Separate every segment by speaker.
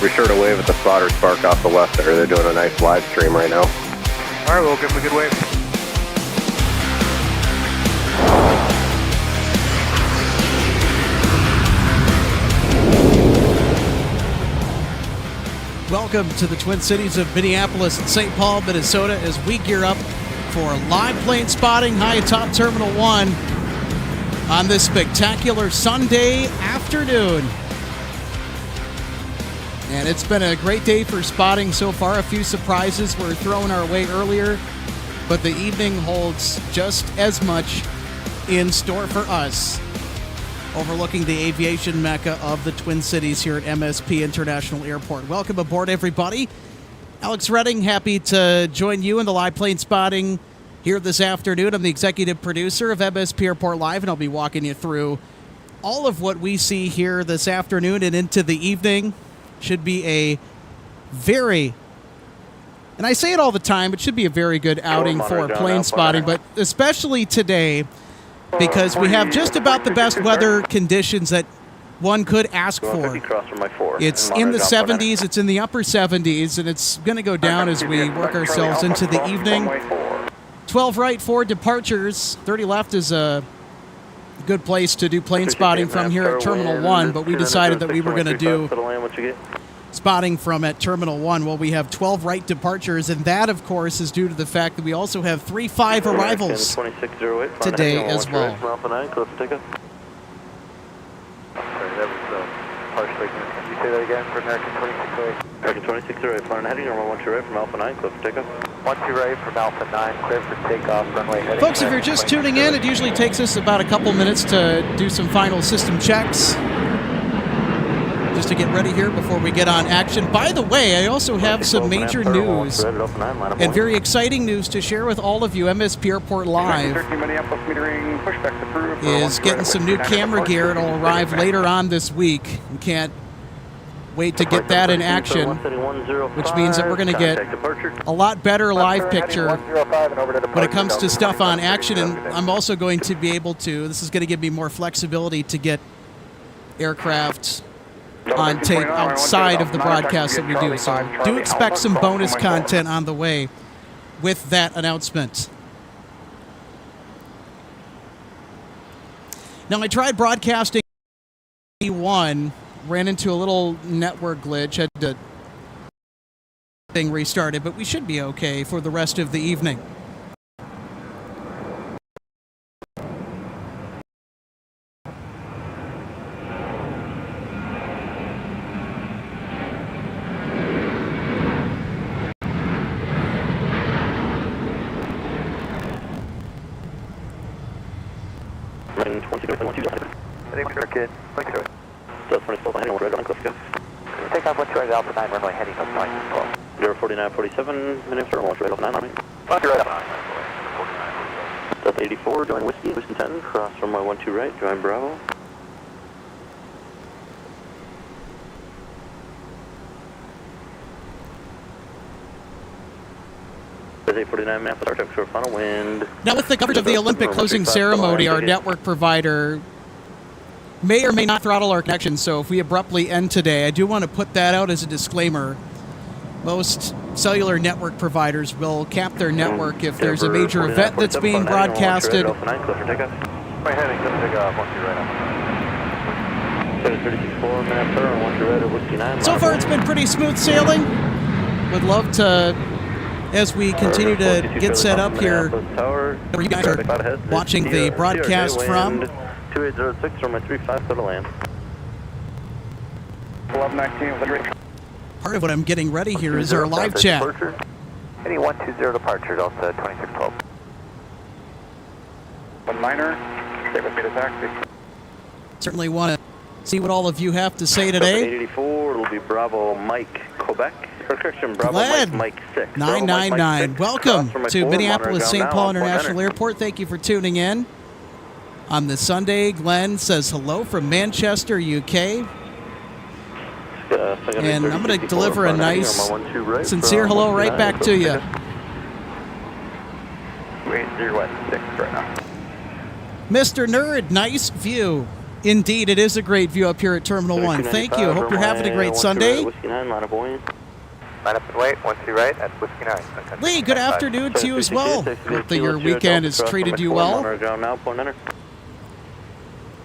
Speaker 1: be sure to wave at the spotter spark off the left there. They're doing a nice live stream right now.
Speaker 2: All right, we'll give them a good wave.
Speaker 3: Welcome to the Twin Cities of Minneapolis and St. Paul, Minnesota, as we gear up for live plane spotting high atop Terminal 1 on this spectacular Sunday afternoon. And it's been a great day for spotting so far. A few surprises were thrown our way earlier, but the evening holds just as much in store for us, overlooking the aviation mecca of the Twin Cities here at MSP International Airport. Welcome aboard, everybody. Alex Redding, happy to join you in the live plane spotting here this afternoon. I'm the executive producer of MSP Airport Live, and I'll be walking you through all of what we see here this afternoon and into the evening. Should be a very, and I say it all the time, it should be a very good outing for plane spotting, but especially today, because we have just about the best weather conditions that one could ask for. It's in the 70s, it's in the upper 70s, and it's going to go down as we work ourselves into the evening. 12 right, 4 departures. 30 left is a good place to do plane spotting from here at Terminal 1, but we decided that we were going to do spotting from at Terminal 1. Well, we have 12 right departures, and that, of course, is due to the fact that we also have 3-5 arrivals today as well.
Speaker 2: Can you say that again for American 2608?
Speaker 1: American 2608, flying heading, runway 12 right from Alpha 9, clear for takeoff.
Speaker 2: 12 right from Alpha 9, clear for takeoff, runway heading.
Speaker 3: Folks, if you're just tuning in, it usually takes us about a couple minutes to do some final system checks, just to get ready here before we get on action. By the way, I also have some major news and very exciting news to share with all of you. MSP Airport Live is getting some new camera gear. It'll arrive later on this week. We can't wait to get that in action, which means that we're going to get a lot better live picture when it comes to stuff on action. And I'm also going to be able to, this is going to give me more flexibility to get aircraft on tape outside of the broadcast that we do. So do expect some bonus content on the way with that announcement. Now, I tried broadcasting one, ran into a little network glitch, had to thing restarted, but we should be okay for the rest of the evening.
Speaker 2: Take off 12 right Alpha 9, runway heading up 912.
Speaker 1: 04947, minutes for 1 right Alpha 9, on me.
Speaker 2: Right Alpha 9,
Speaker 1: Delta 84, join Whiskey, Houston 10, cross runway 12 right, join Bravo. There's 849 map, our check short funnel wind.
Speaker 3: Now, with the coverage of the Olympic closing ceremony, our network provider may or may not throttle our connection, so if we abruptly end today, I do want to put that out as a disclaimer. Most cellular network providers will cap their network if there's a major event that's being broadcasted.
Speaker 2: My heading, just take off 12 right.
Speaker 3: So far, it's been pretty smooth sailing. Would love to, as we continue to get set up here, where you guys are watching the broadcast from.
Speaker 1: 2806, runway 35, set to land.
Speaker 2: 1119,
Speaker 3: Part of what I'm getting ready here is our live chat.
Speaker 2: Any 120 departure, Delta 2612. 19er, stay with me to taxi.
Speaker 3: Certainly want to see what all of you have to say today.
Speaker 1: 884, it'll be Bravo Mike, Quebec. Correction, Bravo
Speaker 3: Glad.
Speaker 1: Mike 6.
Speaker 3: 999. Welcome to Minneapolis St. Paul International Airport. Thank you for tuning in on this Sunday. Glenn says hello from Manchester, UK. And I'm going to deliver a nice, sincere hello right back to you.
Speaker 2: 280 West 6 right now.
Speaker 3: Mr. Nerd, nice view. Indeed, it is a great view up here at Terminal 1. Thank you. Hope you're having a great Sunday.
Speaker 2: Whiskey 9, line up and wait. Line up and wait, 12 right, that's Whiskey 9.
Speaker 3: Lee, good afternoon to you as well. Hope that your weekend has treated you well.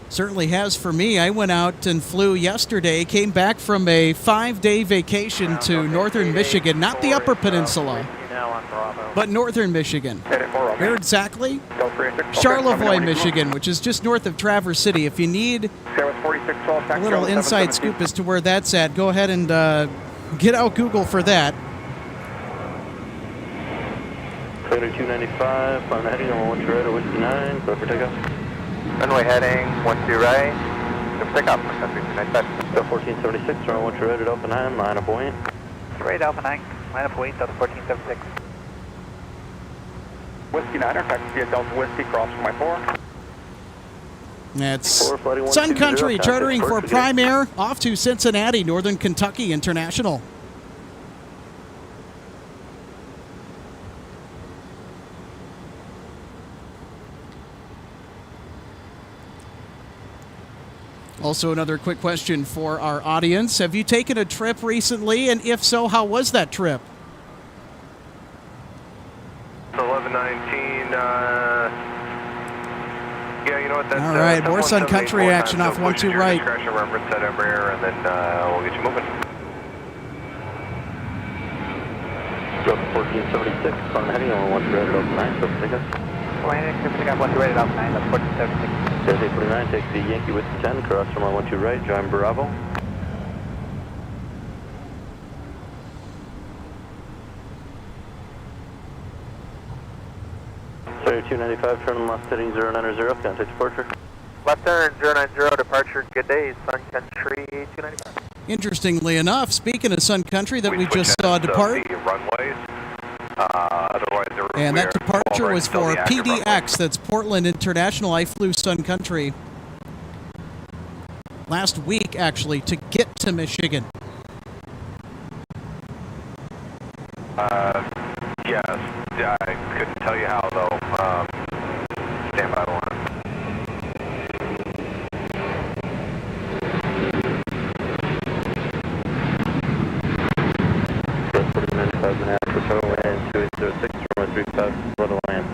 Speaker 3: Certainly has for me. I went out and flew yesterday, came back from a 5-day vacation to northern Michigan, not the Upper Peninsula, but northern Michigan. Where exactly? Charlevoix, Michigan, which is just north of Traverse City. If you need a little inside scoop as to where that's at, go ahead and get out Google for that.
Speaker 2: Clear 295, on heading on 1 right, Whiskey 9, clear for takeoff. Runway heading 12 right, clear for takeoff, country 295. 1476, runway 1 right at Alpha 9, line up wait. Right, Alpha 9, line up wait, Delta 1476. Whiskey 9, taxi at Delta Whiskey, cross for my 4.
Speaker 3: That's Sun Country chartering for Prime Air off to Cincinnati, Northern Kentucky International. Also, another quick question for our audience. Have you taken a trip recently? And if so, how was that trip?
Speaker 1: 1119, yeah, you know what, that's...
Speaker 3: All right, more Sun Country action off 12 right.
Speaker 1: Crash and remembrance at Embraer, and then we'll get you moving.
Speaker 2: Delta 1476, on heading on 1 right at Alpha 9, clear for takeoff. Landing, clear for takeoff, 1 right at Alpha 9, Delta 1476. Delta 49, take the Yankee Whiskey 10, cross from 12 right, join Bravo. Sorry, 295, turn left heading 090, contact departure. Left turn 090, departure, good day, Sun Country 295.
Speaker 3: Interestingly enough, speaking of Sun Country that we just saw depart,
Speaker 1: the runways.
Speaker 3: And that departure was for PDX, that's Portland International. I flew Sun Country last week, actually, to get to Michigan.
Speaker 1: Yes, I couldn't tell you how, though. Stand by the line.
Speaker 2: Land 2806, runway 35, slow to land.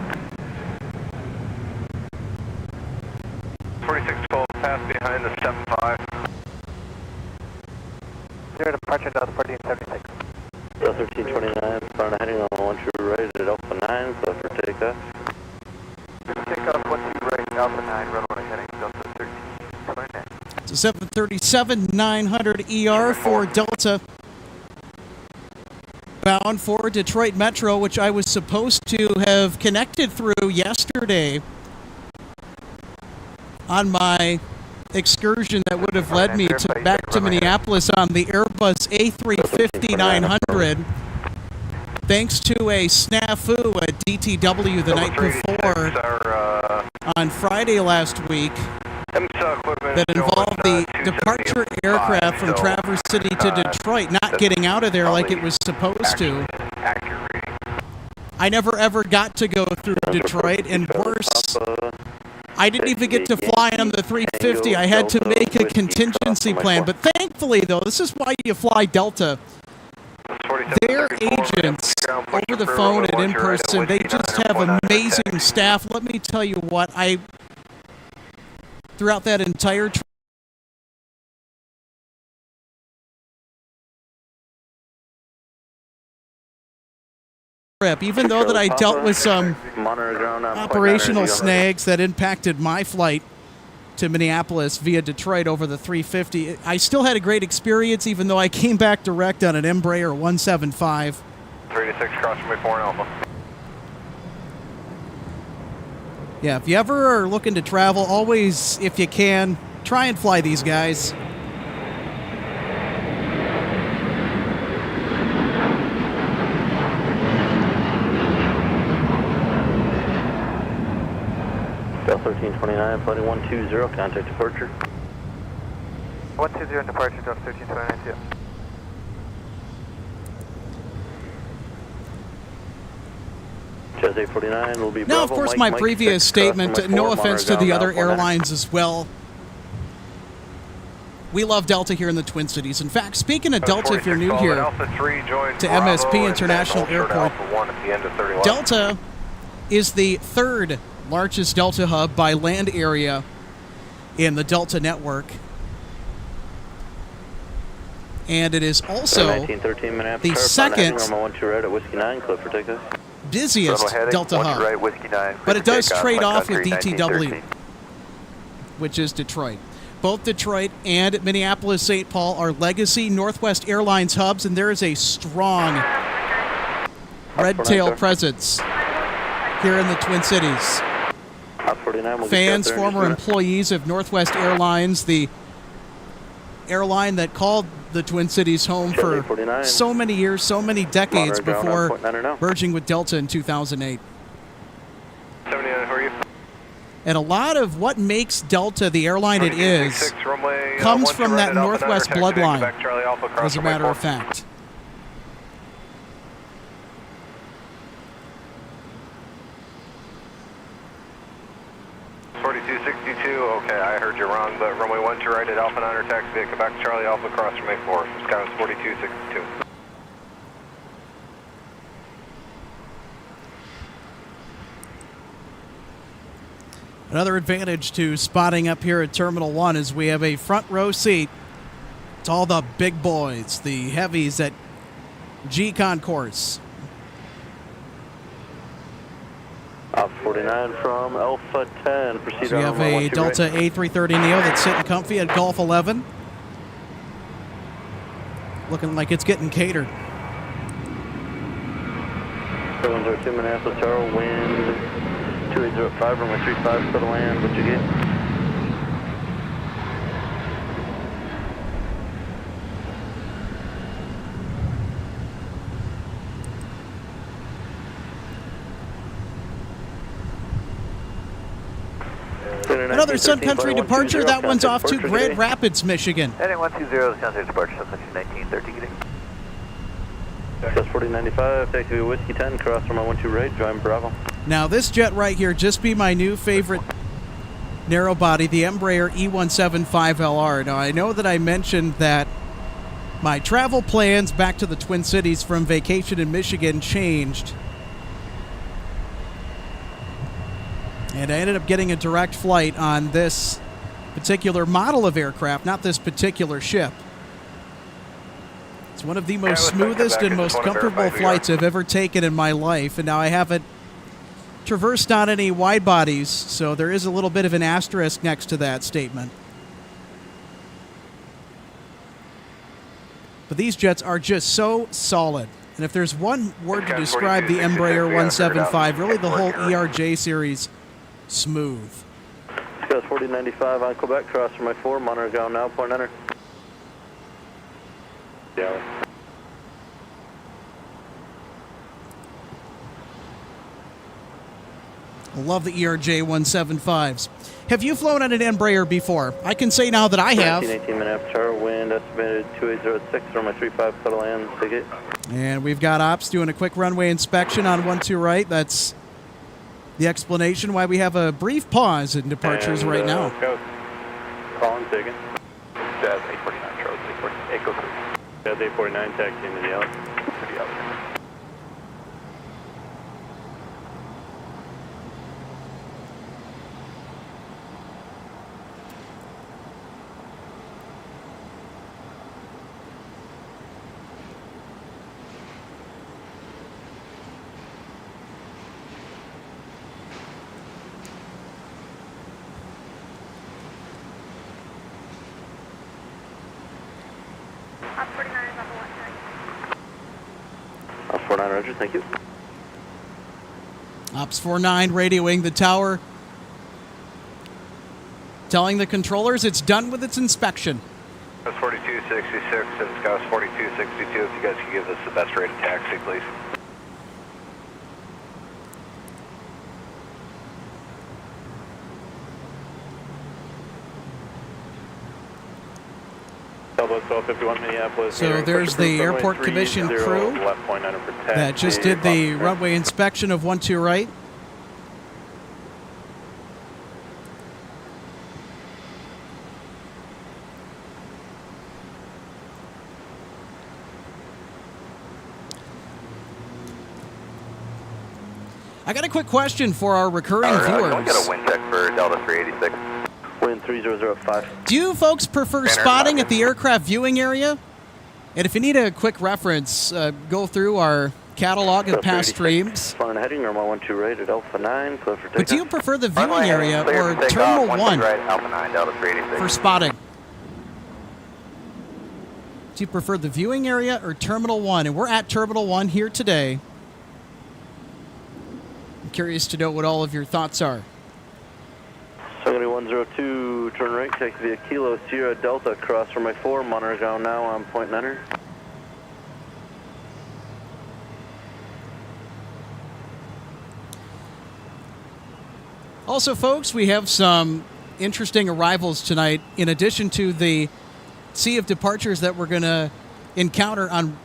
Speaker 1: 4612, pass behind the step 5.
Speaker 2: 0 departure, Delta 1476. Delta 1329, front heading on 1 true right at Alpha 9, clear for takeoff. Takeoff 1 2 right, Alpha 9, runway heading Delta 1329.
Speaker 3: It's a 737-900 ER for Delta, bound for Detroit Metro, which I was supposed to have connected through yesterday on my excursion that would have led me back to Minneapolis on the Airbus A350-900. Thanks to a snafu at DTW the night before on Friday last week that involved the departure aircraft from Traverse City to Detroit not getting out of there like it was supposed to. I never ever got to go through Detroit, and worse, I didn't even get to fly on the 350. I had to make a contingency plan, but thankfully, though, this is why you fly Delta. Their agents, over the phone and in person, they just have amazing staff. Let me tell you what, throughout that entire trip, even though that I dealt with some operational snags that impacted my flight to Minneapolis via Detroit over the 350, I still had a great experience, even though I came back direct on an Embraer 175.
Speaker 1: 326, cross from 4 Alpha.
Speaker 3: Yeah, if you ever are looking to travel, always, if you can, try and fly these guys.
Speaker 2: Delta 1329, flighting 120, contact departure. 120 departure, Delta 1329, too. Jazz 849 will be
Speaker 3: Now, of course, my previous statement, no offense to the other airlines as well, We love Delta here in the Twin Cities. In fact, speaking of Delta, if you're new
Speaker 1: 46
Speaker 3: here
Speaker 1: Alpha 3 joins
Speaker 3: to
Speaker 1: Bravo
Speaker 3: MSP
Speaker 1: and
Speaker 3: International
Speaker 1: then hold short
Speaker 3: Airport,
Speaker 1: Alpha 1 at the end of 30 left.
Speaker 3: Delta is the third largest Delta hub by land area in the Delta network. And it is also the second busiest Delta hub.
Speaker 1: Right,
Speaker 3: but it does trade off with DTW, which is Detroit. Both Detroit and Minneapolis-St. Paul are legacy Northwest Airlines hubs, and there is a strong red tail presence here in the Twin Cities. Fans, former employees of Northwest Airlines, the airline that called the Twin Cities home for so many years, so many decades before merging with Delta in 2008.
Speaker 1: 79, who are you?
Speaker 3: And a lot of what makes Delta the airline it is comes from that Northwest bloodline, as a matter of fact.
Speaker 1: Okay, I heard you wrong, but runway 12 right at Alpha 9 taxi at Quebec Charlie Alpha cross from A4. Skywest 4262.
Speaker 3: Another advantage to spotting up here at Terminal 1 is we have a front row seat to all the big boys, the heavies at G Concourse.
Speaker 2: Alpha 49 from Alpha 10. Proceed
Speaker 3: So we have a Delta A330neo that's sitting comfy at Gulf 11. Looking like it's getting catered.
Speaker 2: 702 Minneapolis Tower, wind 2805, runway 35 for the land. What'd you get?
Speaker 3: Another Sun Country departure. That one's off to Grand Rapids, Michigan.
Speaker 2: Heading 120, Sun departure, 1930, getting. Plus 4095, taxi Whiskey 10, cross from my 12 right, join Bravo.
Speaker 3: Now this jet right here, just be my new favorite narrow body, the Embraer E175LR. Now I know that I mentioned that my travel plans back to the Twin Cities from vacation in Michigan changed. And I ended up getting a direct flight on this particular model of aircraft, not this particular ship. It's one of the most smoothest and most comfortable flights I've ever taken in my life, and now I haven't traversed on any wide bodies, so there is a little bit of an asterisk next to that statement. But these jets are just so solid. And if there's one word to describe the Embraer 175, really the whole ERJ series, smooth.
Speaker 2: Skywest 4095 on Quebec, cross from my 4, monitor go now, point enter. Yeah.
Speaker 3: I love the ERJ 175s. Have you flown on an Embraer before? I can say now that I have.
Speaker 2: 1918 Minneapolis Tower, wind estimated 2806, runway 35 for the land, ticket.
Speaker 3: And we've got ops doing a quick runway inspection on 12 right. That's the explanation why we have a brief pause in departures right now.
Speaker 2: Calling, taking. Jazz 849, Charles 849, Echo 3. Jazz 849, taxi into the alley.
Speaker 4: Ops 49 is level 1,
Speaker 2: Ops 49, Roger, thank you.
Speaker 3: Ops 49 radioing the tower, telling the controllers it's done with its inspection.
Speaker 1: Skywest 4266 and Skywest 4262, if you guys could give us the best rated taxi, please.
Speaker 3: So there's the Airport Commission crew that just did the runway inspection of 12 right. I got a quick question for our recurring
Speaker 1: Can we
Speaker 3: viewers.
Speaker 1: get a wind check for Delta 386?
Speaker 2: Wind 3005.
Speaker 3: Do you folks prefer spotting at the aircraft viewing area? And if you need a quick reference, go through our catalog of past streams.
Speaker 2: Flying heading, normal 12 right at Alpha 9, clear for takeoff.
Speaker 3: But do you prefer the viewing area or Terminal 1
Speaker 1: right, Alpha 9, Delta 386.
Speaker 3: for spotting? Do you prefer the viewing area or Terminal 1? And we're at Terminal 1 here today. I'm curious to know what all of your thoughts are.
Speaker 2: Sunny 102, turn right, taxi via Kilo Sierra Delta, cross runway 4, monitor ground now on point 9er.
Speaker 3: Also, folks, we have some interesting arrivals tonight. In addition to the sea of departures that we're going to encounter on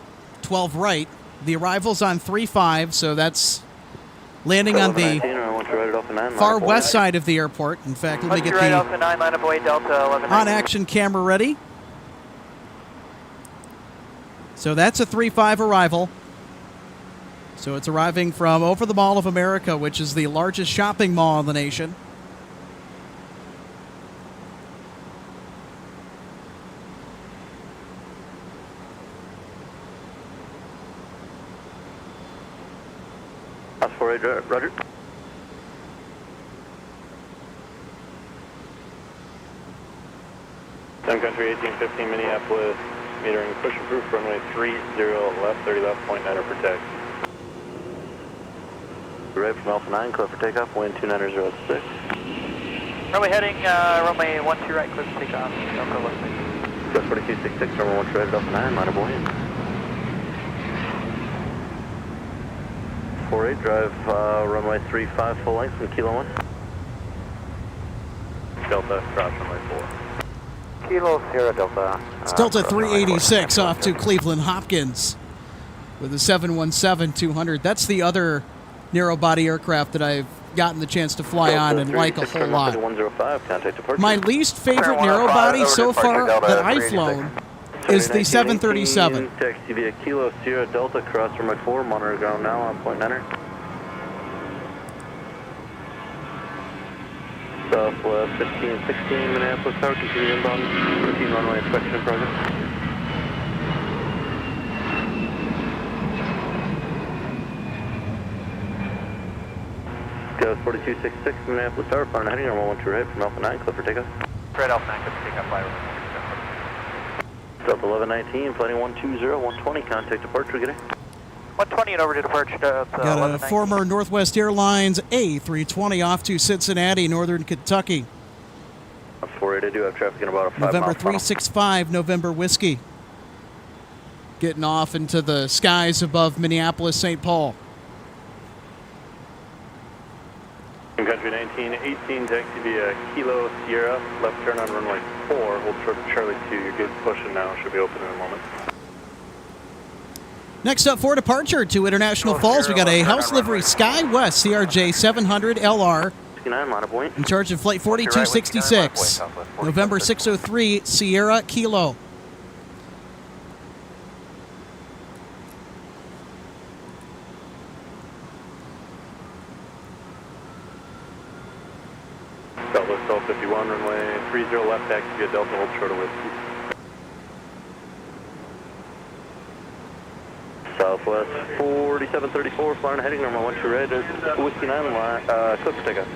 Speaker 3: 12 right, the arrivals on 3-5, so that's landing on the far west side of the airport. In fact, let me get the on-action camera ready. So that's a 3-5 arrival. So it's arriving from over the Mall of America, which is the largest shopping mall in the nation.
Speaker 2: That's 48, Roger. Sun Country 1815 Minneapolis, metering push approved, runway 30 left, 30 left, point 9er for taxi. Right from Alpha 9, clear for takeoff, wind 2906.
Speaker 4: Runway heading, runway 12 right, clear for takeoff, Delta left.
Speaker 2: Ghost 4266, runway 12 right at Alpha 9, line of buoyant. 48, drive runway 35 full length from Kilo 1. Delta, cross runway 4.
Speaker 1: Kilo Sierra Delta.
Speaker 3: It's Delta 386 off to Cleveland Hopkins with a 717-200. That's the other narrow-body aircraft that I've gotten the chance to fly on and like a whole lot. My least favorite narrow-body so far that I've flown is the 737.
Speaker 2: Taxi via Kilo Sierra Delta, cross runway 4, monitor ground now on point 9er. Southwest 1516 Minneapolis Tower, continue inbound, routine runway inspection in progress. Ghost 4266 Minneapolis Tower, flying heading normal 12 right from Alpha 9, clear for takeoff.
Speaker 4: Red Alpha 9, clear for takeoff, fly over.
Speaker 2: Delta 1119, flighting 120, 120, contact departure, get it.
Speaker 4: 120 and over to departure.
Speaker 3: Got a former Northwest Airlines A320 off to Cincinnati, Northern Kentucky.
Speaker 2: 48, I do have traffic in about a 5
Speaker 3: November
Speaker 2: mile
Speaker 3: 365, November Whiskey. Getting off into the skies above Minneapolis, St. Paul.
Speaker 2: Country 1918, taxi via Kilo Sierra, left turn on runway 4, hold short of Charlie 2, your gate's pushing now, should be open in a moment.
Speaker 3: Next up for departure to International Falls, we got a house livery SkyWest CRJ 700 LR in charge of flight 4266, November 603 Sierra Kilo.
Speaker 2: Southwest 1251, runway 30 left, taxi via Delta, hold short of Whiskey. Southwest 4734, flying heading normal 12 right, Whiskey 9, clear for takeoff.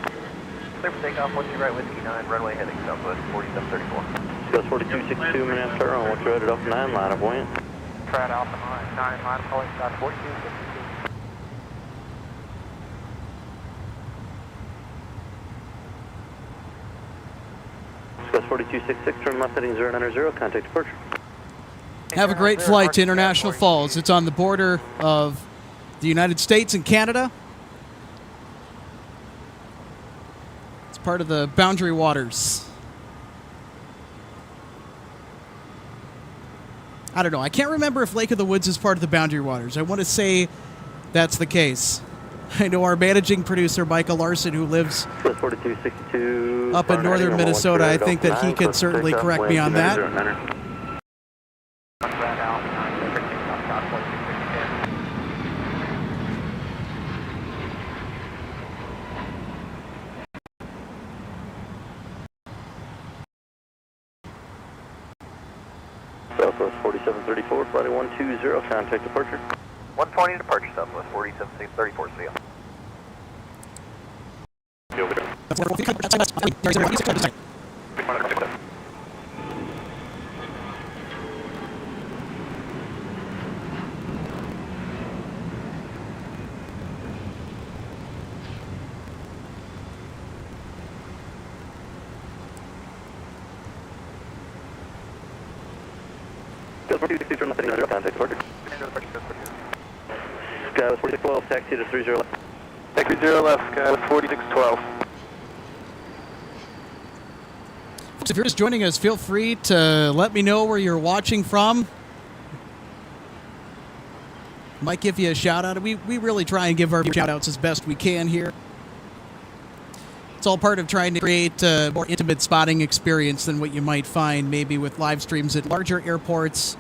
Speaker 4: Clear for takeoff, 12 right, Whiskey 9, runway heading Southwest 4734.
Speaker 2: Ghost 4262, Minneapolis Tower, on 12 right at Alpha 9, line of buoyant.
Speaker 4: Trad Alpha 9, line of calling, 4262.
Speaker 2: Ghost 4266, turn left heading 090, contact departure.
Speaker 3: Have a great flight to International Falls. It's on the border of the United States and Canada. It's part of the boundary waters. I don't know. I can't remember if Lake of the Woods is part of the boundary waters. I want to say that's the case. I know our managing producer, Michael Larson, who lives up in northern Minnesota, I think that he could certainly correct me on that.
Speaker 2: Southwest 4734, flight 120, contact departure.
Speaker 1: 120 departure, Southwest 4734, see ya.
Speaker 2: Contact departure. Sky was 4612, taxi to 30 left.
Speaker 1: Taxi 0 left, Sky was 4612.
Speaker 3: Folks, if you're just joining us, feel free to let me know where you're watching from. Might give you a shout out. We really try and give our shout outs as best we can here. It's all part of trying to create a more intimate spotting experience than what you might find maybe with live streams at larger airports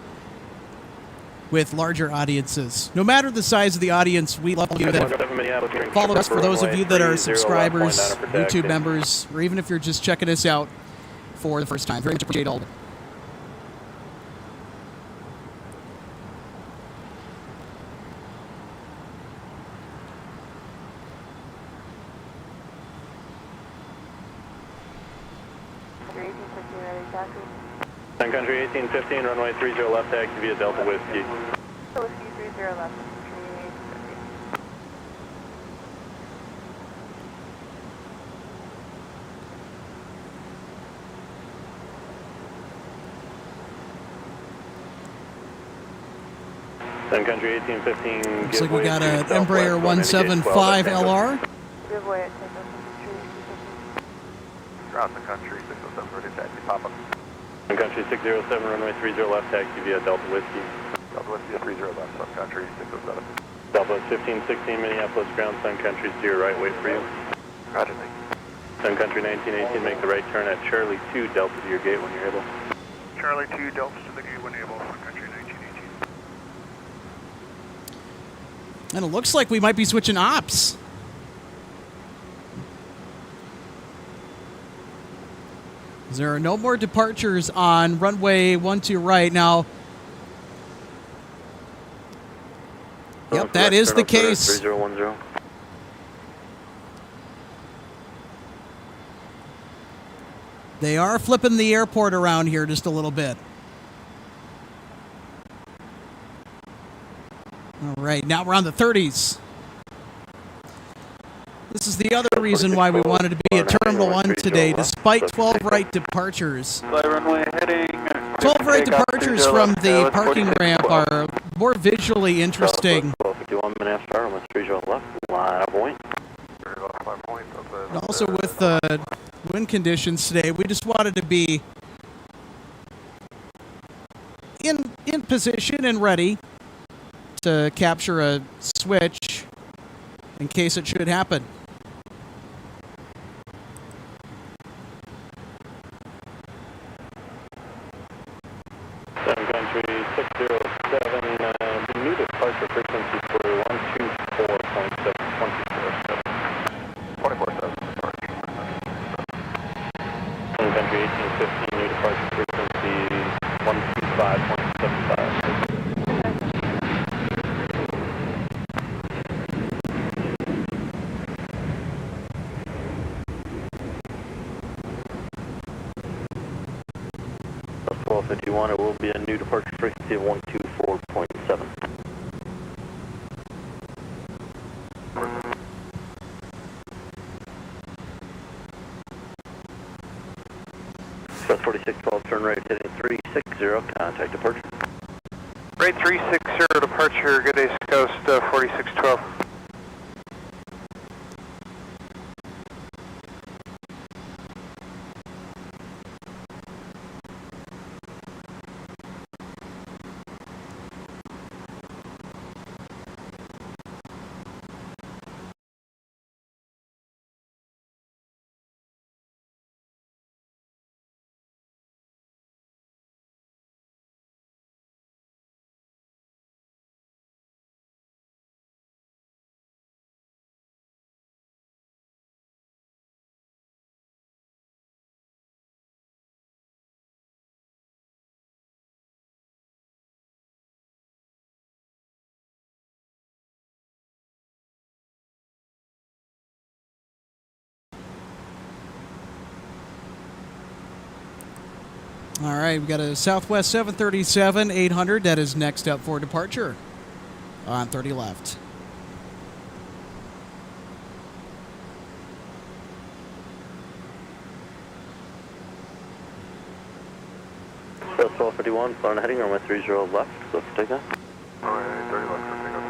Speaker 3: with larger audiences. No matter the size of the audience, we love you that follow us. For those of you that are subscribers, YouTube members, or even if you're just checking us out for the first time, very much appreciate all of it.
Speaker 2: Sun Country 1815, runway 30 left, taxi via Delta Whiskey.
Speaker 5: Whiskey 30 left,
Speaker 2: Sun Country 1815.
Speaker 3: Looks like we got an Embraer 175 LR.
Speaker 5: give way at 10
Speaker 1: Cross the country, 607, ready taxi, pop up.
Speaker 2: Sun Country 607, runway 30 left, taxi via Delta Whiskey.
Speaker 1: Delta Whiskey 30 left, Sun Country 607.
Speaker 2: Southwest 1516, Minneapolis ground, Sun Country's to your right, wait for you.
Speaker 1: Roger, thank you.
Speaker 2: Sun Country 1918, make the right turn at Charlie 2, Delta to your gate when you're able.
Speaker 1: Charlie 2, Delta to the gate when able, Sun Country 1918.
Speaker 3: And it looks like we might be switching ops. There are no more departures on runway 12 right now. Yep, that is the case.
Speaker 2: 3010.
Speaker 3: They are flipping the airport around here just a little bit. All right, now we're on the 30s. This is the other reason why we wanted to be at Terminal 1 today, despite 12 right departures. 12 right departures from the parking ramp are more visually interesting. And also with the wind conditions today, we just wanted to be in position and ready to capture a switch in case it should happen.
Speaker 2: Sun Country 607, new departure frequency for 124.7, 24.7.
Speaker 1: 24.7.
Speaker 2: Sun Country 1815, new departure frequency 125.75. If you want, it will be a new departure frequency of 124.7. Southwest 4612, turn right, heading 360, contact departure.
Speaker 1: Rate 360, departure, good day, Coast 4612.
Speaker 3: All right, we got a Southwest 737-800 that is next up for departure on 30 left.
Speaker 2: South 1251, phone heading runway 30 left, close for takeoff.
Speaker 1: Alright, 30 left for takeoff.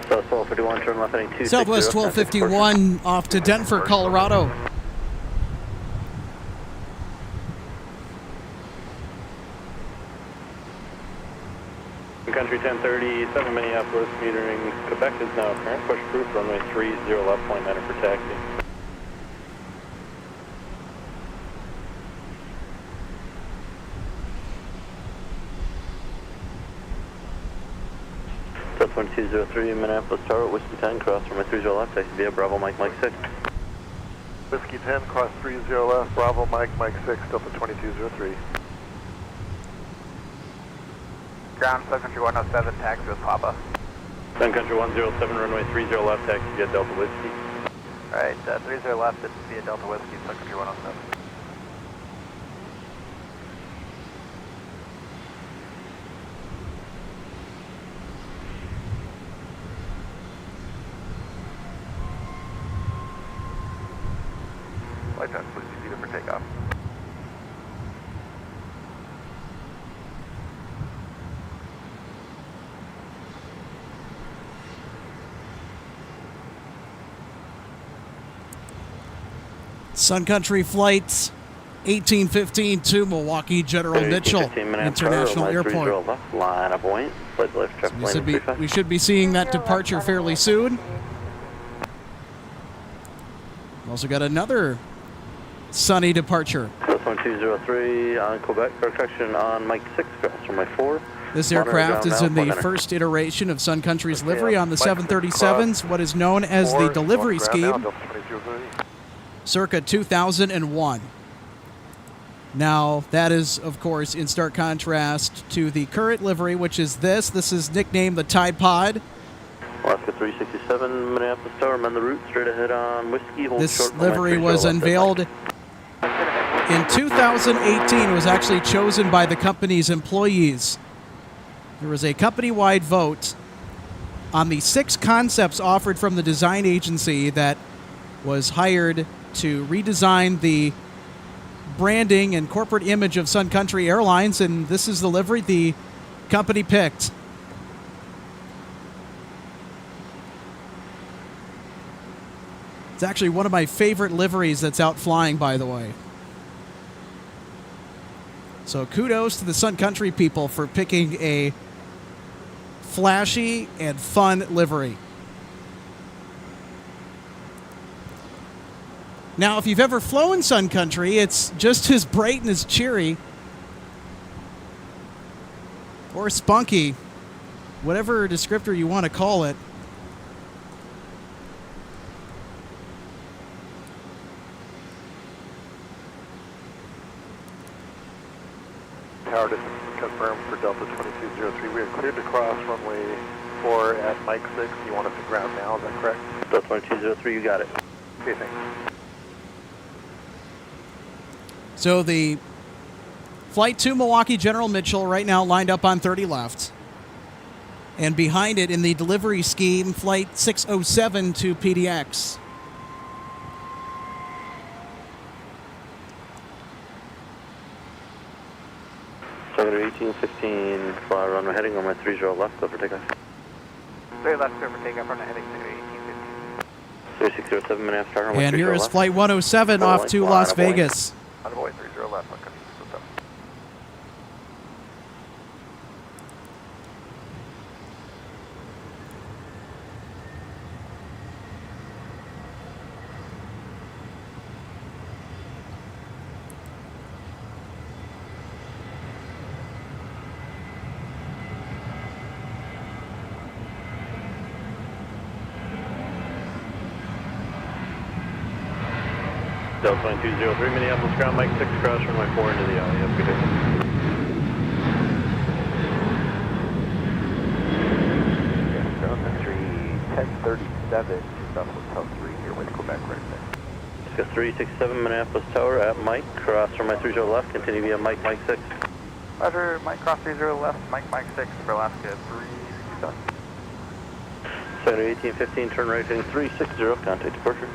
Speaker 2: South 1251, turn left heading 260.
Speaker 3: Southwest 1251 off to Denver, Colorado.
Speaker 2: Country 1037, Minneapolis, metering Quebec is now apparent. Push proof, runway 30 left, point enter for taxi. South 2203, Minneapolis Tower, Whiskey 10, cross runway 30 left, taxi via Bravo, Mike 6.
Speaker 1: Whiskey 10, cross 30 left, Bravo, Mike 6, Delta 2203.
Speaker 4: Ground Sun Country 107, taxi with Papa.
Speaker 2: Sun Country 107, runway 30 left, taxi via Delta Whiskey.
Speaker 4: Alright, 30 left, it's via Delta Whiskey, Sun Country 107. Flight time, please proceed for takeoff.
Speaker 3: Sun Country Flight 1815 to Milwaukee General Mitchell International Airport.
Speaker 2: Left, line up point.
Speaker 3: We should be seeing that departure fairly soon. Also got another sunny departure.
Speaker 2: South 1203 on Quebec, correction on Mike 6, cross runway 4.
Speaker 3: This aircraft is in the first iteration of Sun Country's livery on the 737s, what is known as the delivery scheme, circa 2001. Now, that is, of course, in stark contrast to the current livery, which is this. This is nicknamed the Tide Pod.
Speaker 2: Alaska 367, Minneapolis Tower, amend the route, straight ahead on Whiskey.
Speaker 3: This livery was unveiled in 2018. It was actually chosen by the company's employees. There was a company-wide vote on the 6 concepts offered from the design agency that was hired to redesign the branding and corporate image of Sun Country Airlines, and this is the livery the company picked. It's actually one of my favorite liveries that's out flying, by the way. So kudos to the Sun Country people for picking a flashy and fun livery. Now, if you've ever flown Sun Country, it's just as bright and as cheery, or spunky, whatever descriptor you want to call it.
Speaker 1: Tower distance confirmed for Delta 2203. We are cleared to cross runway 4 at Mike 6. You want us to ground now, is that correct?
Speaker 2: Delta 2203, you got it.
Speaker 1: Okay, thanks.
Speaker 3: So the flight to Milwaukee General Mitchell right now lined up on 30 left. And behind it in the delivery scheme, flight 607 to PDX.
Speaker 2: 1815, fly runway heading runway 30 left, clear for takeoff.
Speaker 4: 3 left, clear for takeoff, runway heading 1815.
Speaker 2: 3607, Minneapolis, start runway
Speaker 3: And
Speaker 2: 30
Speaker 3: here is
Speaker 2: left.
Speaker 3: Flight 107 off to Las Vegas.
Speaker 1: Envoy 30 left, country 607.
Speaker 2: Delta 2203, Minneapolis, ground Mike 6, cross runway 4 into the alley. Have a good day.
Speaker 1: Ground country 1037, just off Hotel 3 here with Quebec right there.
Speaker 2: Got 367 Minneapolis Tower at Mike, cross runway 30 left, continue via Mike 6.
Speaker 4: Roger, Mike cross 30 left, Mike 6 for Alaska 367.
Speaker 2: Center 1815, turn right heading 360, contact departure.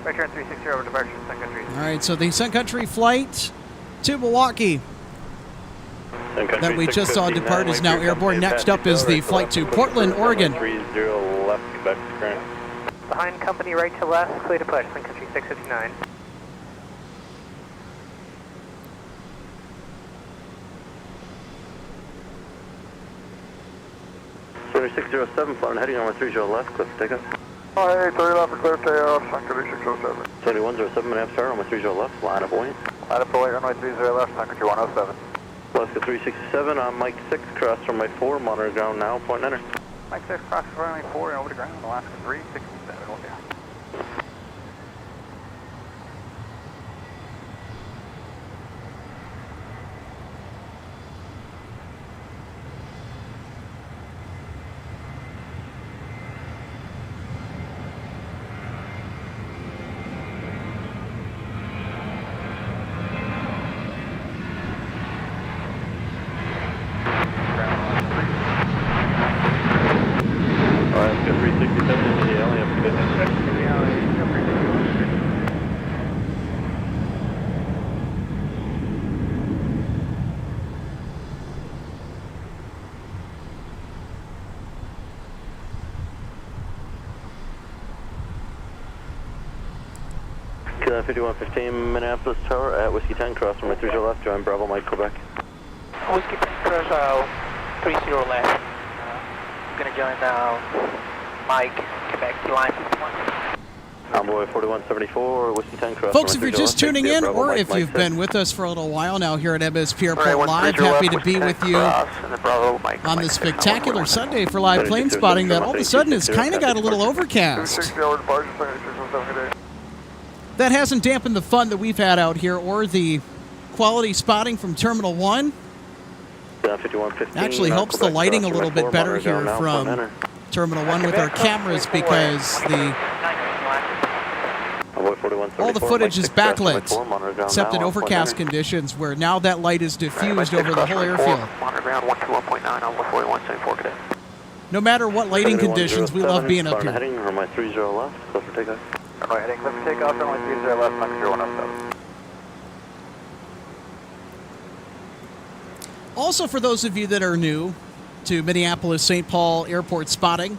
Speaker 4: Right turn 360 over departure, Sun Country.
Speaker 3: All right, so the Sun Country flight to Milwaukee that we just saw depart is now airborne. Next up is the flight to Portland, Oregon.
Speaker 2: 30 left, Quebec current.
Speaker 4: Behind company right to left, clear to push, Sun Country 659.
Speaker 2: Center 607, flying heading runway 30 left, clear for takeoff.
Speaker 1: Oh, hey, 30 left for clear takeoff, Sun Country 607.
Speaker 2: 7107 Minneapolis Tower, runway 30 left, line up buoyant.
Speaker 1: Line up buoyant, runway 30 left, Sun Country 107.
Speaker 2: Alaska 367 on Mike 6, cross runway 4, monitor ground now, point enter.
Speaker 4: Mike 6 cross runway 4 and over to ground, Alaska 367, hold down.
Speaker 2: Alaska 367 into the alley, have a good day. Kilo 5115 Minneapolis Tower at Whiskey 10, cross runway 30 left, join Bravo Mike Quebec.
Speaker 4: Whiskey cross 30 left. I'm going to join Mike, Quebec, line 51.
Speaker 2: Envoy 4174, Whiskey 10, cross
Speaker 3: Folks, if
Speaker 2: runway
Speaker 3: you're
Speaker 2: 30
Speaker 3: just
Speaker 2: left,
Speaker 3: tuning in,
Speaker 2: Bravo,
Speaker 3: or
Speaker 2: Mike,
Speaker 3: if
Speaker 2: Mike
Speaker 3: you've
Speaker 2: 6.
Speaker 3: been with us for a little while now here at MSP Airport Live, happy to be with you on this spectacular Sunday for live plane spotting that all of a sudden has kind of got a little overcast.
Speaker 1: 260 over departure, Sun Country 607, good day.
Speaker 3: That hasn't dampened the fun that we've had out here or the quality spotting from Terminal 1. Actually helps the lighting a little bit better here from Terminal 1 with our cameras because all the footage is backlit, except in overcast conditions where now that light is diffused over the whole airfield.
Speaker 4: Monitor ground 121.9 on 4174 today.
Speaker 3: No matter what lighting conditions, we love being up here.
Speaker 2: Heading runway 30 left, clear for takeoff.
Speaker 1: Runway heading clear for takeoff, runway 30 left, Sun Country 107.
Speaker 3: Also, for those of you that are new to Minneapolis-St. Paul Airport spotting,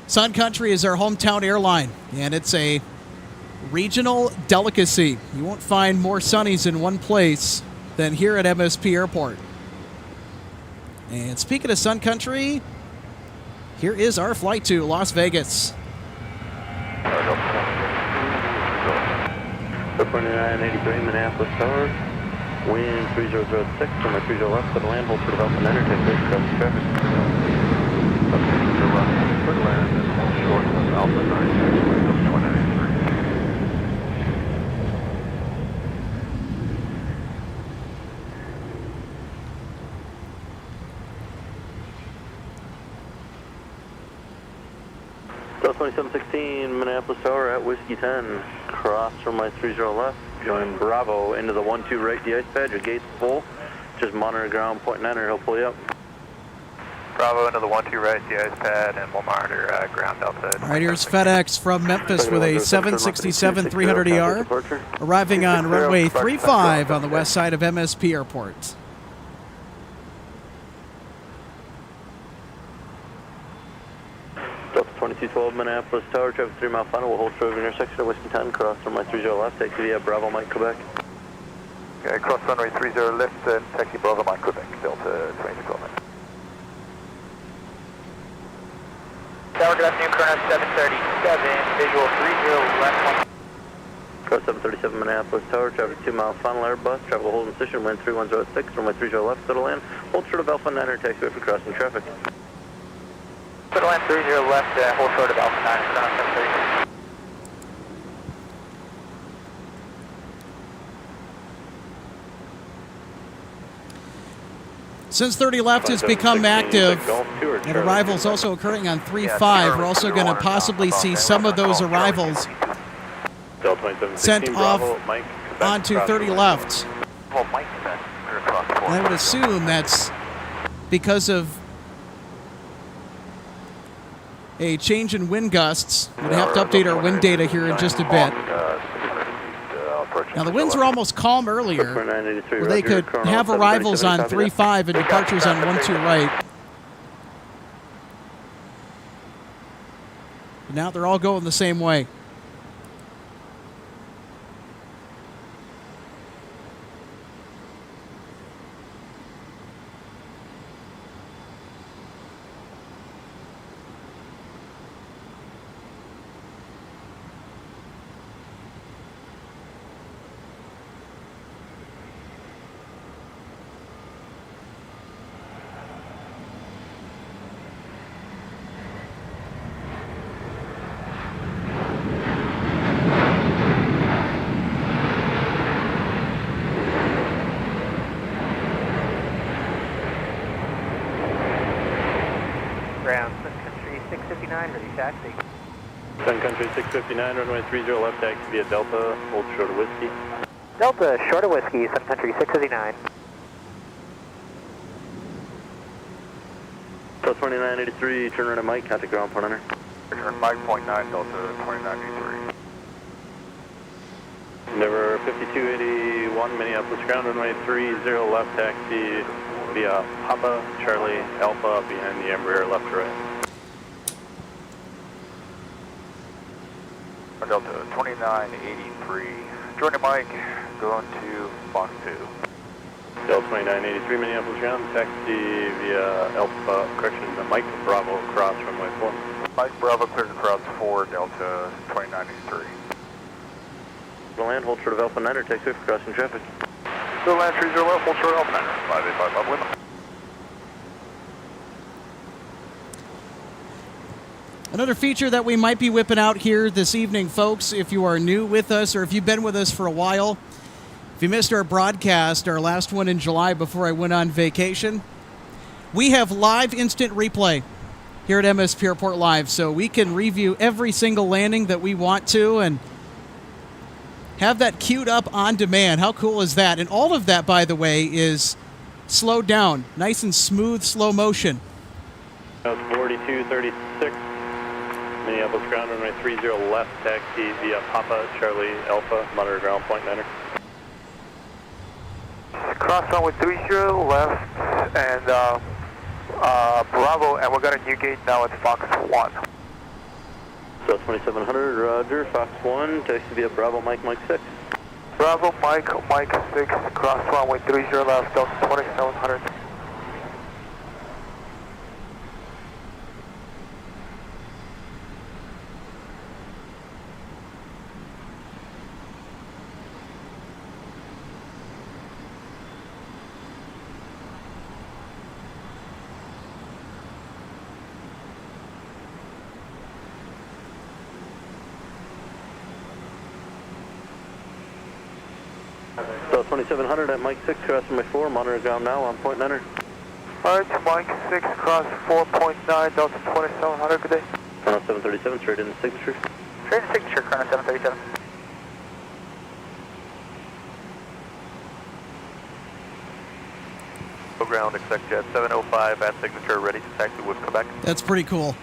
Speaker 3: Sun Country is our hometown airline, and it's a regional delicacy. You won't find more sunnies in one place than here at MSP Airport. And speaking of Sun Country, here is our flight to Las Vegas.
Speaker 2: 4983 Minneapolis Tower, wind 3006, runway 30 left, for the land, hold for development enter, take place, cross traffic.
Speaker 1: For land and hold short of Alpha 96, Windows 193.
Speaker 2: Delta 2716 Minneapolis Tower at Whiskey 10, cross runway 30 left, join Bravo into the 12 right de-ice pad, your gate's full, just monitor ground, point and enter, he'll pull you up.
Speaker 1: Bravo into the 12 right de-ice pad, and we'll monitor ground outside.
Speaker 3: All right, here's FedEx from Memphis with a 767-300ER, arriving on runway 35 on the west side of MSP Airport.
Speaker 2: Delta 2212 Minneapolis Tower, traffic 3 mile final, we'll hold short of intersection of Whiskey 10, cross runway 30 left, taxi via Bravo Mike, Quebec.
Speaker 1: Okay, cross runway 30 left and taxi Bravo Mike, Quebec, Delta 2212.
Speaker 4: Tower, good afternoon, Current 737, visual 30 left 1.
Speaker 2: Cross 737 Minneapolis Tower, traffic 2 mile final, Airbus, travel to hold in position, wind 3106, runway 30 left, settle land, hold short of Alpha 9 taxi away from crossing traffic.
Speaker 4: Settle land 30 left, hold short of Alpha 9, Current 730.
Speaker 3: Since 30 left has become active, and arrivals also occurring on 3-5, we're also going to possibly see some of those arrivals sent off onto 30 left. And I would assume that's because of a change in wind gusts. We're going to have to update our wind data here in just a bit. Now, the winds were almost calm earlier, where they could have arrivals on 3-5 and departures on 1-2 right. But now they're all going the same way.
Speaker 4: Ground, Sun Country 659, ready taxi.
Speaker 2: Sun Country 659, runway 30 left, taxi via Delta, hold short of Whiskey.
Speaker 4: Delta, short of Whiskey, Sun Country 659.
Speaker 2: Delta 2983, turn right at Mike, contact ground point enter.
Speaker 1: Return 5.9, Delta 2983.
Speaker 2: Endeavor 5281, Minneapolis ground, runway 30 left, taxi via Papa Charlie Alpha behind the Embraer left to right.
Speaker 1: Delta 2983, joining Mike, going to Fox 2.
Speaker 2: Delta 2983, Minneapolis ground, taxi via Alpha, correction, Mike Bravo, cross runway 4.
Speaker 1: Mike Bravo clears across 4, Delta 2983.
Speaker 2: The land, hold short of Alpha 9 taxi for crossing traffic.
Speaker 1: So land 30 left, hold short Alpha 9, 585 left wind.
Speaker 3: Another feature that we might be whipping out here this evening, folks, if you are new with us or if you've been with us for a while, if you missed our broadcast, our last one in July before I went on vacation, we have live instant replay here at MSP Airport Live, so we can review every single landing that we want to and have that queued up on demand. How cool is that? And all of that, by the way, is slowed down, nice and smooth, slow motion.
Speaker 2: 4236, Minneapolis ground, runway 30 left, taxi via Papa Charlie Alpha, monitor ground point enter.
Speaker 1: Cross runway 30 left and Bravo, and we're going to new gate now at Fox 1.
Speaker 2: So 2700, roger, Fox 1, taxi via Bravo Mike 6.
Speaker 1: Bravo Mike 6, cross runway 30 left, Delta 2700.
Speaker 2: So 2700 at Mike 6, cross runway 4, monitor ground now, on point enter.
Speaker 1: Alright, Mike 6, cross 4.9, Delta 2700, good day.
Speaker 2: Chrono 737, straight in the signature.
Speaker 4: Straight to signature, Chrono 737.
Speaker 1: Ground, expect jet 705 at signature, ready to taxi with Quebec.
Speaker 3: That's pretty cool.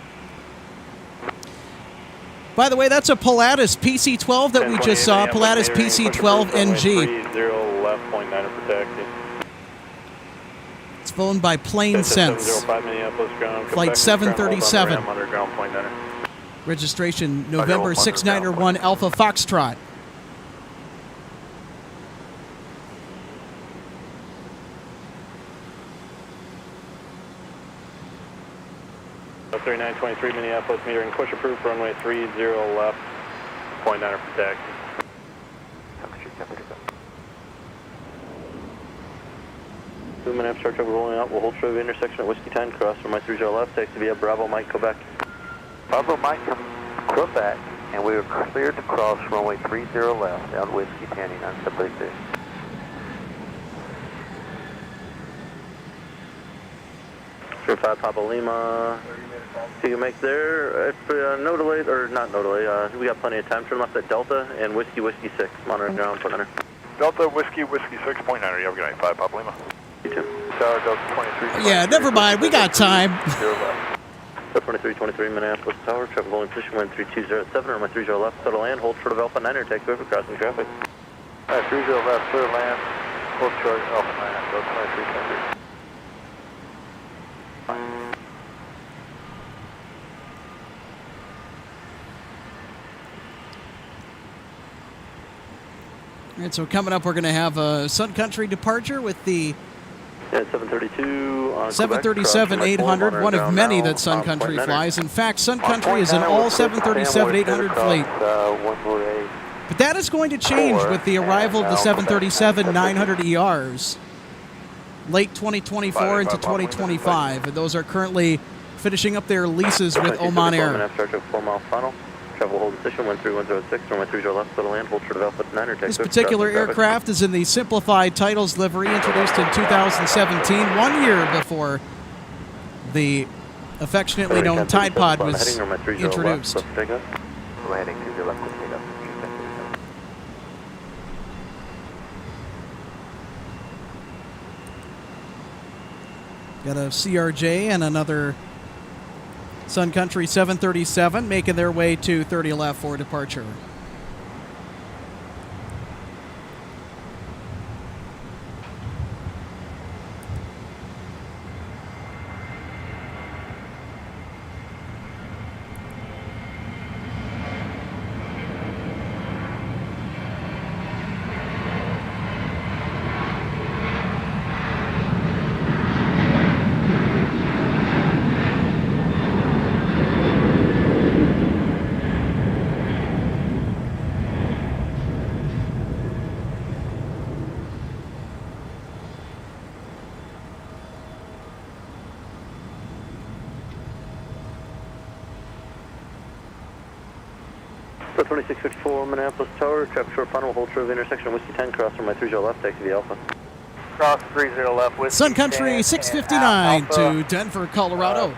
Speaker 3: By the way, that's a Pilatus PC-12 that we just saw, Pilatus PC-12 NG.
Speaker 2: 30 left, point 9 for taxi.
Speaker 3: It's flown by Plane Sense.
Speaker 2: 705 Minneapolis ground.
Speaker 3: Flight 737.
Speaker 2: Under ground point niner.
Speaker 3: Registration November 6901 Alpha Foxtrot.
Speaker 2: So 3923 Minneapolis, metering push approved for runway 30 left, point niner for taxi. Minneapolis Star Trek rolling out. We'll hold short of intersection at Whiskey 10, cross runway 30 left, taxi via Bravo Mike, Quebec.
Speaker 6: Bravo Mike from Quebec, and we are cleared to cross runway 30 left, out Whiskey 10, United 732.
Speaker 2: Sure, 5 Papa Lima. You can make there, if no delay, or not no delay, we got plenty of time. Turn left at Delta and Whiskey 6, monitoring ground, point niner.
Speaker 1: Delta, Whiskey 6, point niner. You have a good night. 5 Papa Lima.
Speaker 2: You too.
Speaker 1: Tower, Delta 23.
Speaker 3: Yeah, never mind. We got time.
Speaker 1: 0 left.
Speaker 2: 2323 Minneapolis Tower, traffic volume position 13207, runway 30 left, settle land, hold short of Alpha 9er, taxi over crossing traffic.
Speaker 1: 30 left, clear land, hold short, Alpha 9, Delta 2323.
Speaker 3: All right, so coming up, we're going to have a Sun Country departure with the
Speaker 2: 732 on
Speaker 3: 737-800, one of many that Sun Country flies. In fact, Sun Country is an all 737-800 fleet. But that is going to change with the arrival of the 737-900ERs. Late 2024 into 2025. And those are currently finishing up their leases with Oman Air.
Speaker 2: Travel hold position 13106, runway 30 left, settle land, hold short of Alpha 9er, taxi.
Speaker 3: This particular aircraft is in the simplified titles livery introduced in 2017, 1 year before the affectionately known Tide Pod was introduced.
Speaker 6: Landing 30 left, take up.
Speaker 3: Got a CRJ and another Sun Country 737 making their way to 30 left for departure.
Speaker 2: So 2654 Minneapolis Tower, traffic short final, hold short of intersection Whiskey 10, cross from my 30 left, taxi via Alpha.
Speaker 1: Cross 30 left, Whiskey
Speaker 3: Sun Country
Speaker 1: 10,
Speaker 3: 659 to Denver, Colorado.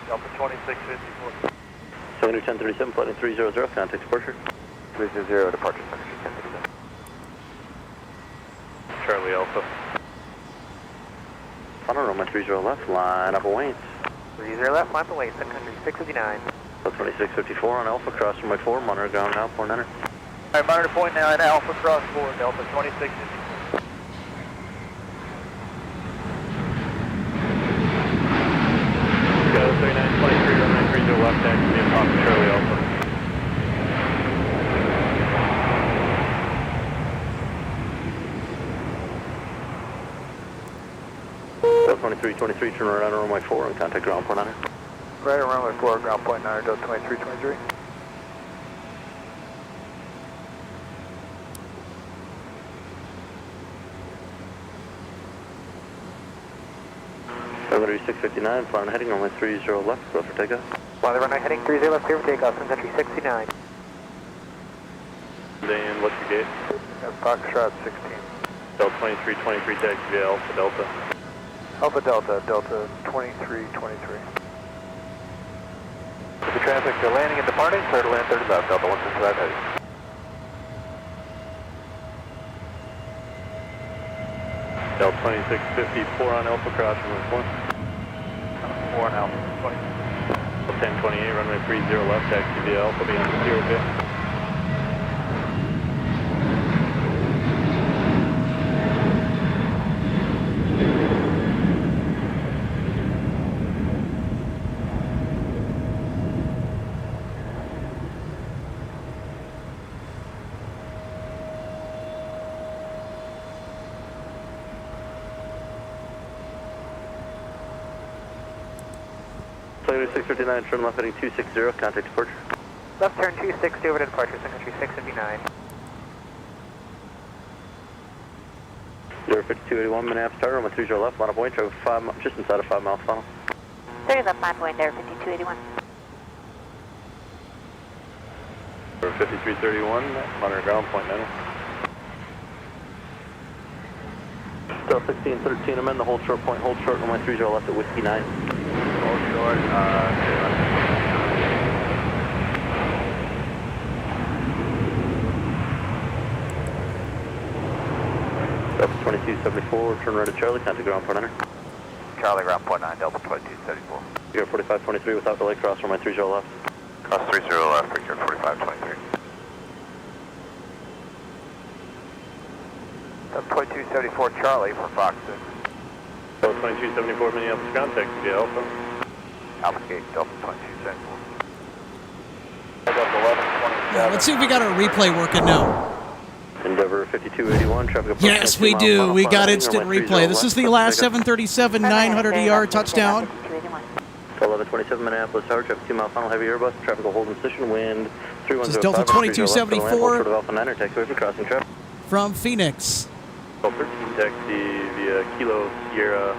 Speaker 1: Delta 2654.
Speaker 2: 1037, flight 300, contact departure.
Speaker 6: 300, departure, Sun Country 1037.
Speaker 2: Charlie Alpha. Final runway 30 left, line up a Wayne.
Speaker 6: 30 left, line up a Wayne, Sun Country 659.
Speaker 2: 2654 on Alpha, cross from my 4, monitor ground now, point niner.
Speaker 1: Alright, monitor point now at Alpha cross 4, Delta 2654.
Speaker 2: Go 3923, runway 30 left, taxi via Papa Charlie Alpha. Delta 2323, turn around on runway 4 and contact ground point niner.
Speaker 1: Right around runway 4, ground point 9, Delta 2323.
Speaker 2: Runway 659, flying heading runway 30 left, clear for takeoff.
Speaker 6: Fly the runway heading 30 left, clear for takeoff, Sun Country 69.
Speaker 2: Dan, what's your gate?
Speaker 1: Foxtrot 16.
Speaker 2: Delta 2323, taxi via Alpha Delta.
Speaker 1: Alpha Delta, Delta 2323. With the traffic landing and departing, clear to land 30 left, Delta 165 heading.
Speaker 2: Delta 2654 on Alpha, cross from 1.
Speaker 1: 4 on Alpha,
Speaker 2: 1028, runway 30 left, taxi via Alpha, beyond 0 bit. Negative 659, turn left heading 260, contact departure.
Speaker 4: Left turn 260 over to departure, country 659.
Speaker 2: 5281, Minneapolis tower, runway 30 left, line of Boeing, traffic just inside of 5 mile funnel.
Speaker 5: 30 left, line Boeing, there, 5281.
Speaker 2: 5331, monitor ground, point 9. Still 1613, I'm in the hold short point, hold short, runway 30 left at Whiskey 9.
Speaker 6: Hold short,
Speaker 2: Delta 2274, turn right at Charlie, contact ground point 9.
Speaker 6: Charlie, ground point 9, Delta 2274.
Speaker 2: You're 4523 without delay, cross runway 30 left.
Speaker 6: Cross 30 left, Victor 4523. Delta 2274, Charlie for Fox 6.
Speaker 2: Delta 2274, Minneapolis, contact via Alpha.
Speaker 6: Alpha Gate, Delta 2274.
Speaker 3: Let's see if we got our replay working now.
Speaker 2: Endeavor 5281, traffic approach.
Speaker 3: Yes, we do. We got instant replay. This is the last 737 900ER touchdown.
Speaker 2: 1127 Minneapolis Tower, traffic 2 mile funnel, heavy Airbus, traffic will hold in position, wind 3105.
Speaker 3: This is Delta 2274
Speaker 2: Alpha 9, taxiway for crossing traffic.
Speaker 3: from Phoenix.
Speaker 2: 13 taxi via Kilo Sierra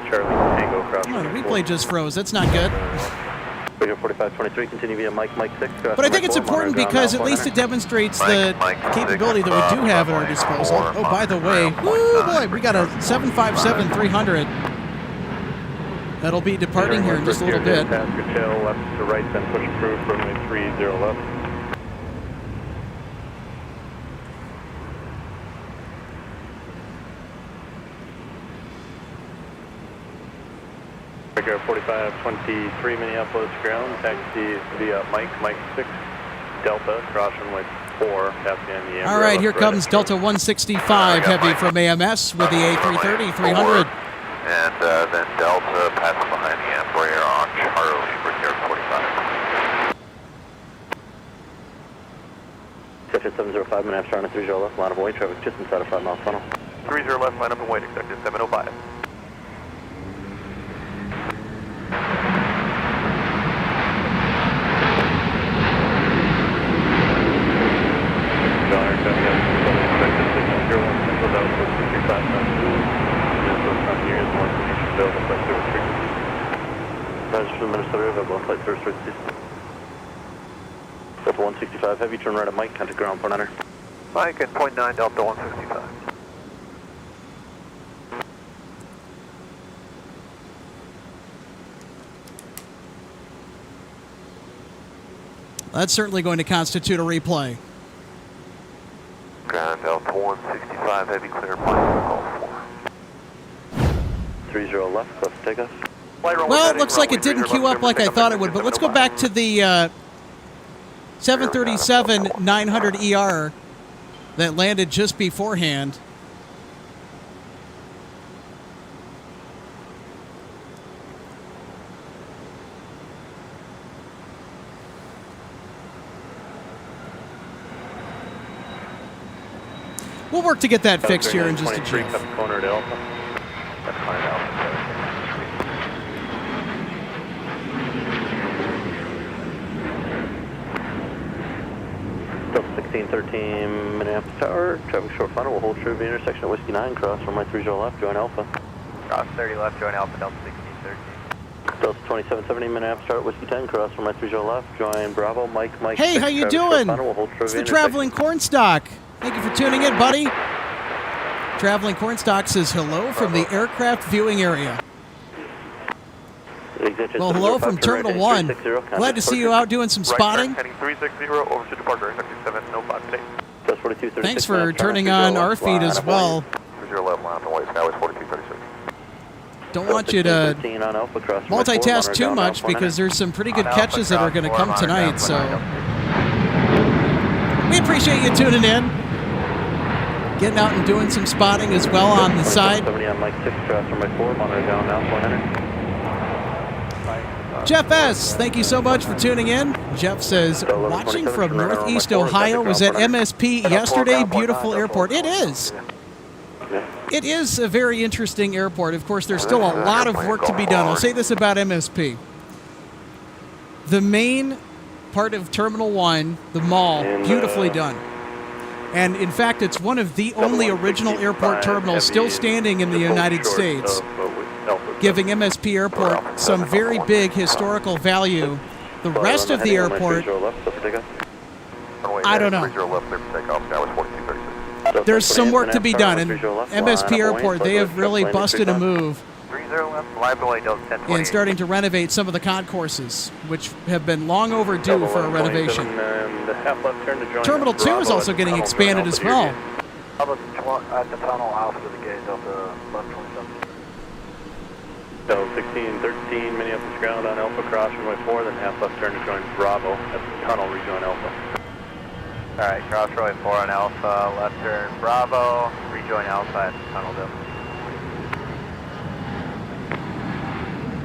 Speaker 2: Charlie Tango crossing.
Speaker 3: Oh, the replay just froze. That's not good.
Speaker 2: 4523, continue via Mike 6.
Speaker 3: But I think it's important because at least it demonstrates the capability that we do have at our disposal. Oh, by the way, woo boy, we got a 757-300. That'll be departing here in just a little bit.
Speaker 2: Passenger tail left to right, then push approved, runway 30 left. Figure 4523 Minneapolis ground, taxi via Mike 6, Delta, cross runway 4, passing on the
Speaker 3: All right, here comes Delta 165 Heavy from AMS with the A330-300.
Speaker 6: And then Delta passing behind the Embraer on Charlie, Brigade 45.
Speaker 2: Section 705 Minneapolis, turn 30 left, line of Boeing, traffic just inside of 5 mile funnel.
Speaker 6: 30 left, line up and wait, expected 705.
Speaker 2: Delta 165 Heavy, turn right at Mike, contact ground point 9.
Speaker 6: Mike and point 9, Delta 165.
Speaker 3: That's certainly going to constitute a replay.
Speaker 6: Ground Delta 165 Heavy, clear Mike, call 4.
Speaker 2: 30 left, left takeoff.
Speaker 3: Well, it looks like it didn't queue up like I thought it would, but let's go back to the 737 900ER that landed just beforehand. We'll work to get that fixed here in just a jiff.
Speaker 2: Corner to Alpha.
Speaker 6: That's fine, Alpha.
Speaker 2: Delta 1613 Minneapolis Tower, traffic short funnel, will hold true via intersection at Whiskey 9, cross runway 30 left, join Alpha.
Speaker 6: Cross 30 left, join Alpha, Delta 1613.
Speaker 2: Delta 2770 Minneapolis Tower at Whiskey 10, cross runway 30 left, join Bravo, Mike
Speaker 3: Hey,
Speaker 2: 6,
Speaker 3: how you
Speaker 2: traffic short
Speaker 3: doing?
Speaker 2: funnel, will hold true
Speaker 3: It's
Speaker 2: via
Speaker 3: the Traveling Cornstalk. Thank you for tuning in, buddy. Traveling Cornstalk says hello from the aircraft viewing area. Well, hello from Terminal 1. Glad to see you out doing some spotting.
Speaker 6: Heading 360 over to departure, expected 705 today.
Speaker 3: Thanks for turning on our feed as well.
Speaker 6: 30 left, line on the way, Skyway 4236.
Speaker 3: Don't want you to multitask too much because there's some pretty good catches that are going to come tonight, so we appreciate you tuning in. Getting out and doing some spotting as well on the side. Jeff S., thank you so much for tuning in. Jeff says, watching from Northeast Ohio, was at MSP yesterday. Beautiful airport. It is. It is a very interesting airport. Of course, there's still a lot of work to be done. I'll say this about MSP. The main part of Terminal 1, the mall, beautifully done. And in fact, it's one of the only original airport terminals still standing in the United States, giving MSP Airport some very big historical value. The rest of the airport, I don't know. There's some work to be done, and MSP Airport, they have really busted a move in starting to renovate some of the concourses, which have been long overdue for a renovation. Terminal 2 is also getting expanded as well.
Speaker 1: How about at the tunnel Alpha to the gate of the left 27?
Speaker 2: So 1613 Minneapolis ground on Alpha cross runway 4, then half left turn to join Bravo at the tunnel, rejoin Alpha.
Speaker 6: Alright, cross runway 4 on Alpha, left turn Bravo, rejoin Alpha at the tunnel Delta.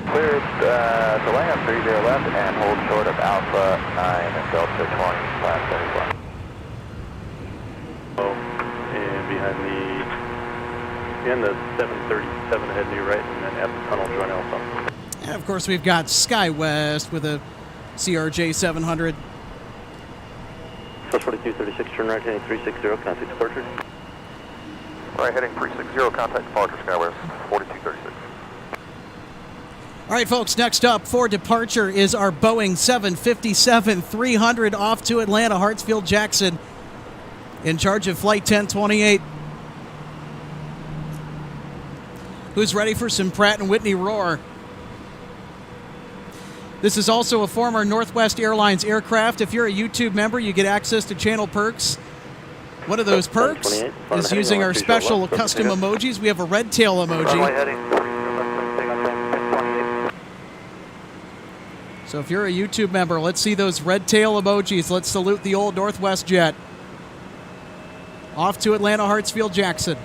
Speaker 6: Cleared to land 30 left and hold short of Alpha 9 and Delta 20, last 31.
Speaker 2: Oh, and behind the 737 ahead to your right, and then at the tunnel join Alpha.
Speaker 3: And of course, we've got SkyWest with a CRJ 700.
Speaker 2: Plus 4236, turn right heading 360, contact departure.
Speaker 1: Right heading 360, contact departure, SkyWest 4236.
Speaker 3: All right, folks, next up for departure is our Boeing 757-300 off to Atlanta, Hartsfield Jackson, in charge of Flight 1028. Who's ready for some Pratt & Whitney roar? This is also a former Northwest Airlines aircraft. If you're a YouTube member, you get access to channel perks. One of those perks is using our special custom emojis. We have a red tail emoji. So if you're a YouTube member, let's see those red tail emojis. Let's salute the old Northwest jet. Off to Atlanta, Hartsfield Jackson.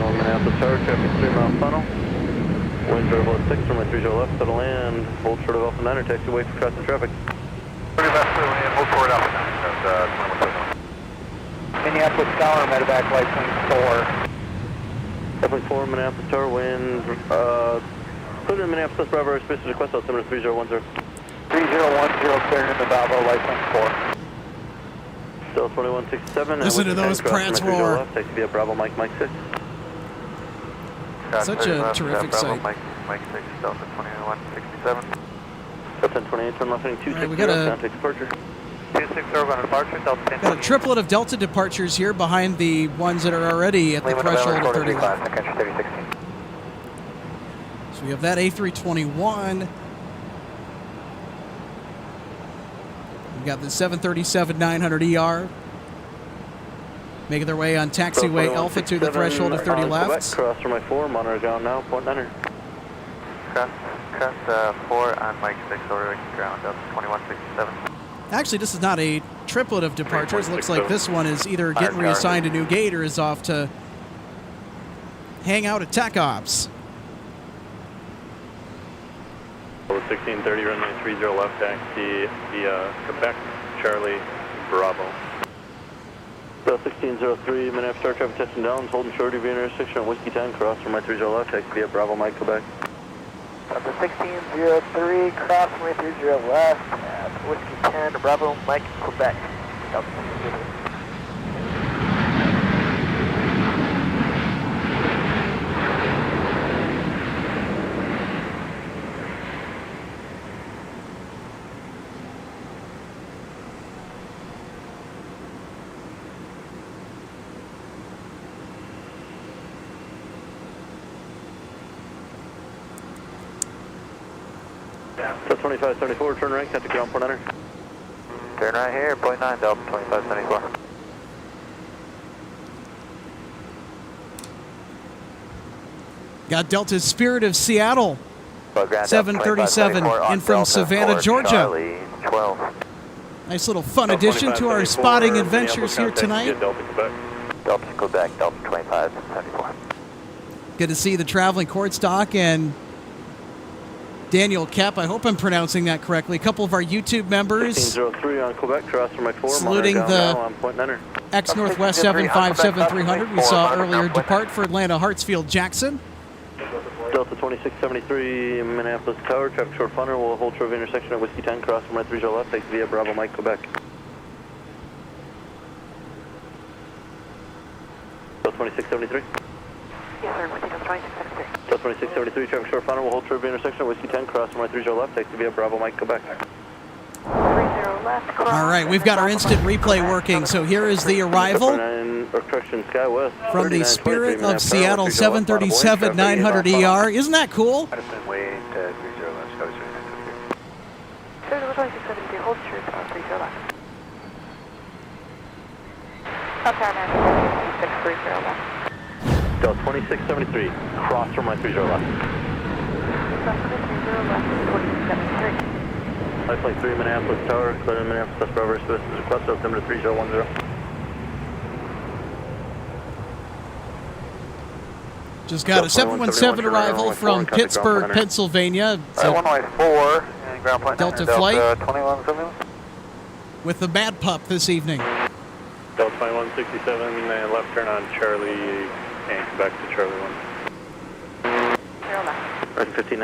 Speaker 2: Minneapolis Tower, traffic 3 mile funnel. Wind variable at 6, runway 30 left, settle land. Hold short of Alpha 9 or taxi away for crossing traffic.
Speaker 1: 30 left, land, hold forward Alpha 9,
Speaker 4: Minneapolis Tower, medevac light 24.
Speaker 2: Definitely 4, Minneapolis Tower, wind. Put in Minneapolis Bravo airspace request altimeter 3010.
Speaker 4: 3010, clearing in the Bravo, light 24.
Speaker 2: Still 2167.
Speaker 3: Listen to those Pratts roar.
Speaker 2: Taxi via Bravo, Mike 6.
Speaker 3: Such a terrific sight.
Speaker 6: Mike 6, Delta 2167.
Speaker 2: Delta 1028, turn left heading 260,
Speaker 3: we got a-
Speaker 2: contact departure.
Speaker 6: 260 on departure, Delta 1028.
Speaker 3: Got a triplet of Delta departures here behind the ones that are already at the threshold of 30 left.
Speaker 6: Country 3016.
Speaker 3: So we have that A321. We've got the 737-900ER making their way on taxiway Alpha to the threshold of 30 left.
Speaker 2: Cross runway 4, monitor ground now, point 9.
Speaker 6: Cross 4 on Mike 6, ordering ground, Delta 2167.
Speaker 3: Actually, this is not a triplet of departures. Looks like this one is either getting reassigned a new gate or is off to hang out at Tech Ops.
Speaker 2: 1630, runway 30 left, taxi via Quebec, Charlie, Bravo. 1603, Minneapolis Star traffic touching down, holding short of your intersection, Whiskey 10, cross runway 30 left, taxi via Bravo, Mike, Quebec.
Speaker 4: Delta 1603, cross runway 30 left, at Whiskey 10, Bravo, Mike, Quebec. Delta 1603.
Speaker 2: So 2574, turn right, contact ground, point 9.
Speaker 6: Turn right here, point 9, Delta 2574.
Speaker 3: Got Delta's Spirit of Seattle, 737 in from Savannah, Georgia.
Speaker 6: Charlie 12.
Speaker 3: Nice little fun addition to our spotting adventures here tonight.
Speaker 2: Delta Quebec.
Speaker 6: Delta Quebec, Delta 2574.
Speaker 3: Good to see the traveling court stock and Daniel Kep. I hope I'm pronouncing that correctly. A couple of our YouTube members
Speaker 2: 1503 on Quebec, cross for my 4.
Speaker 3: saluting the ex-Northwest 757-300 we saw earlier depart for Atlanta Hartsfield Jackson.
Speaker 2: Delta 2673, Minneapolis Tower, traffic short funnel, will hold Trove intersection at Whiskey 10, cross from my 30 left, takes via Bravo Mike, Quebec. Delta 2673.
Speaker 5: Yes, sir. Wind 2673.
Speaker 2: Delta 2673, traffic short funnel, will hold Trove intersection at Whiskey 10, cross from my 30 left, takes via Bravo Mike, Quebec.
Speaker 5: 30 left, cross.
Speaker 3: All right, we've got our instant replay working, so here is the arrival from the Spirit of Seattle 737-900ER. Isn't that cool?
Speaker 6: Madison, wait, 30 left, Scottish 3923.
Speaker 5: Delta 2673, hold true, 30 left. Southbound 2630 left.
Speaker 2: Delta 2673, cross from my 30 left.
Speaker 5: Delta 30 left, 2673.
Speaker 2: Flight Flight 3, Minneapolis Tower, clear Minneapolis, West Bravo, request, altimeter 3010.
Speaker 3: Just got a 717 arrival from Pittsburgh, Pennsylvania.
Speaker 6: Runway 4, and ground point
Speaker 3: Delta
Speaker 6: Delta
Speaker 3: flight
Speaker 6: 2171.
Speaker 3: with the Mad Pup this evening.
Speaker 2: Delta 2167, and left turn on Charlie, and Quebec to Charlie 1.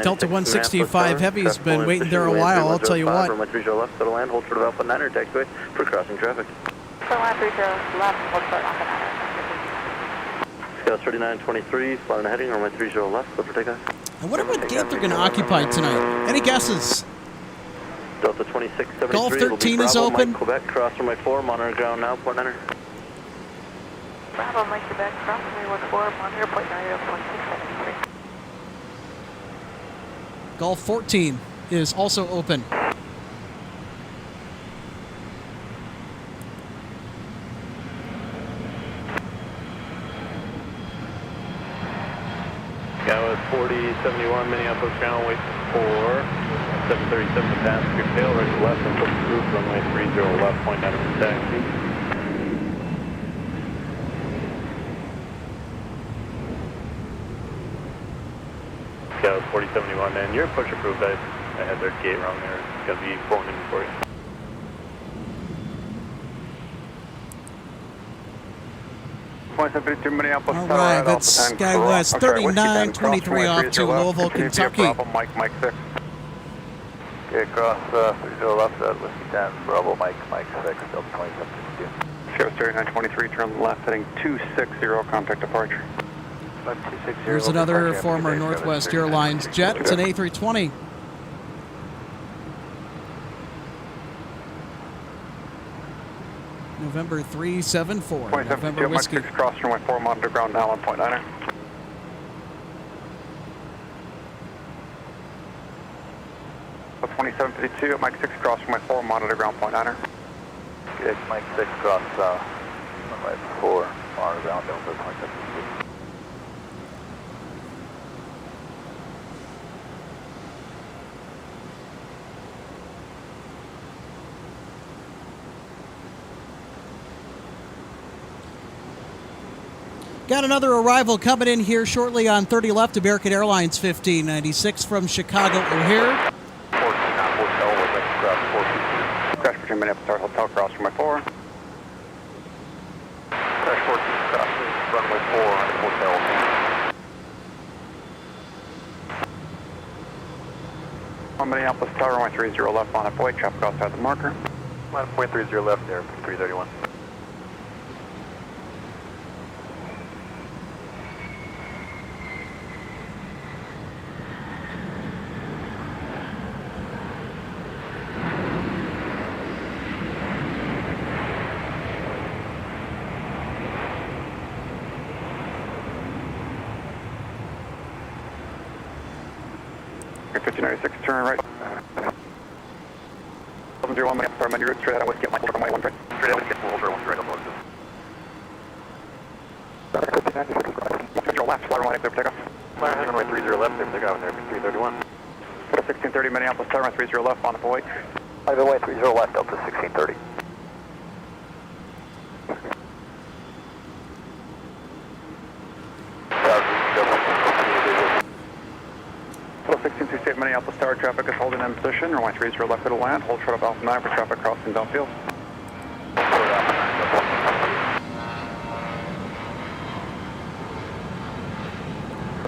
Speaker 3: Delta 165 Heavy's been waiting there a while, I'll tell you what.
Speaker 2: From my 30 left, settle land, hold short of Alpha 9er, taxiway for crossing traffic.
Speaker 5: So line 30 left, hold short off an hour.
Speaker 2: Scale 3923, flying heading on my 30 left, clear for takeoff.
Speaker 3: I wonder what gate they're going to occupy tonight. Any guesses?
Speaker 2: Delta 2673,
Speaker 3: Golf 13 is
Speaker 2: Bravo,
Speaker 3: open.
Speaker 2: Mike, Quebec, cross from my 4, monitor ground now, point 9er.
Speaker 5: Bravo, Mike, Quebec, cross from my 4, monitor point 9er, 2673.
Speaker 3: Golf 14 is also open.
Speaker 2: Yeah, it was 4071 Minneapolis ground, wait for 737 to pass your tail, right to left and put the roof runway 30 left, point 9er for taxi. Yeah, it was 4071, and you're push approved. I had their gate wrong there. It's going to be pulling in for you.
Speaker 3: All right, that's SkyWest 3923 off to Louisville, Kentucky.
Speaker 6: Mike 6. Okay, cross 30 left at Whiskey 10, Bravo Mike 6, Delta 2762.
Speaker 7: Sierra 3923, turn left, heading 260, contact departure.
Speaker 3: Here's another former Northwest Airlines jet. It's an A320. November 374. November Whiskey.
Speaker 7: Mike 6, cross runway 4, monitor ground now, 1.9er. So 2752, Mike 6, cross runway 4, monitor ground, 0.9er.
Speaker 6: Okay, Mike 6, cross runway 4, monitor ground, Delta 2762.
Speaker 3: Got another arrival coming in here shortly on 30 left, American Airlines 1596 from Chicago O'Hare.
Speaker 6: 14 on hotel with cross 422.
Speaker 7: Crash between Minneapolis Hotel, cross runway 4.
Speaker 6: Crash 14, cross runway 4 on hotel.
Speaker 7: On Minneapolis Tower, runway 30 left, on up traffic outside the marker.
Speaker 6: Line point 30 left there, 331.
Speaker 7: Okay, 1596, turn right. 701 Minneapolis Tower, Mindy Route, straight out of Whiskey, Michael, runway 1 right.
Speaker 6: Straight out, get over 1 straight up.
Speaker 7: 1596, left, fly runway, clear for takeoff.
Speaker 6: Fly runway 30 left, clear for takeoff there, 331.
Speaker 7: Put a 1630 Minneapolis Tower, runway 30 left, on up 08.
Speaker 6: By the way, 30 left, Delta 1630.
Speaker 7: Total 1668 Minneapolis Tower traffic is holding in position. Runway 30 left to land. Hold short of Alpha 9 for traffic crossing downfield.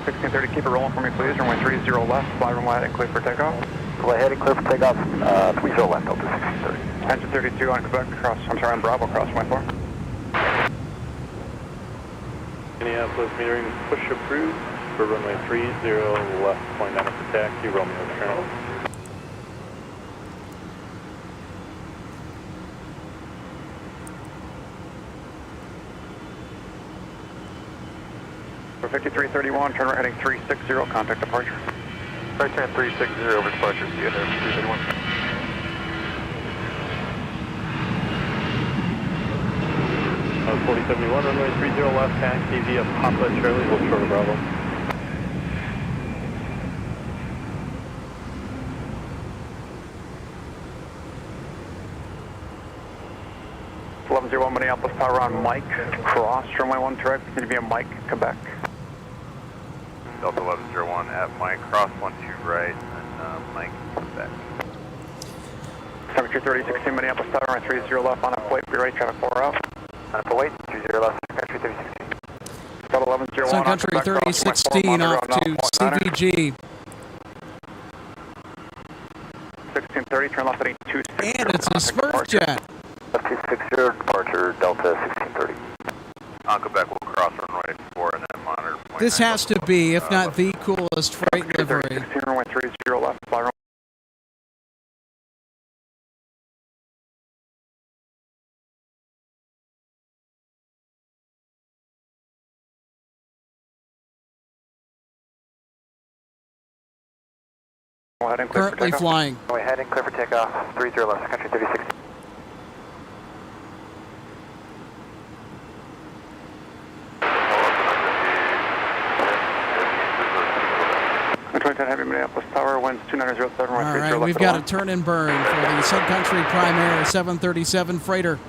Speaker 7: 1630, keep it rolling for me, please. Runway 30 left, fly runway heading clear for takeoff.
Speaker 6: Fly heading clear for takeoff, 30 left, Delta 1630.
Speaker 7: Engine 32 on Quebec, on Bravo, cross runway 4.
Speaker 2: Minneapolis metering push approved for runway 30 left, point 9 for taxi, Romeo turn.
Speaker 7: For 5331, turn right heading 360, contact departure.
Speaker 1: Right turn 360 over departure, see you there, 331.
Speaker 2: Uh, 4071, runway 30 left, taxi via Papa Charlie, hold short of Bravo.
Speaker 7: Minneapolis Tower on Mike, cross, runway 1 direct, continue via Mike, Quebec.
Speaker 1: Delta 1101 at Mike, cross 12 right, and Mike, Quebec.
Speaker 7: Temperature 30, 16 Minneapolis Tower, runway 30 left, on up, wait, be ready, traffic 4 out.
Speaker 6: On up, wait, 30 left, country 3016.
Speaker 7: Delta 1101
Speaker 3: Sun Country 3016 off to CVG.
Speaker 7: 1630, turn left heading 260.
Speaker 3: And it's a Smurf jet.
Speaker 6: 260, departure, Delta 1630.
Speaker 1: On Quebec, we'll cross runway 4 and then monitor.
Speaker 3: This has to be, if not the coolest freight livery.
Speaker 7: 16, runway 30 left, fly runway.
Speaker 3: Currently flying.
Speaker 6: Runway heading clear for takeoff, 30 left, country 3016.
Speaker 7: Heavy Minneapolis Tower, winds 2907,
Speaker 3: All right, we've got a turn and burn for the Sun Country Prime Air 737 freighter.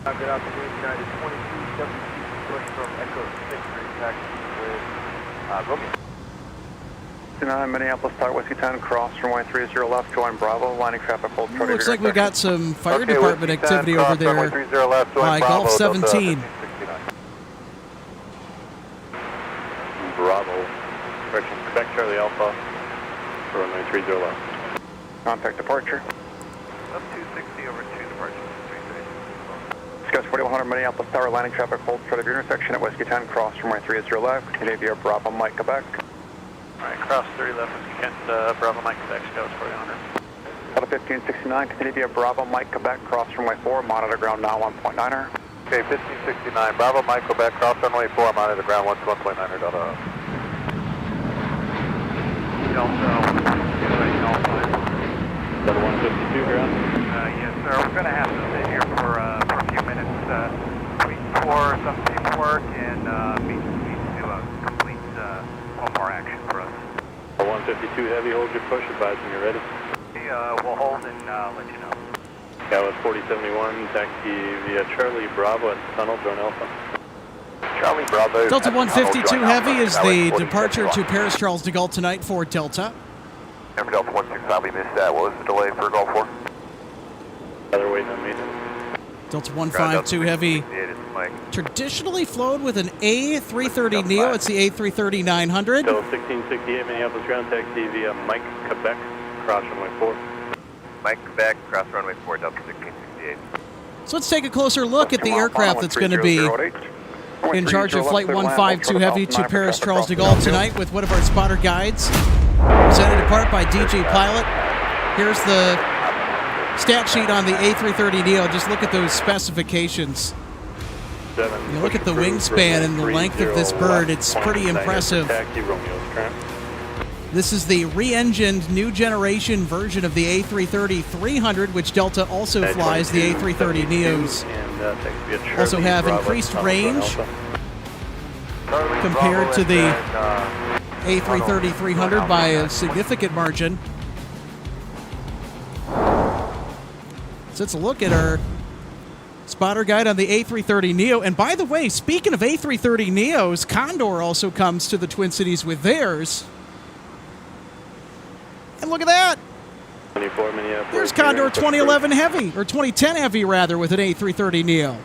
Speaker 1: Good afternoon, United 22, push from Echo 6, taxi with Romeo.
Speaker 7: 69 Minneapolis Tower, Whiskey 10, cross runway 30 left, join Bravo, lining traffic, hold short.
Speaker 3: Looks like we got some fire department activity over there by Gulf 17.
Speaker 2: Bravo, correction, Quebec Charlie Alpha, for runway 30 left.
Speaker 7: Contact departure.
Speaker 1: Up 260 over 2 departure.
Speaker 7: Discuss 4100 Minneapolis Tower, landing traffic, hold short of your intersection at Whiskey 10, cross runway 30 left, continue via Bravo, Mike, Quebec.
Speaker 2: Alright, cross 30 left, Whiskey 10, Bravo, Mike, Quebec, Scouts 4100.
Speaker 7: Delta 1569, continue via Bravo, Mike, Quebec, cross runway 4, monitor ground now 1.9er.
Speaker 1: Okay, 1569, Bravo, Mike, Quebec, cross runway 4, monitor ground 1.9er, Delta.
Speaker 2: Delta 152 ground?
Speaker 1: Yes, sir, we're going to have to sit here for a few minutes, wait for some paperwork and meet to complete one more action for us.
Speaker 2: 152 heavy, hold your push, advise when you're ready.
Speaker 1: We'll hold and let you know.
Speaker 2: Dallas 4071, taxi via Charlie Bravo at Tunnel, drone Alpha.
Speaker 1: Charlie Bravo.
Speaker 3: Delta 152 Heavy is the departure to Paris Charles de Gaulle tonight for Delta.
Speaker 1: Number Delta 165, we missed that. What was the delay for Gulf 4?
Speaker 2: Other waiting on maintenance.
Speaker 3: Delta 152 Heavy, traditionally flown with an A330neo. It's the A330-900.
Speaker 2: Delta 1668, Minneapolis ground taxi via Mike, Quebec, cross runway 4.
Speaker 1: Mike, Quebec, cross runway 4, Delta 1668.
Speaker 3: So let's take a closer look at the aircraft that's going to be in charge of Flight 152 Heavy to Paris Charles de Gaulle tonight with one of our spotter guides, presented in part by DJ Pilot. Here's the stat sheet on the A330neo. Just look at those specifications. You look at the wingspan and the length of this bird, it's pretty impressive. This is the re-engined new generation version of the A330-300, which Delta also flies. The A330neos also have increased range compared to the A330-300 by a significant margin. So let's look at our spotter guide on the A330neo. And by the way, speaking of A330neos, Condor also comes to the Twin Cities with theirs. And look at that. There's Condor 2011 Heavy, or 2010 Heavy rather, with an A330neo.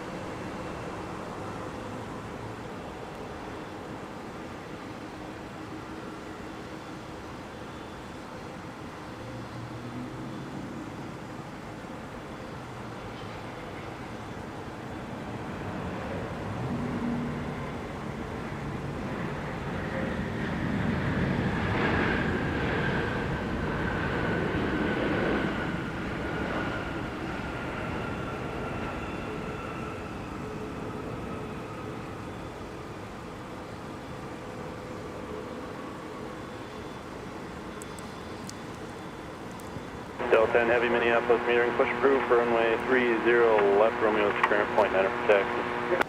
Speaker 2: Delta and Heavy Minneapolis metering push approved for runway 30 left, Romeo's current point 9 for taxi.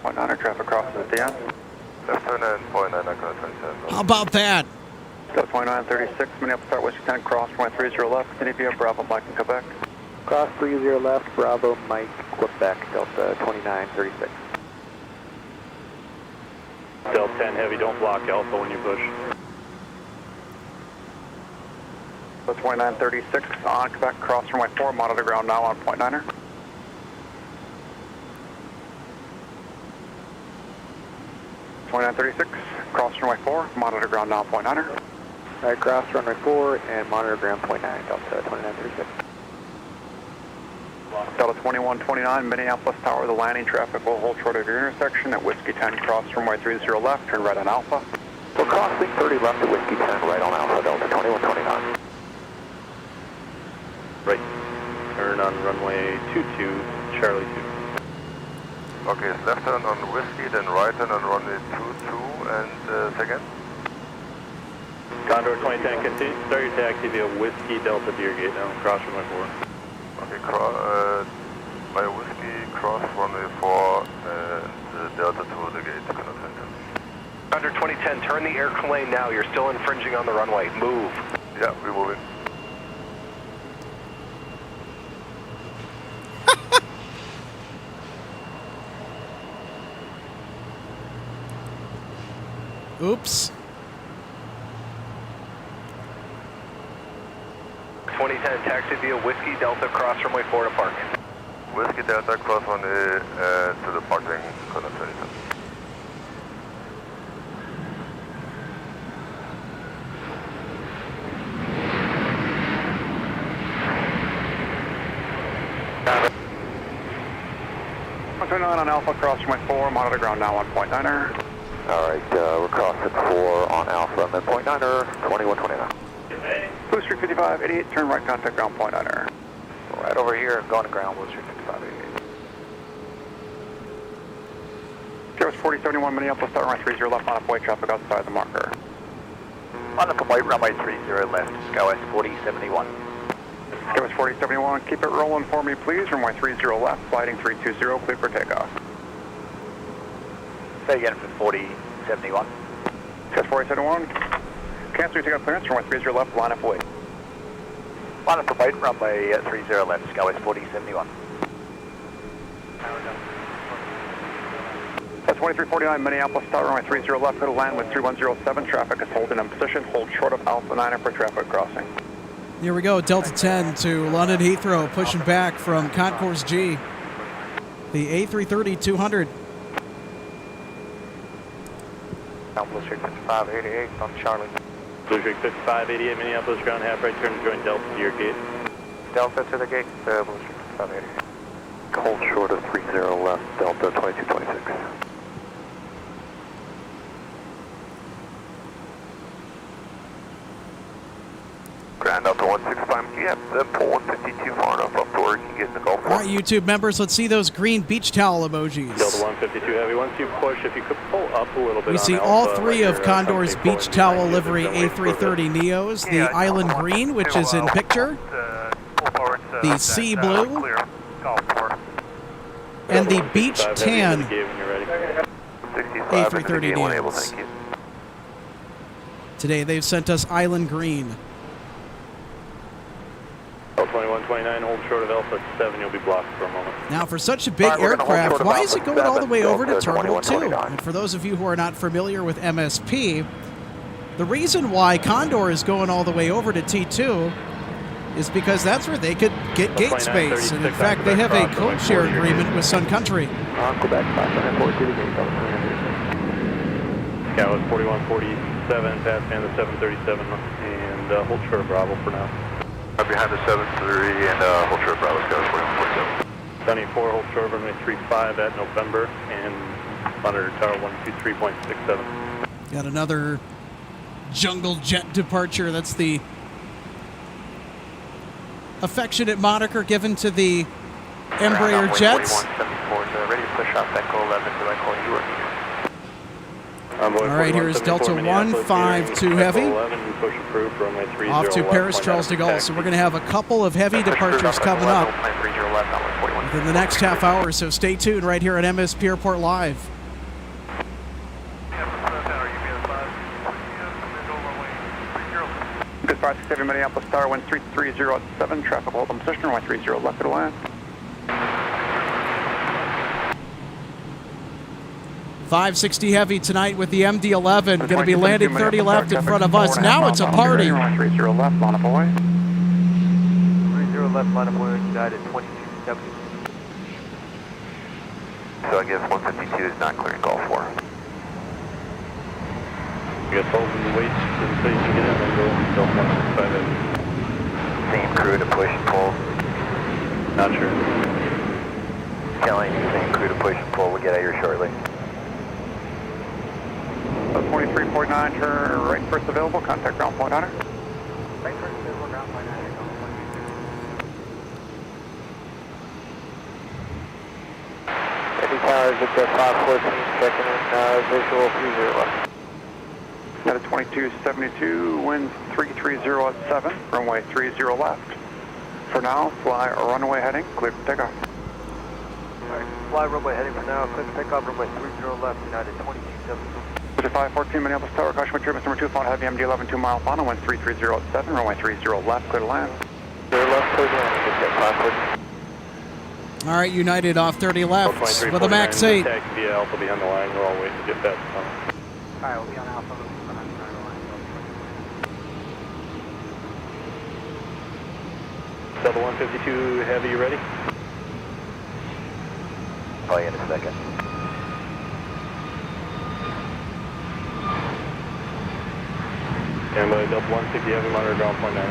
Speaker 7: Point 9 traffic crosses at DN.
Speaker 6: Left turn and point 9 27.
Speaker 3: How about that?
Speaker 7: Delta point 936, Minneapolis start Whiskey 10, cross runway 30 left, continue via Bravo, Mike in Quebec.
Speaker 6: Cross 30 left, Bravo, Mike, Quebec, Delta 2936.
Speaker 2: Delta 10 Heavy, don't block Alpha when you push.
Speaker 7: Delta 2936 on Quebec, cross runway 4, monitor ground now on point 9er. Point 936, cross runway 4, monitor ground now point 9er.
Speaker 6: All right, cross runway 4 and monitor ground point 9, Delta 2936.
Speaker 7: Delta 2129, Minneapolis Tower, the landing traffic will hold short of your intersection at Whiskey 10, cross runway 30 left, turn right on Alpha.
Speaker 6: We're crossing 30 left at Whiskey 10, right on Alpha, Delta 2129.
Speaker 2: Right, turn on runway 22, Charlie 2.
Speaker 8: Okay, left turn on Whiskey, then right turn on runway 22, and second?
Speaker 2: Condor 2010, continue, start your taxi via Whiskey Delta Deer Gate now, cross runway 4.
Speaker 8: Okay, by Whiskey, cross runway 4, and Delta to the gate, Condor 2010.
Speaker 9: Condor 2010, turn the airplane now, you're still infringing on the runway, move.
Speaker 8: Yeah, we're moving.
Speaker 3: Oops.
Speaker 9: 2010, taxi via Whiskey Delta, cross runway 4 to park.
Speaker 8: Whiskey Delta, cross runway to the parking, Condor 2010.
Speaker 7: Turn on Alpha, cross runway 4, monitor ground now on point 9er.
Speaker 6: All right, we're crossing 4 on Alpha, and then point 9er, 2129.
Speaker 7: Blue Street 5588, turn right, contact ground point 9er.
Speaker 6: Right over here, going to ground, Blue Street 5588.
Speaker 7: Service 4071, Minneapolis, start runway 30 left, on way traffic outside the marker.
Speaker 6: On from white, runway 30 left, SkyWest 4071.
Speaker 7: SkyWest 4071, keep it rolling for me, please. Runway 30 left, sliding 320, clear for takeoff.
Speaker 6: Say again for 4071.
Speaker 7: SkyWest 4071, cancel your takeoff clearance, runway 30 left, line up wait.
Speaker 6: Line up from white, runway 30 left, SkyWest 4071.
Speaker 7: That's 2349, Minneapolis, start runway 30 left, go to land with 3107, traffic is holding in position, hold short of Alpha 9 for traffic crossing.
Speaker 3: Here we go, Delta 10 to London Heathrow, pushing back from Concourse G. The A330-200.
Speaker 6: Down Blue Street 5588 on Charlie.
Speaker 2: Blue Street 5588, Minneapolis ground, half right turn to join Delta to your gate.
Speaker 6: Delta to the gate, Blue Street 5588. Hold short of 30 left, Delta 2226.
Speaker 8: Ground Delta 165, you have the pull 152 far enough up to where you can get in the Gulf War.
Speaker 3: All right, YouTube members, let's see those green beach towel emojis.
Speaker 2: Delta 152 Heavy, once you push, if you could pull up a little bit.
Speaker 3: We see all three of Condor's beach towel livery A330 Neos, the island green, which is in picture, the sea blue, and the beach tan A330 Neos. Today they've sent us island green.
Speaker 2: 2129, hold short of Alpha 7, you'll be blocked for a moment.
Speaker 3: Now, for such a big aircraft, why is it going all the way over to Terminal 2? And for those of you who are not familiar with MSP, the reason why Condor is going all the way over to T2 is because that's where they could get gate space. And in fact, they have a code share agreement with Sun Country.
Speaker 2: Quebec 540 to the gate. Yeah, it was 4147, pass man the 737, and hold short of Bravo for now.
Speaker 8: Behind the 73 and hold short Bravo, Sky 4147.
Speaker 2: Sunny 4, hold short runway 35 at November, and monitor tower 123.67.
Speaker 3: Got another jungle jet departure. That's the affectionate moniker given to the Embraer jets.
Speaker 6: Ready to push off Echo 11, do I call you or me?
Speaker 3: All right, here is Delta 152 Heavy. Off to Paris Charles de Gaulle. So we're going to have a couple of heavy departures coming up within the next half hour. So stay tuned right here at MSP Airport Live.
Speaker 7: Good 567 Minneapolis Tower 13307, traffic hold on position, 130 left to land.
Speaker 3: 560 Heavy tonight with the MD-11. Going to be landing 30 left in front of us. Now it's a party.
Speaker 7: 30 left, line up away.
Speaker 6: 30 left, line up away, United 2270. So I guess 152 is not clearing Gulf War.
Speaker 2: You guys hold the weight until you can get in and go Delta 165.
Speaker 6: Same crew to push and pull.
Speaker 2: Not sure.
Speaker 6: Telling you, same crew to push and pull. We'll get out here shortly.
Speaker 7: 2349, turn right first available, contact ground point honor.
Speaker 6: Right first available, ground point honor. Heavy towers at the 514, checking in visual 30 left.
Speaker 7: At a 2272, winds 3307, runway 30 left. For now, fly runway heading, clear for takeoff.
Speaker 6: Alright, fly runway heading for now, clear for takeoff, runway 30 left, United 2272.
Speaker 7: 514 Minneapolis Tower, caution with turbulence number 2, phone heavy MD-11, 2 mile final, wind 3307, runway 30 left, clear to land.
Speaker 6: 30 left, clear to land, get that 514.
Speaker 3: All right, United off 30 left with a max 8.
Speaker 2: Taxi via Alpha behind the line, we're all waiting to get that.
Speaker 4: Alright, we'll be on Alpha behind the line.
Speaker 2: Delta 152 Heavy, you ready?
Speaker 6: Call you in a second.
Speaker 2: And Delta 160 Heavy, monitor ground point 9.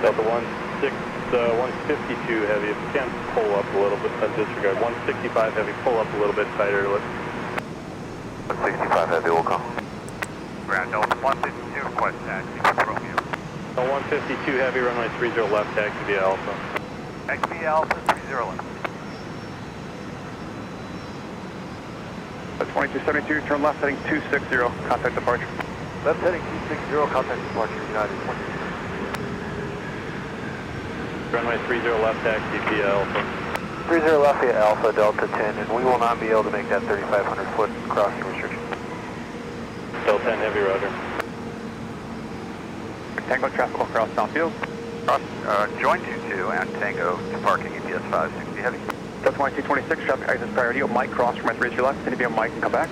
Speaker 2: Delta 152 Heavy, if you can pull up a little bit, disregard. 165 Heavy, pull up a little bit tighter.
Speaker 6: 165 Heavy will come.
Speaker 1: Ground Delta 152, request taxi for Romeo.
Speaker 2: 152 Heavy, runway 30 left, taxi via Alpha.
Speaker 1: Taxi via Alpha, 30 left.
Speaker 7: 2272, turn left heading 260, contact departure.
Speaker 6: Left heading 260, contact departure, United 22.
Speaker 2: Runway 30 left, taxi via Alpha.
Speaker 6: 30 left via Alpha, Delta 10, and we will not be able to make that 3,500 foot crossing restriction.
Speaker 2: Delta 10 Heavy, roger.
Speaker 7: Tango traffic will cross downfield.
Speaker 1: Join 22 and Tango to parking EPS 560 Heavy.
Speaker 7: Delta 2226, traffic access priority, Mike cross from my 30 left, any Mike and come back.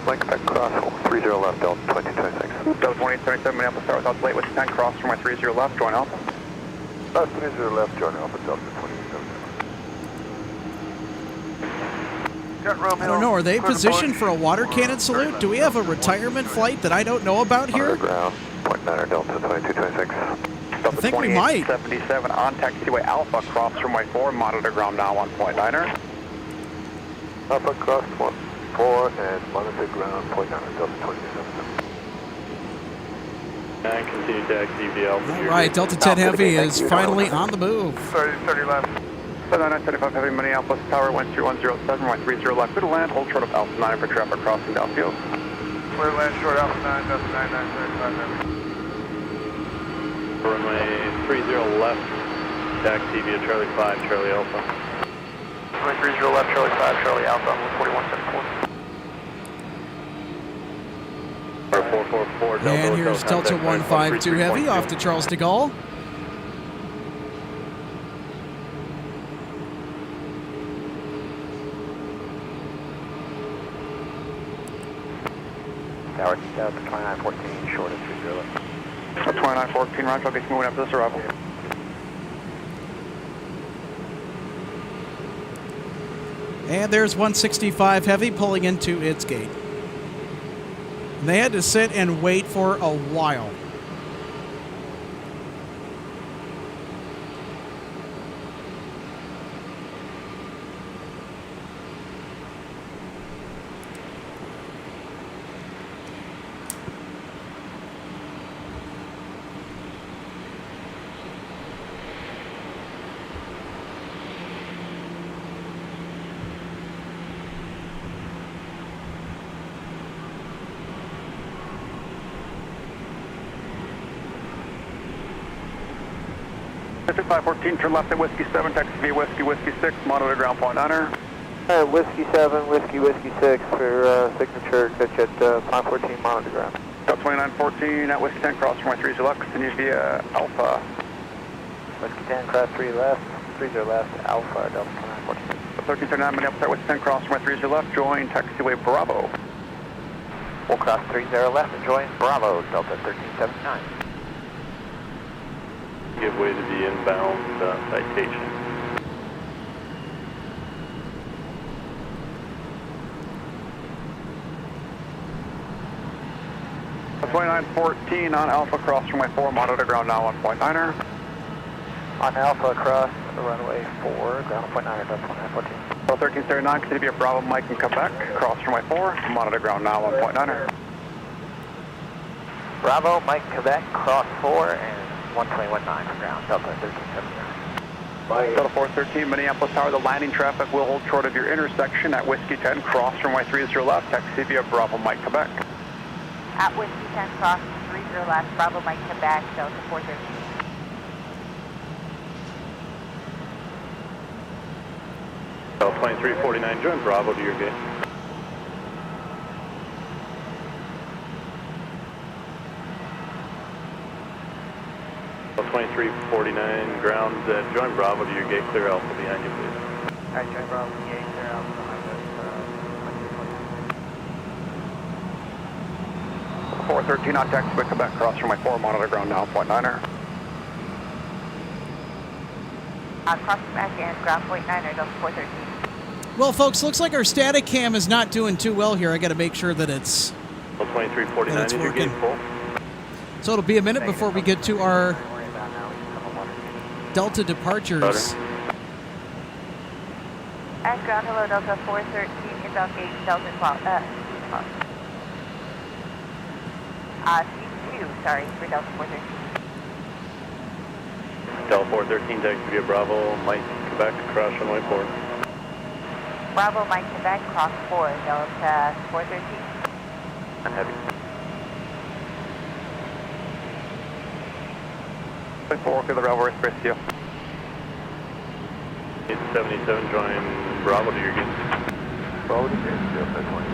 Speaker 6: Mike back cross, 30 left, Delta 2226.
Speaker 7: Delta 2877, Minneapolis Tower, South Late, West 10, cross from my 30 left, join Alpha.
Speaker 6: 30 left, join Alpha, Delta 2277.
Speaker 3: I don't know, are they positioned for a water cannon salute? Do we have a retirement flight that I don't know about here?
Speaker 6: Ground, point 9 Delta 2226.
Speaker 7: Delta Delta
Speaker 3: I think we might.
Speaker 7: 2877 on taxiway Alpha, cross runway 4, monitor ground now 1.9er.
Speaker 6: Alpha cross 4 and monitor ground 0.9 Delta 2877.
Speaker 2: And continue taxi via Alpha.
Speaker 3: All right, Delta 10 Heavy is finally on the move.
Speaker 1: 30 left.
Speaker 7: 7975 Heavy, Minneapolis Tower, 13107, runway 30 left, good to land, hold short of Alpha 9 for traffic crossing downfield.
Speaker 1: Clear land short Alpha 9, Delta 9935 Heavy.
Speaker 2: Runway 30 left, taxi via Charlie 5, Charlie Alpha.
Speaker 4: Runway 30 left, Charlie 5, Charlie Alpha, 4174.
Speaker 2: 444 Delta.
Speaker 3: And here's Delta 152 Heavy off to Charles de Gaulle.
Speaker 6: Tower 2914, short of 30 left.
Speaker 7: 2914, roger, I'll get moving after this arrival.
Speaker 3: And there's 165 Heavy pulling into its gate. And they had to sit and wait for a while.
Speaker 7: Pacific 514, turn left at Whiskey 7, taxi via Whiskey 6, monitor ground 0.9er.
Speaker 6: Whiskey 7, Whiskey 6 for signature, catch at 514 monitor ground.
Speaker 7: Delta 2914 at Whiskey 10, cross runway 30 left, continue via Alpha.
Speaker 6: Whiskey 10, cross 3 left, 30 left, Alpha, Delta 2914.
Speaker 7: 1339 Minneapolis at Whiskey 10, cross runway 30 left, join taxiway Bravo.
Speaker 6: We'll cross 30 left and join Bravo, Delta 1379.
Speaker 2: Give way to the inbound citation.
Speaker 7: Delta 2914 on Alpha, cross runway 4, monitor ground now 1.9er.
Speaker 6: On Alpha, cross runway 4, ground 0.9er, Delta 2914.
Speaker 7: Delta 1339, continue via Bravo, Mike in Quebec, cross runway 4, monitor ground now 1.9er.
Speaker 6: Bravo, Mike, Quebec, cross 4 and 12019 for ground, Delta 1379.
Speaker 7: Delta 413, Minneapolis Tower, the landing traffic will hold short of your intersection at Whiskey 10, cross runway 30 left, taxi via Bravo, Mike, Quebec.
Speaker 5: At Whiskey 10, cross 30 left, Bravo, Mike, Quebec, Delta 413.
Speaker 2: Delta 2349, join Bravo to your gate. Delta 2349, ground, join Bravo to your gate, clear Alpha behind you, please.
Speaker 4: Alright, join Bravo, gate, clear Alpha behind us,
Speaker 7: 413 on taxiway Quebec, cross runway 4, monitor ground now 0.9er.
Speaker 5: Cross back and ground 0.9er, Delta 413.
Speaker 3: Well, folks, looks like our static cam is not doing too well here. I got to make sure that it's
Speaker 2: Delta 2349 is your gate full.
Speaker 3: So it'll be a minute before we get to our Delta departures.
Speaker 5: At ground, hello, Delta 413, inbound gate, Delta 12, C2, sorry, for Delta 413.
Speaker 2: Delta 413, taxi via Bravo, Mike, Quebec, cross runway 4.
Speaker 5: Bravo, Mike, Quebec, cross 4, Delta 413.
Speaker 6: And heavy.
Speaker 7: 4, clear the railway express here.
Speaker 2: 877, join Bravo to your gate.
Speaker 6: Bravo to gate, Delta 20.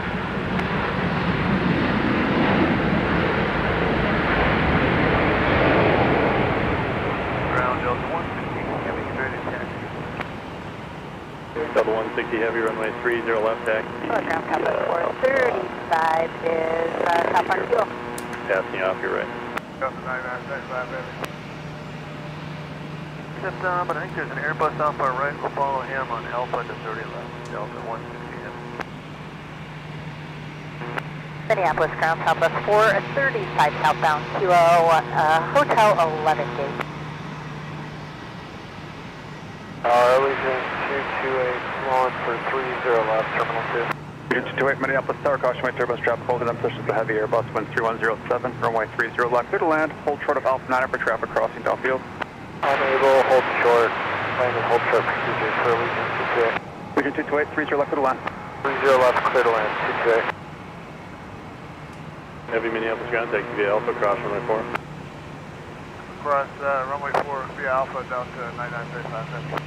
Speaker 1: Ground Delta 160 Heavy, straight in taxi.
Speaker 2: Delta 160 Heavy, runway 30 left, taxi.
Speaker 5: Ground Complex 435 is southbound fuel.
Speaker 2: Passing off your right.
Speaker 1: Delta 9935 Heavy. Except, but I think there's an Airbus off our right. We'll follow him on Alpha to 30 left. Delta 160 Heavy.
Speaker 5: Minneapolis ground Southwest 435 southbound Kilo Hotel 11 gate.
Speaker 6: left, Terminal 2.
Speaker 7: Unit 228 Minneapolis Tower, caution my turbines traffic over them, position the heavy Airbus, wind 3107, runway 30 left, clear to land, hold short of Alpha 9 for traffic crossing downfield.
Speaker 6: Unable, hold short, landing hold short procedures for Legion 228.
Speaker 7: Legion 228, 30 left, clear to land.
Speaker 6: 30 left, clear to land, 228.
Speaker 2: Heavy Minneapolis contact via Alpha, cross runway 4.
Speaker 1: Cross runway 4 via Alpha down to 9935.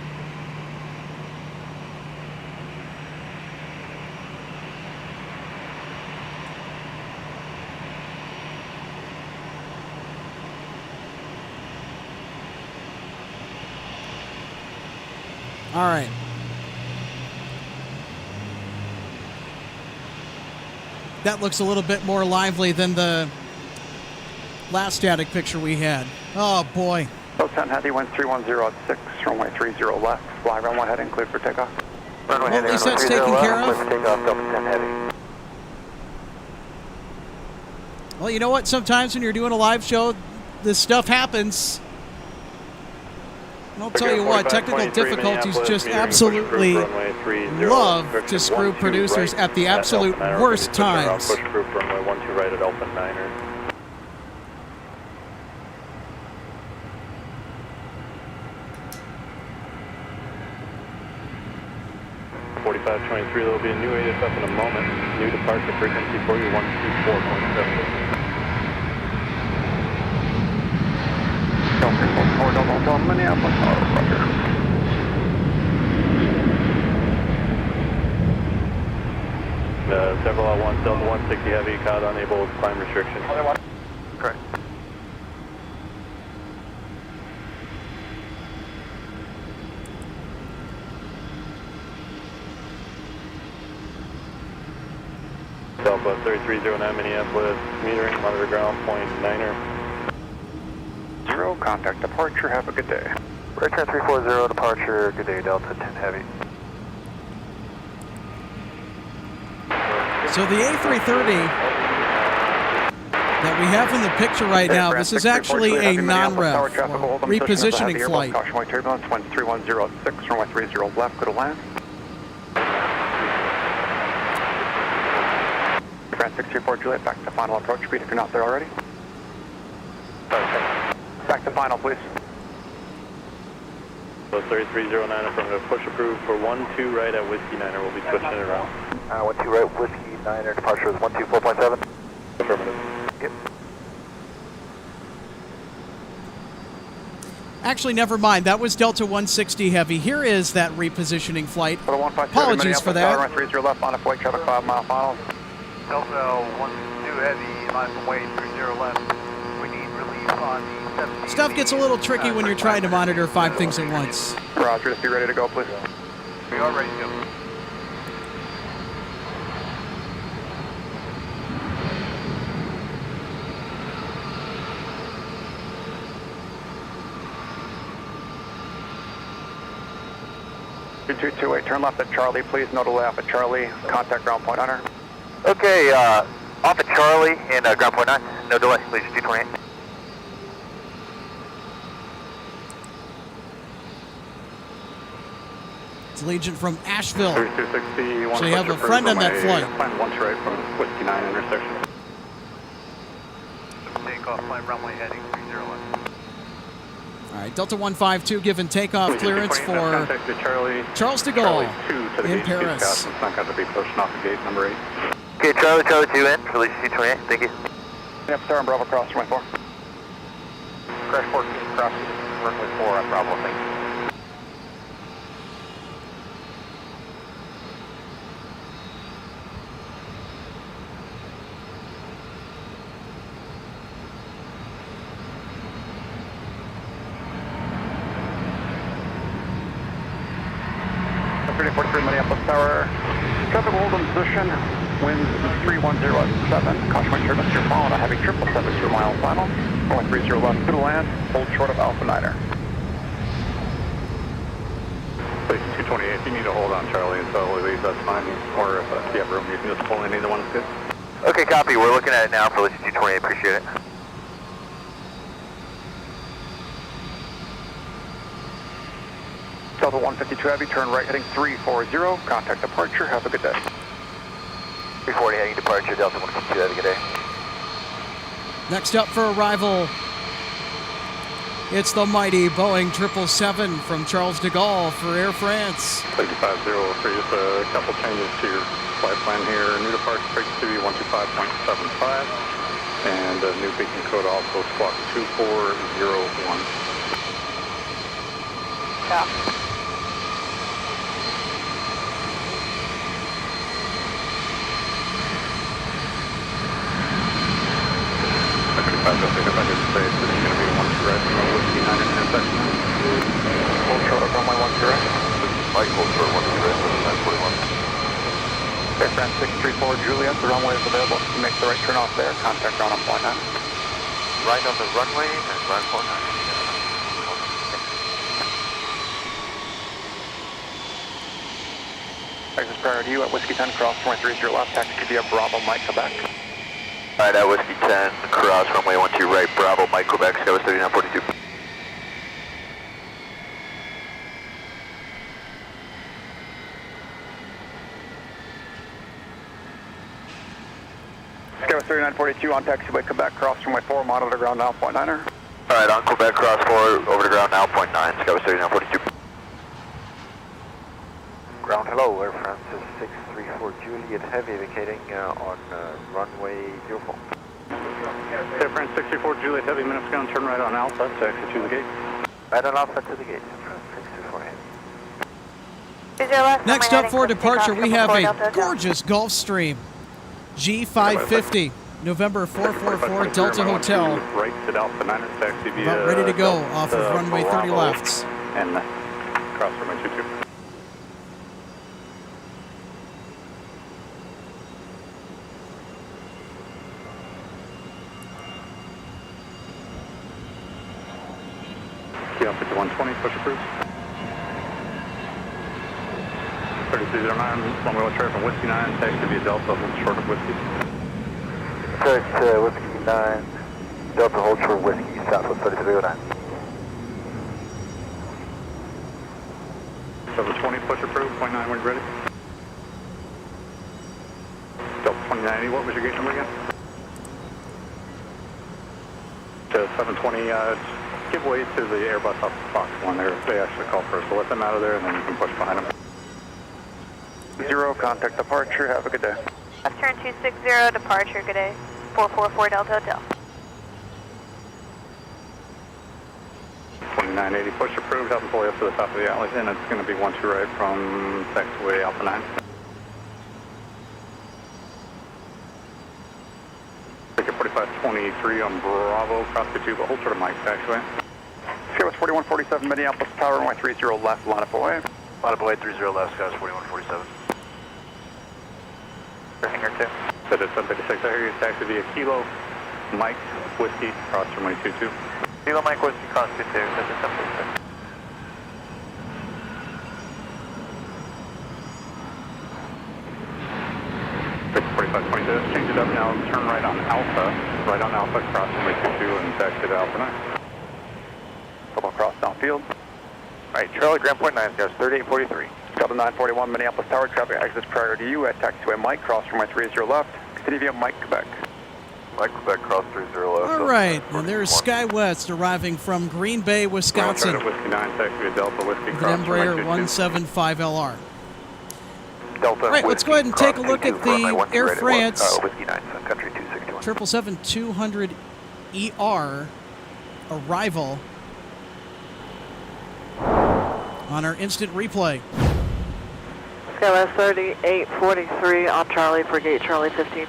Speaker 3: All right. That looks a little bit more lively than the last static picture we had. Oh, boy.
Speaker 7: So 10 heavy, wind 3106, runway 30 left, fly runway heading, cleared for takeoff.
Speaker 6: Runway
Speaker 3: Well,
Speaker 6: heading,
Speaker 3: at least
Speaker 6: runway
Speaker 3: that's
Speaker 6: 30
Speaker 3: taken
Speaker 6: left,
Speaker 3: care of.
Speaker 6: clear for takeoff, Delta 10 heavy.
Speaker 3: Well, you know what? Sometimes when you're doing a live show, this stuff happens. I'll tell you what, technical difficulties just absolutely love to screw producers at the absolute worst times.
Speaker 2: Push group runway 12 right at Alpha 9er. There will be a new ASF in a moment. New departure frequency for you 124.7.
Speaker 7: Delta Minneapolis, Roger.
Speaker 2: Several at once, Delta 160 heavy, caught unable with climb restriction.
Speaker 6: Correct.
Speaker 2: Delta 3309 Minneapolis, metering, monitor ground point 9er.
Speaker 7: 0, contact departure, have a good day.
Speaker 6: Right turn 340, departure, good day, Delta 10 heavy.
Speaker 3: So the A330 that we have in the picture right now, this is actually a non-rev, or repositioning flight.
Speaker 7: Cautionary turbulence, wind 3106, runway 30 left, go to land. France 634 Juliet, back to final approach speed if you're not there already. Back to final, please.
Speaker 2: So 3309 affirmative, push approved for 12 right at Whiskey 9er. We'll be switching it around.
Speaker 6: 12 right, Whiskey 9er, departure is 124.7.
Speaker 2: Affirmative.
Speaker 6: Yep.
Speaker 3: Actually, never mind. That was Delta 160 heavy. Here is that repositioning flight. Apologies for that.
Speaker 7: Runway 30 left, on a flight traffic 5 mile final.
Speaker 1: Delta 12 heavy, line from way 30 left. We need relief on the 17.
Speaker 3: Stuff gets a little tricky when you're trying to monitor 5 things at once.
Speaker 7: Roger, just be ready to go, please.
Speaker 1: We are ready to go.
Speaker 7: Two 228, turn left at Charlie, please. No delay off at Charlie. Contact ground point honor.
Speaker 6: Okay, off at Charlie and ground point 9. No delay, please, 228.
Speaker 3: It's Legion from Asheville.
Speaker 7: 3260,
Speaker 3: So you have a friend on that flight.
Speaker 7: Climb 1 right from Whiskey 9 intersection.
Speaker 1: Takeoff, flight runway heading 30 left.
Speaker 3: All right, Delta 152 given takeoff clearance for Charles de Gaulle in Paris.
Speaker 7: It's not going to be pushing off the gate number 8.
Speaker 6: Okay, Charlie 2 in, release 228, thank you.
Speaker 7: Yep, star and Bravo cross runway 4.
Speaker 6: Crash 14, cross runway 4 on Bravo, thank you.
Speaker 7: Minneapolis Tower. Traffic hold in position. Winds 3107. Caution my turbines, you're following a heavy 772 mile final. Runway 30 left, to the land. Hold short of Alpha 9er. Please 228. If you need to hold on Charlie until we leave, that's fine. Or if you have room, you can just pull in. Either one's good.
Speaker 6: Okay, copy. We're looking at it now for release 228. Appreciate it.
Speaker 7: Delta 152 Heavy, turn right heading 340, contact departure, have a good day.
Speaker 6: 340 heading departure, Delta 152, have a good day.
Speaker 3: Next up for arrival, it's the mighty Boeing 777 from Charles de Gaulle for Air France.
Speaker 7: 3503, just a couple changes to your flight plan here. New departure frequency 125.75, and a new beacon code also squawk 2401.
Speaker 5: Yeah.
Speaker 7: 35, if I did say it's going to be 1 right from Whiskey 9 intersection. Hold short of runway 1 right.
Speaker 8: Mike, hold short 1 right, 941.
Speaker 7: Air France 634 Juliet, the runway is available. You make the right turn off there, contact ground on point 9.
Speaker 6: Right on the runway and ground point 9.
Speaker 7: Exit prior to you at Whiskey 10, cross 230 left, taxi via Bravo, Mike, Quebec.
Speaker 6: Alright, at Whiskey 10, cross runway 12 right, Bravo, Mike, Quebec, Skywest 3942.
Speaker 7: Skywest 3942 on taxiway Quebec, cross runway 4, monitor ground now, point 9er.
Speaker 6: Alright, on Quebec, cross 4, over to ground now, point 9, Skywest 3942. Ground, hello, Air France 634 Juliet Heavy, indicating on runway 04.
Speaker 7: Air France 634 Juliet Heavy, minutes gone, turn right on Alpha to exit to the gate.
Speaker 6: Right on Alpha to the gate, Air France 634 Heavy.
Speaker 3: Next up for departure, we have a gorgeous Gulfstream G550, November 444 Delta Hotel.
Speaker 7: Right to Alpha 9 taxi via
Speaker 3: About ready to go off of runway 30 left.
Speaker 7: And cross runway 22. Key up at 120, push approved. 3309, runway 1 traffic from Whiskey 9, taxi via Delta, hold short of Whiskey.
Speaker 6: Correct, Whiskey 9, Delta hold short Whiskey, Southwest 3309.
Speaker 7: 720, push approved, point 9 when you're ready. Delta 2090, what was your gate number again? To 720, give way to the Airbus up box 1 there. They actually call first, so let them out of there and then you can push behind them. 0, contact departure, have a good day.
Speaker 5: Turn 260, departure, good day. 444 Delta Hotel.
Speaker 7: 2980, push approved, have them pull you up to the top of the alley, and it's going to be 12 right from taxiway Alpha 9. Ticket 4523 on Bravo, cross to 2, but hold short of Mike, taxiway. Skywest 4147, Minneapolis Tower, runway 30 left, line up away.
Speaker 6: Line up away 30 left, Skywest 4147. Finger 2.
Speaker 7: That is 756, I hear you, taxi via Kilo, Mike, Whiskey, cross runway 22.
Speaker 6: Kilo Mike Whiskey, cross 22, that is 756.
Speaker 7: Ticket 4522, let's change it up now, turn right on Alpha, cross runway 22 and taxi to Alpha 9. Double cross downfield.
Speaker 6: Alright, Charlie, ground point 9, Skywest 3843.
Speaker 7: Delta 941, Minneapolis Tower, traffic exits prior to you at taxiway Mike, cross runway 30 left, continue via Mike, Quebec.
Speaker 8: Mike, Quebec, cross 30 left.
Speaker 3: All right, and there's SkyWest arriving from Green Bay, Wisconsin, with
Speaker 7: Whiskey 9, taxi via Delta, Whiskey,
Speaker 3: an
Speaker 7: cross
Speaker 3: Embraer
Speaker 7: runway
Speaker 3: 175LR.
Speaker 6: Delta,
Speaker 3: All right, let's go ahead and take a look at the Air France
Speaker 6: Whiskey 9, Sun Country 261.
Speaker 3: 777-200ER arrival on our instant replay.
Speaker 10: Skywest 3843 on Charlie for gate Charlie 15.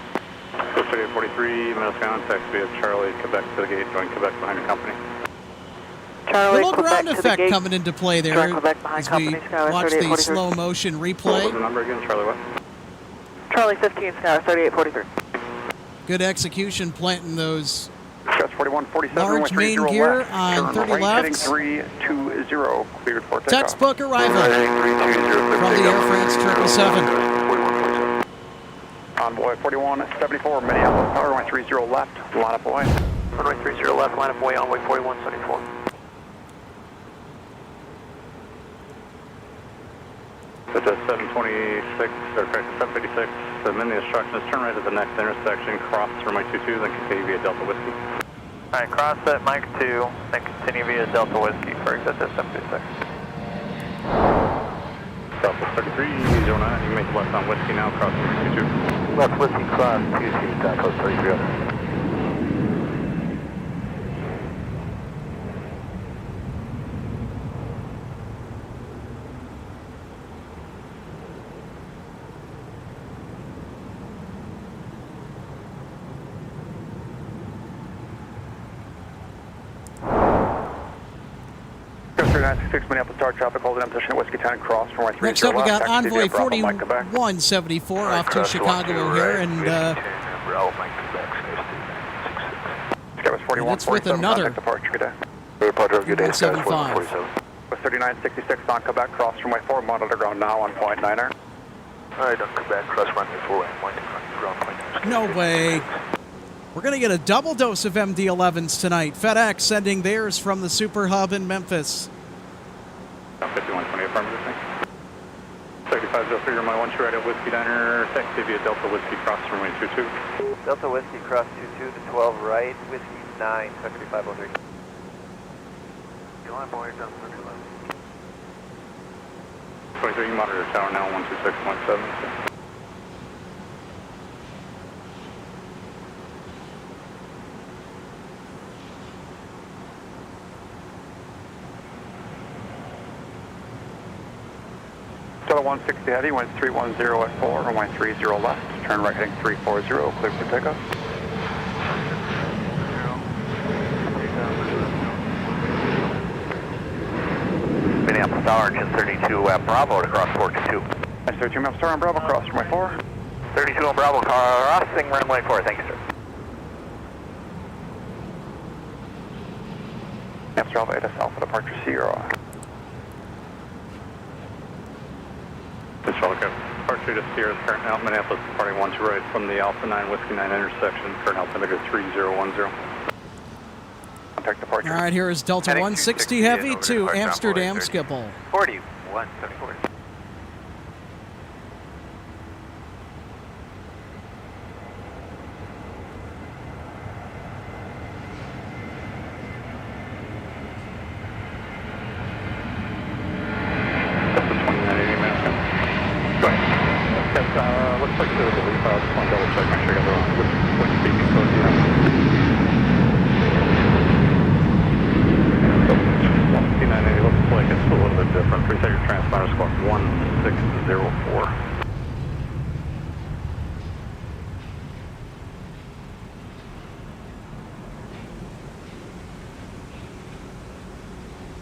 Speaker 7: 3843, minutes gone, taxi via Charlie, Quebec to the gate, join Quebec behind your company.
Speaker 10: Charlie,
Speaker 3: Little
Speaker 10: Quebec
Speaker 3: ground
Speaker 10: to the
Speaker 3: effect
Speaker 10: gate.
Speaker 3: coming into play there
Speaker 10: Join Quebec behind
Speaker 3: as we
Speaker 10: company, Skywest
Speaker 3: watch the
Speaker 10: 3843.
Speaker 3: slow motion
Speaker 7: What was
Speaker 3: replay.
Speaker 7: the number again, Charlie what?
Speaker 10: Charlie 15, Skywest 3843.
Speaker 3: Good execution planting those
Speaker 7: Skywest 4147,
Speaker 3: large
Speaker 7: runway 30
Speaker 3: main gear
Speaker 7: left.
Speaker 3: on
Speaker 7: Turn
Speaker 3: 30
Speaker 7: right, heading
Speaker 3: left.
Speaker 7: 320, cleared for takeoff.
Speaker 3: Textbook arrival from the Air France 777.
Speaker 7: Envoy 4174, Minneapolis Tower, runway 30 left, line up away.
Speaker 6: Runway 30 left, line up away, envoy 4174.
Speaker 7: to 726, or correct, 756. Amend the instructions, turn right at the next intersection, cross runway 22, then continue via Delta Whiskey.
Speaker 6: All right, cross at Mike 2, then continue via Delta Whiskey for exit at 726.
Speaker 7: Southwest 3309, you can make the left on Whiskey now, cross runway 22.
Speaker 6: Left Whiskey cross 22, Southwest 3309.
Speaker 7: Minneapolis Star traffic holding in position at Whiskey 10 cross runway 30
Speaker 3: Next up, we got
Speaker 7: left,
Speaker 3: Envoy
Speaker 7: Bravo, Mike,
Speaker 3: 4174 off to Chicago O'Hare, and it's with another
Speaker 7: departure, good day.
Speaker 6: Departure, good day,
Speaker 3: 175.
Speaker 7: With 3966 on Quebec, cross runway 4, monitor ground now, 1.9er.
Speaker 6: All right, on Quebec, cross runway 4, 1.9.
Speaker 3: No way. We're going to get a double dose of MD-11s tonight. FedEx sending theirs from the Super Hub in Memphis.
Speaker 7: 5120 affirmative, thank you. 3503, runway 1 right at Whiskey Diner, taxi via Delta Whiskey cross runway 22.
Speaker 6: Delta Whiskey cross 22 to 12 right, Whiskey 9, 3503. Go on board, Delta Whiskey
Speaker 7: 23, you monitor tower now, 126.7. Delta 160 heavy, winds 310 at 4, runway 30 left, turn right heading 340, clear for takeoff.
Speaker 6: Minneapolis Tower, engine 32 at Bravo to cross 422.
Speaker 7: That's 32 Minneapolis Tower on Bravo, cross runway 4.
Speaker 6: 32 on Bravo, crossing runway 4, thank you, sir.
Speaker 7: Minneapolis Bravo 8S Alpha, departure Sierra. This departure to Sierra, current out Minneapolis, departing 1 to right from the Alpha 9 Whiskey 9 intersection, current altimeter 3010. Contact departure.
Speaker 3: All right, here is Delta 160 Heavy to Amsterdam Schiphol.
Speaker 6: 4174.
Speaker 7: Looks like there's a leaf out. Just want to double check, make sure I got the which speaking code you have. 15980 looks like it's a little bit different. Reset your transponder squawk 1604.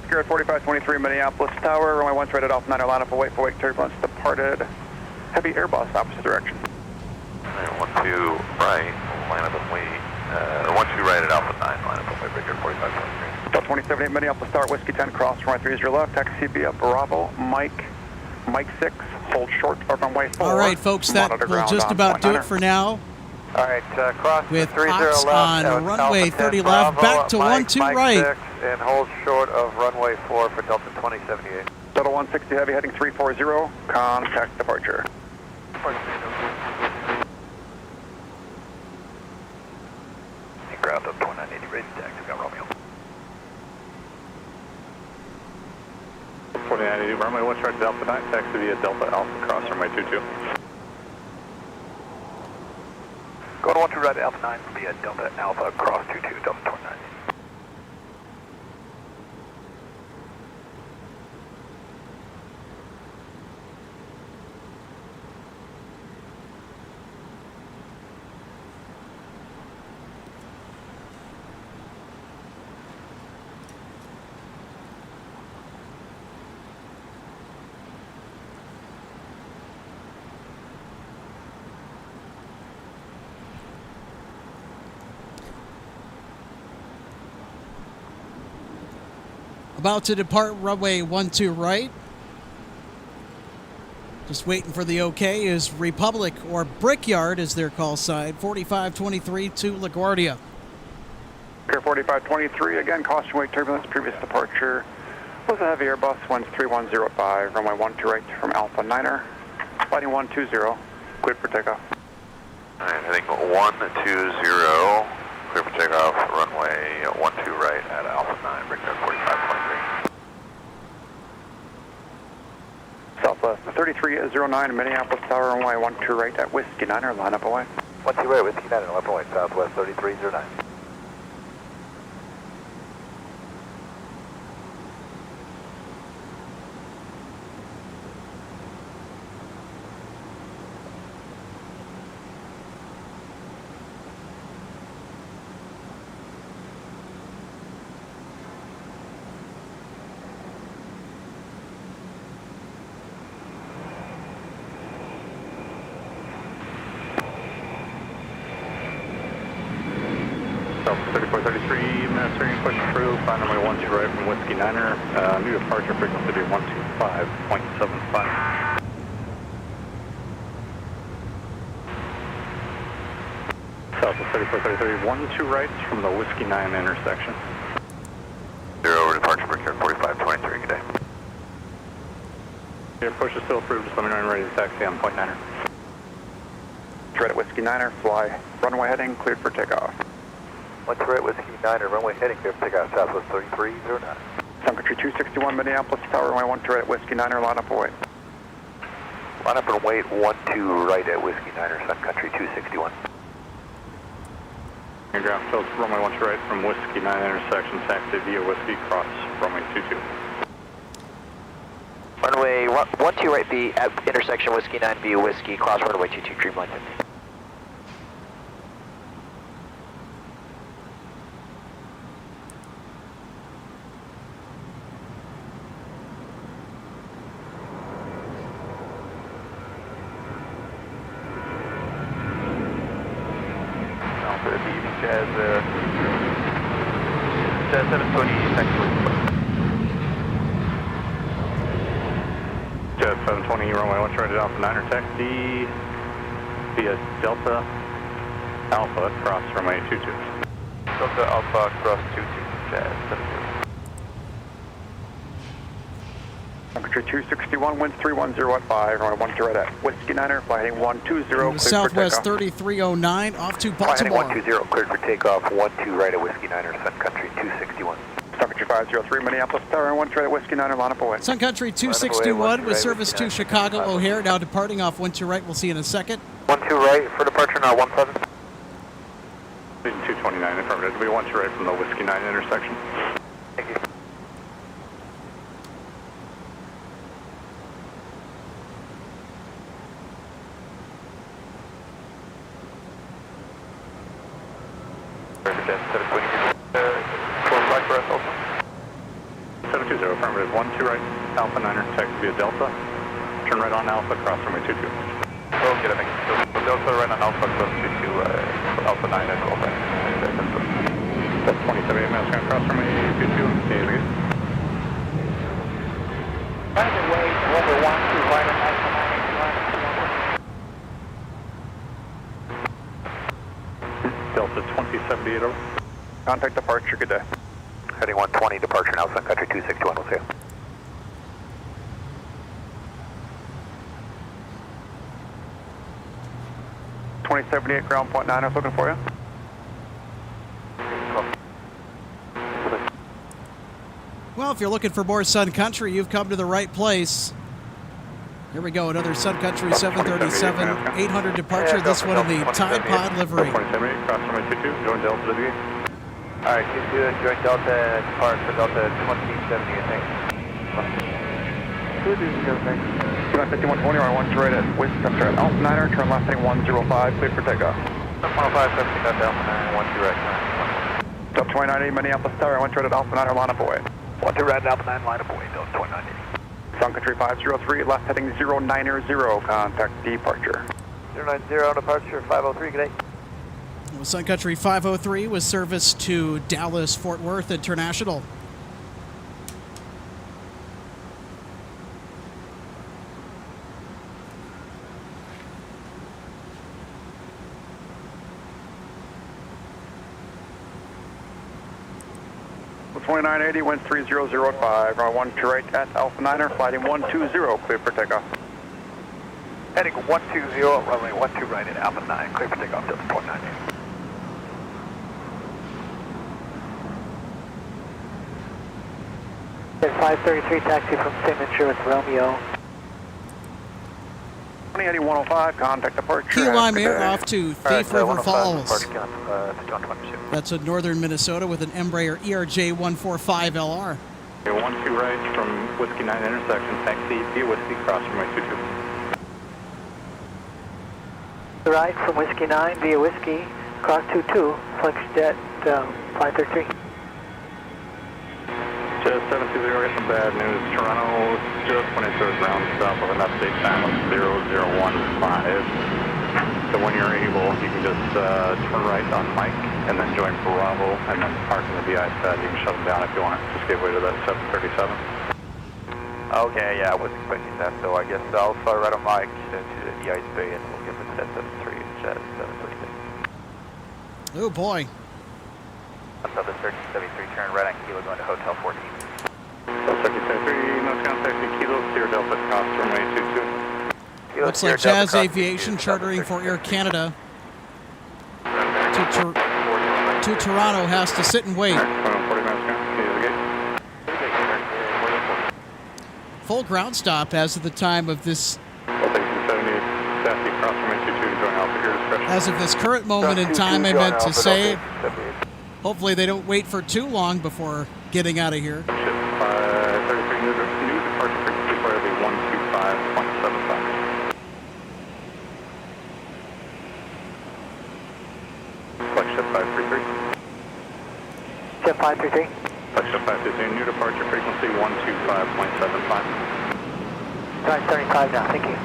Speaker 7: Spirit 4523 Minneapolis Tower, runway 1 straight at Alpha 9, line up for wake turbulence, departed. Heavy Airbus, opposite direction.
Speaker 8: 12 right, line up and wait. 12 right at Alpha 9, line up and wait, breaker 4523.
Speaker 7: Delta 2078 Minneapolis Star, Whiskey 10, cross runway 30 left, taxi via Bravo, Mike 6, hold short of runway 4.
Speaker 3: All right, folks, that will just about do it for now.
Speaker 6: All right, cross
Speaker 3: with
Speaker 6: 30
Speaker 3: Ox
Speaker 6: left
Speaker 3: on runway 30 left,
Speaker 6: Bravo,
Speaker 3: back to
Speaker 6: Mike
Speaker 3: 12 right.
Speaker 6: 6, and hold short of runway 4 for Delta 2078.
Speaker 7: Delta 160 Heavy heading 340, contact departure.
Speaker 6: Ground up 2980, ready to taxi, got Romeo.
Speaker 7: 2980, runway 1 straight to Delta 9, taxi via Delta Alpha, cross runway 22.
Speaker 6: Go to 1 2 right at Alpha 9 via Delta Alpha, cross 22, Delta 29.
Speaker 3: About to depart runway 12 right. Just waiting for the okay is Republic, or Brickyard as their call sign, 4523 to LaGuardia.
Speaker 7: Air 4523, again, caution wake turbulence, previous departure Was a heavy Airbus, winds 3105, runway 12 right from Alpha Niner, flighting 120, cleared for takeoff.
Speaker 8: Alright, heading 120, clear for takeoff, runway 12 right at Alpha 9, breakdown 4523.
Speaker 7: Southwest 3309, Minneapolis Tower, runway 12 right at Whiskey Niner, line up away.
Speaker 6: 12 right, Whiskey Niner, left away, Southwest 3309.
Speaker 7: South 3433, minutes turning, push through, flying runway 12 right from Whiskey Niner, new departure frequency to 125.75. Southwest 3433, 12 right from the Whiskey 9 intersection.
Speaker 8: 0 departure, breakdown 4523, good day.
Speaker 7: Your push is still approved, just let me know when you're ready to taxi on point 9er. Right at Whiskey Niner, fly runway heading, cleared for takeoff.
Speaker 6: 12 right, Whiskey Niner, runway heading, clear for takeoff, Southwest 3309.
Speaker 7: Sun Country 261, Minneapolis Tower, runway 12 right at Whiskey Niner, line up away.
Speaker 6: Line up and wait 12 right at Whiskey Niner, Sun Country 261.
Speaker 7: Your ground tilts runway 12 right from Whiskey 9 intersection, taxi via Whiskey, cross runway 22.
Speaker 4: Runway 12 right B at intersection Whiskey 9 via Whiskey, cross runway 22, Dreamline 50.
Speaker 6: Jazz 720, taxiway.
Speaker 7: Jazz 720, runway 12 right at Alpha 9er, taxi via Delta Alpha, cross runway 22.
Speaker 6: Delta Alpha, cross 22, Jazz 720.
Speaker 7: Sun Country 261, winds 310 at 5, runway 12 right at Whiskey Niner, fly heading 120, cleared
Speaker 3: Southwest
Speaker 7: for takeoff.
Speaker 3: 3309, off to
Speaker 6: Fly heading
Speaker 3: Baltimore.
Speaker 6: 120, cleared for takeoff, 12 right at Whiskey Niner, Sun Country 261.
Speaker 7: Sun Country 503, Minneapolis Tower, 12 right at Whiskey Niner, line up away.
Speaker 3: Sun Country 261 with service to Chicago O'Hare, now departing off 12 right. We'll see you in a second.
Speaker 6: 12 right for departure now, 17.
Speaker 7: 229, affirmative. It'll be 12 right from the Whiskey 9 intersection.
Speaker 6: Thank you. Jazz 720, 12 right for us also.
Speaker 7: 720, affirmative. 12 right, Alpha 9er, taxi via Delta. Turn right on Alpha, cross runway 22.
Speaker 6: Okay, thank you. So Delta right on Alpha, close to Alpha 9 and Alpha.
Speaker 7: That's 27 miles, going to cross runway 22. Okay, good.
Speaker 4: By the way, over 12 right on Alpha 9
Speaker 7: Delta 2078 over. Contact departure, good day.
Speaker 6: Heading 120, departure now, Sun Country 261, we'll see you.
Speaker 7: .78 ground point 9, I was looking for you.
Speaker 3: Well, if you're looking for more Sun Country, you've come to the right place. Here we go, another Sun Country 737, 800 departure, this one in the Tide Pod livery.
Speaker 7: 27, cross runway 22, join Delta to the gate.
Speaker 6: Alright, join Delta, depart for Delta 2070, I think.
Speaker 7: 5120, on 12 right at Whiskey, at Alpha 9er, turn left heading 105, cleared for takeoff.
Speaker 6: 105, 70, Delta Alpha 9, 12 right.
Speaker 7: Delta 2980, Minneapolis Tower, 12 right at Alpha 9er, line up away.
Speaker 6: 12 right at Alpha 9, line up away, Delta 2980.
Speaker 7: Sun Country 503, left heading 090, contact departure.
Speaker 6: 090, departure 503, good day.
Speaker 3: Well, Sun Country 503 was service to Dallas Fort Worth International.
Speaker 7: 2980, wind 3005, runway 12 right at Alpha Niner, flighting 120, clear for takeoff.
Speaker 1: Heading 120, runway 12 right at Alpha 9, clear for takeoff, Delta 498.
Speaker 4: At 533, taxi from Signature with Romeo.
Speaker 7: 2080-105, contact departure.
Speaker 3: Key Lime Air off to Thief River Falls.
Speaker 1: That's
Speaker 3: That's in northern Minnesota with an Embraer ERJ-145LR.
Speaker 2: 12 right from Whiskey 9 intersection, taxi via Whiskey, cross runway 22.
Speaker 4: Right from Whiskey 9 via Whiskey, cross 22, flex jet 533.
Speaker 2: Just 720, got some bad news. Toronto just when it goes round south of an update time of 0015. So when you're able, you can just turn right on Mike and then join Bravo and then park in the VI pad. You can shut them down if you want. Just give way to that 737.
Speaker 6: Okay, yeah, I was expecting that, so I guess I'll fly right on Mike to the ice bay and we'll give it set 73 and jet 736.
Speaker 3: Oh boy.
Speaker 6: Southern 1373, turn right on Kilo going to Hotel 14.
Speaker 2: South 1373, no contact in Kilo, clear Delta cross runway 22.
Speaker 3: Looks like Jazz Aviation chartering for Air Canada to Toronto has to sit and wait.
Speaker 2: 40 minutes gate.
Speaker 3: Full ground stop as of the time of this. As of this current moment in time, I meant to say, hopefully they don't wait for too long before getting out of here.
Speaker 2: 33 new departure frequency for every 125.75. Flex ship 533.
Speaker 4: Jet 533.
Speaker 2: Flex ship 533, new departure frequency 125.75.
Speaker 4: Right, 75 now, thank you.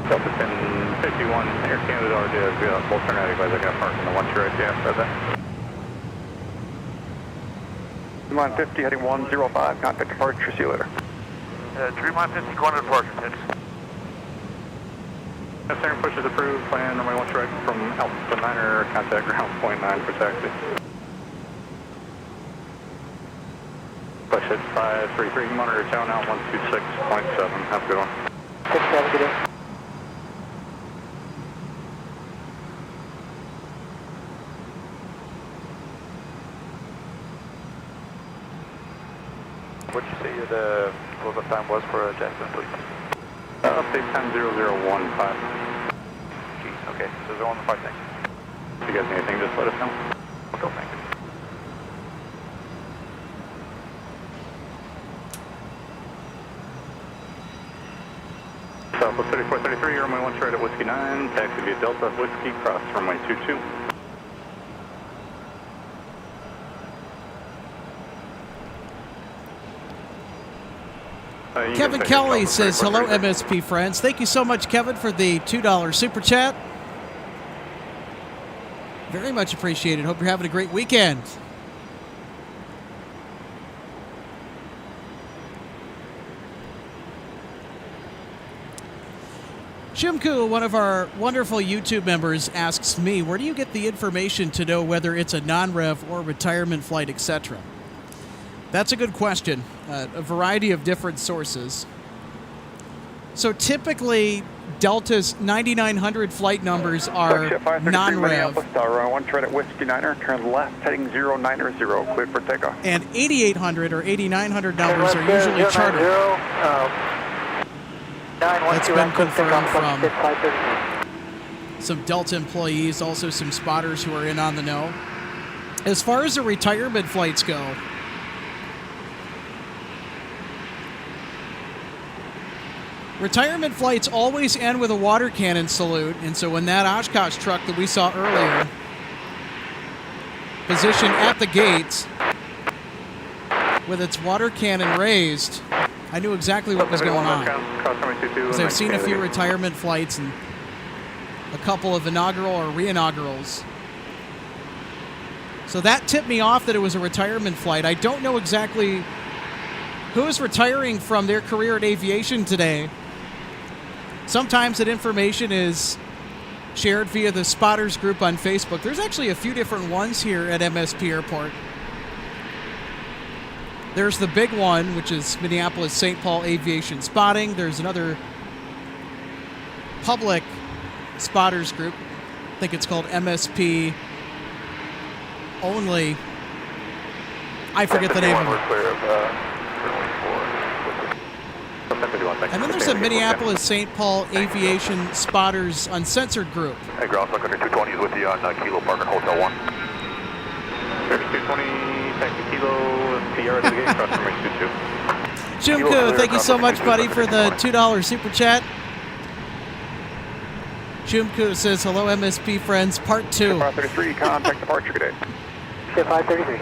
Speaker 2: Delta 1051, Air Canada RJ, alternative, guys, I got parked in the 12 right there, said that.
Speaker 7: Line 50, heading 105, contact departure, see you later.
Speaker 1: Dreamline 50, going to departure, thanks.
Speaker 2: Steering push is approved, plan runway 12 right from Alpha Niner, contact ground point 9 for taxi. Flex hit 533, monitor town out 126.7, have a good one.
Speaker 4: 67, good day.
Speaker 6: What'd you say the close-up time was for Jackson, please?
Speaker 2: Update time 0015.
Speaker 6: Geez, okay, so 015, thanks.
Speaker 2: If you guys need anything, just let us know.
Speaker 6: Cool, thank you.
Speaker 2: Southwest 3433, runway 12 right at Whiskey 9, taxi via Delta Whiskey, cross runway 22.
Speaker 3: Kevin Kelly says, hello, MSP friends. Thank you so much, Kevin, for the $2 super chat. Very much appreciated. Hope you're having a great weekend. Shimku, one of our wonderful YouTube members, asks me, where do you get the information to know whether it's a non-rev or retirement flight, etc.? That's a good question. A variety of different sources. So typically, Delta's 9900 flight numbers are non-rev.
Speaker 7: Minneapolis, Tower, 1 right at Whiskey Niner, turn left, heading 090, cleared for takeoff.
Speaker 3: And 8800 or 8900 numbers are usually chartered. That's been confirmed from some Delta employees, also some spotters who are in on the know. As far as the retirement flights go, retirement flights always end with a water cannon salute, and so when that Oshkosh truck that we saw earlier positioned at the gates with its water cannon raised, I knew exactly what was going on. Because I've seen a few retirement flights and a couple of inaugural or re-inaugurals. So that tipped me off that it was a retirement flight. I don't know exactly who is retiring from their career at aviation today. Sometimes that information is shared via the spotters group on Facebook. There's actually a few different ones here at MSP Airport. There's the big one, which is Minneapolis St. Paul Aviation Spotting. There's another public spotters group. I think it's called MSP Only. I forget the name of it. And then there's a Minneapolis St. Paul Aviation Spotters Uncensored group.
Speaker 8: Hey, Ground Contact 220 is with you on Kilo Park and Hotel 1.
Speaker 7: There's 220, taxi Kilo, PR to the gate, cross runway 22.
Speaker 3: Jumko, thank you so much, buddy, for the $2 super chat. Jumko says, hello, MSP friends, part 2.
Speaker 7: 533, contact departure, good day.
Speaker 4: Ship 533.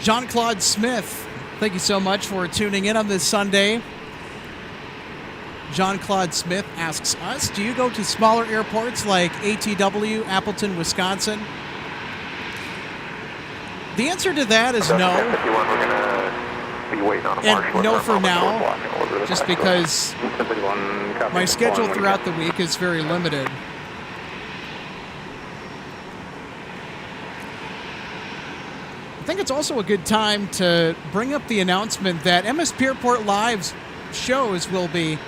Speaker 3: Jean-Claude Smith, thank you so much for tuning in on this Sunday. Jean-Claude Smith asks us, do you go to smaller airports like ATW, Appleton, Wisconsin? The answer to that is no. And no for now, just because my schedule throughout the week is very limited. I think it's also a good time to bring up the announcement that MSP Airport Live's shows will be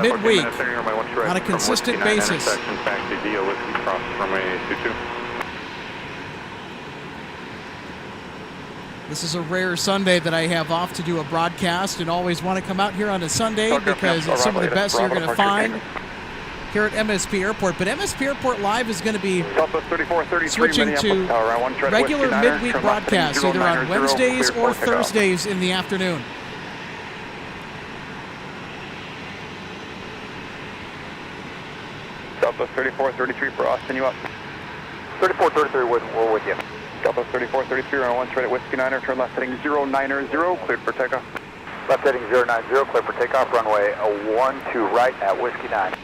Speaker 3: midweek on a consistent basis. This is a rare Sunday that I have off to do a broadcast, and always want to come out here on a Sunday because it's some of the best you're going to find here at MSP Airport. But MSP Airport Live is going to be switching to regular midweek broadcasts, either on Wednesdays or Thursdays in the afternoon.
Speaker 7: Southwest 3433 for Austin, you up?
Speaker 6: 3433, we're with you.
Speaker 7: Southwest 3433, runway 1 straight at Whiskey 9, turn left heading 090, cleared for takeoff.
Speaker 6: Left heading 090, clear for takeoff, runway 12 right at Whiskey 9.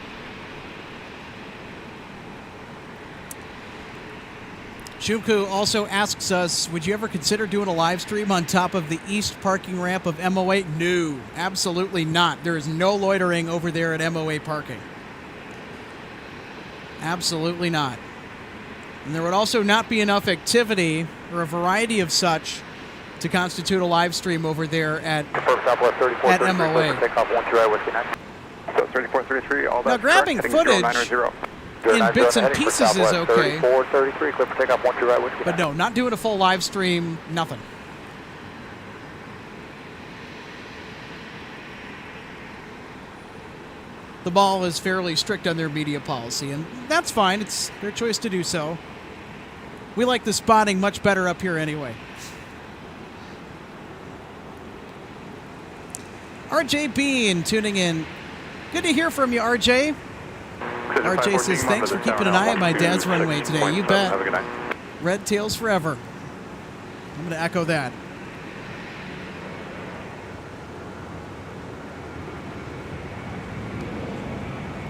Speaker 3: Shumku also asks us, would you ever consider doing a live stream on top of the east parking ramp of MO8? No, absolutely not. There is no loitering over there at MO8 parking. Absolutely not. And there would also not be enough activity or a variety of such to constitute a live stream over there at MOA. Now, grabbing footage in bits and pieces is okay. But no, not doing a full live stream, nothing. The Ball is fairly strict on their media policy, and that's fine. It's their choice to do so. We like the spotting much better up here anyway. RJ Bean tuning in. Good to hear from you, RJ. RJ says, thanks for keeping an eye on my dad's runway today. You bet.
Speaker 7: Have a good night.
Speaker 3: Red tails forever. I'm going to echo that.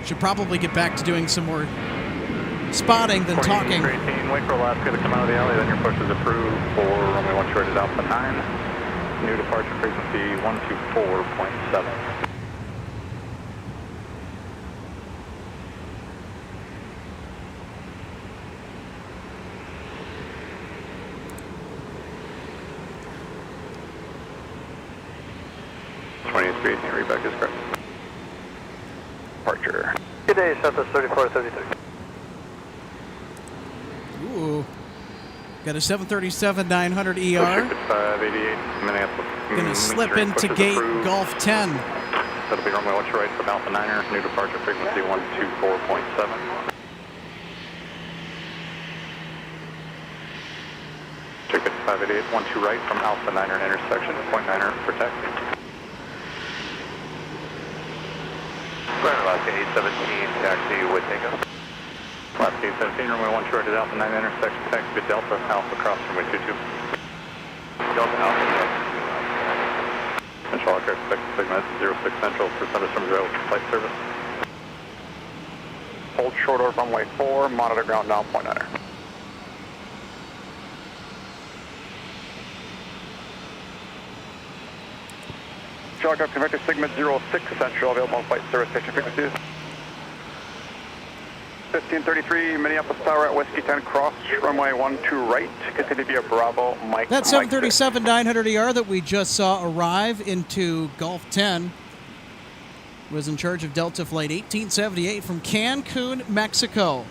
Speaker 3: Should probably get back to doing some more spotting than talking.
Speaker 7: 18, wait for Alaska to come out of the alley, then your push is approved for runway 1 short at Alpha 9. New departure frequency 124.7. Reback is correct. Departure.
Speaker 6: Good day, Southwest 3433.
Speaker 3: Ooh. Got a 737-900 ER.
Speaker 7: 588 Minneapolis.
Speaker 3: Gonna slip into gate Gulf 10.
Speaker 7: That'll be runway 1 right from Alpha 9er. New departure frequency 124.7. Ticket 588, 12 right from Alpha 9er intersection. Point 9er for taxi.
Speaker 8: Alaska 817, taxi with takeoff.
Speaker 7: Alaska 817, runway 1 short at Alpha 9 intersection, taxi to Delta, Alpha cross runway 22.
Speaker 8: Delta Alpha.
Speaker 7: Central aircraft expected segment 06 Central for thunderstorms rail flight service. Hold short over runway 4, monitor ground down, point 9er. Chicago, Convector Sigma 06 Central, available on flight service station frequencies. 1533, Minneapolis Tower at Whiskey 10, cross, runway 12 right, continue via Bravo, Mike.
Speaker 3: That 737-900ER that we just saw arrive into Gulf 10 was in charge of Delta Flight 1878 from Cancun, Mexico.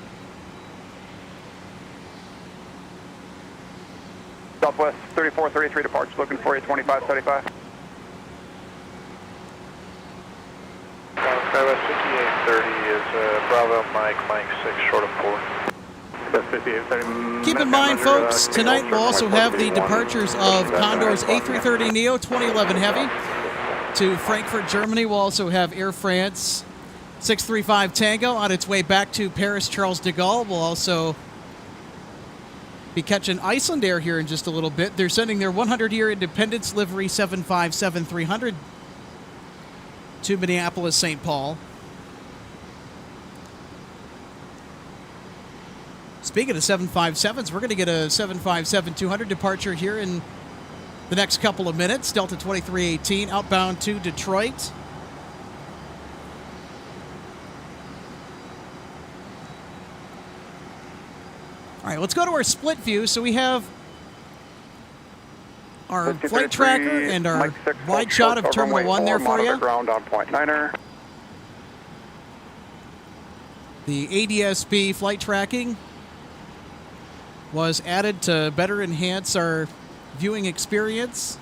Speaker 7: Southwest 3433 departure, looking for you, 2575.
Speaker 8: Skywest 5830 is Bravo, Mike 6, short of 4.
Speaker 3: Keep in mind, folks, tonight we'll also have the departures of Condor's A330neo 2011 Heavy to Frankfurt, Germany. We'll also have Air France 635 Tango on its way back to Paris Charles de Gaulle. We'll also be catching Iceland Air here in just a little bit. They're sending their 100-year Independence livery 757-300 to Minneapolis, St. Paul. Speaking of 757s, we're going to get a 757-200 departure here in the next couple of minutes. Delta 2318 outbound to Detroit. All right, let's go to our split view. So we have our flight tracker and our wide shot of Terminal 1 there for you.
Speaker 7: Ground on point niner.
Speaker 3: The ADS-B flight tracking was added to better enhance our viewing experience.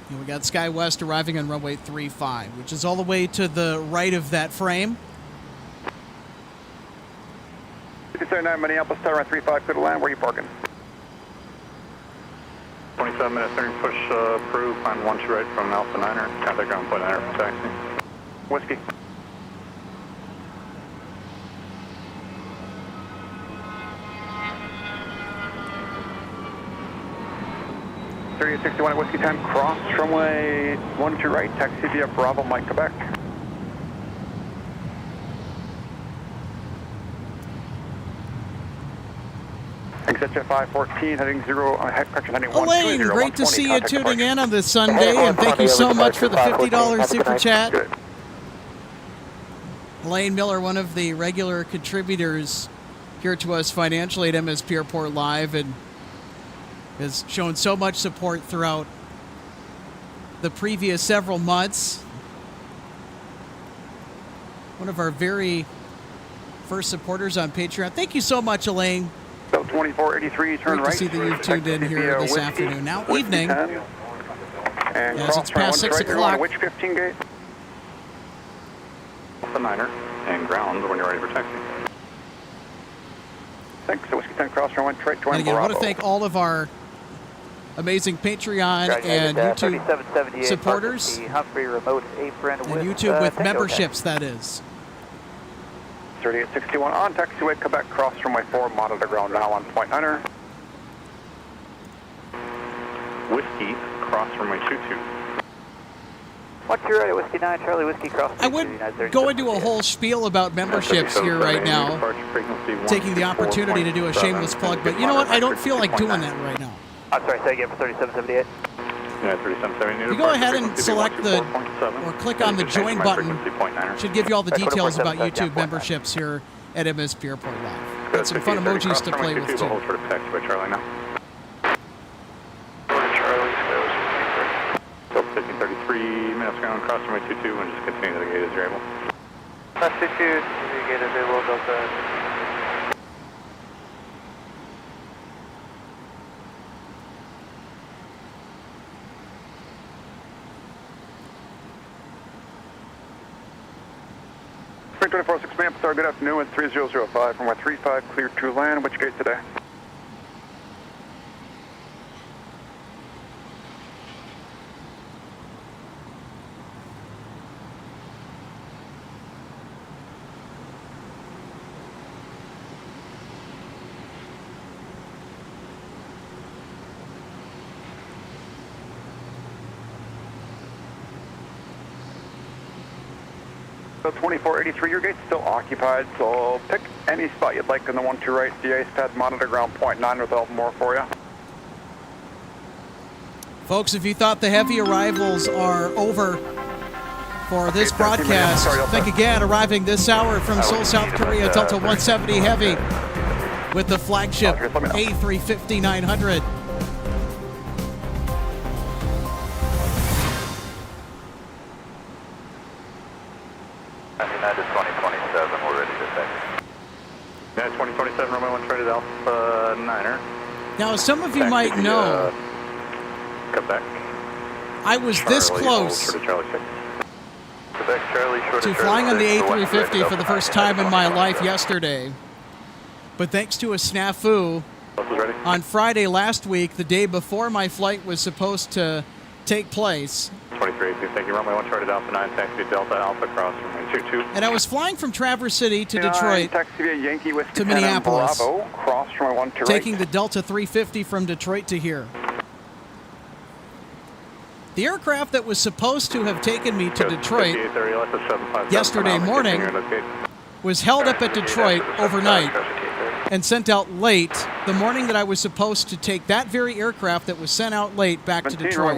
Speaker 3: And we got SkyWest arriving on runway 35, which is all the way to the right of that frame.
Speaker 7: 59 Minneapolis Tower at 35, clear to land. Where are you parking?
Speaker 2: 27 minutes, turning push approved, climb 12 right from Alpha 9er, contact ground point 9er for taxi.
Speaker 7: Whiskey. .61 at Whiskey 10, cross, runway 12 right, taxi via Bravo, Mike, Quebec. Exit jet 514, heading 0, correction, heading 120.
Speaker 3: Elaine, great to see you tuning in on this Sunday, and thank you so much for the $50 super chat.
Speaker 7: Good.
Speaker 3: Elaine Miller, one of the regular contributors here to us financially at MSP Airport Live, and has shown so much support throughout the previous several months. One of our very first supporters on Patreon. Thank you so much, Elaine.
Speaker 7: So 2483, turn
Speaker 3: Great
Speaker 7: right.
Speaker 3: to see that you've tuned in here this afternoon. Now evening, as it's past 6 o'clock.
Speaker 7: Which 15 gate?
Speaker 2: Alpha 9er and ground when you're ready for taxi.
Speaker 7: Thanks. So Whiskey 10 cross, runway 1 right, join
Speaker 3: And again, I want to
Speaker 7: Bravo.
Speaker 3: thank all of our amazing Patreon and YouTube supporters, and YouTube with memberships, that is.
Speaker 7: 3861 on taxiway Quebec, cross runway 4, monitor ground now on point niner.
Speaker 2: Whiskey, cross runway 22.
Speaker 4: 12 right, Whiskey 9, Charlie, Whiskey, cross.
Speaker 3: I would go into a whole spiel about memberships here right now, taking the opportunity to do a shameless plug, but you know what? I don't feel like doing that right now.
Speaker 4: I'm sorry, say again for 3778.
Speaker 2: Yeah, 3778.
Speaker 3: You go ahead and select the, or click on the join button. Should give you all the details about YouTube memberships here at MSP Airport Live. Got some fun emojis to play with too.
Speaker 2: Hold for taxi by Charlie now. So 1533 minutes ground, cross runway 22, and just continue to the gate as you're able.
Speaker 4: Cross 22, the gate is able, Delta.
Speaker 7: Spring 24-6 Minneapolis, good afternoon, with 3005 from 35, clear to land. Which gate today? So 2483, your gate's still occupied, so pick Any spot you'd like on the 12 right, the ice pad monitor ground point 9 with Elmore for you.
Speaker 3: Folks, if you thought the heavy arrivals are over for this broadcast, think again. Arriving this hour from Seoul, South Korea, Delta 170 Heavy with the flagship A350-900.
Speaker 2: United 2027, we're ready to take.
Speaker 7: United 2027, runway 1 traded Alpha 9er.
Speaker 3: Now, as some of you might know,
Speaker 7: Cut back.
Speaker 3: I was this close
Speaker 7: Short of Charlie 6.
Speaker 2: Quebec Charlie, short
Speaker 3: to
Speaker 2: of
Speaker 3: flying on the
Speaker 2: Charlie 6,
Speaker 3: A350 for the first time in my life yesterday. But thanks to a snafu on Friday last week, the day before my flight was supposed to take place,
Speaker 7: 2382, thank you. Runway 1 charted Alpha 9, taxi Delta Alpha cross runway 22.
Speaker 3: and I was flying from Traverse City to Detroit
Speaker 7: Taxi via Yankee Whiskey
Speaker 3: to Minneapolis,
Speaker 7: Bravo, cross runway 1 to
Speaker 3: taking
Speaker 7: right.
Speaker 3: the Delta 350 from Detroit to here. The aircraft that was supposed to have taken me to Detroit yesterday morning was held up at Detroit overnight and sent out late the morning that I was supposed to take that very aircraft that was sent out late back to Detroit,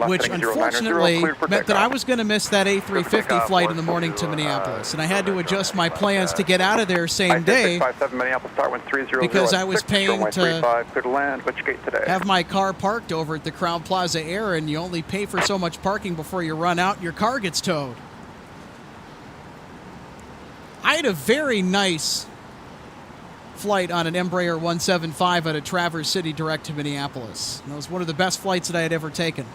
Speaker 3: which unfortunately meant that I was going to miss that A350 flight in the morning to Minneapolis, and I had to adjust my plans to get out of there same day because I was paying to have my car parked over at the Crowne Plaza Air, and you only pay for so much parking before you run out and your car gets towed. I had a very nice flight on an Embraer 175 out of Traverse City direct to Minneapolis. And it was one of the best flights that I had ever taken.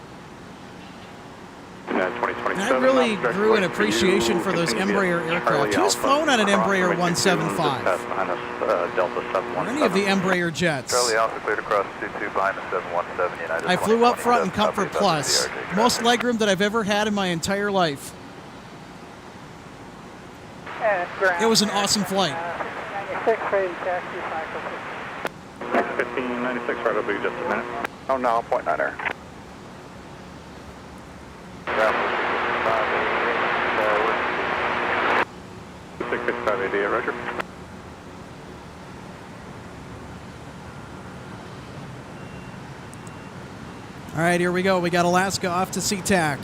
Speaker 3: And I really grew an appreciation for those Embraer aircraft. Who's flown on an Embraer 175? Or any of the Embraer jets?
Speaker 2: Charlie Alpha cleared across 22 behind the 717 United.
Speaker 3: I flew up front in Comfort Plus. Most legroom that I've ever had in my entire life. It was an awesome flight.
Speaker 7: 1596, right, I'll be just a minute. Oh no, 0.9er. 66588, Roger.
Speaker 3: All right, here we go. We got Alaska off to SeaTac.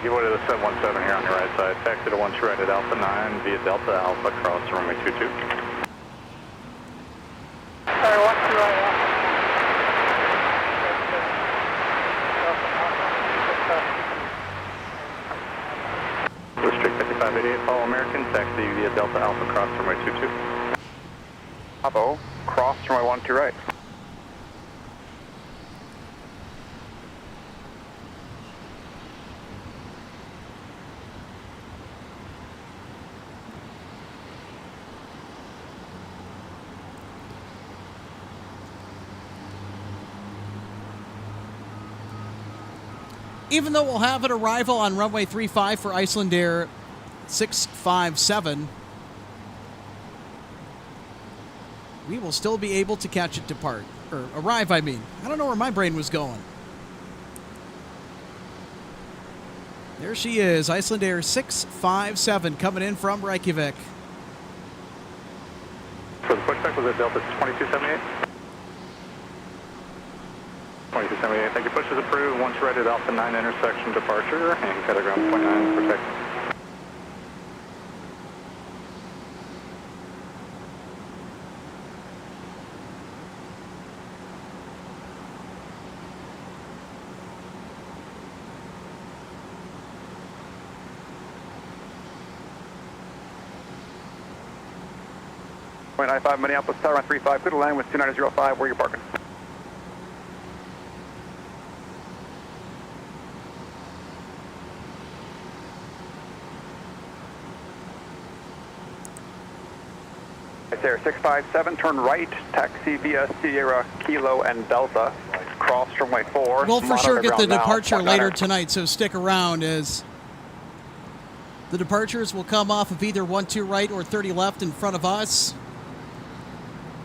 Speaker 7: Give way to the 717 here on your right side. Taxi to 1 right at Alpha 9 via Delta Alpha cross runway 22.
Speaker 4: Sorry, 1 right
Speaker 7: District 5588, follow American. Taxi via Delta Alpha cross runway 22. Bravo, cross runway 12 right.
Speaker 3: Even though we'll have an arrival on runway 35 for Iceland Air 657, we will still be able to catch it depart. Or arrive, I mean. I don't know where my brain was going. There she is, Iceland Air 657, coming in from Reykjavik.
Speaker 7: So the pushback was at Delta 2278? 2278, thank you. Push is approved. 1 right at Alpha 9 intersection departure and cut ground point 9 protect. .95 Minneapolis, Tower 35, clear to land with 2905, where you're parking. Right there, 657, turn right, taxi via Sierra, Kilo, and Delta, cross cross runway 4.
Speaker 3: We'll for sure get the departure later
Speaker 7: tonight.
Speaker 3: tonight, so stick around as the departures will come off of either 12 right or 30 left in front of us.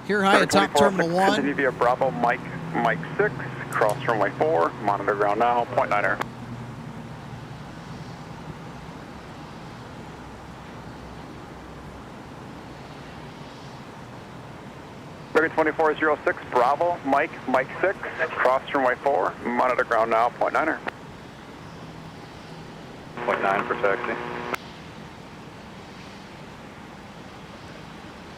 Speaker 3: Here high at top terminal 1.
Speaker 7: Continue via Bravo, Mike 6, cross runway 4, monitor ground now, 0.9er. Bearing 2406, Bravo, Mike 6, cross runway 4, monitor ground now, 0.9er.
Speaker 2: 0.9 for taxi.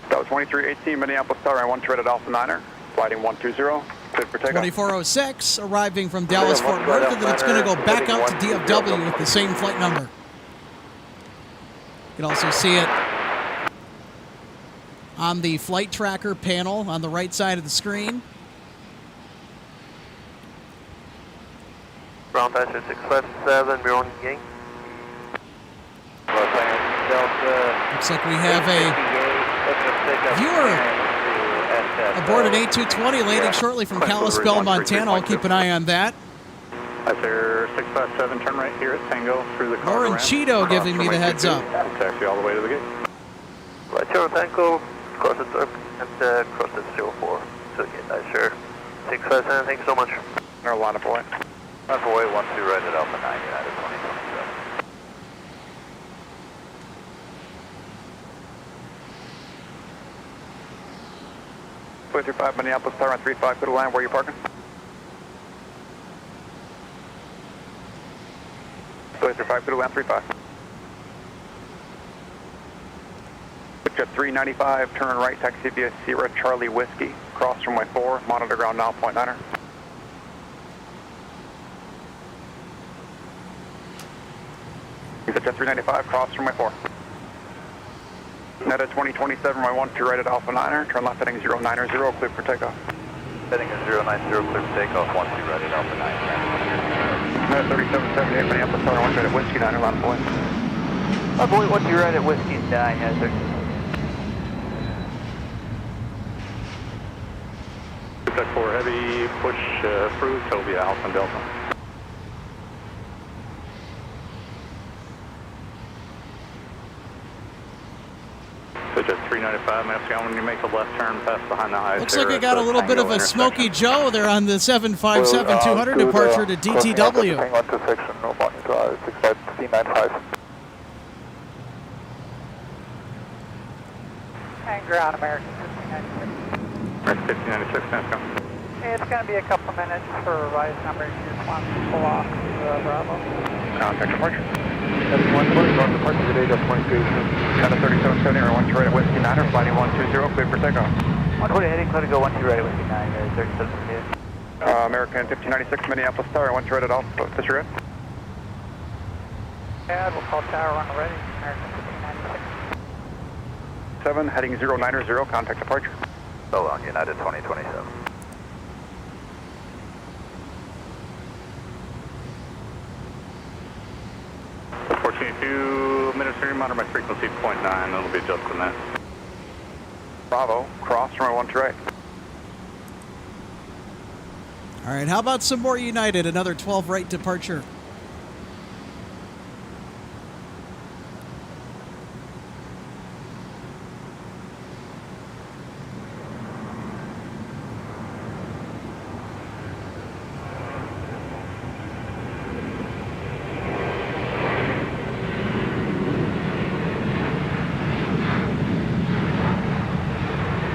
Speaker 7: That was 2318, Minneapolis Tower, 1 at Alpha 9er, flighting 120, cleared for takeoff.
Speaker 3: 2406 arriving from Dallas Fort Worth, and then it's going to go back out to DFW with the same flight number. You can also see it on the flight tracker panel on the right side of the screen.
Speaker 6: Ground Passenger 657, we're on gang.
Speaker 3: Looks like we have a viewer aboard an A220 landing shortly from Kalispell, Montana. I'll keep an eye on that.
Speaker 2: After 657, turn right here at Tango through the car.
Speaker 3: Lauren
Speaker 2: ramp,
Speaker 3: Cheeto giving me the heads up.
Speaker 2: Taxi all the way to the gate.
Speaker 6: Right here on Tango, cross it up and cross it 04 to the gate. Sure. 657, thank you so much.
Speaker 7: Our line of boy.
Speaker 6: Line boy, 12 right at Alpha 9, United 2027.
Speaker 7: 235 Minneapolis Tower on 35, go to land, where are you parking? 235, go to land, 35. Jet 395, turn right, taxi via Sierra Charlie Whiskey, cross runway 4, monitor ground now, 0.9er. Jet 395, cross runway 4. Net at 2027, runway 12 right at Alpha 9er, turn left heading 090, clear for takeoff.
Speaker 6: Heading is 090, clear for takeoff, 12 right at Alpha 9.
Speaker 7: Net 3778, Minneapolis Tower, 1 right at Whiskey 9, line of boy.
Speaker 6: Boy, 12 right at Whiskey 9, hazard.
Speaker 2: Check for heavy push through Toby Alpha and Delta. So just 395, Master, when you make the left turn past behind the high.
Speaker 3: Looks like I got a little bit of a Smoky Joe there on the 757-200 departure to DTW.
Speaker 6: Hang on to section, no marking drive, 65395.
Speaker 4: Hang ground, American
Speaker 2: 1596, Master.
Speaker 4: It's going to be a couple minutes for rise number. You just want to pull off Bravo.
Speaker 7: Contact departure.
Speaker 6: That's 120, going to departure today, that's 22.
Speaker 7: Net at 3770, runway 12 right at Whiskey 9er, flighting 120, clear for takeoff.
Speaker 6: 120 heading, clear to go 12 right at Whiskey 9, 3778.
Speaker 7: American 1596, Minneapolis Tower, 1 right at Alpha, disregard.
Speaker 4: Pad, we'll call tower on the ready, American 1596.
Speaker 7: 7, heading 090, contact departure.
Speaker 6: So long, United 2027.
Speaker 2: Ministry, monitor my frequency 0.9, that'll be adjusting that.
Speaker 7: Bravo, cross, runway 1 right.
Speaker 3: All right, how about some more United? Another 12 right departure.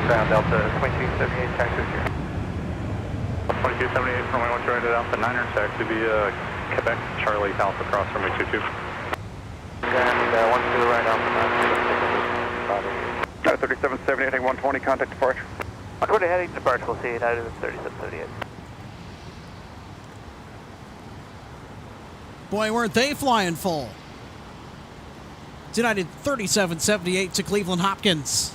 Speaker 6: Ground Delta 2278, taxi here.
Speaker 2: 2278 from 1 right at Alpha 9er, taxi via Quebec, Charlie, Alpha cross runway 22.
Speaker 6: And 12 right, Alpha 9.
Speaker 7: 3778, heading 120, contact departure.
Speaker 6: 120 heading departure, we'll see United 3778.
Speaker 3: Boy, weren't they flying full. It's United 3778 to Cleveland Hopkins.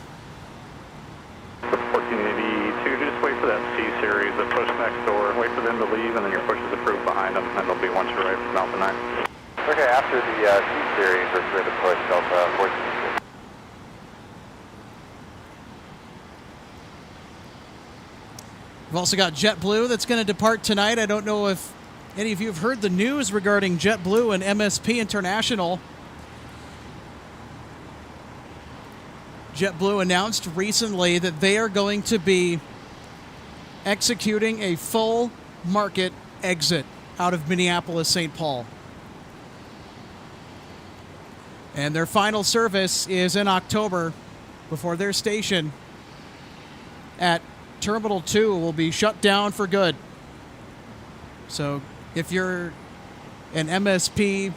Speaker 2: 1482, just wait for that C series, the push next door. Wait for them to leave, and then your push is approved behind them, and they'll be 1 right from Alpha 9.
Speaker 6: Okay, after the C series, we're clear to push Delta 14.
Speaker 3: We've also got JetBlue that's going to depart tonight. I don't know if any of you have heard the news regarding JetBlue and MSP International. JetBlue announced recently that they are going to be executing a full market exit out of Minneapolis, St. Paul. And their final service is in October before their station at Terminal 2 will be shut down for good. So if you're an MSP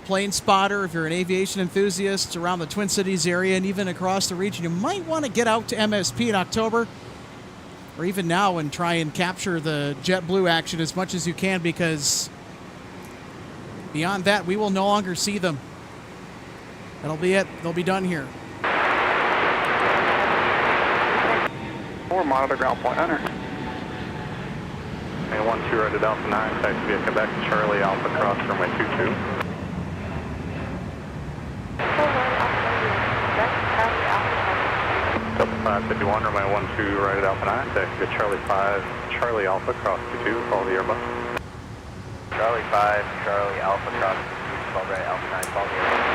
Speaker 3: plane spotter, if you're an aviation enthusiast around the Twin Cities area and even across the region, you might want to get out to MSP in October or even now and try and capture the JetBlue action as much as you can, because beyond that, we will no longer see them. That'll be it. They'll be done here.
Speaker 7: Or monitor ground point enter.
Speaker 2: And 12 right at Alpha 9, taxi via Quebec, Charlie Alpha cross runway 22. Delta 551, runway 12 right at Alpha 9, taxi via Charlie 5, Charlie Alpha cross 22, follow the Airbus.
Speaker 6: Charlie 5, Charlie Alpha cross 22, follow right Alpha 9, follow the Airbus.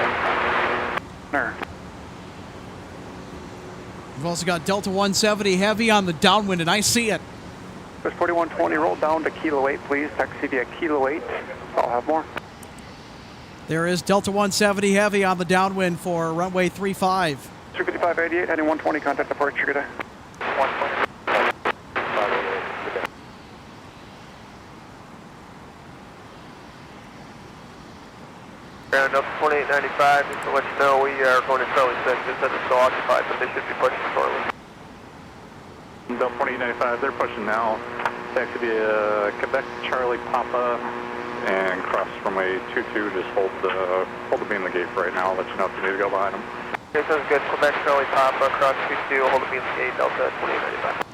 Speaker 7: Enter.
Speaker 3: We've also got Delta 170 heavy on the downwind, and I see it.
Speaker 7: There's 4120, roll down to Kilo 8, please. Taxi via Kilo 8. I'll have more.
Speaker 3: There is Delta 170 heavy on the downwind for runway 35.
Speaker 7: 25588, heading 120, contact departure, good day.
Speaker 6: 120. Ground up 2895, just to let you know we are going to Charlie 6. It says it's still occupied, but they should be pushing shortly.
Speaker 2: Delta 2895, they're pushing now. Taxi via Quebec, Charlie Papa, and cross runway 22. Just hold the beam in the gate for right now. I'll let you know if you need to go behind them.
Speaker 6: Okay, sounds good. Quebec, Charlie Papa, cross 22, hold the beam in the gate, Delta 2895.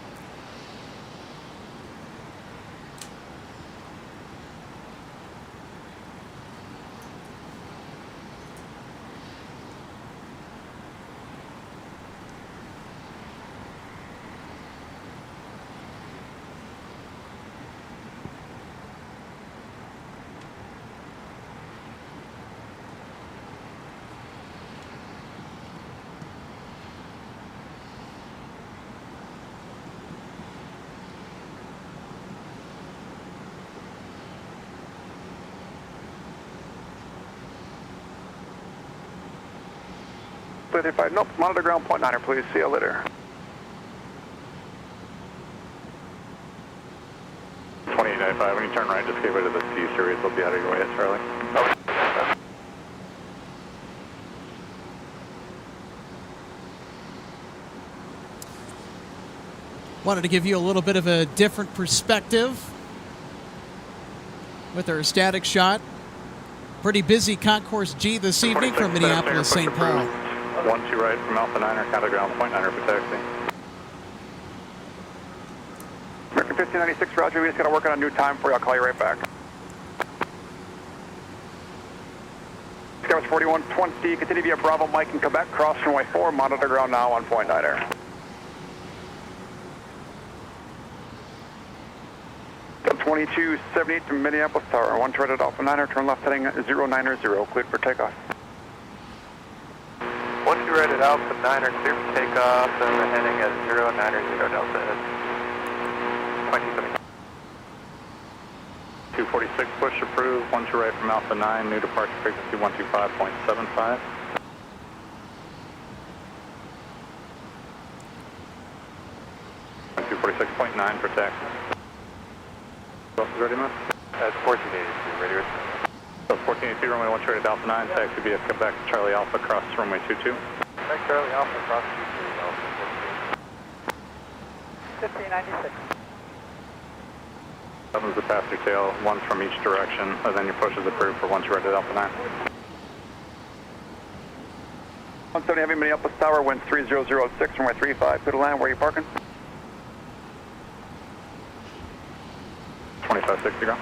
Speaker 7: Nope, monitor ground point 9, please. See you later.
Speaker 2: 2895, when you turn right, just give way to the C series. They'll be out of your way at Charlie.
Speaker 3: Wanted to give you a little bit of a different perspective with our static shot. Pretty busy Concourse G this evening from Minneapolis, St. Paul.
Speaker 2: 12 right from Alpha 9, contact ground point 9 for taxi.
Speaker 7: American 1596, roger. We just got to work on a new time for you. I'll call you right back. Skywards 4120, continue via Bravo Mike in Quebec, cross runway 4, monitor ground now, 1.9 air. Delta 2278 to Minneapolis Tower, 1 right at Alpha 9, turn left heading 090, cleared for takeoff.
Speaker 6: 1 right at Alpha 9, cleared for takeoff, and we're heading at 090 Delta. 2070.
Speaker 2: 246, push approved, 12 right from Alpha 9, new departure frequency 125.75. Two 46.9 for taxi. Who else is ready, man?
Speaker 6: That's 1482, ready, ready.
Speaker 2: So 1482, runway 1 right at Alpha 9, taxi via Quebec, Charlie Alpha, cross runway 22.
Speaker 6: Quebec, Charlie Alpha, cross 22, Alpha
Speaker 4: 1596.
Speaker 2: 7's the passenger tail, 1 from each direction, and then your push is approved for 1 right at Alpha 9.
Speaker 7: 170 heavy Minneapolis Tower, wind 3006, runway 35, clear to land. Where are you parking?
Speaker 2: 2560 ground.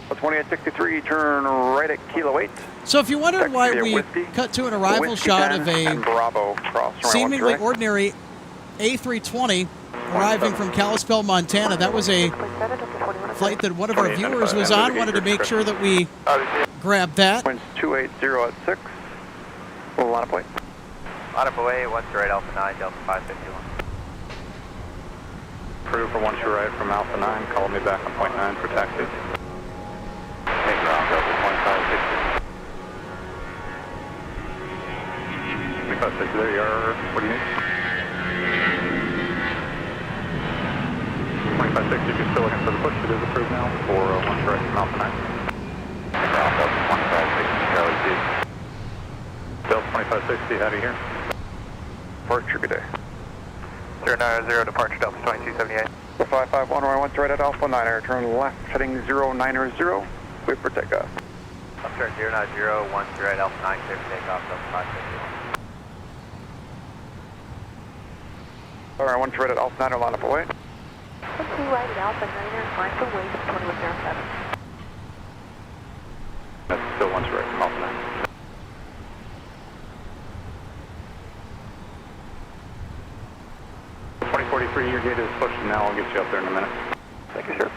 Speaker 7: 2863, turn right at Kilo 8.
Speaker 3: So if you wondered why we cut to an arrival shot of a
Speaker 7: Bravo, cross,
Speaker 3: seemingly ordinary A320 arriving from Kalispell, Montana. That was a flight that one of our viewers was on. Wanted to make sure that we grabbed that.
Speaker 7: Winds 280 at 6. We'll line up away.
Speaker 6: Line up away, 1 to right, Alpha 9, Delta 551.
Speaker 2: Crew for 1 to right from Alpha 9, call me back on point 9 for taxi. Take ground, Delta 2560. 2560, there you are. What do you need? 2560, if you're still looking for the push, it is approved now for 1 to right from Alpha 9. Take ground, Delta 2560, Charlie Z. Delta 2560, out of here.
Speaker 7: Departure, good day.
Speaker 6: 090, departure Delta 2278.
Speaker 7: 551, runway 1 to right at Alpha 9, turn left, heading 090, wait for takeoff.
Speaker 6: Upturn 090, 1 to right, Alpha 9, clear for takeoff, Delta 551.
Speaker 7: Alright, 1 to right at Alpha 9, line up away.
Speaker 5: 1 to right at Alpha 9, line for wait 2107.
Speaker 2: That's still 1 to right from Alpha 9. 2043, your gate is pushed now. I'll get you up there in a minute.
Speaker 7: Thank you, sir.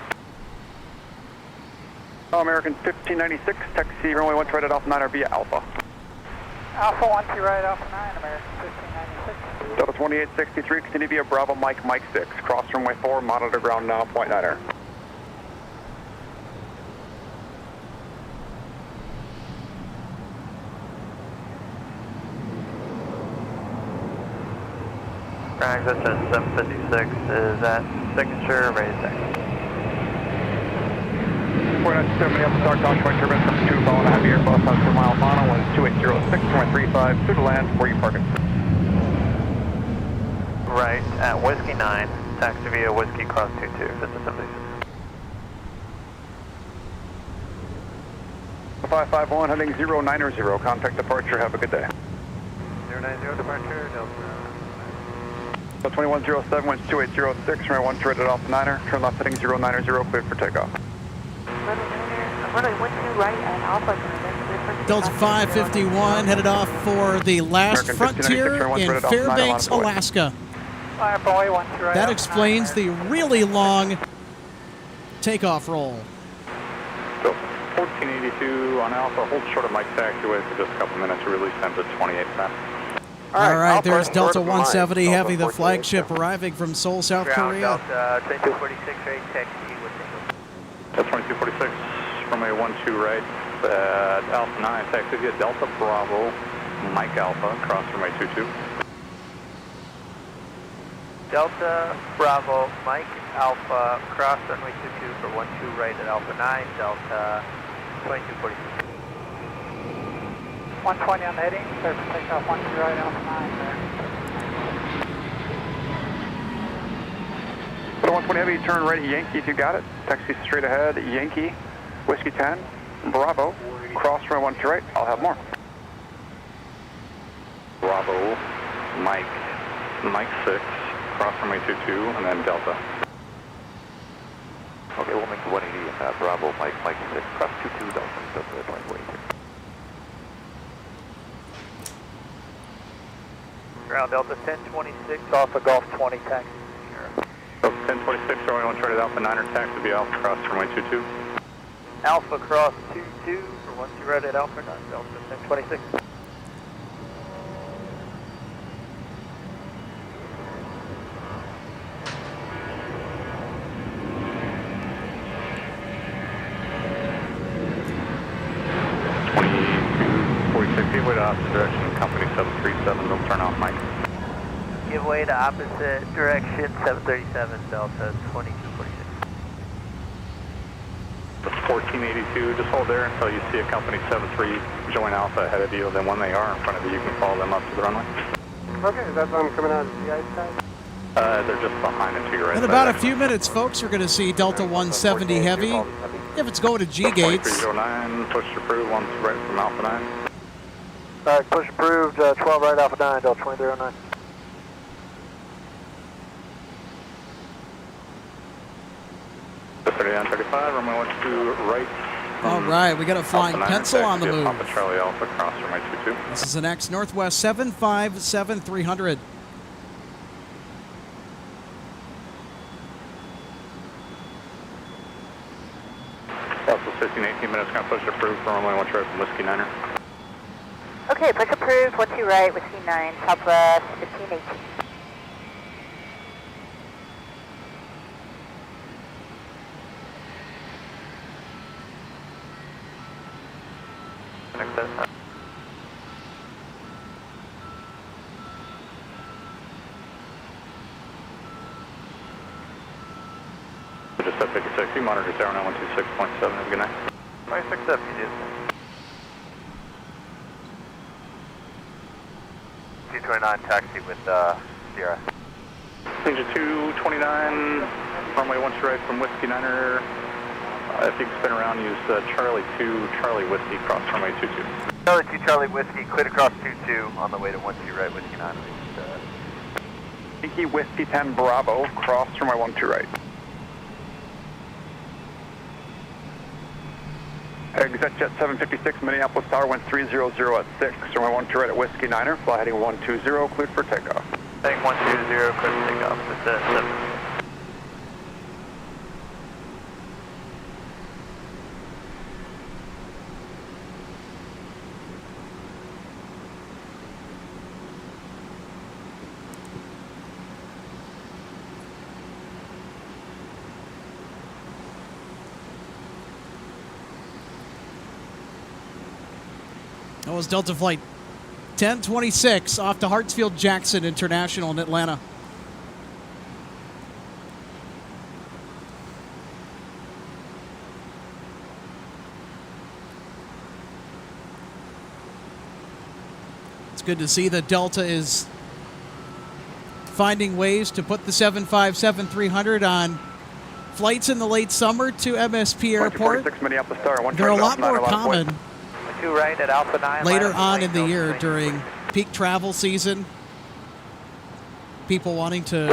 Speaker 7: American 1596, taxi runway 1 to right at Alpha 9 or via Alpha.
Speaker 4: Alpha 1 to right, Alpha 9, American 1596.
Speaker 7: Delta 2863, continue via Bravo Mike 6, cross runway 4, monitor ground now, point 9er.
Speaker 6: Ground access at 756 is at signature, raise deck.
Speaker 7: 4970 up start, Dodge Point turbine, from 2, following a heavy Airbus on 2 mile final, winds 2806.35, through the land, where you parking.
Speaker 6: Right at Whiskey 9, taxi via Whiskey Cross 22, this is 76.
Speaker 7: 551, heading 090, contact departure, have a good day.
Speaker 6: 090 departure, Delta.
Speaker 7: 2107, winds 2806, runway 1 to right at Alpha 9er, turn left heading 090, cleared for takeoff.
Speaker 5: Runway 1 to right at Alpha 9.
Speaker 3: Delta 551 headed off for the last
Speaker 7: American
Speaker 3: frontier
Speaker 7: 1596,
Speaker 3: in
Speaker 7: right at Alpha 9,
Speaker 3: Fairbanks,
Speaker 7: line up away.
Speaker 3: Alaska.
Speaker 4: Line up away 1 to right.
Speaker 3: That
Speaker 4: Alpha
Speaker 3: explains
Speaker 4: 9,
Speaker 3: the really long takeoff roll.
Speaker 2: So 1482 on Alpha, hold short of Mike taxiway for just a couple minutes to release them to 28 knots.
Speaker 3: All right,
Speaker 7: Alpha,
Speaker 3: there's Delta
Speaker 7: vertical line,
Speaker 3: 170
Speaker 7: Delta
Speaker 3: having the
Speaker 7: 48,
Speaker 3: flagship arriving from Seoul, South
Speaker 6: Ground
Speaker 3: Korea.
Speaker 6: Delta 2246, right, taxi with
Speaker 2: That's 2246 from a 1-2 right at Alpha 9, taxi via Delta Bravo, Mike Alpha, cross from a 22.
Speaker 6: Delta Bravo, Mike Alpha, cross runway 22 for 12 right at Alpha 9, Delta 2246.
Speaker 4: 120 on the heading, clear for takeoff 1 to right, Alpha 9 there.
Speaker 7: So 120 heavy, turn right at Yankee if you got it. Taxi straight ahead, Yankee, Whiskey 10, Bravo, cross runway 1 to right, I'll have more.
Speaker 2: Bravo, Mike 6, cross from a 22, and then Delta.
Speaker 6: Okay, we'll make the 180 Bravo, Mike 6, cross 22, Delta, Delta 2042. Ground Delta 1026 off of Golf 20 taxi.
Speaker 2: So 1026, runway 1 right at Alpha 9er, taxi via Alpha, cross from a 22.
Speaker 6: Alpha cross 22 for 12 right at Alpha 9, Delta 1026.
Speaker 2: Give way to opposite direction, company 737, they'll turn off Mike.
Speaker 6: Give way to opposite direction, 737 Delta 2246.
Speaker 2: 1482, just hold there until you see a company 73 join Alpha ahead of you, then when they are in front of you, you can follow them up to the runway.
Speaker 7: Okay, is that them coming out of the ice side?
Speaker 2: They're just behind it to your right.
Speaker 3: In about a few minutes, folks, we're going to see Delta 170 heavy. If it's going to G gates.
Speaker 2: 2309, push approved, 1 right from Alpha 9.
Speaker 6: Alright, push approved, 12 right Alpha 9, Delta 2309.
Speaker 2: Delta 3935, runway 12 right.
Speaker 3: All right, we got a flying pencil on the move.
Speaker 2: Papa Charlie Alpha, cross runway 22.
Speaker 3: This is an X Northwest 757-300.
Speaker 7: Delta 1518 minutes, going to push approved for runway 1 from Whiskey 9er.
Speaker 5: Okay, push approved, 12 right, Whiskey 9, Southwest 1518.
Speaker 7: Just up 56, you monitor tower 9126.7, have a good night.
Speaker 6: 26 up, you did. 229 taxi with Sierra.
Speaker 7: Engine 229, runway 1 right from Whiskey 9er. If you can spin around, use Charlie 2, Charlie Whiskey, cross runway 22.
Speaker 6: Charlie 2, Charlie Whiskey, cleared across 22 on the way to 12 right, Whiskey 9.
Speaker 7: Yankee Whiskey 10 Bravo, cross runway 12 right. Exit jet 756, Minneapolis Tower, wind 300 at 6, runway 12 right at Whiskey 9er, fly heading 120, cleared for takeoff.
Speaker 6: Heading 120, cleared for takeoff, that's 7.
Speaker 3: That was Delta Flight 1026 off to Hartsfield-Jackson International in Atlanta. It's good to see that Delta is finding ways to put the 757-300 on flights in the late summer to MSP Airport. They're a lot more common
Speaker 6: 2 right at Alpha 9.
Speaker 3: later on in the year during peak travel season. People wanting to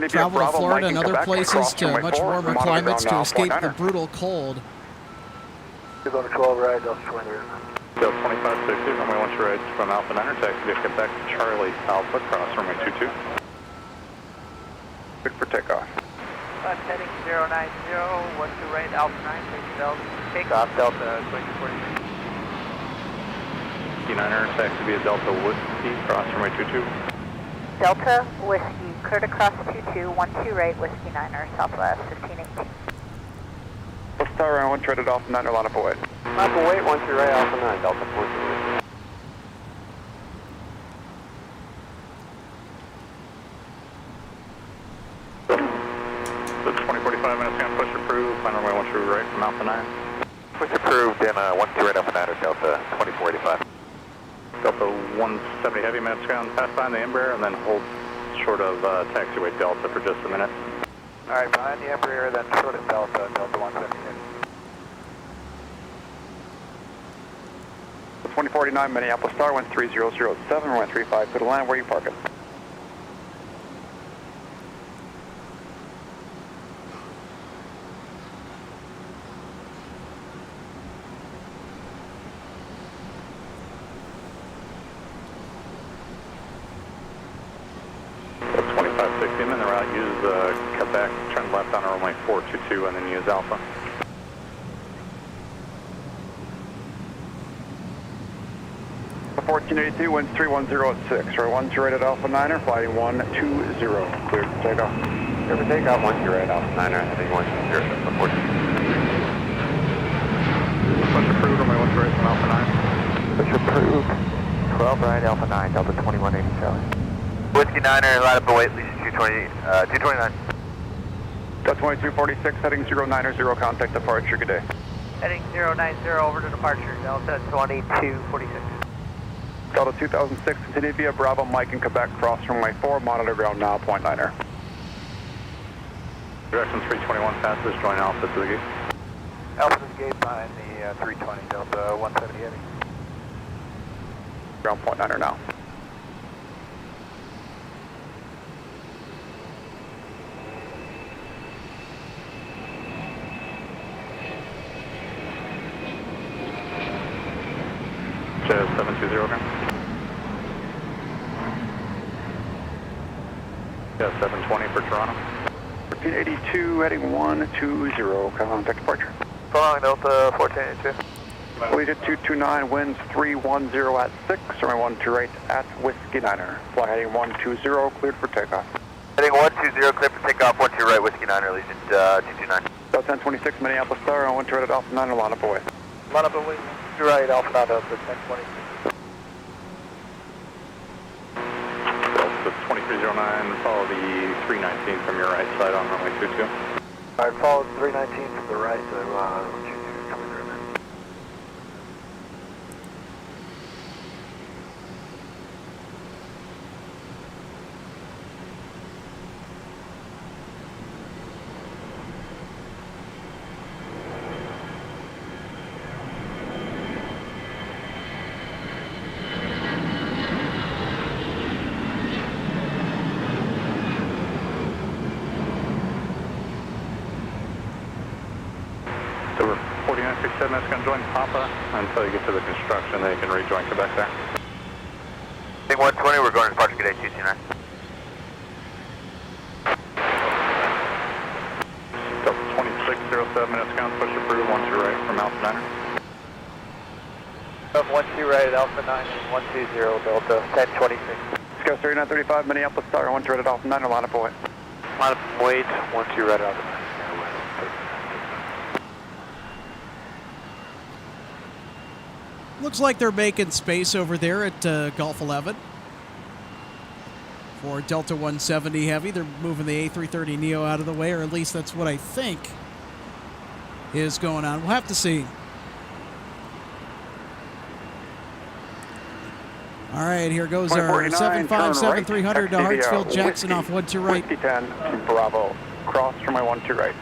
Speaker 3: travel to Florida and other places to much warmer climates to escape the brutal cold.
Speaker 6: You're going to 12 right, Delta 20.
Speaker 7: Delta 2560, runway 1 right from Alpha 9er, taxi to get back to Charlie Alpha, cross runway 22. Good for takeoff.
Speaker 6: Heading 090, 12 right, Alpha 9, takeoff, Delta 2246.
Speaker 7: 9er, taxi via Delta Whiskey, cross runway 22.
Speaker 5: Delta Whiskey, cleared across 22, 12 right, Whiskey 9er, Southwest 1518.
Speaker 7: Let's start around 1 right at Alpha 9er, line up away.
Speaker 2: Line up away, 12 right, Alpha 9, Delta 42.
Speaker 7: So 2045 minutes, going to push approved, final runway 1 right from Alpha 9.
Speaker 6: Push approved in 12 right, Alpha 9, Delta 2485.
Speaker 7: Delta 170 heavy minutes, going to pass by the Embraer and then hold short of taxiway Delta for just a minute.
Speaker 6: Alright, behind the Embraer, then short of Delta, Delta 170.
Speaker 7: 2049 Minneapolis Star, wind 3007, runway 35 to the line, where are you parking? In the route, use cut back, turn left on runway 422, and then use Alpha. The 1482, winds 310 at 6, right 1 right at Alpha 9er, flying 120, cleared for takeoff.
Speaker 2: Clear for takeoff, 1 right at Alpha 9er, heading 120, report.
Speaker 7: Push approved, runway 1 right from Alpha 9.
Speaker 6: Push approved, 12 right, Alpha 9, Delta 2180 Charlie. Whiskey 9er, line up away, at least 229.
Speaker 7: Delta 2246, heading 090, contact departure, good day.
Speaker 6: Heading 090 over to departure, Delta 2246.
Speaker 7: Delta 2006, continue via Bravo, Mike in Quebec, cross runway 4, monitor ground now, point 9er. Direction 321 passes, join Alpha to the gate.
Speaker 6: Alpha to the gate behind the 320, Delta 170 heavy.
Speaker 7: Ground point 9er now. Jazz 720, okay. Jazz 720 for Toronto. 1382, heading 120, contact departure.
Speaker 2: following Delta 1482.
Speaker 7: Legion 229, winds 310 at 6, runway 12 right at Whiskey Niner. Fly heading 120, cleared for takeoff.
Speaker 2: Heading 120, clear for takeoff, 12 right, Whiskey Niner, Legion 229.
Speaker 7: Delta 1026, Minneapolis Star, on 12 right at Alpha 9, line up away.
Speaker 6: Line up away, right, Alpha 9, Delta 1026.
Speaker 11: Delta 2309, follow the 319 from your right side on runway 22.
Speaker 6: Alright, follow 319 from the right, so coming through then.
Speaker 11: So we're 4967, that's going to join Papa until you get to the construction, then you can rejoin Quebec there.
Speaker 2: Heading 120, we're going to departure gate 229.
Speaker 11: Delta 2607, that's going to push approved, 12 right from Alpha 9.
Speaker 6: Up 12 right at Alpha 9 and 120 Delta 1026.
Speaker 7: Scout 3935, Minneapolis Star, on 12 right at Alpha 9, line up away.
Speaker 6: Line up and wait, 12 right at Alpha 9.
Speaker 3: Looks like they're making space over there at Gulf 11 for Delta 170 Heavy. They're moving the A330neo out of the way, or at least that's what I think is going on. We'll have to see. All right, here goes our 757-300 to Hartsfield Jackson off 12 right.
Speaker 7: Whiskey 10, Bravo, cross from my 12 right.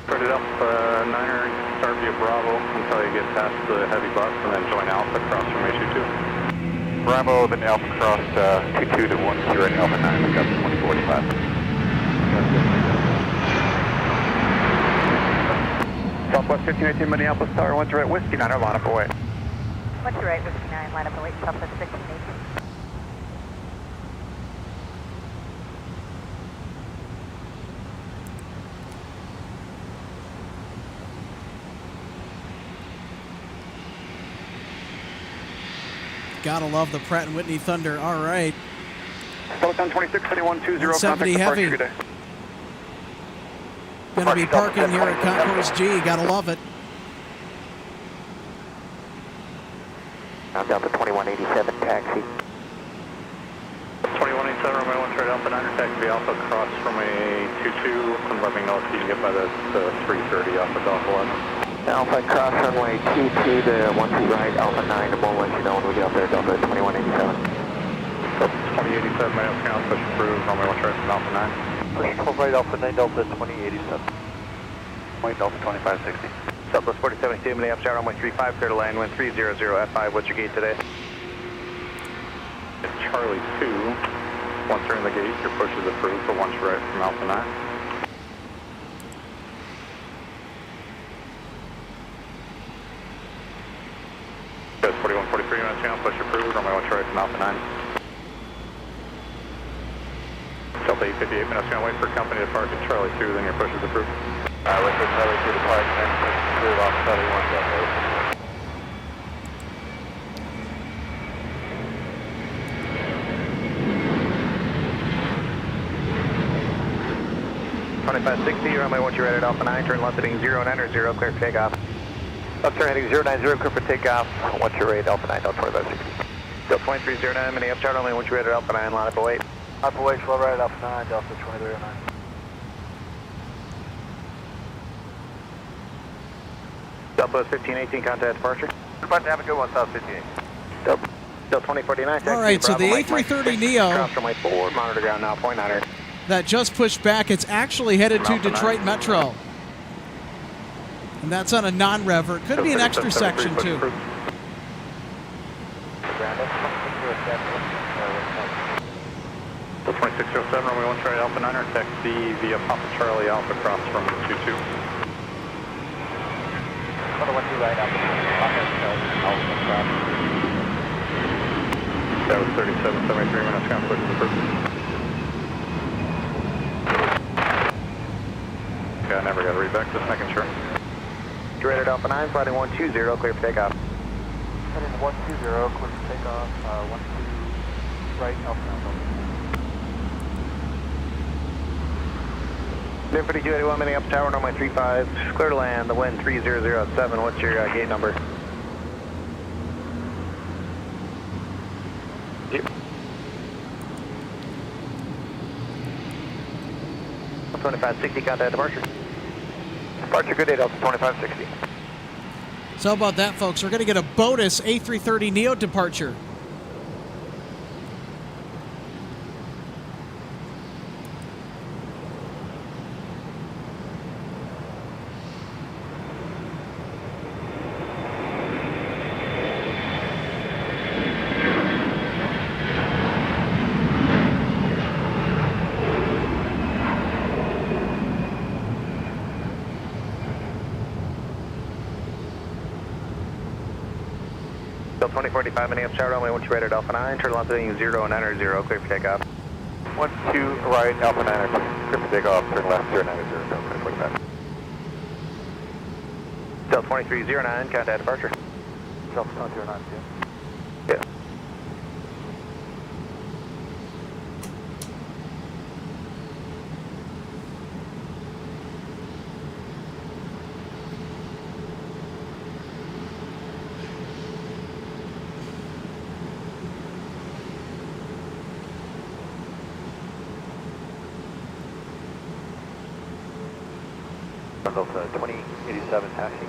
Speaker 11: Put it up, Niner, start via Bravo until you get past the heavy bus and then join Alpha cross from A22.
Speaker 2: Bravo, then Alpha cross 22 to 12 right, Alpha 9, look up 2045.
Speaker 7: Southwest 1518, Minneapolis Star, 12 right, Whiskey Niner, line up away.
Speaker 5: 12 right, Whiskey 9, line up away, Southwest 1518.
Speaker 3: Gotta love the Pratt & Whitney Thunder. All right.
Speaker 7: Delta 1026, 7120,
Speaker 3: 70 heavy. Gonna be parking here at Concourse G. Gotta love it.
Speaker 2: I'm Delta 2187, taxi.
Speaker 11: 2187, runway 13 Alpha 9, taxi Alpha cross from A22, and let me know if you can get by the 330 off of Golf 11.
Speaker 2: Alpha cross runway 22 to 12 right, Alpha 9, and we'll let you know when we get up there, Delta 2187.
Speaker 11: Delta 2087, my count, push approved, runway 13 from Alpha 9.
Speaker 6: Push 12 right, Alpha 9, Delta 2087.
Speaker 2: Wait, Delta 2560.
Speaker 6: Southwest 4072, Minneapolis Tower, runway 35, clear to land, wind 300 F5, what's your gate today?
Speaker 11: It's Charlie 2. Once you're in the gate, your push is approved for 1 right from Alpha 9. Goes 4143 minutes channel, push approved, runway 1 right from Alpha 9. Delta 858 minutes, gonna wait for company to park at Charlie 2, then your push is approved.
Speaker 2: Wait for Charlie 2 to park, then push approved off Charlie 1, Delta
Speaker 6: 2560, runway 1 right at Alpha 9, turn left heading 090, clear for takeoff. Left turn heading 090, clear for takeoff, 1 right, Alpha 9, Delta 2560. Delta 2309, Minneapolis Tower, runway 1 right at Alpha 9, line up away. Up away, 12 right at Alpha 9, Delta 2309. Southwest 1518, contact departure.
Speaker 2: About to have a good one, South 58.
Speaker 6: Delta 2049,
Speaker 3: All right, so the A330neo
Speaker 6: cross runway 4, monitor ground now, point 9.
Speaker 3: that just pushed back, it's actually headed to Detroit Metro. And that's on a non-rever. It could be an extra section, too.
Speaker 11: So 2607, runway 1 right Alpha 9, taxi via Papa Charlie Alpha cross from 22.
Speaker 6: Delta 12 right, Alpha 9,
Speaker 11: That was 3773 minutes, count push is approved. Okay, I never got a read back, just making sure.
Speaker 6: You're at Alpha 9, flighting 120, clear for takeoff.
Speaker 1: Heading 120, clear for takeoff, 12 right, Alpha 9.
Speaker 6: 5281 Minneapolis Tower, runway 35, clear to land, the wind 3007, what's your gate number? 2560, contact departure. Departure, good day, Delta 2560.
Speaker 3: So how about that, folks? We're going to get a bonus A330neo departure.
Speaker 6: Delta 2045 Minneapolis Tower, runway 12 right at Alpha 9, turn left heading 090, clear for takeoff.
Speaker 11: 12 right, Alpha 9, clear for takeoff, turn left, 090, clear for 45.
Speaker 6: Delta 2309, contact departure.
Speaker 1: Delta 2309,
Speaker 6: yeah.
Speaker 11: Delta 2087 taxi.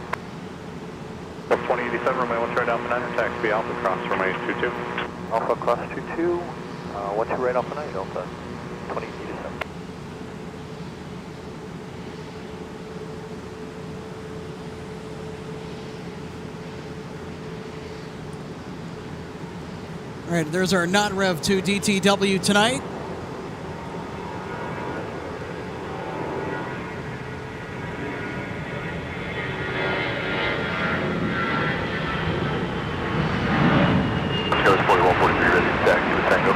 Speaker 11: Delta 2087, runway 13 right, Alpha 9, taxi Alpha cross runway 22.
Speaker 1: Alpha cross 22, 12 right, Alpha 9, Delta 2087.
Speaker 3: All right, there's our non-rev 2 DTW tonight.
Speaker 8: Goes 4143 ready to taxi with Tango.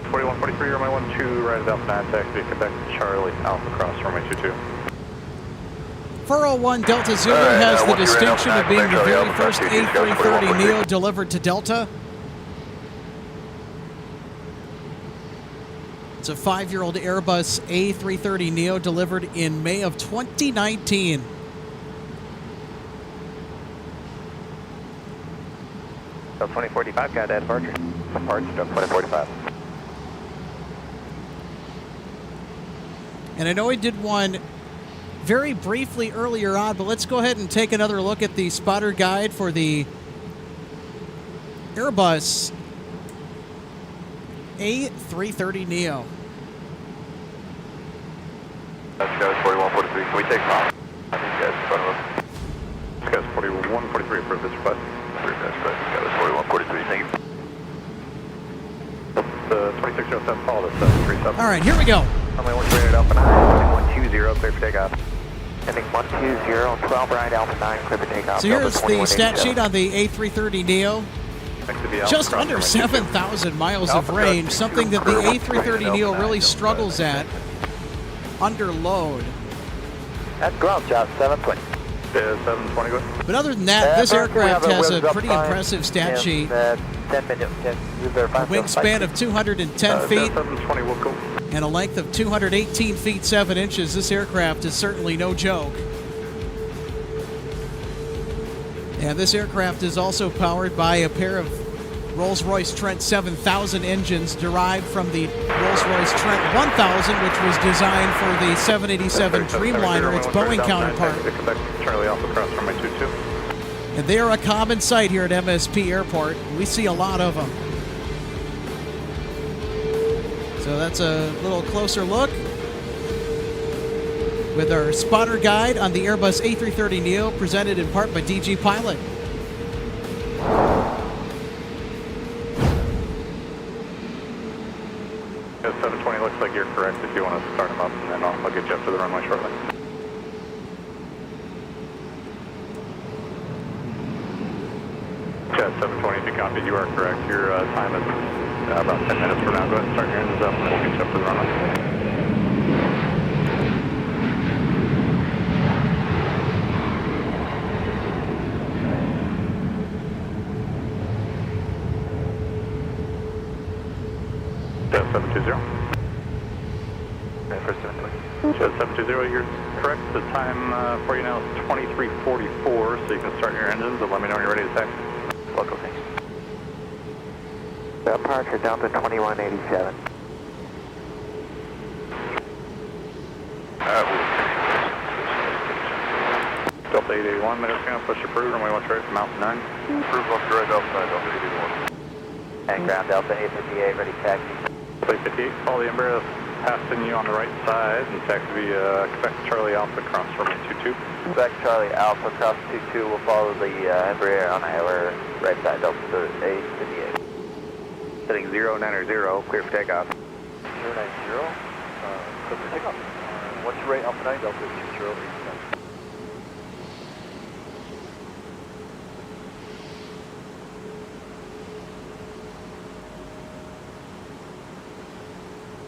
Speaker 11: 4143, runway 12 right at Alpha 9, taxi Quebec Charlie Alpha cross runway 22.
Speaker 3: 401 Delta Zulu has the distinction of being the very first A330neo delivered to Delta. It's a 5-year-old Airbus A330neo delivered in May of 2019.
Speaker 6: Delta 2045, contact departure.
Speaker 11: Departure, Delta 2045.
Speaker 3: And I know I did one very briefly earlier on, but let's go ahead and take another look at the spotter guide for the Airbus A330neo.
Speaker 8: Skies 4143, can we take off? I think guys in front of us.
Speaker 11: Skies 4143, approve this request.
Speaker 8: Approve this request. Skies 4143, thank you.
Speaker 11: The 2607, follow this 37.
Speaker 3: All right, here we go.
Speaker 6: Runway 13 at Alpha 9, heading 120, clear for takeoff. Heading 120, 12 right, Alpha 9, clear for takeoff.
Speaker 3: So here's the stat sheet on the A330neo. Just under 7,000 miles of range, something that the A330neo really struggles at under load.
Speaker 6: That's ground job, 720.
Speaker 11: Yeah, 720, go ahead.
Speaker 3: But other than that, this aircraft has a pretty impressive stat sheet.
Speaker 6: 10 minutes,
Speaker 3: A wingspan of 210 feet
Speaker 11: 720, we'll go.
Speaker 3: and a length of 218 feet 7 inches. This aircraft is certainly no joke. And this aircraft is also powered by a pair of Rolls-Royce Trent 7000 engines derived from the Rolls-Royce Trent 1000, which was designed for the 787 Dreamliner, its Boeing counterpart.
Speaker 11: Charlie Alpha cross runway 22.
Speaker 3: And they are a common sight here at MSP Airport. We see a lot of them. So that's a little closer look with our spotter guide on the Airbus A330neo, presented in part by DG Pilot.
Speaker 11: Yeah, 720 looks like you're correct if you want to start them up, and then I'll get you up to the runway shortly. Yeah, 720, if you copy, you are correct. Your time is about 10 minutes from now. Go ahead and start your engines up, and we'll get you up to the runway. 720.
Speaker 2: First 720.
Speaker 11: Show 720, you're correct. The time for you now is 23:44, so you can start your engines and let me know when you're ready to taxi.
Speaker 2: Local, thanks. Departure Delta 2187.
Speaker 11: Delta 881, minutes now, push approved, runway 1 straight from Alpha 9.
Speaker 8: Approved left to right, Delta 9, Delta 881.
Speaker 2: And ground Delta 858, ready taxi.
Speaker 11: Delta 858, follow the Embraer passing you on the right side, and taxi via Quebec Charlie Alpha across runway 22.
Speaker 2: Quebec Charlie Alpha across 22, we'll follow the Embraer on our right side, Delta 858.
Speaker 6: Heading 090, clear for takeoff.
Speaker 2: 090, clear for takeoff. What's your rate, Alpha 9, Delta 2087.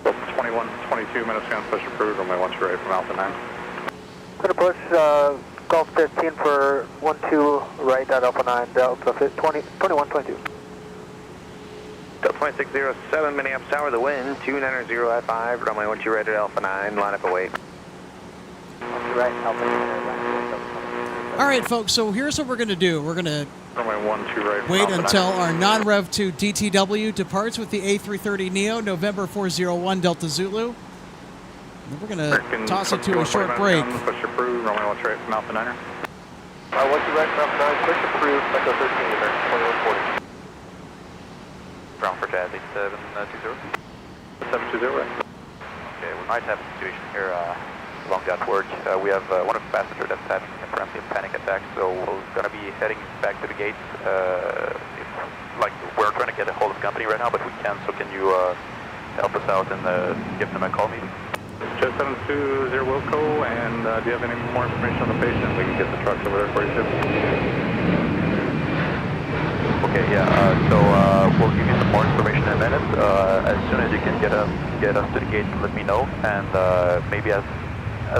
Speaker 11: Delta 2122, minutes now, push approved, runway 1 straight from Alpha 9.
Speaker 4: Going to push Gulf 15 for 12 right at Alpha 9, Delta 2122.
Speaker 6: Delta 2607, Minneapolis Tower, the wind, 290 at 5, runway 12 right at Alpha 9, line up await.
Speaker 2: Right, Alpha 9.
Speaker 3: All right, folks, so here's what we're going to do. We're going to
Speaker 11: Runway 12 right from
Speaker 3: wait
Speaker 11: Alpha
Speaker 3: until
Speaker 11: 9.
Speaker 3: our non-Rev 2 DTW departs with the A330neo, November 401 Delta Zulu. And we're going to toss it to a short break.
Speaker 11: Push approved, runway 1 straight from Alpha 9.
Speaker 2: What's your right from Alpha 9, push approved, Echo 13, American 2140. Ground for Jazz 8720.
Speaker 11: 720, right.
Speaker 2: Okay, we might have a situation here along that work. We have one of the passengers that's having apparently a panic attack, so we're going to be heading back to the gate. We're trying to get a hold of the company right now, but we can't, so can you help us out and give them a call meeting?
Speaker 11: Jet 720 Wilco, and do you have any more information on the patient? We can get the trucks over there for you too.
Speaker 2: Okay, yeah, so we'll give you some more information in a minute. As soon as you can get us to the gate, let me know, and maybe as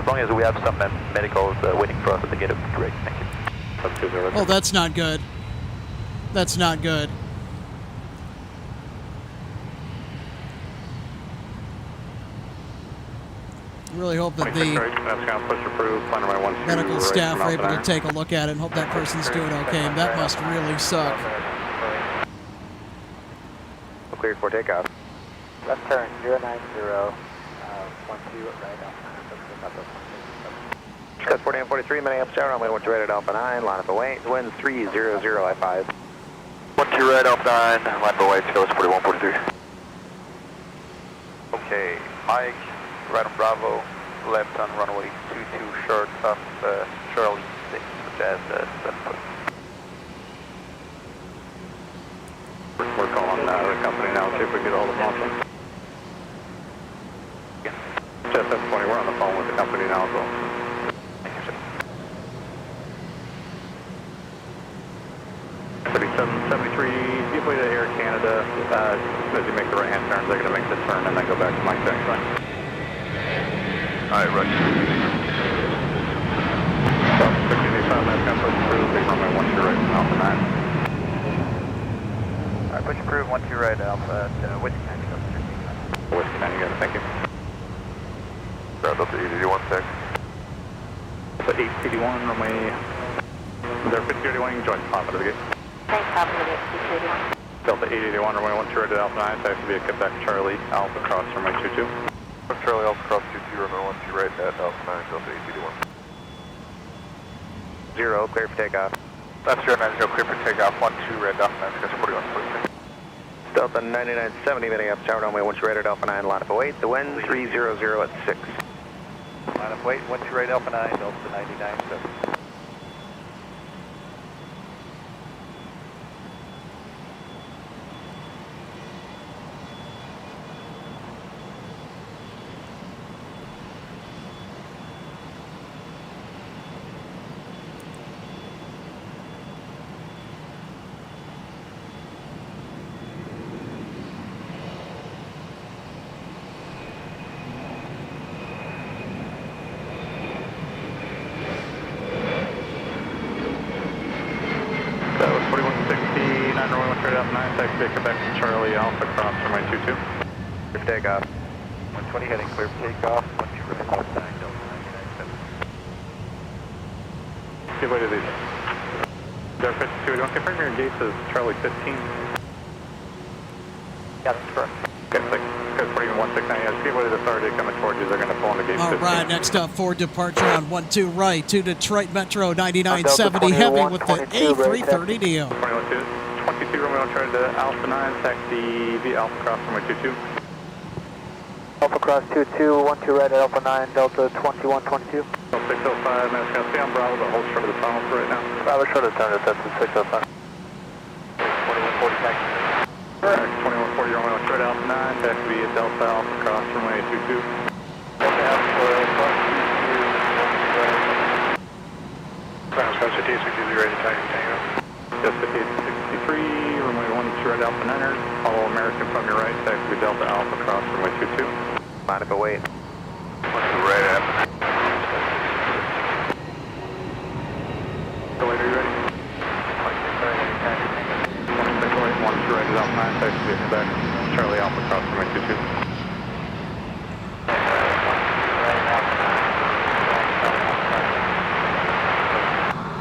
Speaker 2: long as we have some medicals waiting for us at the gate, it would be great. Thank you.
Speaker 3: Oh, that's not good. That's not good. I really hope that the medical staff are able to take a look at it and hope that person's doing okay. That must really suck.
Speaker 6: Cleared for takeoff.
Speaker 4: Left turn 090, 12 right
Speaker 6: Cut 40 and 43, Minneapolis Tower, runway 12 right at Alpha 9, line up await, wind 300 at 5.
Speaker 2: 12 right, Alpha 9, line up await, Scotus 4143. Okay, Mike, right on Bravo, left on runway 22 short of Charlie 6, Jazz 7 foot.
Speaker 11: We're calling the company now, see if we can get all the motion. Jet 720, we're on the phone with the company now as well.
Speaker 2: Thank you, sir.
Speaker 11: 3773, give way to Air Canada. As you make the right-hand turn, they're going to make the turn and then go back to Mike taxi line.
Speaker 8: Alright, right.
Speaker 11: 1585, that's going to push through, big runway 12 right from Alpha 9.
Speaker 2: Alright, push approved, 12 right, Alpha, Whiskey 9,
Speaker 11: Whiskey 9, you got it, thank you.
Speaker 8: Ground Delta 881, taxi.
Speaker 11: Delta 881, runway, there 5081, you can join the top of the gate.
Speaker 5: Thanks, top of the gate, 681.
Speaker 11: Delta 881, runway 12 right at Alpha 9, taxi via Quebec Charlie, Alpha cross runway 22.
Speaker 8: Charlie Alpha cross 22, runway 12 right at Alpha 9, Delta 881.
Speaker 6: 0, clear for takeoff.
Speaker 2: Left 090, clear for takeoff, 12 right, Alpha 9, Scotus 4143.
Speaker 6: Delta 9970, Minneapolis Tower, runway 12 right at Alpha 9, line up await, the wind 300 at 6.
Speaker 2: Line up wait, 12 right, Alpha 9, Delta 99.7.
Speaker 11: That was 4169, runway 13 Alpha 9, taxi via Quebec Charlie Alpha cross runway 22.
Speaker 6: Clear for takeoff.
Speaker 2: 120 heading clear for takeoff. 12 right, Alpha 9, Delta 997.
Speaker 11: Give way to these. Delta 52, don't confirm your gates as Charlie 15.
Speaker 6: Yeah, that's correct.
Speaker 11: Okay, thanks. Guys, 4169, yes, give way to the authority coming towards you. They're going to pull on the gate 15.
Speaker 3: All right, next up for departure on 12 right to Detroit Metro 9970 Heavy with the A330neo.
Speaker 11: 22 Romeo, try to Alpha 9, taxi via Alpha Cross runway 22.
Speaker 4: Alpha Cross 22, 12 right at Alpha 9, Delta 2122.
Speaker 11: 605, man, it's going to stay on Bravo, but hold short of the tunnel for right now.
Speaker 6: Bravo short of the tunnel, that's 605.
Speaker 11: 2140 taxi. Correct, 2140 Romeo, try to Alpha 9, taxi via Delta Alpha Cross runway 22.
Speaker 6: Delta Alpha Cross 22,
Speaker 11: Ground Cross 5860, ready to taxi tango. Just 5863, runway 12 right Alpha 9er, follow American from your right, taxi via Delta Alpha Cross runway 22.
Speaker 6: Mind if I wait?
Speaker 8: 12 right at.
Speaker 11: So later, you ready? 26 right, 12 right is Alpha 9, taxi via Quebec, Charlie Alpha Cross runway 22.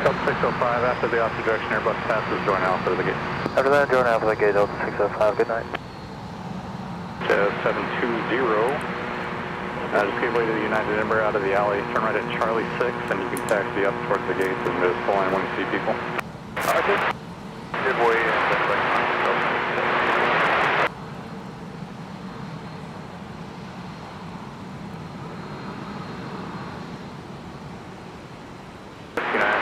Speaker 11: Delta 605, after the opposite direction, Airbus passes, join Alpha to the gate.
Speaker 6: After that, join Alpha to the gate, Delta 605, good night.
Speaker 11: Jazz 720. Just give way to the United Embraer out of the alley, turn right at Charlie 6, and you can taxi up towards the gates and just pull in when you see people.
Speaker 6: Roger. Give way and then right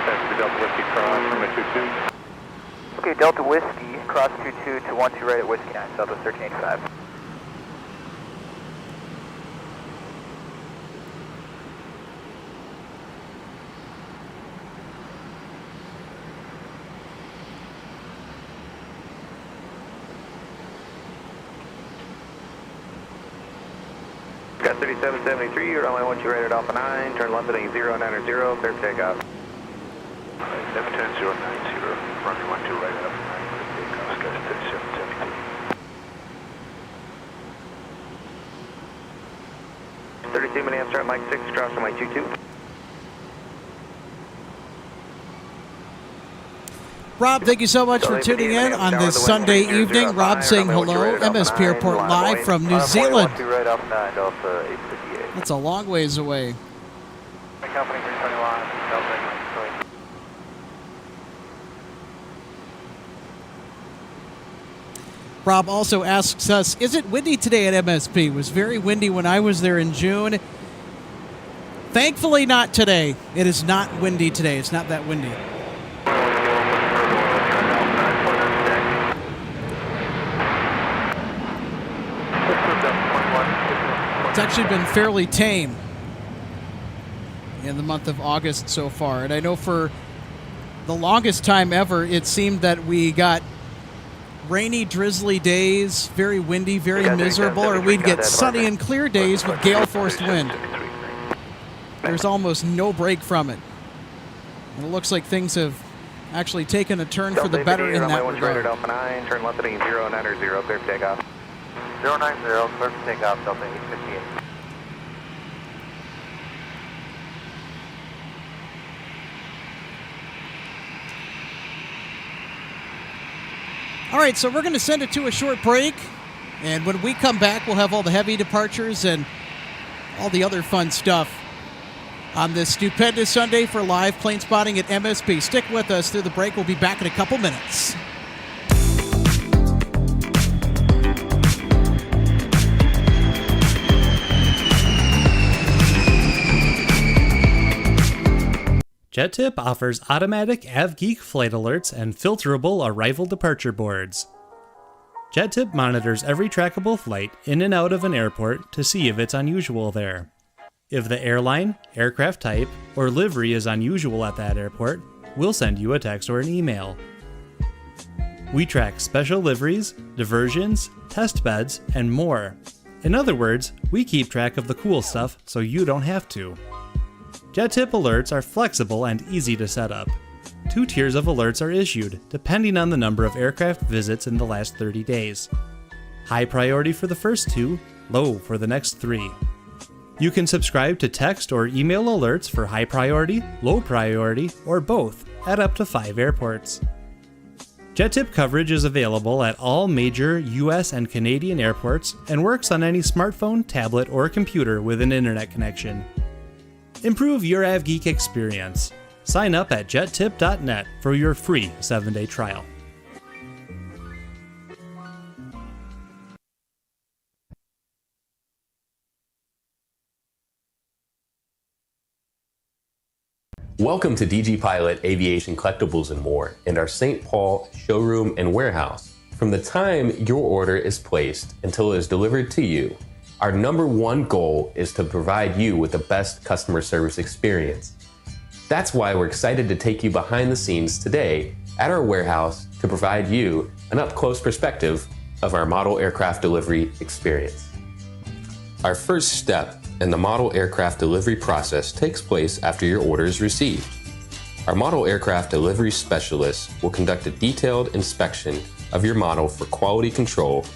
Speaker 11: Taxi Delta Whiskey Cross, runway 22.
Speaker 6: Okay, Delta Whiskey, cross 22 to 12 right at Whiskey 9, Southwest 1385. Got 3773, runway 12 right at Alpha 9, turn left heading 090, clear for takeoff.
Speaker 8: 710, 090, runway 12 right at Alpha 9, clear for takeoff, Sky 3772.
Speaker 6: 32 Minneapolis, Mike 6, cross runway 22.
Speaker 3: Rob, thank you so much for tuning in on this Sunday evening. Rob saying hello, MSP Airport live from New Zealand. That's a long ways away.
Speaker 6: Company 321, Delta.
Speaker 3: Rob also asks us, is it windy today at MSP? It was very windy when I was there in June. Thankfully not today. It is not windy today. It's not that windy. It's actually been fairly tame in the month of August so far. And I know for the longest time ever, it seemed that we got rainy, drizzly days, very windy, very miserable, or we'd get sunny and clear days with gale-force wind. There's almost no break from it. And it looks like things have actually taken a turn for the better in that regard.
Speaker 6: Alpha 9, turn left heading 090, clear for takeoff. 090, clear for takeoff, Delta 858.
Speaker 3: All right, so we're going to send it to a short break, and when we come back, we'll have all the heavy departures and all the other fun stuff on this stupendous Sunday for live plane spotting at MSP. Stick with us through the break. We'll be back in a couple minutes.
Speaker 12: JetTip offers automatic AvGeek flight alerts and filterable arrival departure boards. JetTip monitors every trackable flight in and out of an airport to see if it's unusual there. If the airline, aircraft type, or livery is unusual at that airport, we'll send you a text or an email. We track special liveries, diversions, test beds, and more. In other words, we keep track of the cool stuff so you don't have to. JetTip alerts are flexible and easy to set up. 2 tiers of alerts are issued, depending on the number of aircraft visits in the last 30 days. High priority for the first 2, low for the next 3. You can subscribe to text or email alerts for high priority, low priority, or both at up to 5 airports. JetTip coverage is available at all major US and Canadian airports and works on any smartphone, tablet, or computer with an internet connection. Improve your AvGeek experience. Sign up at jettip.net for your free 7-day trial.
Speaker 13: Welcome to DG Pilot Aviation Collectibles and More and our St. Paul showroom and warehouse. From the time your order is placed until it is delivered to you, our #1 goal is to provide you with the best customer service experience. That's why we're excited to take you behind the scenes today at our warehouse to provide you an up-close perspective of our model aircraft delivery experience. Our first step in the model aircraft delivery process takes place after your order is received. Our model aircraft delivery specialist will conduct a detailed inspection of your model for quality control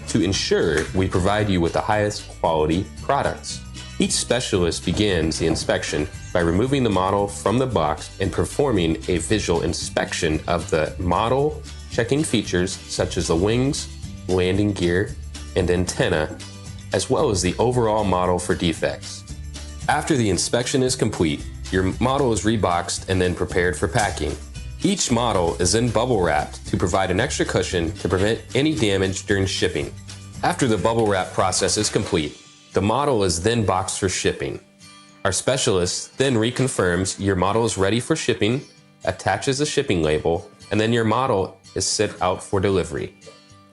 Speaker 13: to ensure we provide you with the highest quality products. Each specialist begins the inspection by removing the model from the box and performing a visual inspection of the model, checking features such as the wings, landing gear, and antenna, as well as the overall model for defects. After the inspection is complete, your model is reboxed and then prepared for packing. Each model is then bubble wrapped to provide an extra cushion to prevent any damage during shipping. After the bubble wrap process is complete, the model is then boxed for shipping. Our specialist then reconfirms your model is ready for shipping, attaches a shipping label, and then your model is sent out for delivery.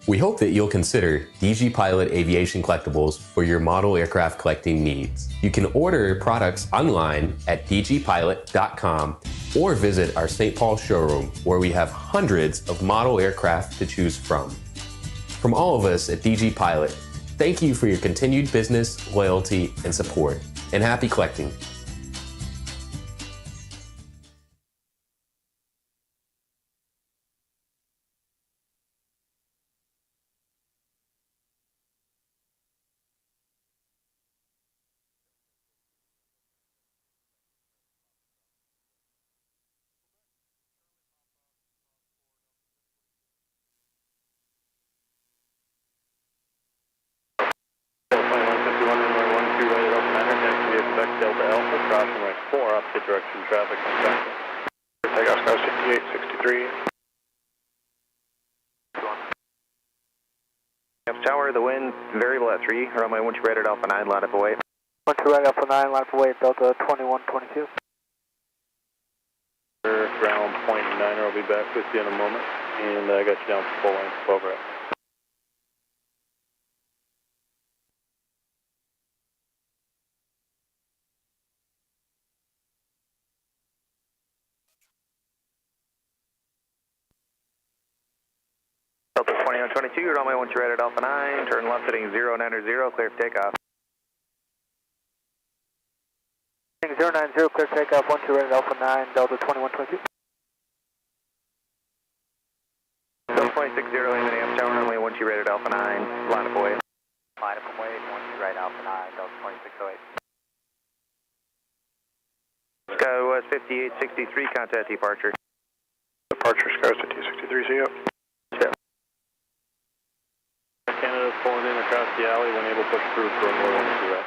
Speaker 13: We hope that you'll consider DG Pilot Aviation Collectibles for your model aircraft collecting needs. You can order products online at dgpilot.com or visit our St. Paul showroom where we have hundreds of model aircraft to choose from. From all of us at DG Pilot, thank you for your continued business, loyalty, and support, and happy collecting.
Speaker 11: Delta Alpha, crossing right 4, opposite direction traffic.
Speaker 9: Takeoff sky 6863.
Speaker 6: Tower, the wind variable at 3, runway 12 right at Alpha 9, line up away.
Speaker 4: 12 right Alpha 9, line up away, Delta 2122.
Speaker 11: Ground point 9, I'll be back with you in a moment, and I got you down for full length 12 right.
Speaker 6: Delta 2122, runway 12 right at Alpha 9, turn left heading 090, clear for takeoff.
Speaker 4: 090, clear takeoff, 12 right at Alpha 9, Delta 2122.
Speaker 6: Delta 260, Minneapolis Tower, runway 12 right at Alpha 9, line up away.
Speaker 4: Line up away, 12 right Alpha 9, Delta 2608.
Speaker 6: Skywest 5863, contact departure.
Speaker 9: Departure Skywest 5863, see you.
Speaker 11: Canada pulling in across the alley, when able push through for runway 12 right.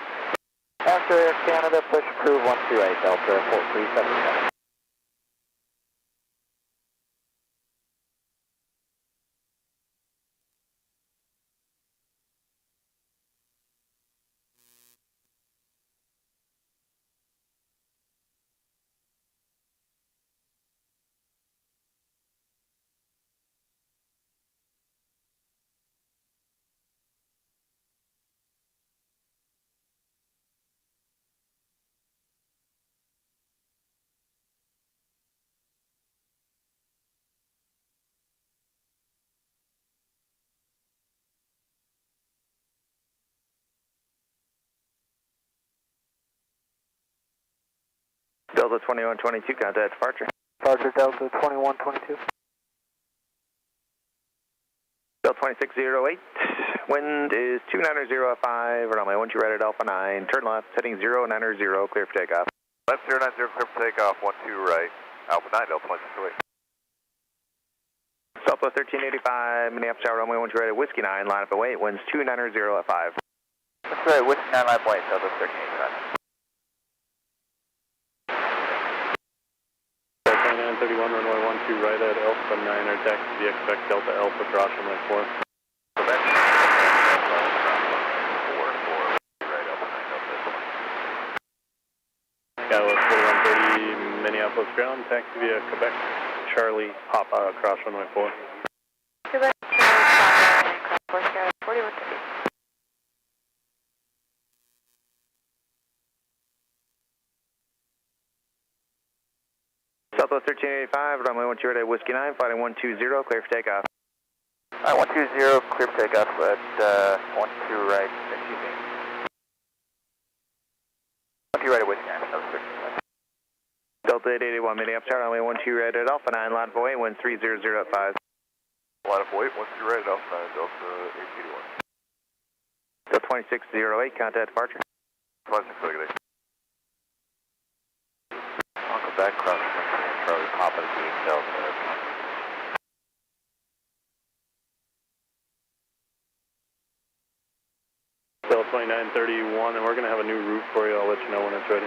Speaker 4: After Air Canada, push approve 128, Delta 4377.
Speaker 6: Delta 2122, contact departure.
Speaker 4: Departure Delta 2122.
Speaker 6: Delta 2608, Wind is 290 at 5, runway 12 right at Alpha 9. Turn left, heading 090, clear for takeoff.
Speaker 8: Left 090, clear for takeoff, 12 right, Alpha 9, Delta 2628.
Speaker 6: Southwest 1385, Minneapolis Tower, runway 12 right at Whiskey 9, line up and wait, winds 290 at 5.
Speaker 2: That's right, Whiskey 9, line up and wait, Southwest 1385.
Speaker 11: 2931, runway 12 right at Alpha 9, our taxi via Quebec Delta Alpha, cross runway 4.
Speaker 8: Quebec Delta Alpha, 4, right, Alpha 9, Delta 20.
Speaker 11: Skywest 4130, Minneapolis ground, taxi via Quebec Charlie, Papa, cross runway 4.
Speaker 5: Quebec Charlie, Papa, cross 4130.
Speaker 6: Southwest 1385, runway 12 right at Whiskey 9, flighting 120, clear for takeoff.
Speaker 2: Alright, 120, clear for takeoff at 12 right, excuse me. 12 right at Whiskey 9, Southwest 1385.
Speaker 6: Delta 881, Minneapolis Tower, runway 12 right at Alpha 9, line up and wait, winds 300 at 5.
Speaker 8: Line up wait, 12 right at Alpha 9, Delta 881.
Speaker 6: Delta 2608, contact departure.
Speaker 8: 2608.
Speaker 2: Uncle back, cross runway Charlie, Papa to Gate Delta.
Speaker 11: Delta 2931, and we're going to have a new route for you. I'll let you know when it's ready.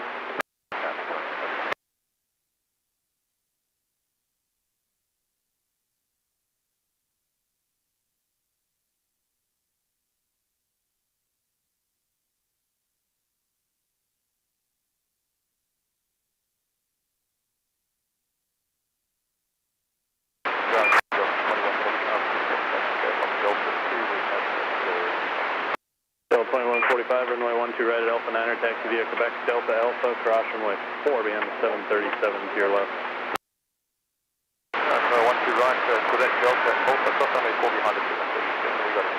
Speaker 11: Delta 2145, runway 12 right at Alpha 9, taxi via Quebec Delta Alpha, cross runway 4 behind the 737 to your left.
Speaker 8: Runway 12 right, Quebec Delta Alpha, cross runway 4 behind the 737. We got it.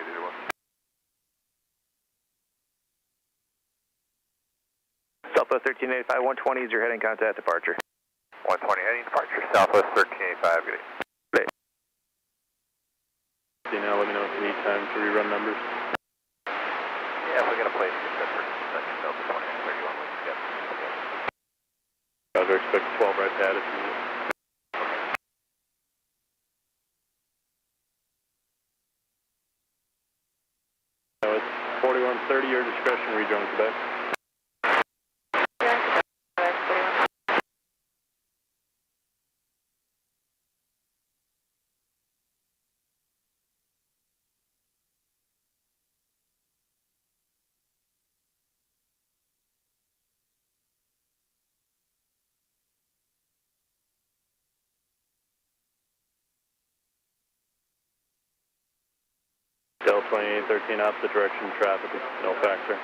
Speaker 8: 881.
Speaker 6: Southwest 1385, 120 is your heading contact departure.
Speaker 8: 120 heading departure, Southwest 1385, good day.
Speaker 11: Now let me know if you need time to rerun numbers.
Speaker 8: Yeah, we got a place to set for second Delta 2931.
Speaker 11: Roger, expect 12 right to add if you need. Now it's 4130, your discretion, rejoin Quebec. Delta 2813, opposite direction, traffic is no factor.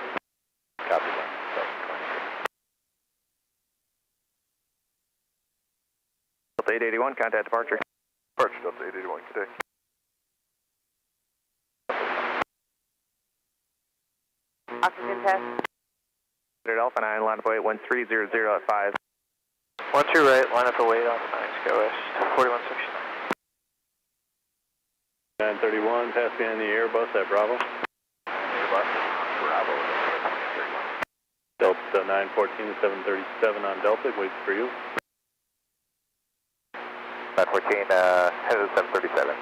Speaker 2: Copy that.
Speaker 6: Delta 881, contact departure.
Speaker 8: Departure, Delta 881, good day.
Speaker 5: Oxygen test.
Speaker 6: At Alpha 9, line up away, winds 300 at 5.
Speaker 2: 12 right, line up await, Alpha 9, Sky West 4169.
Speaker 11: 931, pass behind the Airbus at Bravo.
Speaker 8: Airbus, Bravo,
Speaker 11: Delta 914 to 737 on Delta, waits for you.
Speaker 2: 914, headed to 737.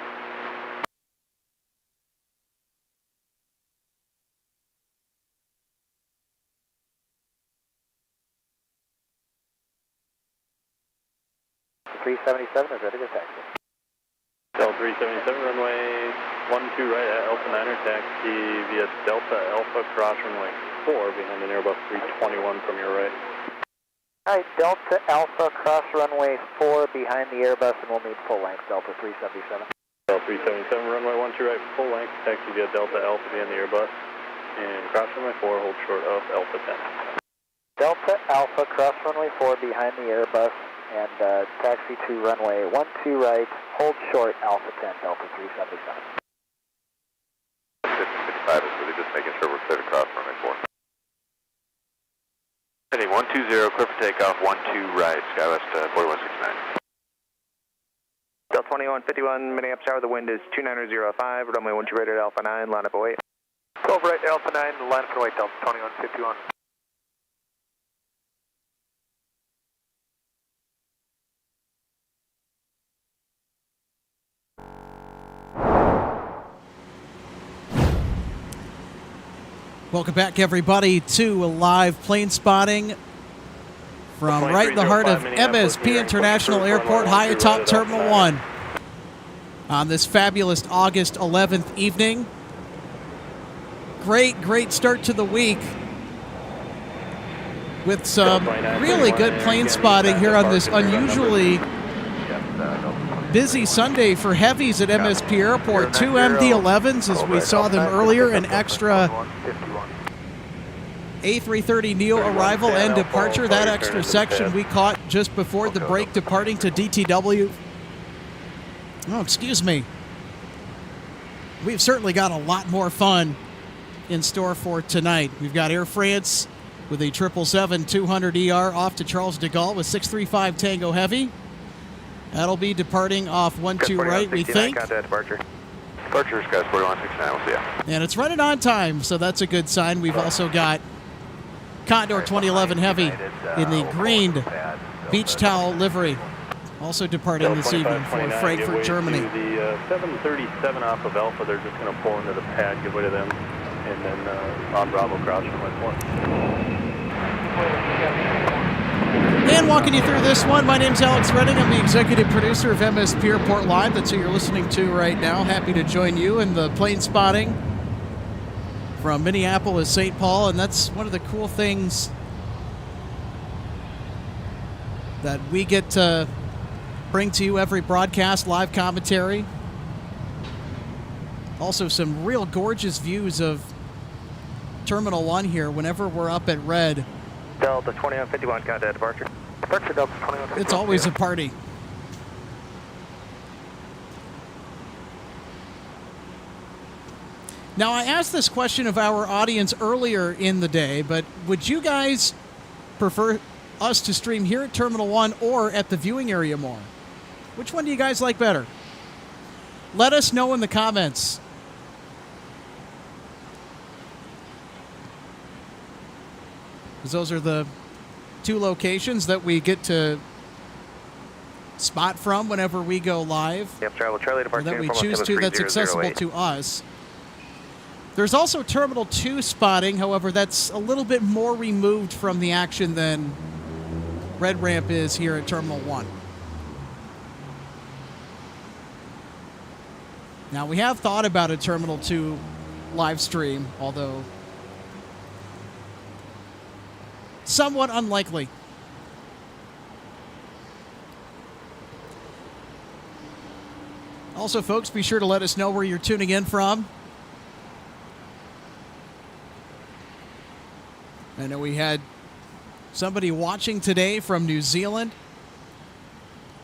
Speaker 2: .377 is ready to taxi.
Speaker 11: Delta 377, runway 12 right at Alpha 9er, taxi via Delta Alpha, cross runway 4 behind an Airbus 321 from your right.
Speaker 4: Alright, Delta Alpha, cross runway 4 behind the Airbus, and we'll need full length, Delta 377.
Speaker 11: Delta 377, runway 12 right, full length, taxi via Delta Alpha behind the Airbus, and cross runway 4, hold short of Alpha 10.
Speaker 4: Delta Alpha, cross runway 4 behind the Airbus, and taxi to runway 12 right, hold short, Alpha 10, Delta 377.
Speaker 8: 55 is really just making sure we're clear to cross runway 4. Heading 120, clear for takeoff, 12 right, Skywest 4169.
Speaker 6: Delta 2151, Minneapolis Tower, the wind is 29005, runway 12 right at Alpha 9, line up await.
Speaker 9: 12 right, Alpha 9, line up and await, Delta 2151.
Speaker 3: Welcome back, everybody, to a live plane spotting from right in the heart of MSP International Airport, high atop Terminal 1 on this fabulous August 11th evening. Great start to the week with some really good plane spotting here on this unusually busy Sunday for heavies at MSP Airport. 2 MD-11s as we saw them earlier, an extra A330neo arrival and departure. That extra section we caught just before the break, departing to DTW. Oh, excuse me. We've certainly got a lot more fun in store for tonight. We've got Air France with a 777-200ER off to Charles de Gaulle with 635 Tango Heavy. That'll be departing off 12 right, we think.
Speaker 8: Departure. Departure, Sky 4169, we'll see ya.
Speaker 3: And it's running on time, so that's a good sign. We've also got Condor 2011 Heavy in the green beach towel livery, also departing this evening for Frankfurt, Germany.
Speaker 11: The 737 off of Alpha, they're just going to pull into the pad, get rid of them, and then on Bravo cross from my point.
Speaker 3: And walking you through this one, my name's Alex Redding. I'm the executive producer of MSP Airport Live. That's who you're listening to right now. Happy to join you in the plane spotting from Minneapolis, St. Paul. And that's one of the cool things that we get to bring to you every broadcast, live commentary. Also some real gorgeous views of Terminal 1 here whenever we're up at red.
Speaker 6: Delta 2151, contact departure. Departure Delta 2151.
Speaker 3: It's always a party. Now, I asked this question of our audience earlier in the day, but would you guys prefer us to stream here at Terminal 1 or at the viewing area more? Which one do you guys like better? Let us know in the comments. Because those are the two locations that we get to spot from whenever we go live.
Speaker 6: Yep, travel Charlie departure.
Speaker 3: That we choose to, that's accessible to us. There's also Terminal 2 spotting, however, that's a little bit more removed from the action than Red Ramp is here at Terminal 1. Now, we have thought about a Terminal 2 live stream, although somewhat unlikely. Also, folks, be sure to let us know where you're tuning in from. I know we had somebody watching today from New Zealand.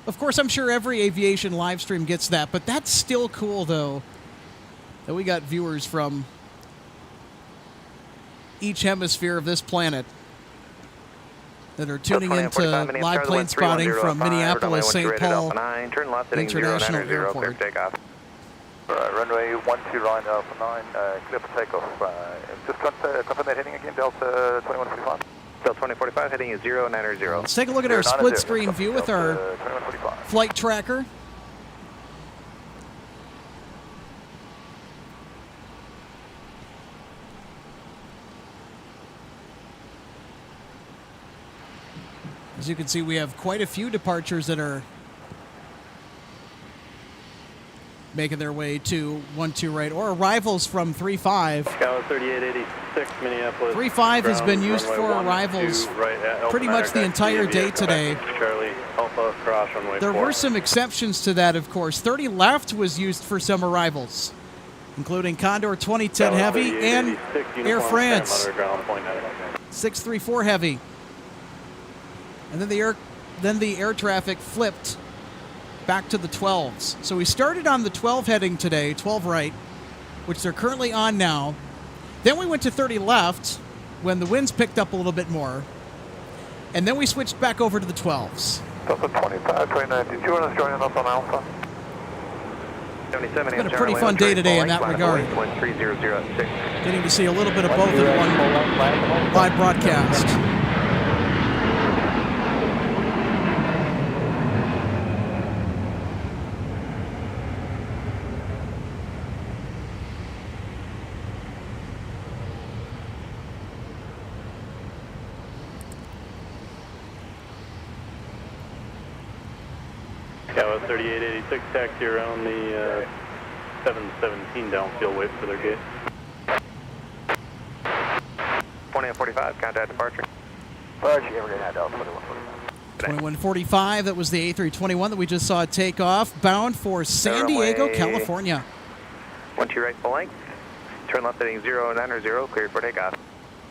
Speaker 3: Of course, I'm sure every aviation live stream gets that, but that's still cool, though, that we got viewers from each hemisphere of this planet that are tuning into live plane spotting from Minneapolis, St. Paul International Airport.
Speaker 8: Runway 12 line Alpha 9, clear for takeoff. Just confirm that heading again, Delta 2145.
Speaker 6: Delta 2045, heading is 090.
Speaker 3: Let's take a look at our split screen view with our flight tracker. As you can see, we have quite a few departures that are making their way to 12 right, or arrivals from 35.
Speaker 11: Skyline 3886, Minneapolis.
Speaker 3: 35 has been used for arrivals pretty much the entire day today.
Speaker 11: Charlie, Alpha, cross runway 4.
Speaker 3: There were some exceptions to that, of course. 30 left was used for some arrivals, including Condor 2010 Heavy and Air France 634 Heavy. And then the air traffic flipped back to the 12s. So we started on the 12 heading today, 12 right, which they're currently on now. Then we went to 30 left when the winds picked up a little bit more. And then we switched back over to the 12s.
Speaker 8: Delta 25, 29, did you want us joining us on Alpha?
Speaker 6: 77,
Speaker 3: It's been a pretty fun day today in that regard. Getting to see a little bit of both in one live broadcast.
Speaker 11: Tower 3886, taxi around the 717 downfield, wait for their gate.
Speaker 6: 2845, contact departure. Departure, Evergreen at Delta 2145.
Speaker 3: 2145, that was the A321 that we just saw take off, bound for San Diego, California.
Speaker 6: 12 right full length, turn left heading 090, cleared for takeoff.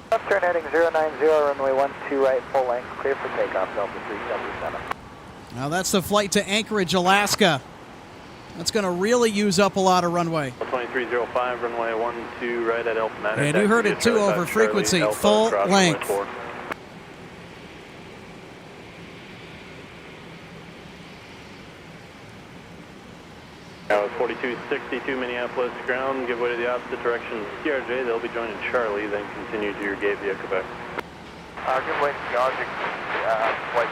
Speaker 4: Left turn heading 090, runway 12 right full length, clear for takeoff, Delta 377.
Speaker 3: Now that's the flight to Anchorage, Alaska. That's going to really use up a lot of runway.
Speaker 11: 2305, runway 12 right at Alpha 9.
Speaker 3: And you heard it too over frequency, full length.
Speaker 11: Tower 4262, Minneapolis ground, give way to the opposite direction, CRJ, they'll be joining Charlie, then continue to your gate via Quebec.
Speaker 6: Give way to the object, flight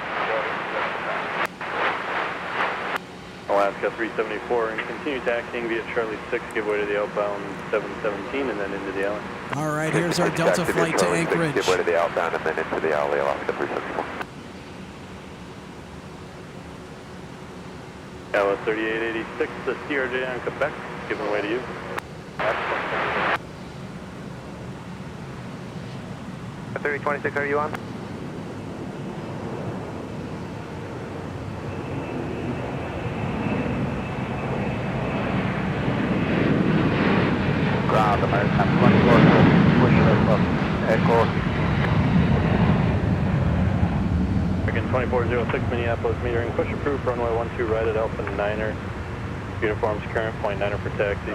Speaker 11: Alaska 374 and continue taxiing via Charlie 6, give way to the outbound 717 and then into the alley.
Speaker 3: All right, here's our Delta flight to Anchorage.
Speaker 6: Give way to the outbound and then into the alley, Alaska 374.
Speaker 11: Tower 3886, the CRJ on Quebec, giving way to you.
Speaker 6: At 3026, are you on? Ground, American 24, push up, Echo.
Speaker 11: American 2406, Minneapolis metering, push approved, runway 12 right at Alpha 9er. Uniforms current, point 9er for taxi.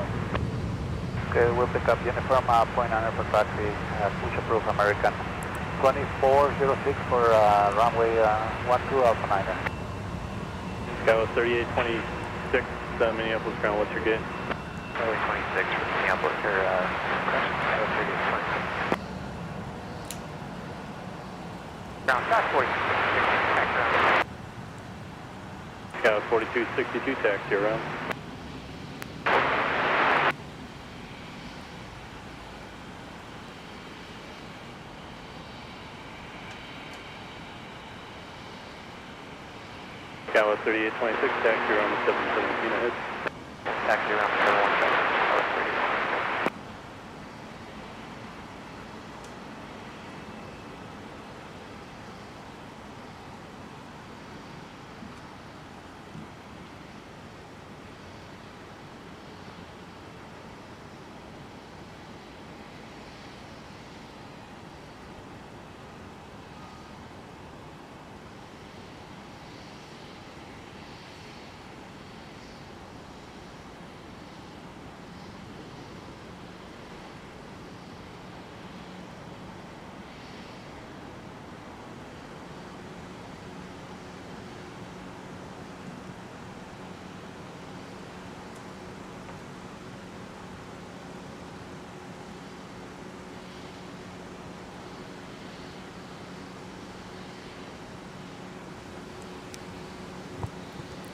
Speaker 6: Okay, we'll pick up uniform, point 9er for taxi, push approved, American 2406 for runway 12 Alpha 9er.
Speaker 11: Tower 3826, Minneapolis ground, what's your gate?
Speaker 6: 26 for Minneapolis, or ground, South 46.
Speaker 11: Tower 4262, taxi around. Tower 3826, taxi around the 717 ahead.
Speaker 6: Taxi around the 717.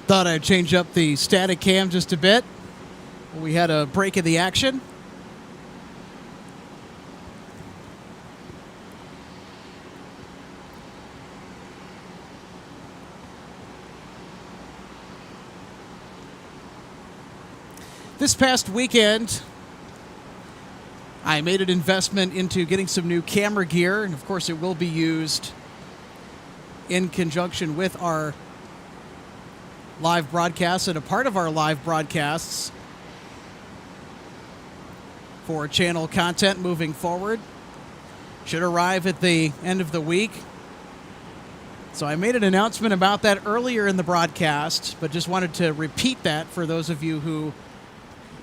Speaker 3: Thought I'd change up the static cam just a bit. We had a break in the action. This past weekend, I made an investment into getting some new camera gear, and of course it will be used in conjunction with our live broadcasts and a part of our live broadcasts for channel content moving forward. Should arrive at the end of the week. So I made an announcement about that earlier in the broadcast, but just wanted to repeat that for those of you who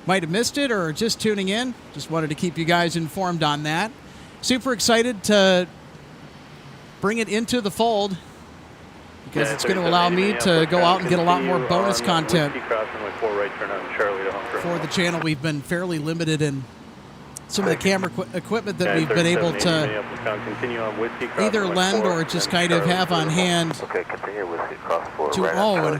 Speaker 3: might have missed it or are just tuning in. Just wanted to keep you guys informed on that. Super excited to bring it into the fold, because it's going to allow me to go out and get a lot more bonus content for the channel. We've been fairly limited in some of the camera equipment that we've been able to either lend or just kind of have on hand to own.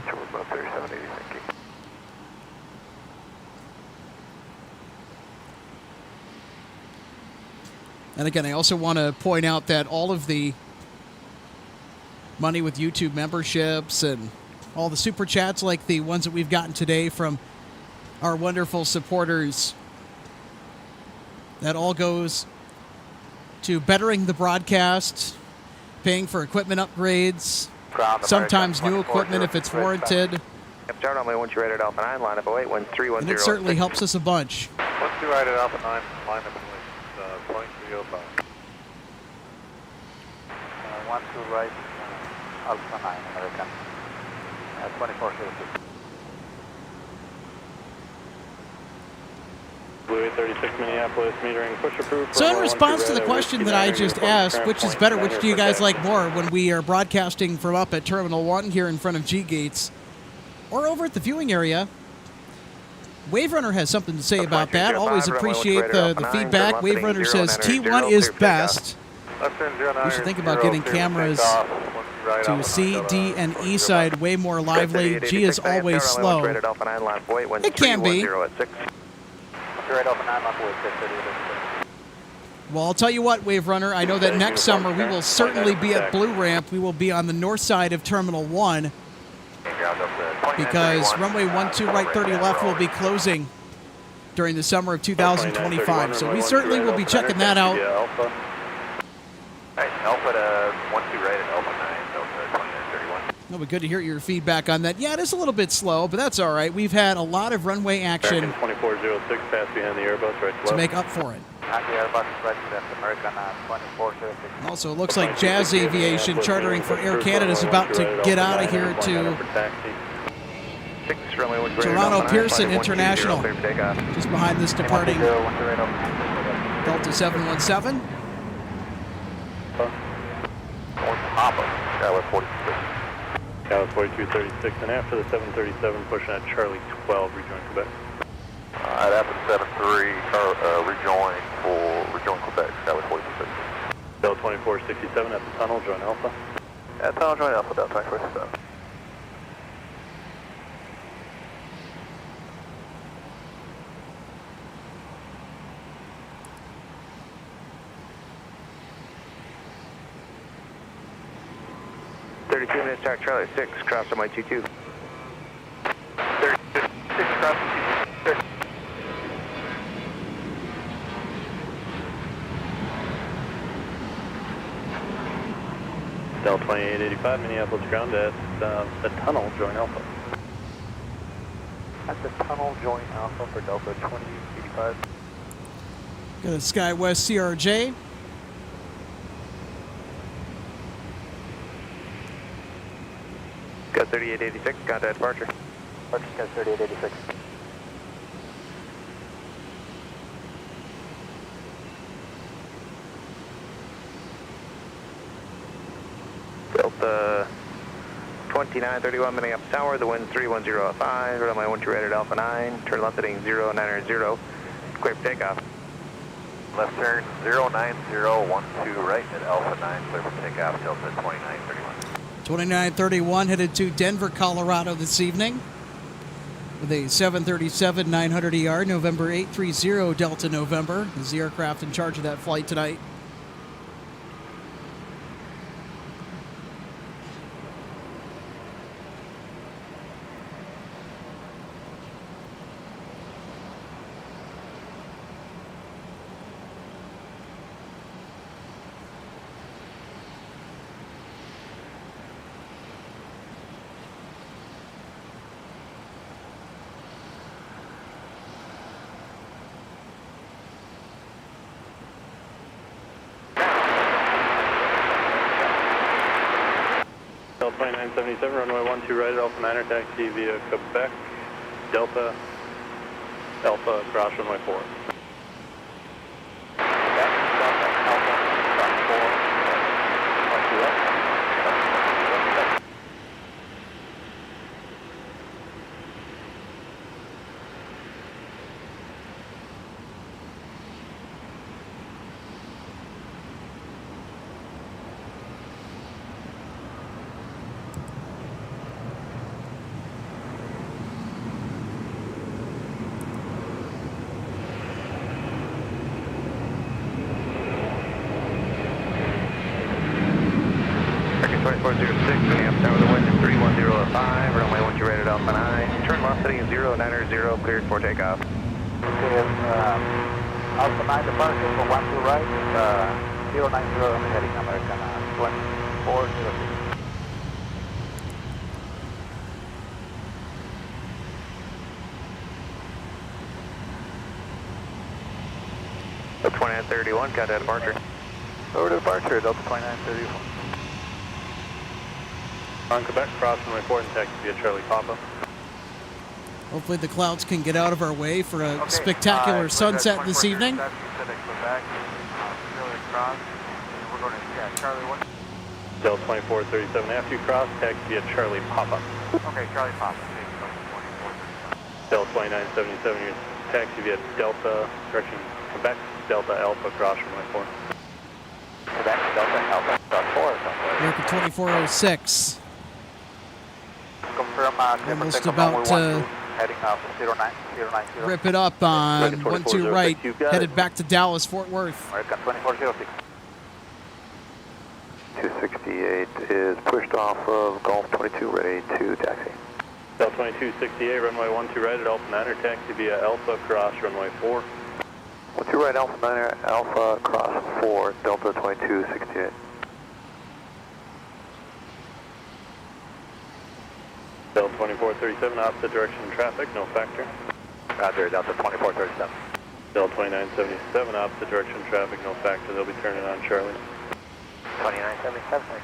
Speaker 3: And again, I also want to point out that all of the money with YouTube memberships and all the super chats like the ones that we've gotten today from our wonderful supporters, that all goes to bettering the broadcast, paying for equipment upgrades, sometimes new equipment if it's warranted. And it certainly helps us a bunch.
Speaker 8: 12 right at Alpha 9, line up with 0.305.
Speaker 1: 12 right, Alpha 9, American, 2406.
Speaker 11: Blue 836 Minneapolis, metering push approved.
Speaker 3: So in response to the question that I just asked, which is better, which do you guys like more when we are broadcasting from up at Terminal 1 here in front of G-Gates or over at the viewing area? Wave Runner has something to say about that. Always appreciate the feedback. Wave Runner says T1 is best. We should think about getting cameras to C, D, and E side way more lively. G is always slow. It can be. Well, I'll tell you what, Wave Runner, I know that next summer we will certainly be at Blue Ramp. We will be on the north side of Terminal 1 because runway 12 right 30 left will be closing during the summer of 2025. So we certainly will be checking that out.
Speaker 8: Alpha to 12 right at Alpha 9, Delta 2931.
Speaker 3: It'll be good to hear your feedback on that. Yeah, it is a little bit slow, but that's all right. We've had a lot of runway action
Speaker 11: 2406, pass behind the Airbus, right
Speaker 3: to make up for it.
Speaker 1: American,
Speaker 3: Also, it looks like Jazz Aviation chartering for Air Canada is about to get out of here to Toronto Pearson International, just behind this departing Delta 717.
Speaker 11: Dallas 4236, and after the 737, pushing at Charlie 12, rejoin Quebec.
Speaker 8: I'd have to 73, rejoin Quebec, Dallas 4236.
Speaker 11: Delta 2467 at the tunnel, join Alpha.
Speaker 8: At tunnel, join Alpha, Delta 2467.
Speaker 6: Minutes start, Charlie 6, cross on my 22.
Speaker 8: 36, cross the 22.
Speaker 11: Delta 2885, Minneapolis ground at the tunnel, join Alpha.
Speaker 1: At the tunnel, join Alpha for Delta 2885.
Speaker 3: Got a SkyWest CRJ.
Speaker 6: Got 3886, contact departure.
Speaker 1: Departure, got 3886.
Speaker 6: Delta 2931, Minneapolis Tower, the wind 31005, runway 12 right at Alpha 9, turn left heading 090, clear for takeoff.
Speaker 8: Left turn 09012 right at Alpha 9, clear for takeoff, Delta 2931.
Speaker 3: 2931 headed to Denver, Colorado this evening with a 737-900ER, November 830 Delta November is the aircraft in charge of that flight tonight.
Speaker 11: Delta 2977, runway 12 right at Alpha 9, taxi via Quebec, Delta, Alpha, cross runway 4.
Speaker 6: 2406, Minneapolis Tower, the wind is 310 at 5, runway 12 right at Alpha 9. Turn left heading 090, cleared for takeoff.
Speaker 4: Okay, Alpha 9 departure for 12 right, 090 heading American 2406.
Speaker 6: Delta 2931, contact departure.
Speaker 4: Over to departure, Delta 2931.
Speaker 11: On Quebec, cross runway 4 and taxi via Charlie Papa.
Speaker 3: Hopefully the clouds can get out of our way for a spectacular sunset this evening.
Speaker 1: We're going to, Charlie 1.
Speaker 11: Delta 2437, after you cross, taxi via Charlie Papa.
Speaker 1: Okay, Charlie Papa.
Speaker 11: Delta 2977, your taxi via Delta, direction Quebec, Delta Alpha, cross runway 4.
Speaker 4: Quebec, Delta Alpha, cross 4.
Speaker 3: American 2406.
Speaker 4: Confirm,
Speaker 3: Almost about to
Speaker 4: heading up 090.
Speaker 3: rip it up on 12 right, headed back to Dallas, Fort Worth.
Speaker 4: American 2406.
Speaker 6: 268 is pushed off of Gulf 22, ready to taxi.
Speaker 11: Delta 2268, runway 12 right at Alpha 9, taxi via Alpha, cross runway 4.
Speaker 6: 12 right, Alpha 9, Alpha, cross 4, Delta 2268.
Speaker 11: Delta 2437, opposite direction traffic, no factor.
Speaker 6: Roger, Delta 2437.
Speaker 11: Delta 2977, opposite direction traffic, no factor. They'll be turning on Charlie.
Speaker 4: 2977.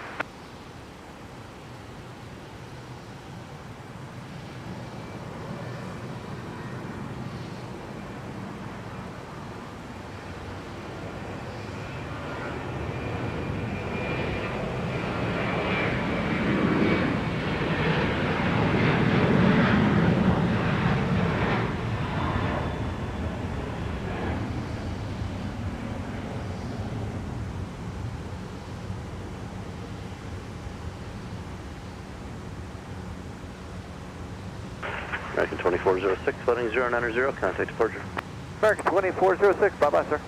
Speaker 2: American 2406, flooding 090, contact departure.
Speaker 6: American 2406, bye-bye, sir.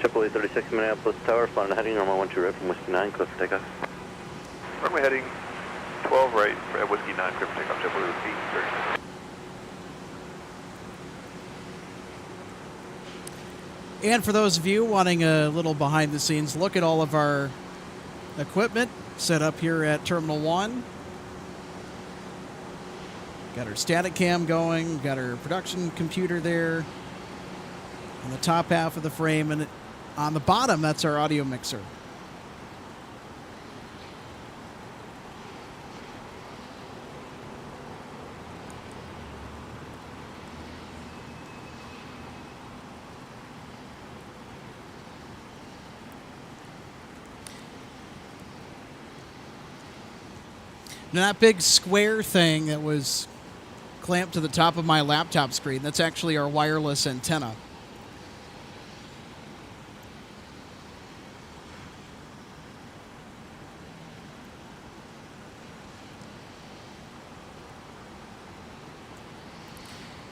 Speaker 2: AAA 36 Minneapolis Tower, flying heading normal 12 right from Whiskey 9, clear for takeoff.
Speaker 8: Runway heading 12 right at Whiskey 9, clear for takeoff, JetBlue 830.
Speaker 3: And for those of you wanting a little behind the scenes look at all of our equipment set up here at Terminal 1. Got our static cam going, got our production computer there on the top half of the frame, and on the bottom, that's our audio mixer. Now, that big square thing that was clamped to the top of my laptop screen, that's actually our wireless antenna.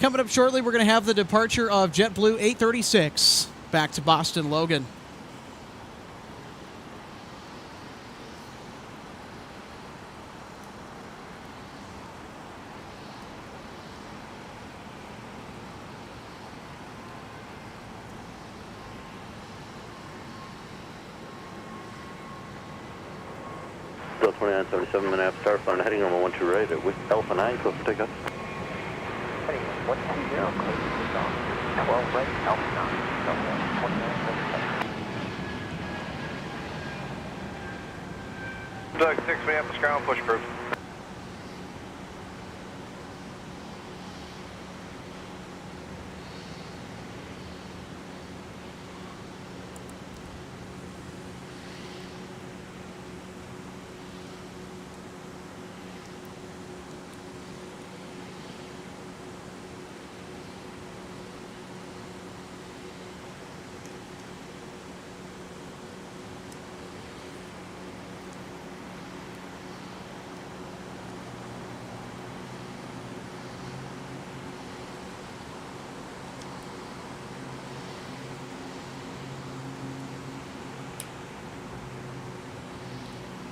Speaker 3: Coming up shortly, we're going to have the departure of JetBlue 836 back to Boston Logan.
Speaker 2: Bill 2977 Minneapolis Airport, heading on 12 right at Alpha 9, close for takeoff.
Speaker 6: Heading 120, close to takeoff. 12 right, Alpha 9, 2977.
Speaker 9: Doug 6 Minneapolis ground, push proof.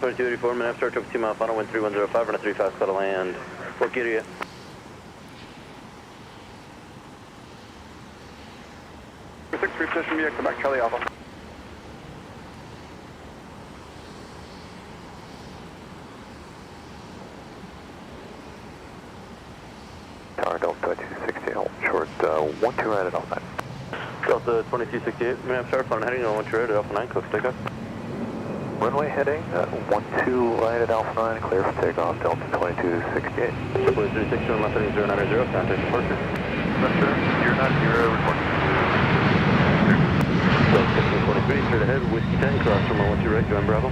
Speaker 2: .284 Minneapolis, took 2 mile final, wind 3105, and a 35 cloud to land. What gear are you?
Speaker 7: For 6 reposition via Quebec Charlie Alpha.
Speaker 6: Tower Delta 2268, hold short, 12 right at Alpha 9.
Speaker 2: Delta 2268 Minneapolis Airport, heading on 12 right at Alpha 9, close for takeoff.
Speaker 6: Runway heading, 12 right at Alpha 9, clear for takeoff, Delta 2268.
Speaker 2: Triple 361, left heading 090, contact departure.
Speaker 6: Left turn, 090, report.
Speaker 2: Delta 1523, straight ahead, Whiskey 10, cross from 12 right, Join Bravo.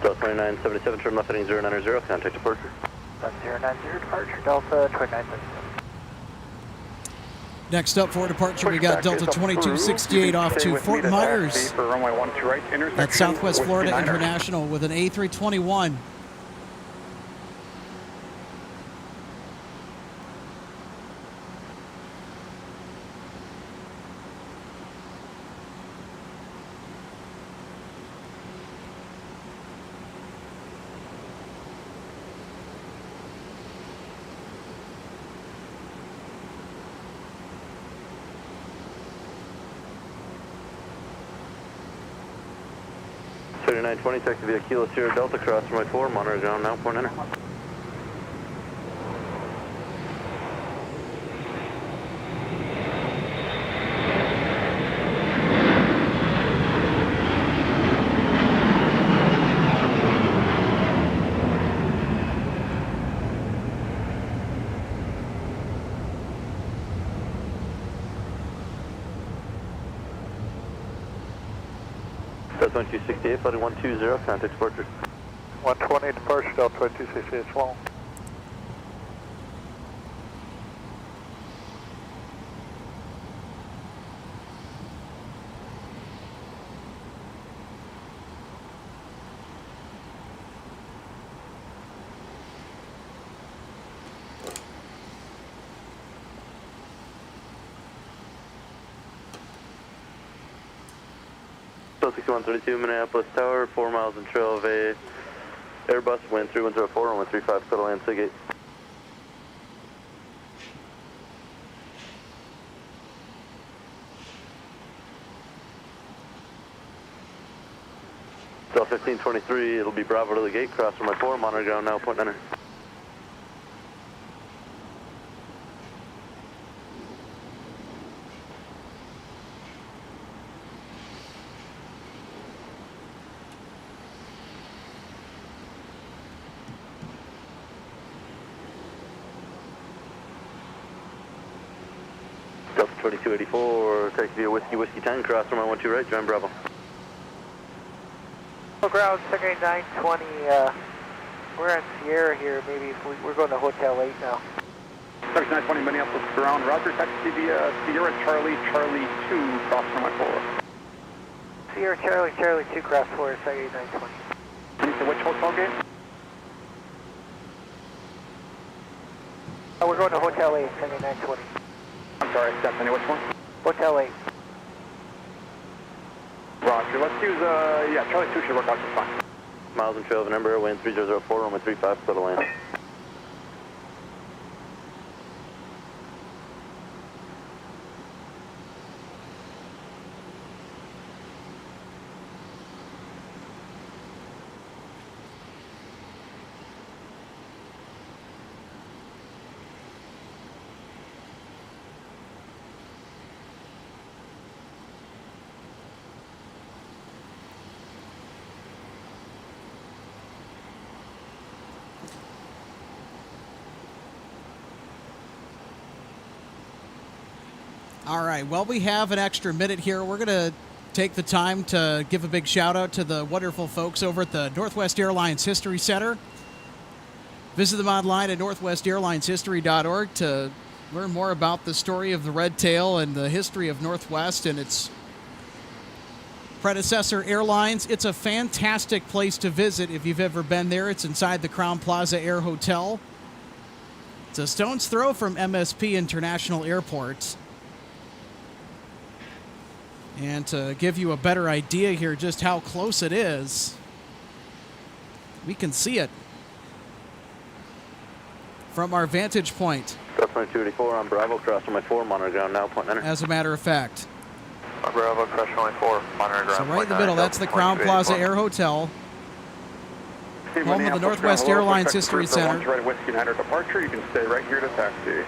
Speaker 2: Delta 2977, turn left heading 090, contact departure.
Speaker 6: 090, departure, Delta 2977.
Speaker 3: Next up for departure, we got Delta 2268 off to Fort Myers.
Speaker 7: For runway 12 right, intersection.
Speaker 3: That's Southwest
Speaker 7: with
Speaker 3: Florida
Speaker 7: United.
Speaker 3: International with an A321.
Speaker 2: .3920, taxi via Kilo Sierra Delta, cross runway 4, monitor ground now, point enter. Delta 2268, flight 120, contact departure.
Speaker 6: 120, departure, Delta 2268, slow.
Speaker 2: 6132 Minneapolis Tower, 4 miles in trail of a Airbus, wind 3104, runway 35, clear to land, Seagate. Still 1523, it'll be Bravo to the gate, cross runway 4, monitor ground now, point enter. Delta 2284, taxi via Whiskey 10, cross runway 12 right, join Bravo.
Speaker 4: Ground, second 920, we're on Sierra here, maybe if we're going to Hotel 8 now.
Speaker 7: Second 920 Minneapolis ground, Roger, taxi via Sierra Charlie 2, cross runway 4.
Speaker 4: Sierra Charlie 2, cross 4, second 920.
Speaker 7: Can you say which hotel gate?
Speaker 4: Oh, we're going to Hotel 8, second 920.
Speaker 7: I'm sorry, Stephanie, which one?
Speaker 4: Hotel 8.
Speaker 7: Roger, let's use, yeah, Charlie 2 should work out just fine.
Speaker 2: Miles in trail of an Embraer, wind 3004, runway 35, clear to land.
Speaker 3: All right, well, we have an extra minute here. We're going to take the time to give a big shout out to the wonderful folks over at the Northwest Airlines History Center. Visit them online at northwestairlineshistory.org to learn more about the story of the Red Tail and the history of Northwest and its predecessor airlines. It's a fantastic place to visit if you've ever been there. It's inside the Crown Plaza Air Hotel. It's a stone's throw from MSP International Airport. And to give you a better idea here just how close it is, we can see it from our vantage point.
Speaker 2: Delta 2284 on Bravo, cross runway 4, monitor ground now, point enter.
Speaker 3: As a matter of fact.
Speaker 8: On Bravo, cross runway 4, monitor ground.
Speaker 3: So right in the middle, that's the Crown Plaza Air Hotel, home of the Northwest Airlines History Center.
Speaker 7: Right, Whiskey 9 departure, you can stay right here to taxi.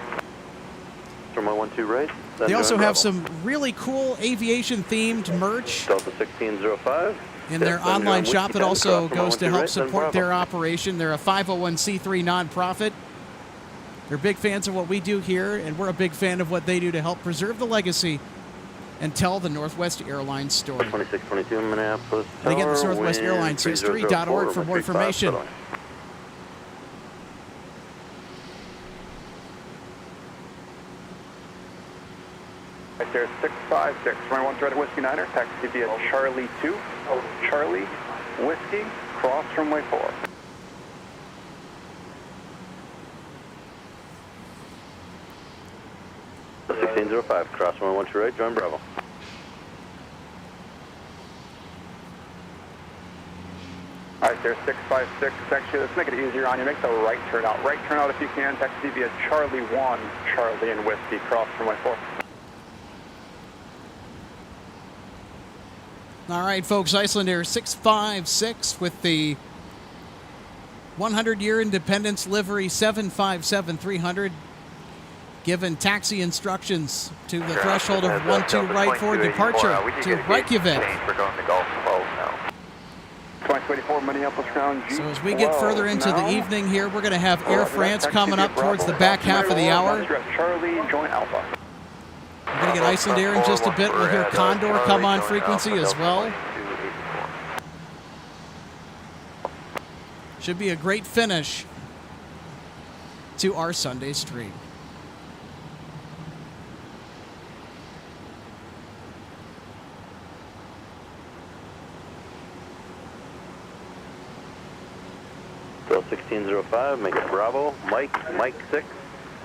Speaker 2: Runway 12 right.
Speaker 3: They also have some really cool aviation-themed merch
Speaker 2: Delta 1605.
Speaker 3: in their online shop that also goes to help support their operation. They're a 501c3 nonprofit. They're big fans of what we do here, and we're a big fan of what they do to help preserve the legacy and tell the Northwest Airlines story.
Speaker 2: 2622 Minneapolis.
Speaker 3: And again, it's northwestairlineshistory.org for more information.
Speaker 7: Right there, 656, runway 13 Whiskey 9er, taxi via Charlie 2, Charlie, Whiskey, cross runway 4.
Speaker 2: The 1605, cross runway 12 right, join Bravo.
Speaker 7: Alright, there's 656. Actually, let's make it easier on you. Make the right turn out. Right turn out if you can. Taxi via Charlie 1, Charlie and Whiskey, cross runway 4.
Speaker 3: All right, folks, Iceland Air 656 with the 100-year Independence livery 757-300, given taxi instructions to the threshold of 12 right for departure to Reykjavik.
Speaker 8: We're going to Gulf 12 now.
Speaker 7: 2024 Minneapolis ground G12
Speaker 3: So as we get further into the evening here, we're going to have Air France coming up towards the back half of the hour.
Speaker 7: Charlie, join Alpha.
Speaker 3: We're going to get Iceland Air in just a bit. We'll hear Condor come on frequency as well. Should be a great finish to our Sunday stream.
Speaker 2: Bill 1605, make it Bravo, Mike 6,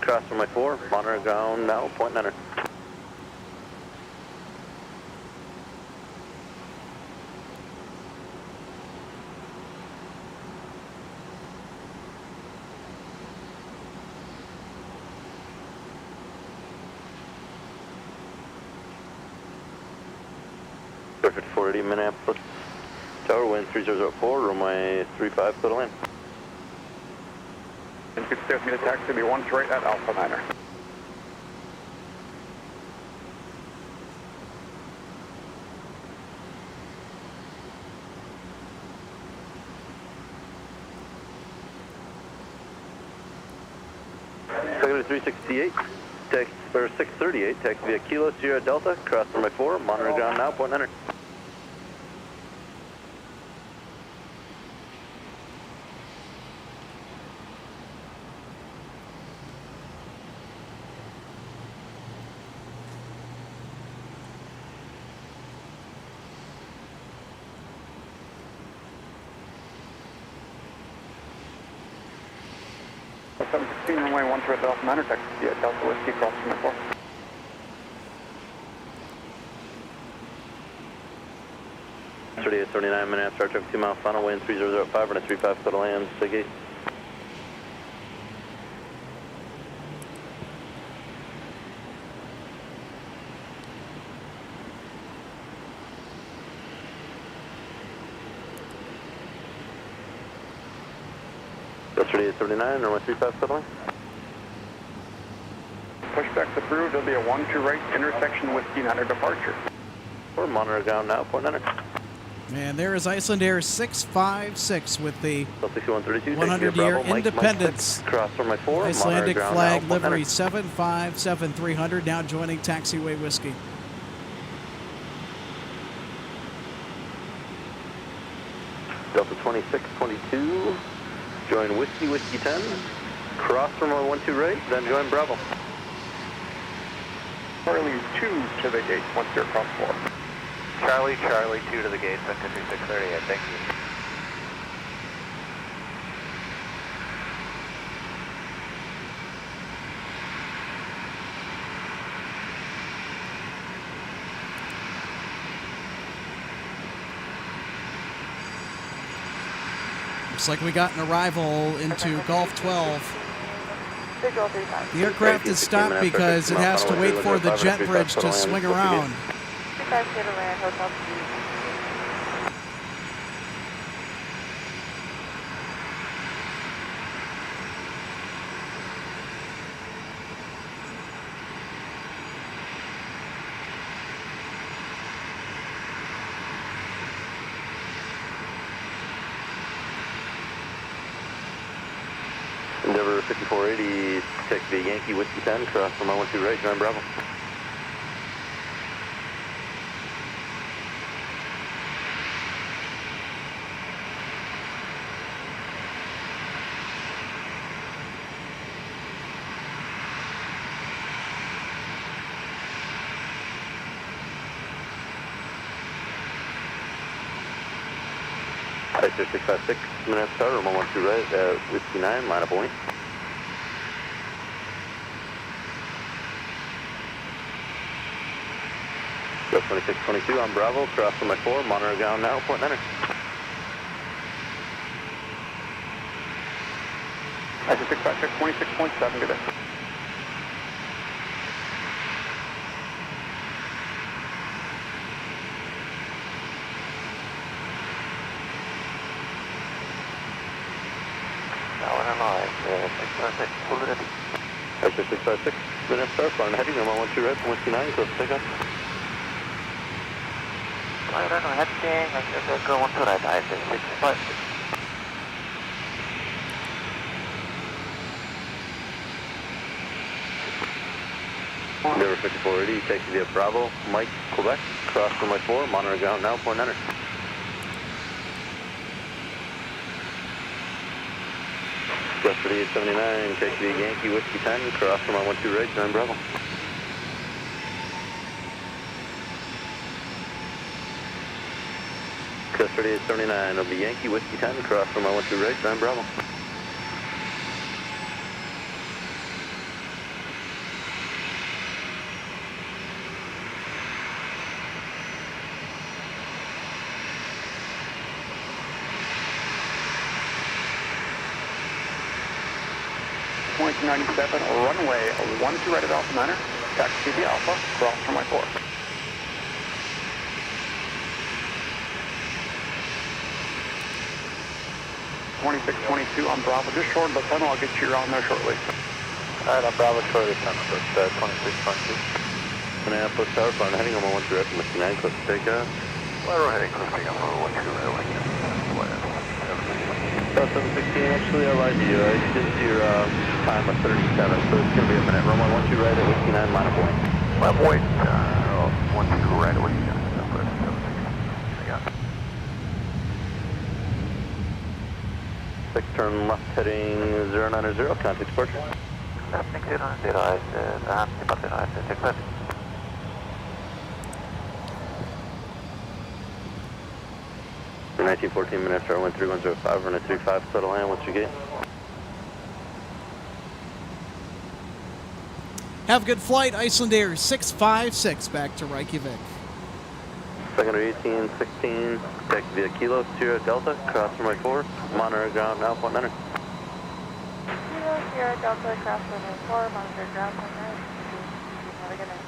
Speaker 2: cross runway 4, monitor ground now, point enter. Square 5480 Minneapolis. Tower, wind 3004, runway 35, clear to land.
Speaker 7: And you could stay with me to taxi, be 1 right at Alpha Niner.
Speaker 2: Sector 368, taxi, or 638, taxi via Kilo Sierra Delta, cross runway 4, monitor ground now, point enter.
Speaker 7: Runway 1 at Alpha Niner, taxi via Delta Whiskey, cross runway 4.
Speaker 2: Thirty-eight 39 minutes, start traffic 2 mile final, wind 3005, runway 35, clear to land, stay gate. That's 3839, runway 35, clear to land.
Speaker 7: Pushback's approved. There'll be a 1-2 right intersection with Niner departure.
Speaker 2: Or monitor ground now, point enter.
Speaker 3: And there is Iceland Air 656 with the
Speaker 2: 6132,
Speaker 3: 100-year Independence.
Speaker 2: Cross runway 4,
Speaker 3: Icelandic
Speaker 2: monitor
Speaker 3: flag
Speaker 2: ground now,
Speaker 3: livery
Speaker 2: enter.
Speaker 3: 757-300 now joining taxiway whiskey.
Speaker 2: Delta 2622, join Whiskey 10, cross runway 12 right, then join Bravo.
Speaker 7: Charlie 2 to the gate once you're across 4.
Speaker 1: Charlie 2 to the gate, Center 2638, thank you.
Speaker 3: Looks like we got an arrival into Gulf 12.
Speaker 10: Visual 35.
Speaker 3: The aircraft is stopped because it has to wait for the jet bridge to swing around.
Speaker 10: 35 clear to land, Hotel C.
Speaker 2: Endeavor 5480, take the Yankee Whiskey 10, cross from 12 right, join Bravo. Icer 656, Minutes Tower, 112 right, Whiskey 9, line up only. Go 2622 on Bravo, cross from my 4, monitor ground now, point enter.
Speaker 7: Icer 656, 26.7, good day.
Speaker 2: Icer 656, Minutes Tower, flying heading, 112 right, from Whiskey 9, close to takeoff.
Speaker 4: I don't know, heading, I'm going to go 1 to right, I said 656.
Speaker 2: Endeavor 5480, taxi via Bravo, Mike, Quebec, cross from my 4, monitor ground now, point enter. Gus 3879, taxi via Yankee Whiskey 10, cross from my 12 right, join Bravo. Gus 3879, of the Yankee Whiskey 10, cross from my 12 right, join Bravo.
Speaker 7: Point 97, runway 12 right at Alpha Niner, taxi via Alpha, cross from my 4. 2622 on Bravo, just short of the tunnel. I'll get you around there shortly.
Speaker 2: Alright, I'm Bravo short of the tunnel, so it's 2622. Minneapolis Tower, flying heading on 113 right from Whiskey 9, close to takeoff.
Speaker 8: Lateral heading, close to takeoff, 120 right, like
Speaker 2: South 716, actually I lied to you. I did your time of 37, so it's going to be a minute. Runway 12 right at Whiskey 9, line of point.
Speaker 8: Line of point, 12 right at Whiskey 9, Southwest 716. I got it.
Speaker 2: 6 turn left heading 090, contact departure.
Speaker 6: Left 090, I said, departure, I said, 6 left.
Speaker 2: 1914 minutes, runway 3105, runway 35, settle land, what's your gate?
Speaker 3: Have a good flight, Icelandair 656 back to Reykjavik.
Speaker 2: Secondary 1816, tech via Kilo, Sierra Delta, cross runway 4, monitor ground now, point enter.
Speaker 10: Kilo, Sierra Delta, cross runway 4, monitor ground, point enter. Have a good night.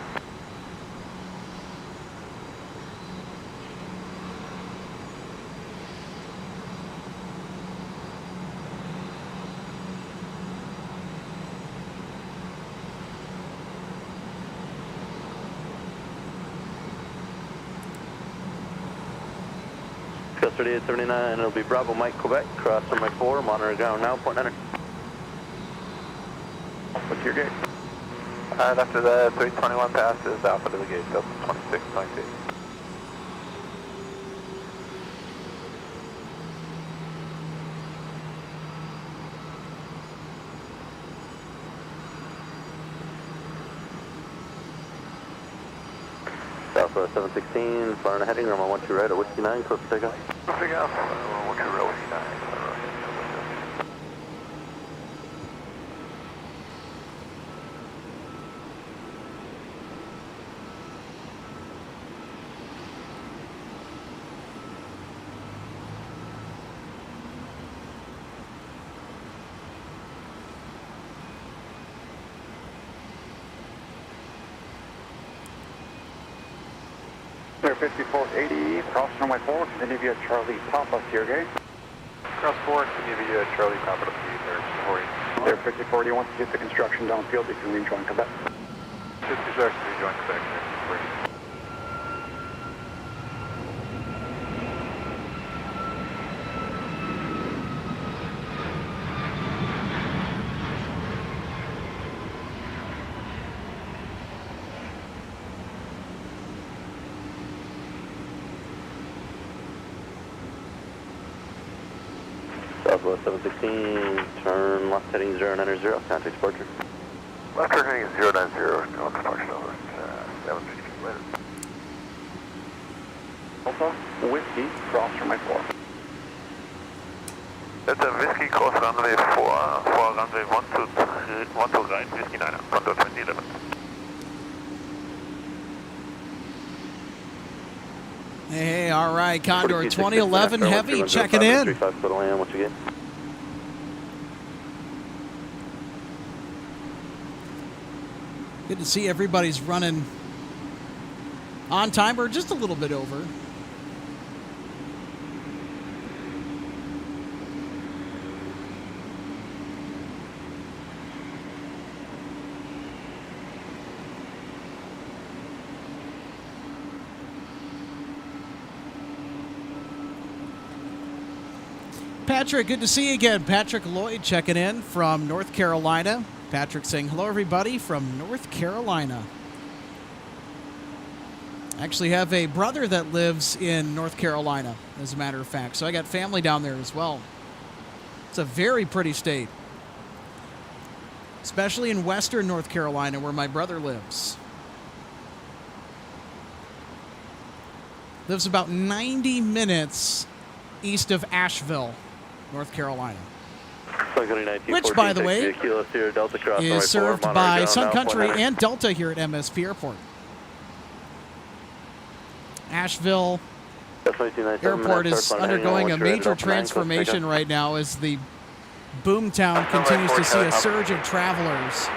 Speaker 2: Gus 3879, it'll be Bravo Mike, Quebec, cross runway 4, monitor ground now, point enter.
Speaker 7: What's your gate?
Speaker 6: Alright, after the 321 passes, Alpha to the gate, Delta 2622.
Speaker 2: Southwest 716, flying heading, runway 12 right at Whiskey 9, close to takeoff.
Speaker 8: Takeoff, 12 right, Whiskey 9.
Speaker 7: Clear 5480, cross runway 4, continue via Charlie Papa, Sierra Gate.
Speaker 6: Cross 4, continue via Charlie Papa to Peter,
Speaker 7: Clear 5480, once you get the construction downfield, you can rejoin Quebec.
Speaker 6: 56, rejoin Quebec, 5480.
Speaker 2: Southwest 716, turn left heading 090, contact departure.
Speaker 8: Left turn heading 090, no departure over 716 later.
Speaker 7: Alpha, Whiskey, cross runway 4.
Speaker 8: That's a Whiskey cross runway 4, runway 12 right, Whiskey 9, Condor 2011.
Speaker 3: Hey, all right, Condor 2011 Heavy checking in.
Speaker 2: 35 foot land, what's your gate?
Speaker 3: Good to see everybody's running on time or just a little bit over. Patrick, good to see you again. Patrick Lloyd checking in from North Carolina. Patrick saying, hello, everybody from North Carolina. I actually have a brother that lives in North Carolina, as a matter of fact. So I got family down there as well. It's a very pretty state, especially in western North Carolina where my brother lives. Lives about 90 minutes east of Asheville, North Carolina. Which, by the way, is served by Sun Country and Delta here at MSP Airport. Asheville Airport is undergoing a major transformation right now as the boomtown continues to see a surge of travelers.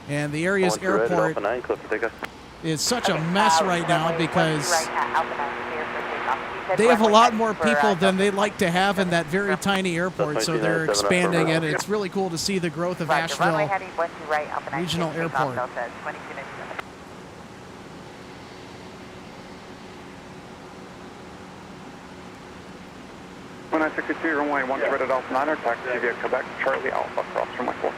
Speaker 3: And the area's airport is such a mess right now because they have a lot more people than they like to have in that very tiny airport, so they're expanding it. It's really cool to see the growth of Asheville Regional Airport.
Speaker 7: When I 62, runway 1 right at Alpha 9, taxi via Quebec, Charlie Alpha, across from my 4.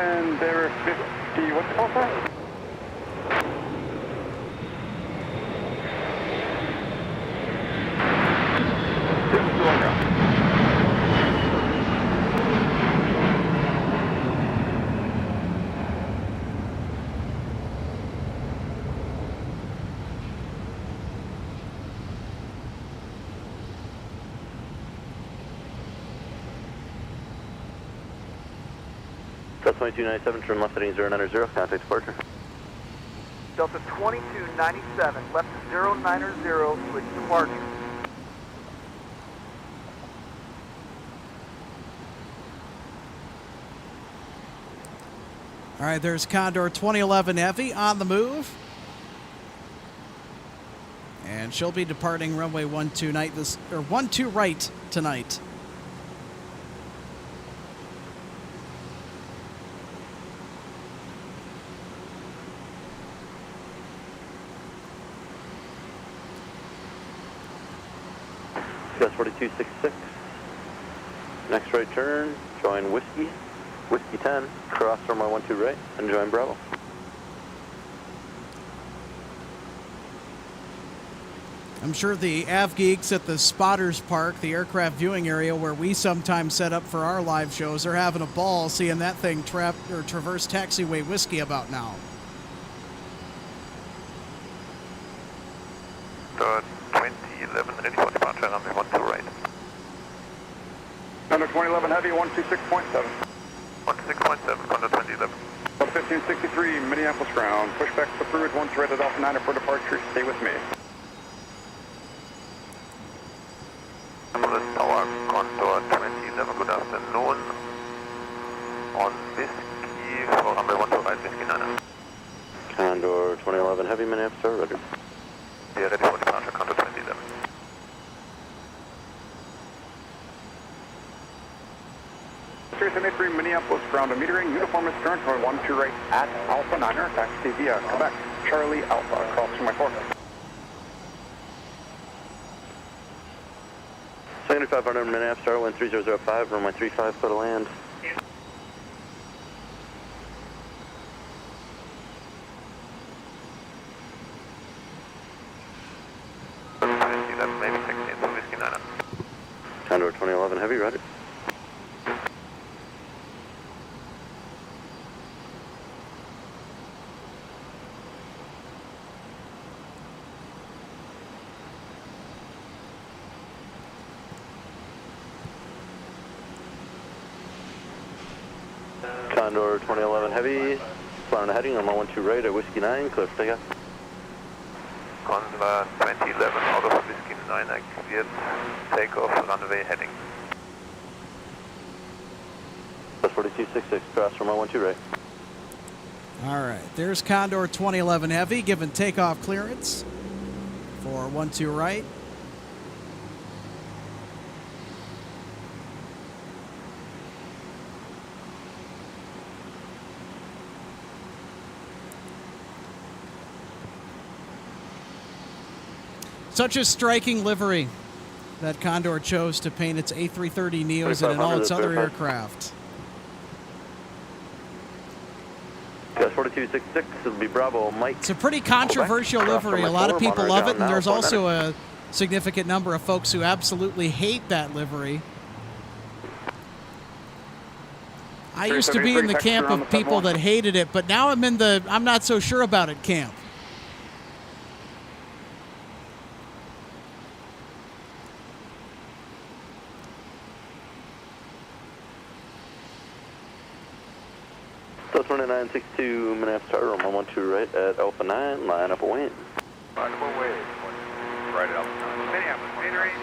Speaker 7: And there are 50, what's the call for?
Speaker 2: Delta 2297, turn left heading 090, contact departure.
Speaker 14: Delta 2297, left 090, switch departure.
Speaker 3: All right, there's Condor 2011 Heavy on the move. And she'll be departing runway 12 right tonight.
Speaker 2: Gus 4266. Next right turn, join Whiskey 10, cross runway 12 right, and join Bravo.
Speaker 3: I'm sure the Av geeks at the Spotters Park, the aircraft viewing area where we sometimes set up for our live shows, are having a ball seeing that thing traverse taxiway Whiskey about now.
Speaker 8: The 2011 ready for departure, runway 12 right.
Speaker 7: Under 2011 Heavy, 126.7.
Speaker 8: 16.7, Condor 2011.
Speaker 7: 1563, Minneapolis ground. Pushback approved, 1 right at Alpha 9 for departure. Stay with me.
Speaker 8: Tower, Condor 2011, good afternoon. On Whiskey for runway 12 right, Whiskey 9.
Speaker 2: Condor 2011 Heavy, Minneapolis, ready.
Speaker 8: We are ready for departure, Condor 2011.
Speaker 7: Series 73, Minneapolis ground. Metering, uniform is current, 12 right at Alpha 9er, taxi via Quebec, Charlie Alpha, across from my 4.
Speaker 2: 7500 Minneapolis, start wind 3005, runway 35, go to land.
Speaker 8: Maybe 16 for Whiskey 9.
Speaker 2: Condor 2011 Heavy, ready. Condor 2011 Heavy, flying heading on 12 right at Whiskey 9, clear for takeoff.
Speaker 8: Condor 2011 out of Whiskey 9, cleared takeoff, runway heading.
Speaker 2: Plus 4266, cross from 12 right.
Speaker 3: All right, there's Condor 2011 Heavy giving takeoff clearance for 12 right. Such a striking livery. that Condor chose to paint its A330 Neos and all its other aircraft.
Speaker 2: Gus 4266, it'll be Bravo, Mike.
Speaker 3: It's a pretty controversial livery. A lot of people love it, and there's also a significant number of folks who absolutely hate that livery. I used to be in the camp of people that hated it, but now I'm in the I'm not so sure about it camp.
Speaker 2: So 2962 Minneapolis Tower, Room 112 right at Alpha 9, line up a wind.
Speaker 8: Line up a wind, right at Alpha 9. Minneapolis, metering.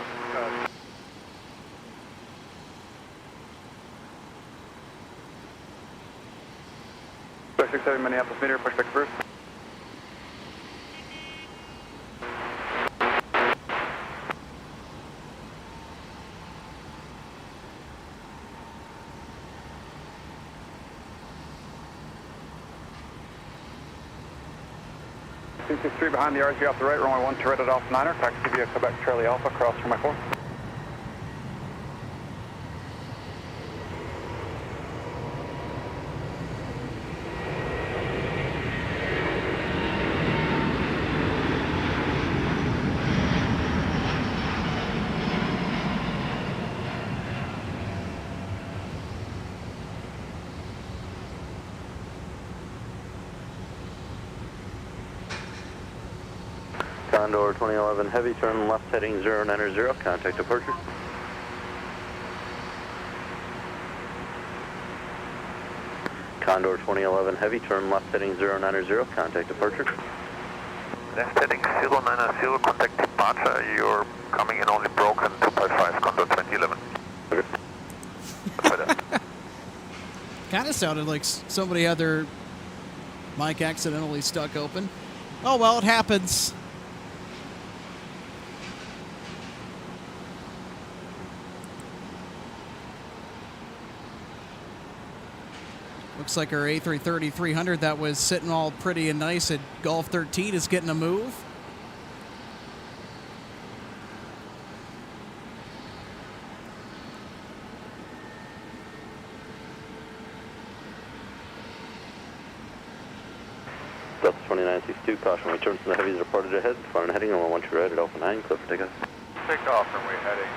Speaker 7: 67 Minneapolis meter, push back first. Three behind the RSV off the right, runway 12 right at Alpha 9er, taxi via Quebec Charlie Alpha, cross from my 4.
Speaker 2: Condor 2011 Heavy, turn left heading 090, contact departure. Condor 2011 Heavy, turn left heading 090, contact departure.
Speaker 8: Left heading 090, contact departure. You're coming in only broken 255, Condor 2011. Okay.
Speaker 3: Kind of sounded like somebody had their mic accidentally stuck open. Oh well, it happens. Looks like our A330-300 that was sitting all pretty and nice at Gulf 13 is getting a move.
Speaker 2: Delta 2962, caution return from the heavies reported ahead, far heading on 112 right at Alpha 9, clear for takeoff.
Speaker 8: Take off, runway heading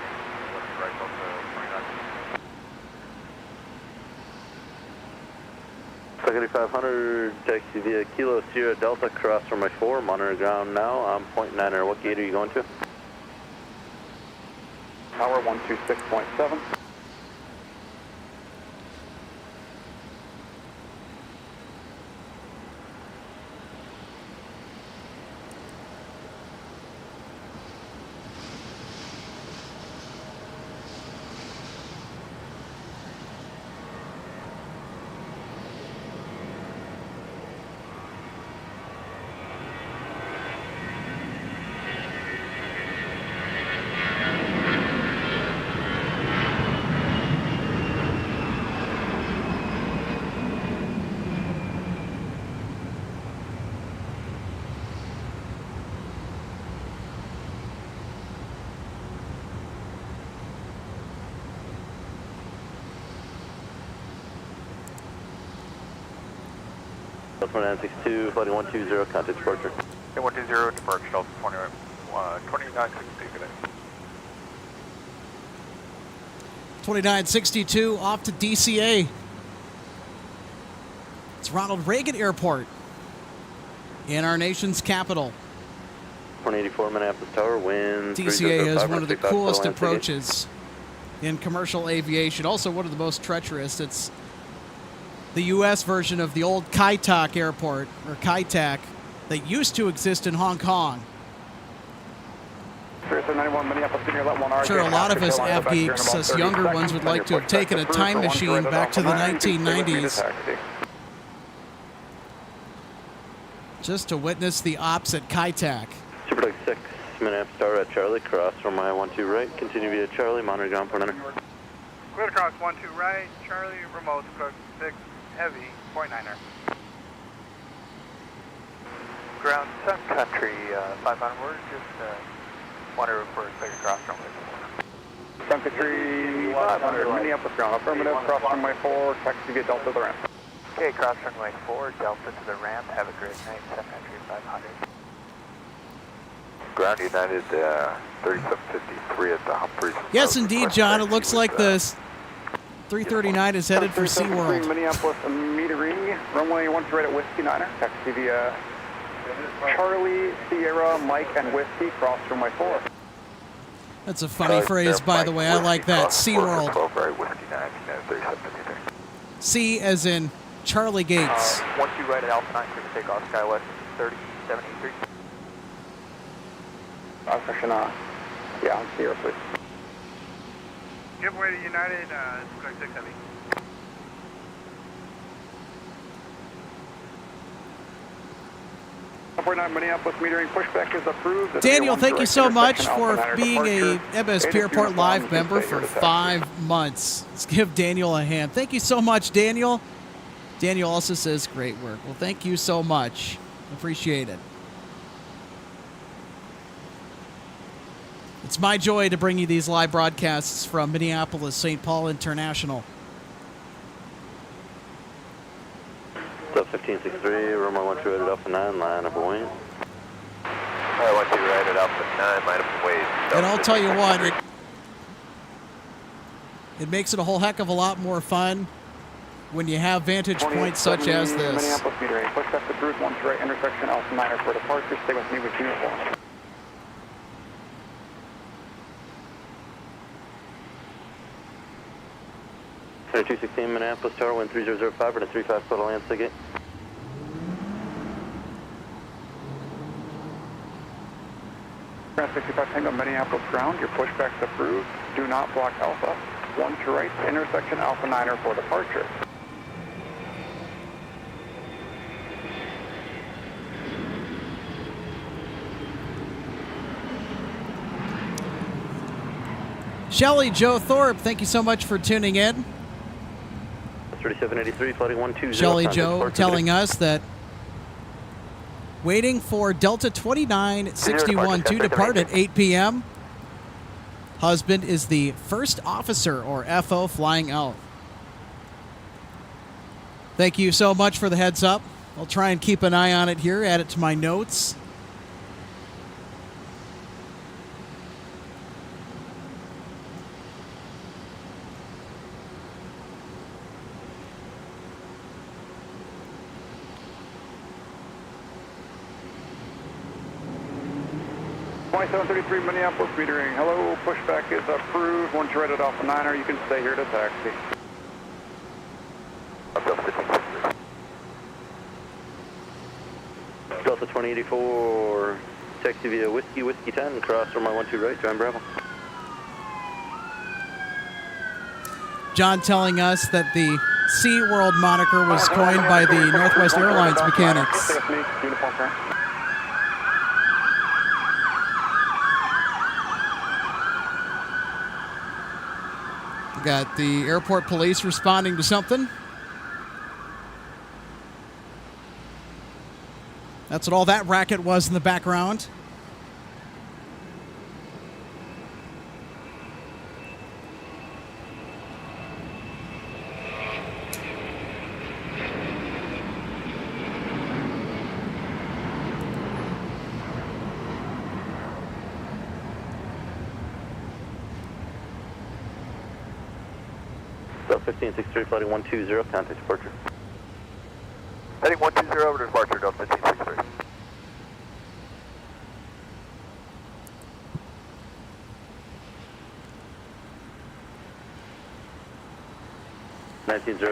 Speaker 8: right Delta 29.
Speaker 2: 3500, taxi via Kilo Sierra Delta, cross from my 4, monitor ground now, I'm 0.9er, what gate are you going to?
Speaker 7: Tower 126.7.
Speaker 2: Delta 2962, flighting 120, contact departure.
Speaker 8: 120, departure, Delta 2962, good day.
Speaker 3: 2962 off to DCA. It's Ronald Reagan Airport in our nation's capital.
Speaker 2: 184 Minneapolis Tower, wind.
Speaker 3: DCA is one of the coolest approaches in commercial aviation. Also one of the most treacherous. It's the U.S. version of the old Kai Tak Airport, or Kai Tak, that used to exist in Hong Kong. Sure, a lot of us F-geeks, us younger ones, would like to have taken a time machine back to the 1990s just to witness the ops at Kai Tak.
Speaker 2: Super 6, Minneapolis Tower at Charlie, cross from my 12 right, continue via Charlie, monitor ground point under.
Speaker 1: Clear across 12 right, Charlie, remote, 6, heavy, 0.9er.
Speaker 6: Ground Sun Country, 5 onward, just 100 for clear cross runway
Speaker 7: 753 500, Minneapolis ground. Affirmative, cross runway 4, taxi via Delta to the ramp.
Speaker 6: Okay, cross runway 4, Delta to the ramp. Have a great night, 793 500.
Speaker 8: Ground United 3753 at the Humphreys.
Speaker 3: Yes, indeed, John. It looks like the 339 is headed for SeaWorld.
Speaker 7: Minneapolis metering, runway 1 right at Whiskey Niner. Taxi via Charlie, Sierra, Mike, and Whiskey, cross runway 4.
Speaker 3: That's a funny phrase, by the way. I like that. SeaWorld. C as in Charlie Gates.
Speaker 6: 12 right at Alpha 9, clear to take off, SkyWest 3783.
Speaker 7: Section, yeah, Sierra, please.
Speaker 1: Give way to United, Square 6 Heavy.
Speaker 7: Minneapolis metering pushback is approved.
Speaker 3: Daniel, thank you so much for being a MSP Airport Live member for 5 months. Let's give Daniel a hand. Thank you so much, Daniel. Daniel also says, great work. Well, thank you so much. Appreciate it. It's my joy to bring you these live broadcasts from Minneapolis, St. Paul International.
Speaker 2: 1563, runway 12 right at Alpha 9, line up and wing.
Speaker 8: 12 right at Alpha 9, line up and wing.
Speaker 3: And I'll tell you what, it makes it a whole heck of a lot more fun when you have vantage points such as this.
Speaker 7: Minneapolis metering, pushback approved, 1 right, intersection Alpha 9 for departure. Stay with me with uniform.
Speaker 2: Center 216 Minneapolis Tower, wind 3005 and a 35 foot land ticket.
Speaker 7: Ground 65 Tango Minneapolis ground, your pushback's approved. Do not block Alpha. 1 to right, intersection Alpha 9 for departure.
Speaker 3: Shelly Joe Thorpe, thank you so much for tuning in.
Speaker 2: 3783, floating 120.
Speaker 3: Shelly Joe telling us that waiting for Delta 2961 to depart at 8 p.m. Husband is the first officer, or FO, flying out. Thank you so much for the heads up. I'll try and keep an eye on it here, add it to my notes.
Speaker 7: .733 Minneapolis metering. Hello, pushback is approved. 1 to right at Alpha 9, or you can stay here to taxi.
Speaker 2: Delta 2084, taxi via Whiskey 10, cross runway 12 right, John Bravo.
Speaker 3: John telling us that the SeaWorld moniker was coined by the Northwest Airlines mechanics. We got the airport police responding to something. That's what all that racket was in the background.
Speaker 2: Delta 1563, floating 120, contact departure.
Speaker 8: Heading 120 over to departure, Delta 1563.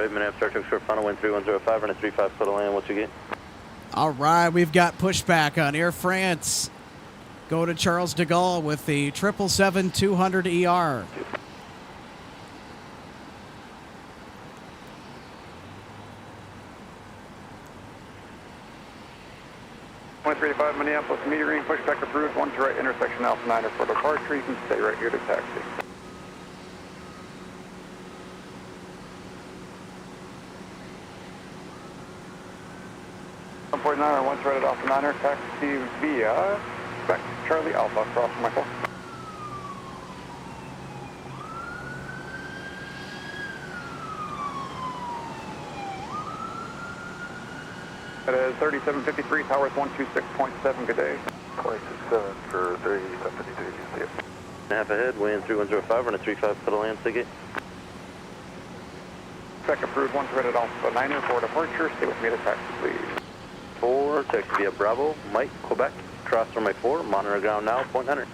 Speaker 2: Minneapolis Star Trek short final, wind 3105 and a 35 foot of land. What you get?
Speaker 3: All right, we've got pushback on Air France. Go to Charles de Gaulle with the 777-200ER.
Speaker 7: 135 Minneapolis metering, pushback approved. 1 to right, intersection Alpha 9 for departure. You can stay right here to taxi. 149 or 1 to right at Alpha 9, taxi via Charlie Alpha, cross Michael. It is 3753, towers 126.7, good day.
Speaker 6: 267 for 3753, see you.
Speaker 2: Half ahead, wind 3105, run a 35 pedal land, ticket.
Speaker 7: Spec approved, 1 threaded Alpha 9 for departure, stay with me to taxi, please.
Speaker 2: 4, taxi via Bravo, Mike, Quebec, cross runway 4, monitor ground now, point 100.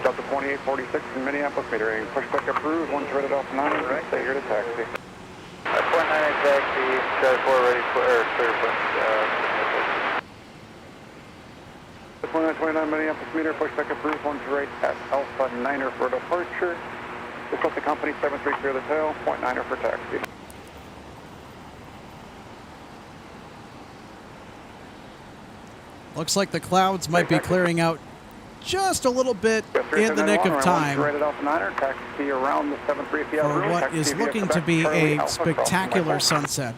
Speaker 7: Delta 2846 from Minneapolis, metering, pushback approved, 1 threaded Alpha 9, stay here to taxi.
Speaker 6: 49 taxi, Charlie 4 ready for clear for
Speaker 7: 29 Minneapolis meter, pushback approved, 1 to right at Alpha 9er for departure. Just let the company 73 clear the tail, point 9er for taxi.
Speaker 3: Looks like the clouds might be clearing out just a little bit in the nick of time
Speaker 7: for
Speaker 3: what is looking to be a spectacular sunset.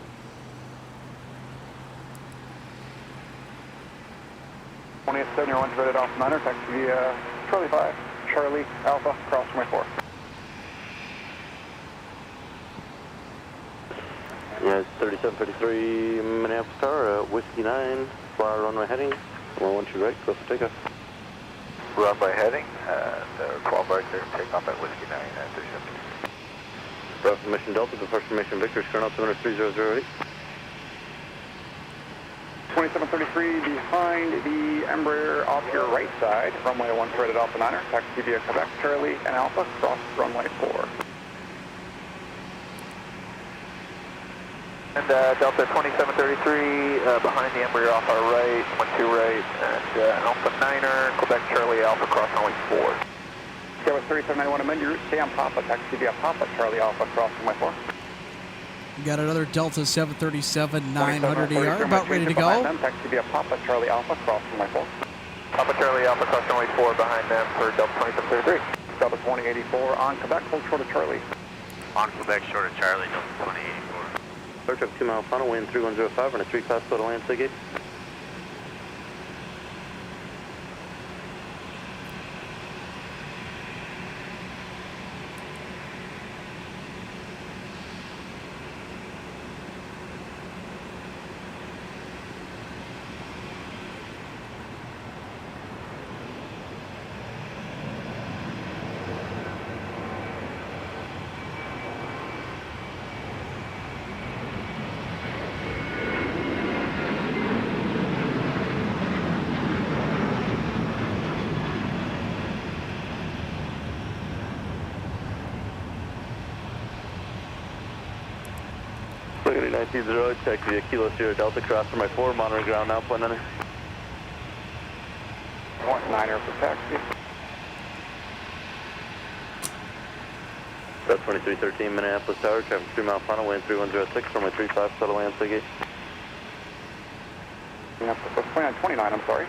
Speaker 7: One threaded Alpha 9er, taxi via Charlie 5, Charlie Alpha, cross runway 4.
Speaker 2: Yeah, 3733 Minneapolis Tower, Whiskey 9, fly runway heading, 112 right, close to takeoff.
Speaker 6: Runway heading, 12 right there, take off at Whiskey 9 at 370.
Speaker 2: Bravo from Mission Delta, departure from Mission Victor, current altimeter 3008.
Speaker 7: 2733 behind the Embraer off your right side, runway 1 threaded Alpha 9er, taxi via Quebec, Charlie and Alpha, cross runway 4.
Speaker 6: And Delta 2733 behind the Embraer off our right, 12 right, and Alpha 9er, Quebec, Charlie, Alpha, cross runway 4.
Speaker 7: Okay, with 3791, amend your route, stay on Papa, taxi via Papa, Charlie Alpha, cross runway 4.
Speaker 3: We got another Delta 737 900ER about ready to go.
Speaker 7: Taxi via Papa, Charlie Alpha, cross runway 4.
Speaker 6: Papa, Charlie, Alpha, cross runway 4 behind them for Delta 2733.
Speaker 7: Delta 2084 on Quebec, hold short of Charlie.
Speaker 8: On Quebec, short of Charlie, Delta 2084.
Speaker 2: Start up 2 mile final, wind 3105, and a 3-class total land, ticket. Look at 920, taxi via Kilo Sierra Delta, cross runway 4, monitoring ground now, point 9er.
Speaker 7: Point 9er for taxi.
Speaker 2: Delta 2313 Minneapolis Tower, traffic 3 mile final, wind 3106, runway 35, settle land, ticket.
Speaker 7: 2929, I'm sorry.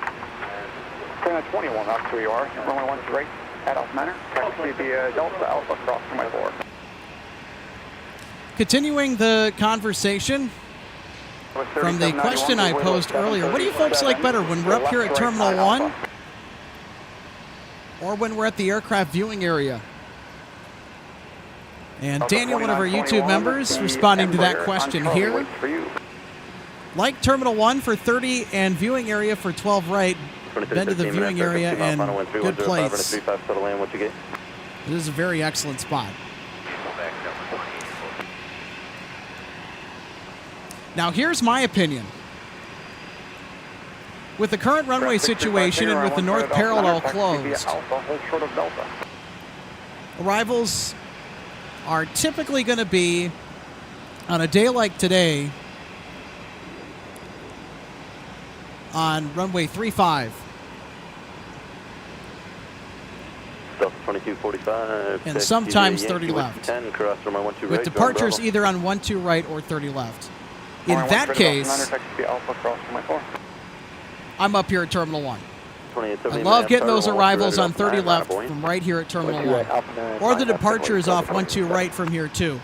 Speaker 7: 2921, that's who you are. Runway 1 to right at Alpha 9er, taxi via Delta Alpha, cross runway 4.
Speaker 3: Continuing the conversation from the question I posed earlier, what do you folks like better, when we're up here at Terminal 1 or when we're at the aircraft viewing area? And Daniel, one of our YouTube members, responding to that question here. Like Terminal 1 for 30 and viewing area for 12 right, been to the viewing area and good place. This is a very excellent spot. Now, here's my opinion. With the current runway situation and with the north parallel closed, arrivals are typically going to be, on a day like today, on runway 35.
Speaker 2: Delta 2245.
Speaker 3: And sometimes 30 left. With departures either on 12 right or 30 left. In that case, I'm up here at Terminal 1. I love getting those arrivals on 30 left from right here at Terminal 1. Or the departures off 12 right from here, too.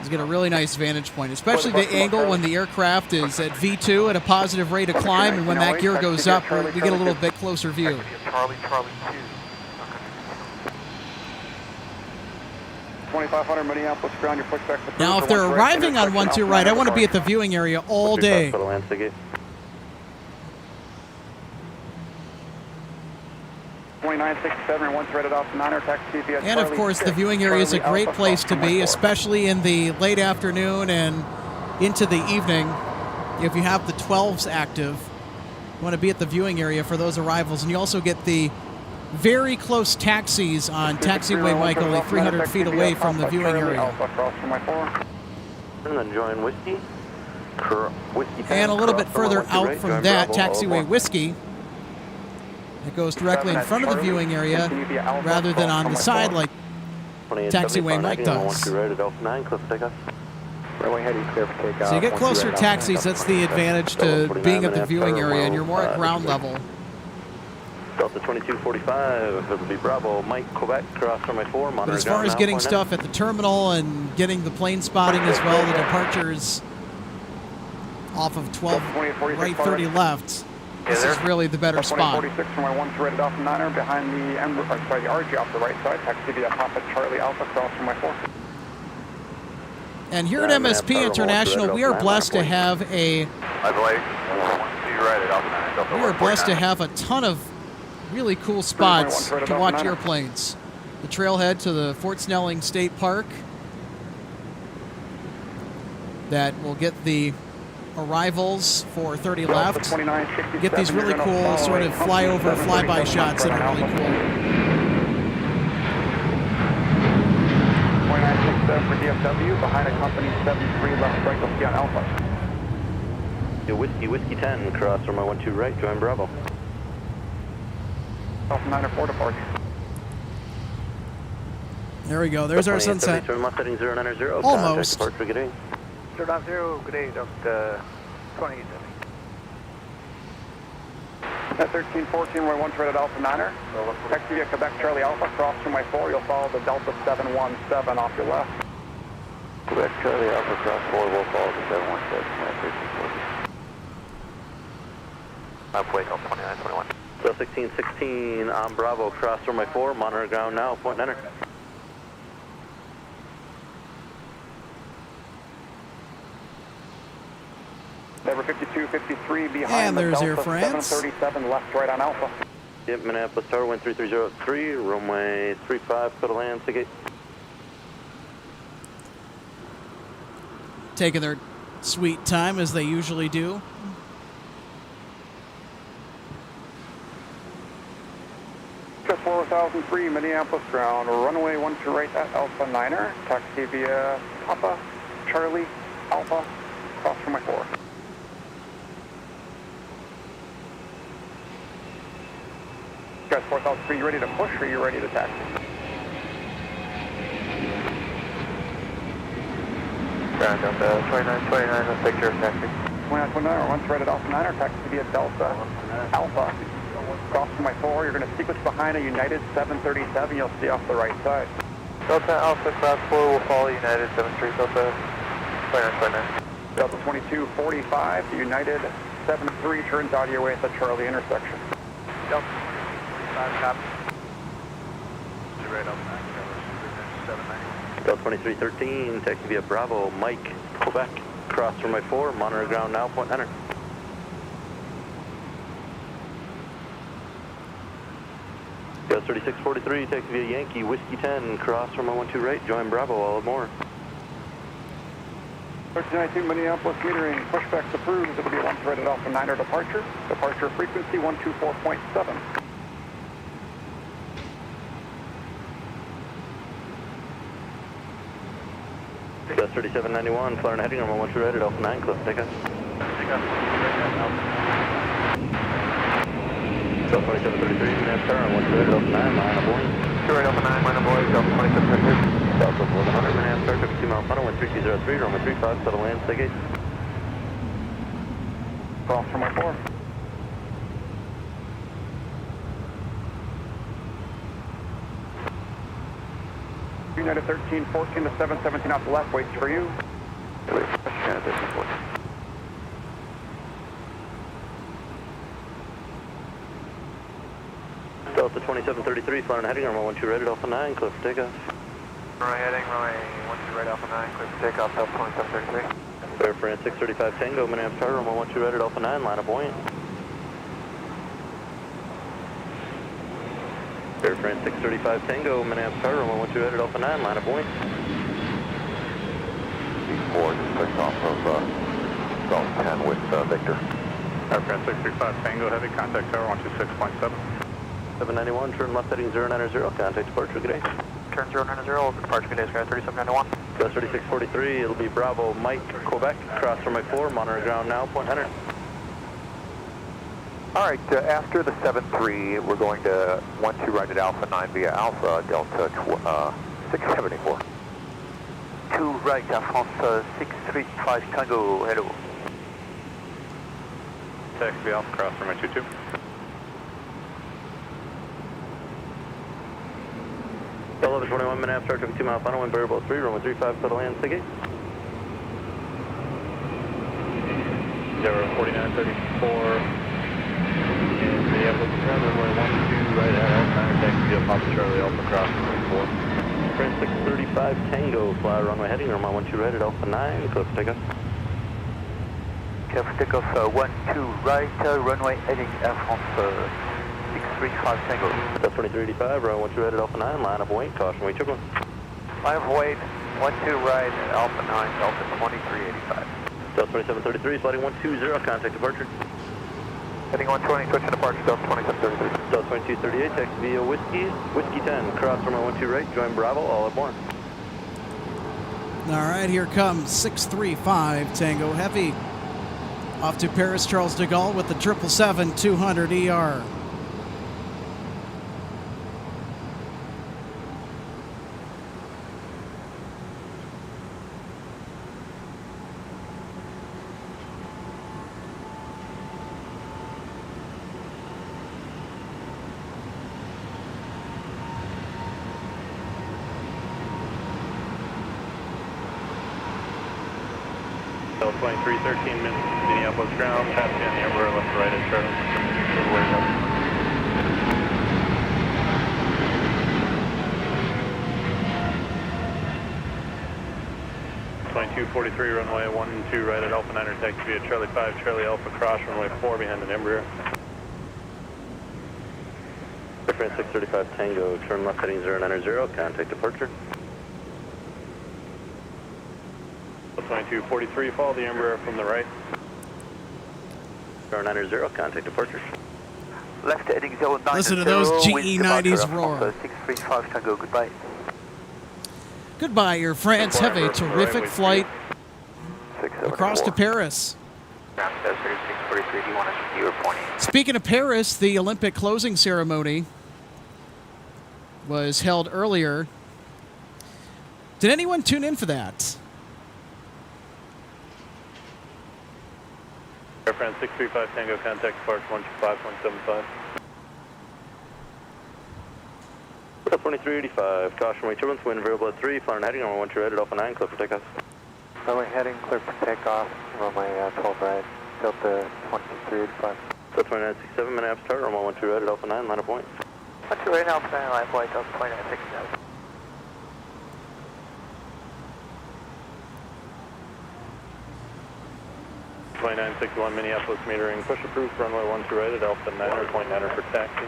Speaker 3: You get a really nice vantage point, especially the angle when the aircraft is at V2 at a positive rate of climb, and when that gear goes up, we get a little bit closer view.
Speaker 6: Charlie 2.
Speaker 7: 2500 Minneapolis ground, your pushback.
Speaker 3: Now, if they're arriving on 12 right, I want to be at the viewing area all day.
Speaker 7: 2967, once rated off 9er, taxi via
Speaker 3: And of course, the viewing area is a great place to be, especially in the late afternoon and into the evening. If you have the 12s active, you want to be at the viewing area for those arrivals. And you also get the very close taxis on taxiway Mike, only 300 feet away from the viewing area.
Speaker 2: And then join Whiskey.
Speaker 3: And a little bit further out from that, taxiway Whiskey. It goes directly in front of the viewing area rather than on the side like taxiway Mike does. So you get closer taxis, that's the advantage to being at the viewing area, and you're more at ground level.
Speaker 2: Delta 2245, it'll be Bravo, Mike, Quebec, cross runway 4, monitor.
Speaker 3: But as far as getting stuff at the terminal and getting the plane spotting as well, the departures off of 12 right, 30 left. This is really the better spot.
Speaker 7: 46 from my 1's rated off 9er behind the RG off the right side. Taxi via Papa Charlie Alpha cross from my 4.
Speaker 3: And here at MSP International, we are blessed to have a ton of really cool spots to watch airplanes. The trailhead to the Fort Snelling State Park that will get the arrivals for 30 left. Get these really cool sort of flyover, flyby shots that are really cool.
Speaker 7: 2967 for DFW, behind a company 73 left right, let's be on Alpha.
Speaker 2: Whiskey 10, cross from my 12 right, join Bravo.
Speaker 7: Alpha 9 or 4 departure.
Speaker 3: There we go, there's our sunset. Almost.
Speaker 6: 090, good day, Delta 28.
Speaker 7: At 1314, we're 1 rated Alpha 9er. Taxi via Quebec Charlie Alpha, cross from my 4, you'll follow the Delta 717 off your left.
Speaker 2: Quebec Charlie Alpha, cross 4, we'll follow the 717, 1314.
Speaker 6: Upway, Delta 2921.
Speaker 2: So 1616 on Bravo, cross from my 4, monitor ground now, point enter.
Speaker 7: Number 5253 behind
Speaker 3: and
Speaker 7: the
Speaker 3: there's
Speaker 7: Delta
Speaker 3: Air France.
Speaker 7: 737 left right on Alpha.
Speaker 2: Yep, Minneapolis Tower, wind 3303, runway 35, clear to land, Seagate.
Speaker 3: Taking their sweet time as they usually do.
Speaker 7: Just 4003, Minneapolis ground, runway 12 right at Alpha 9er, taxi via Papa Charlie Alpha, cross from my 4. Guys, 4003, you ready to push or you ready to taxi?
Speaker 6: Ground Delta 2929, let's take care of taxi.
Speaker 7: 2929, once right at Alpha 9er, taxi via Delta Alpha, cross from my 4. You're going to sequence behind a United 737, you'll see off the right side.
Speaker 6: Delta Alpha class 4 will follow United 73, Delta 2929.
Speaker 7: Delta 2245, the United 73 turns out of your way at the Charlie intersection.
Speaker 6: Delta 25, copy. Right up 9,
Speaker 2: Delta 2313, taxi via Bravo, Mike, Quebec, cross from my 4, monitor ground now, point enter. Delta 3643, taxi via Yankee, Whiskey 10, cross from my 12 right, join Bravo, all aboard.
Speaker 7: 1392 Minneapolis metering, pushbacks approved. It'll be 1 rated Alpha 9er departure. Departure frequency 124.7.
Speaker 2: Delta 3791, flying heading on my 12 rated Alpha 9, close takeoff. Delta 2733, Minneapolis on 12 rated Alpha 9, line aboard.
Speaker 6: 2 right Alpha 9, line aboard, Delta 2733.
Speaker 2: Delta 1100, Minneapolis, 52 mile final, wind 3203, runway 35, settle land, Seagate.
Speaker 7: Cross from my 4. United 1314 to 717 off the left, waits for you.
Speaker 2: United 1314. Delta 2733, flying heading on my 12 rated Alpha 9, clear for takeoff.
Speaker 6: Runway heading, runway 12 right Alpha 9, clear for takeoff, Delta 2733.
Speaker 2: Air France 635 Tango, Minneapolis Tower, runway 12 right at Alpha 9, line of buoyant. Air France 635 Tango, Minneapolis Tower, runway 12 right at Alpha 9, line of buoyant.
Speaker 6: B4, just pushed off of Zone 10 with Victor.
Speaker 11: Air France 635 Tango, heavy, contact tower 126.7.
Speaker 2: 791, turn left heading 090, contact departure, good day.
Speaker 4: Turn 090, open departure, good day, Sky 3791.
Speaker 2: Gus 3643, it'll be Bravo, Mike, Quebec, cross runway 4, monitor ground now, point Hunter.
Speaker 6: All right, after the 7-3, we're going to 12 right at Alpha 9 via Alpha, Delta 674.
Speaker 4: 2 right, Air France 635 Tango, hello.
Speaker 11: Taxi Alpha, cross runway 22.
Speaker 2: Bell 1121, Minneapolis Tower, traffic 2 mile final, wind variable 3, runway 35, settle land, SIG 8.
Speaker 11: 4934. In Minneapolis, runway 12 right at Alpha 9, taxi up Papa Charlie Alpha, cross runway 4.
Speaker 2: France 635 Tango, fly runway heading, runway 12 right at Alpha 9, clear for takeoff.
Speaker 4: Clear for takeoff, 12 right, runway heading Air France 635 Tango.
Speaker 2: Delta 2385, runway 12 right at Alpha 9, line of buoyant, caution, wait, triple.
Speaker 6: Line of weight, 12 right at Alpha 9, Delta 2385.
Speaker 2: Delta 2733, sliding 120, contact departure.
Speaker 6: Heading 120, switching departure, Delta 2733.
Speaker 2: Delta 2238, taxi via Whiskey 10, cross runway 12 right, join Bravo, all aboard.
Speaker 3: All right, here comes 635 Tango Heavy. Off to Paris Charles de Gaulle with the 777-200ER.
Speaker 11: Delta 2313, Minneapolis ground, taxi on the Embraer, left to right at Charlie. 2243, runway 12 right at Alpha 9, taxi via Charlie 5, Charlie Alpha, cross runway 4 behind an Embraer.
Speaker 2: Air France 635 Tango, turn left heading 090, contact departure.
Speaker 11: 2243, follow the Embraer from the right.
Speaker 2: 090, contact departure.
Speaker 4: Left heading 090.
Speaker 3: Listen to those GE90s roar.
Speaker 4: 635 Tango, goodbye.
Speaker 3: Goodbye, Air France. Have a terrific flight across to Paris. Speaking of Paris, the Olympic closing ceremony was held earlier. Did anyone tune in for that?
Speaker 11: Air France 635 Tango, contact departure 125.75.
Speaker 2: 2385, caution, wait turbulence, wind variable at 3, flying heading, runway 12 right at Alpha 9, clear for takeoff.
Speaker 6: Runway heading, clear for takeoff, runway 12 right, Delta 2385.
Speaker 2: Delta 2967, Minneapolis Tower, runway 12 right at Alpha 9, line of point.
Speaker 4: 12 right, Alpha 9, line of point, Delta 2967.
Speaker 11: .2961 Minneapolis metering, push approved, runway 12 right at Alpha 9 or point 9 for taxi.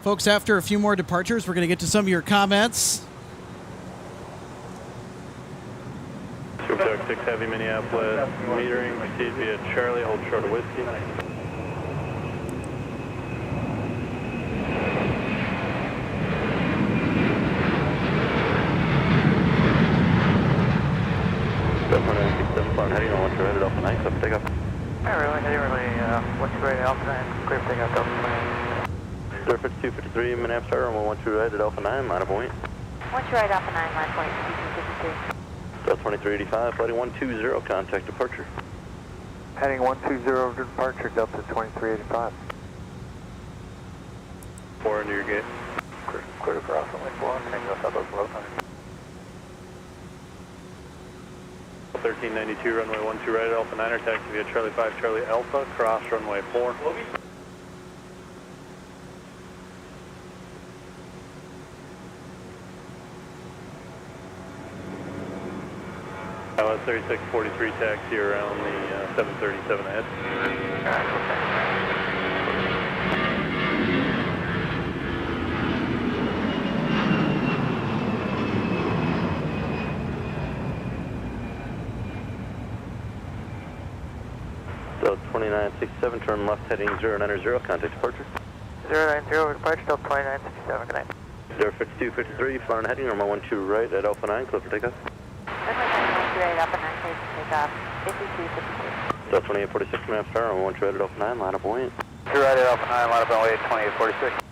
Speaker 3: Folks, after a few more departures, we're going to get to some of your comments.
Speaker 11: Super 6 Heavy Minneapolis metering, proceed via Charlie, hold short of Whiskey.
Speaker 2: Heading on 12 right at Alpha 9, clear for takeoff.
Speaker 4: Runway heading, runway 12 right at Alpha 9, clear for takeoff, Delta 29.
Speaker 2: Sir 5253, Minneapolis Tower, runway 12 right at Alpha 9, line of point.
Speaker 5: 12 right, Alpha 9, line point, 5253.
Speaker 2: Delta 2385, flighting 120, contact departure.
Speaker 6: Heading 120 departure, Delta 2385.
Speaker 11: 4 into your gate.
Speaker 6: Clear across runway 4, Tango Southwest Road 9.
Speaker 11: 1392, runway 12 right at Alpha 9, taxi via Charlie 5, Charlie Alpha, cross runway 4. LS 3643, taxi around the 737 ahead.
Speaker 2: So 2967, turn left heading 090, contact departure.
Speaker 4: 090, departure, Delta 2967, good night.
Speaker 2: 05253, flying heading, runway 12 right at Alpha 9, clear for takeoff.
Speaker 5: Right up and then take off. 5252.
Speaker 2: So 2846, minutes per hour, runway 12 right at Alpha 9, line up buoyant.
Speaker 6: 2 right at Alpha 9, line up runway 2846.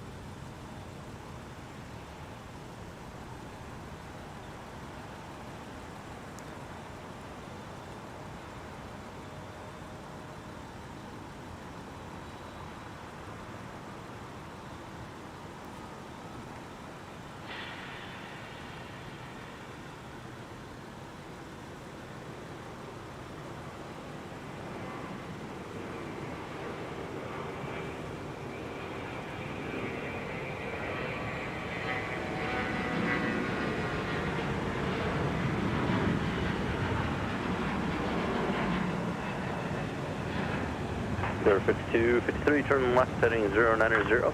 Speaker 2: There 5253, turn left heading 090,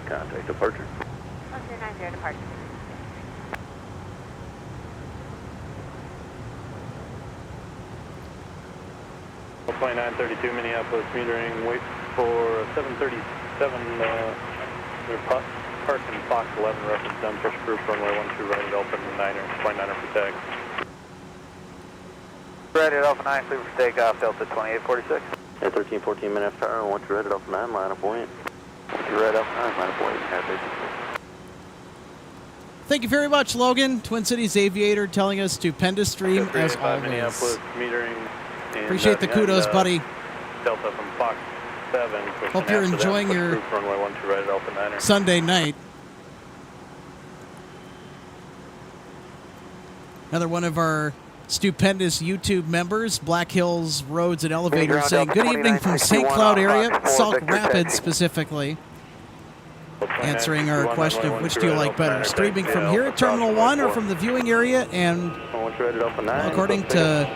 Speaker 2: contact departure.
Speaker 5: 090, departure.
Speaker 11: Well, 2932, Minneapolis, metering, wait for 737, they're parked in Fox 11, reference down push group, runway 12 right at Alpha 9er for tag.
Speaker 6: Right at Alpha 9, clear for takeoff, Delta 2846.
Speaker 2: At 1314 minutes per hour, 12 right at Alpha 9, line up buoyant. 12 right at Alpha 9, line up buoyant.
Speaker 3: Thank you very much, Logan. Twin Cities Aviator telling us stupendous stream as always.
Speaker 11: Minneapolis, metering. And,
Speaker 3: appreciate the kudos, buddy.
Speaker 11: Delta from Fox 7.
Speaker 3: Hope you're enjoying your
Speaker 11: runway 12 right at Alpha 9er.
Speaker 3: Sunday night. Another one of our stupendous YouTube members, Black Hills Roads and Elevators, saying good evening from St. Cloud area, Sauk Rapids specifically. Answering our question of which do you like better, streaming from here at Terminal 1 or from the viewing area, and according to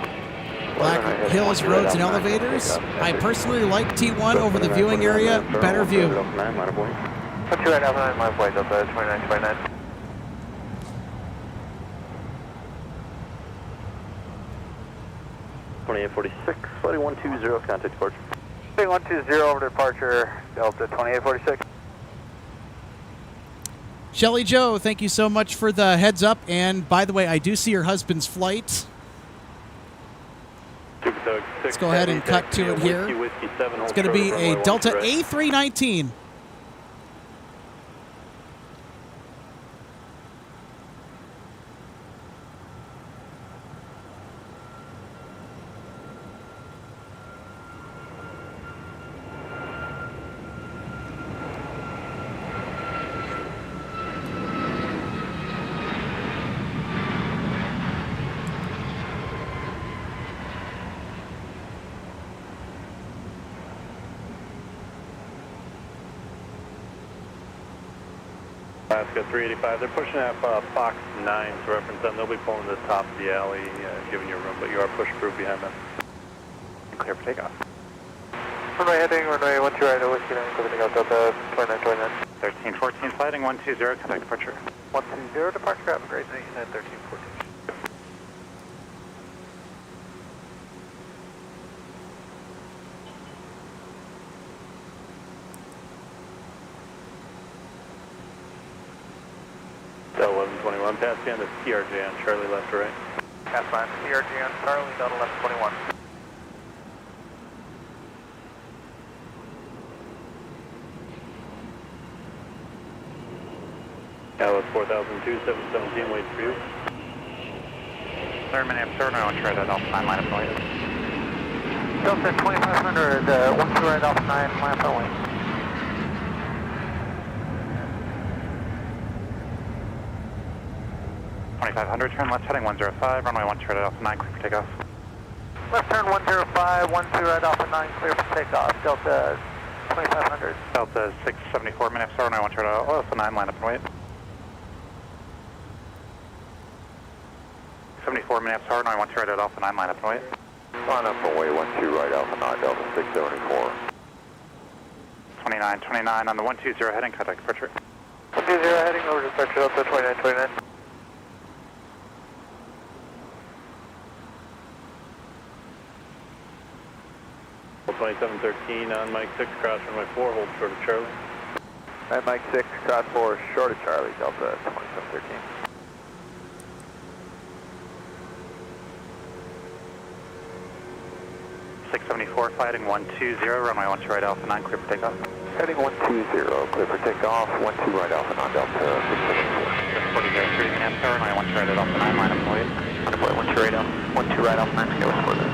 Speaker 3: Black Hills Roads and Elevators, I personally like T1 over the viewing area, better view.
Speaker 6: What's your right Alpha 9, my flight, Delta 2929.
Speaker 2: 2846, flight 120, contact departure.
Speaker 6: 120 over departure, Delta 2846.
Speaker 3: Shelly Joe, thank you so much for the heads up. And by the way, I do see your husband's flight. Let's go ahead and cut to it here. It's going to be a Delta A319.
Speaker 11: Alaska 385, they're pushing up Fox 9 to reference them. They'll be pulling the top of the alley, giving you room, but you are push proof behind them.
Speaker 6: Clear for takeoff. Runway heading, runway 12 right at Whiskey 9, clear for takeoff, Delta 2929.
Speaker 7: 1314, flighting 120, contact departure.
Speaker 6: 120 departure, have a great night at 1314.
Speaker 11: Delta 1121, pass beyond the CRJ on Charlie left or right.
Speaker 6: Pass line, CRJ on Charlie, Delta 1121.
Speaker 11: LS 4002, 717, wait for you.
Speaker 6: Third Minneapolis, third, I want to try that Alpha 9, line up point. Delta 2500, 12 right Alpha 9, line up point.
Speaker 7: 2500, turn left heading 105, runway 12 right at Alpha 9, clear for takeoff.
Speaker 4: Left turn 105, 12 right Alpha 9, clear for takeoff, Delta 2500.
Speaker 11: Delta 674, Minneapolis, runway 1 short Alpha 9, line up and wait. 74 Minneapolis, runway 1 right at Alpha 9, line up and wait.
Speaker 6: Line up and wait, 12 right Alpha 9, Delta 674.
Speaker 11: 29 on the 120 heading, contact departure.
Speaker 4: 120 heading over to departure, Delta 2929.
Speaker 11: 2713 on Mike 6, cross runway 4, hold short of Charlie.
Speaker 6: Alright, Mike 6, cross 4, short of Charlie, Delta 2713.
Speaker 11: .674, fighting 120, runway 1 right Alpha 9, clear for takeoff.
Speaker 6: Heading 120, clear for takeoff, 12 right Alpha 9, Delta 674.
Speaker 11: 4003, Minneapolis, runway 1 right at Alpha 9, line up and wait.
Speaker 4: 12 right Alpha 9, scale for the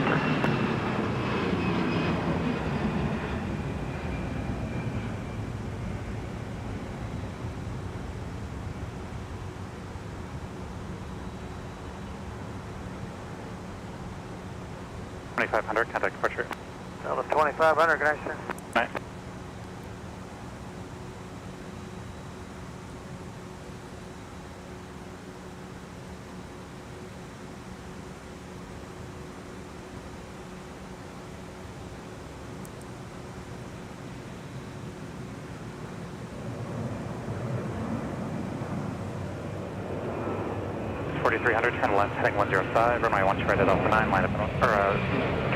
Speaker 11: 2500, contact departure.
Speaker 4: Delta 2500, good night, sir.
Speaker 11: Night. Turn left, heading 105, runway 1 right at Alpha 9, line up, turn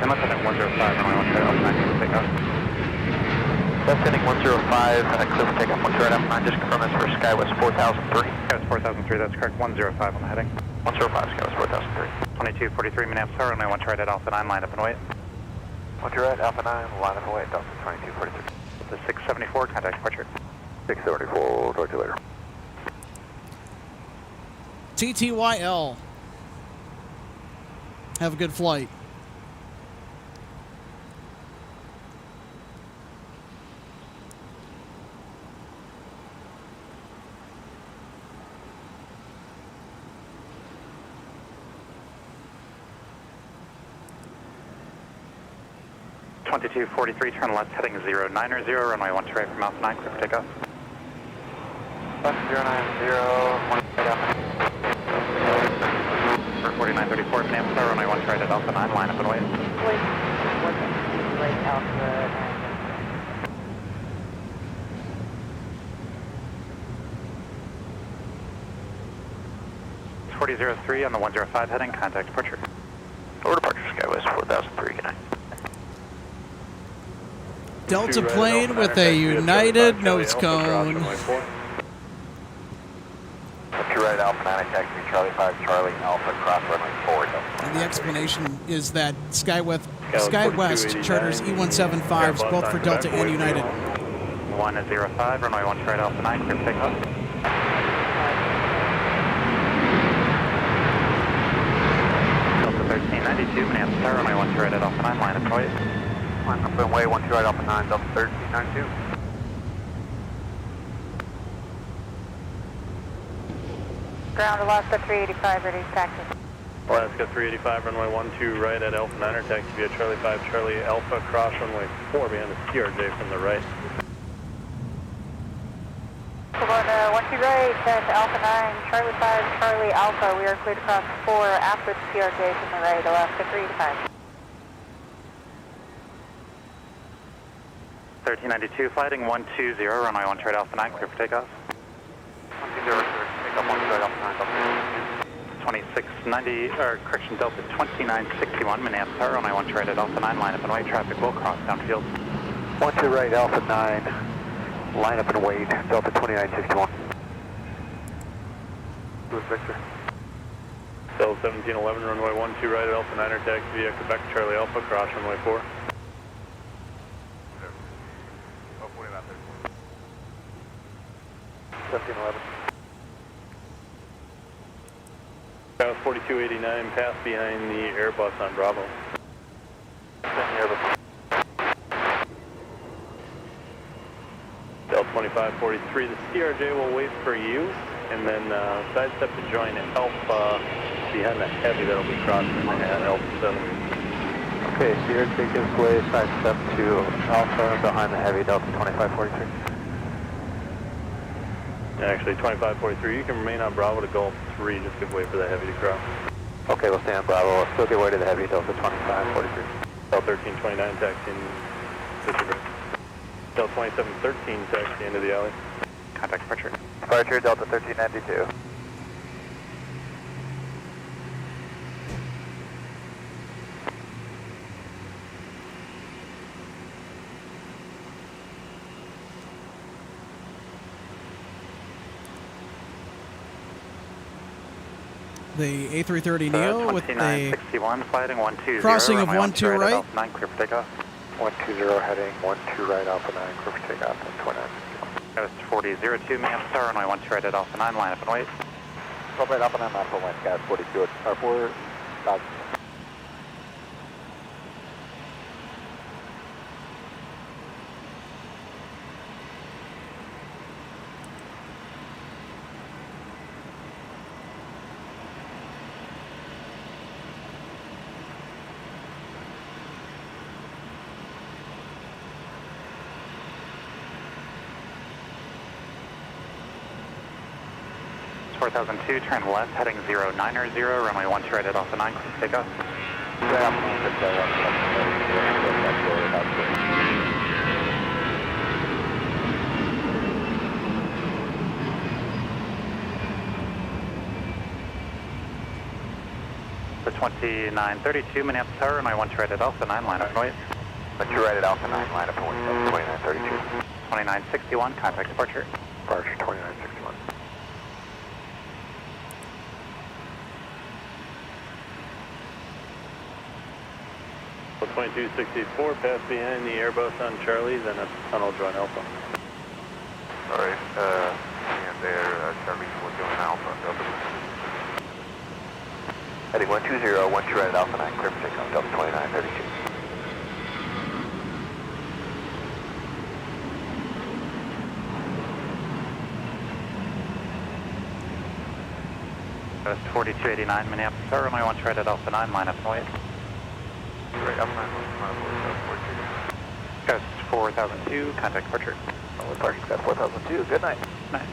Speaker 11: left, heading 105, runway 1 right at Alpha 9, clear for takeoff.
Speaker 4: Left heading 105, clear for takeoff, 1 right Alpha 9, just confirm that's for Skywest 4003.
Speaker 11: Skywest 4003, that's correct, 105 on the heading.
Speaker 4: 105, Skywest 4003.
Speaker 11: 2243 Minneapolis, runway 1 right at Alpha 9, line up and wait.
Speaker 6: 1 right Alpha 9, line up and wait, Delta 2243.
Speaker 11: The 674, contact departure.
Speaker 6: 674, talk to you later.
Speaker 3: TTYL. Have a good flight.
Speaker 11: .2243, turn left, heading 090, runway 1 right from Alpha 9, clear for takeoff.
Speaker 4: Left 090, 1 right Alpha 9.
Speaker 11: 4934, Minneapolis, runway 1 right at Alpha 9, line up and wait.
Speaker 5: Wait, right Alpha 9.
Speaker 11: 4003 on the 105 heading, contact departure.
Speaker 4: Over departure, Skywest 4003, good night.
Speaker 3: Delta plane with a United nose cone.
Speaker 6: 2 right Alpha 9, taxi Charlie 5, Charlie Alpha, cross runway 4, Delta.
Speaker 3: And the explanation is that SkyWest charters E175s both for Delta and United.
Speaker 11: 105, runway 1 right Alpha 9, clear for takeoff. Delta 1392, Minneapolis, runway 1 right at Alpha 9, line up and wait.
Speaker 6: Line up and wait, 12 right Alpha 9, Delta 1392.
Speaker 5: Ground Alaska 385, ready to taxi.
Speaker 11: Alaska 385, runway 12 right at Alpha 9, taxi via Charlie 5, Charlie Alpha, cross runway 4 behind the CRJ from the right.
Speaker 5: We're going to 12 right at Alpha 9, Charlie 5, Charlie Alpha. We are cleared across 4 after the CRJ from the right, Alaska 385.
Speaker 11: 1392, fighting 120, runway 1 right Alpha 9, clear for takeoff.
Speaker 6: 120, takeoff 1 right Alpha 9, Delta
Speaker 11: 2690, or correction, Delta 2961, Minneapolis, runway 1 right at Alpha 9, line up and wait, traffic will cross downfield.
Speaker 6: 12 right Alpha 9, line up and wait, Delta 2961. Louis Victor.
Speaker 11: Delta 1711, runway 12 right at Alpha 9, taxi via Quebec, Charlie Alpha, cross runway 4.
Speaker 6: 1711.
Speaker 11: 4289, pass behind the Airbus on Bravo. Delta 2543, the CRJ will wait for you, and then sidestep to join Alpha behind the heavy that'll be crossing at Alpha 7.
Speaker 2: Okay, Sierra Creek gives way, side step to Alpha behind the heavy Delta 2543.
Speaker 11: Actually, 2543, you can remain on Bravo to Gulf 3, just give way for the heavy to cross.
Speaker 2: Okay, we'll stay on Bravo. We'll still give way to the heavy Delta 2543.
Speaker 11: Delta 1329 taxiing Fisher. Delta 2713 taxi into the alley.
Speaker 6: Contact departure. Departure, Delta 1392.
Speaker 3: The A330 Neo with the
Speaker 6: 2961, fighting 120.
Speaker 3: crossing of 12 right.
Speaker 6: Alpha 9, clear for takeoff. 120 heading 12 right, Alpha 9, clear for takeoff, 129. Coast 4002, Minneapolis, runway 12 right at Alpha 9, line up and wait. 12 right, Alpha 9, line up and wait, gas 42 at R4, stop. It's 4002, turn left, heading 090, runway 12 right at Alpha 9, clear for takeoff. The 2932, Minneapolis Tower, runway 12 right at Alpha 9, line up and wait. 12 right at Alpha 9, line up and wait, 2932. 2961, contact departure. Departure 2961.
Speaker 11: So 2264, pass behind the Airbus on Charlie, then a tunnel join Alpha.
Speaker 8: Alright, and there, Charlie, we're doing Alpha.
Speaker 6: Heading 120, 12 right at Alpha 9, clear for takeoff, Delta 2932. Coast 4289, Minneapolis, runway 12 right at Alpha 9, line up and wait.
Speaker 8: Right, Alpha 9,
Speaker 6: Coast 4002, contact departure. Only parking got 4002, good night. Night.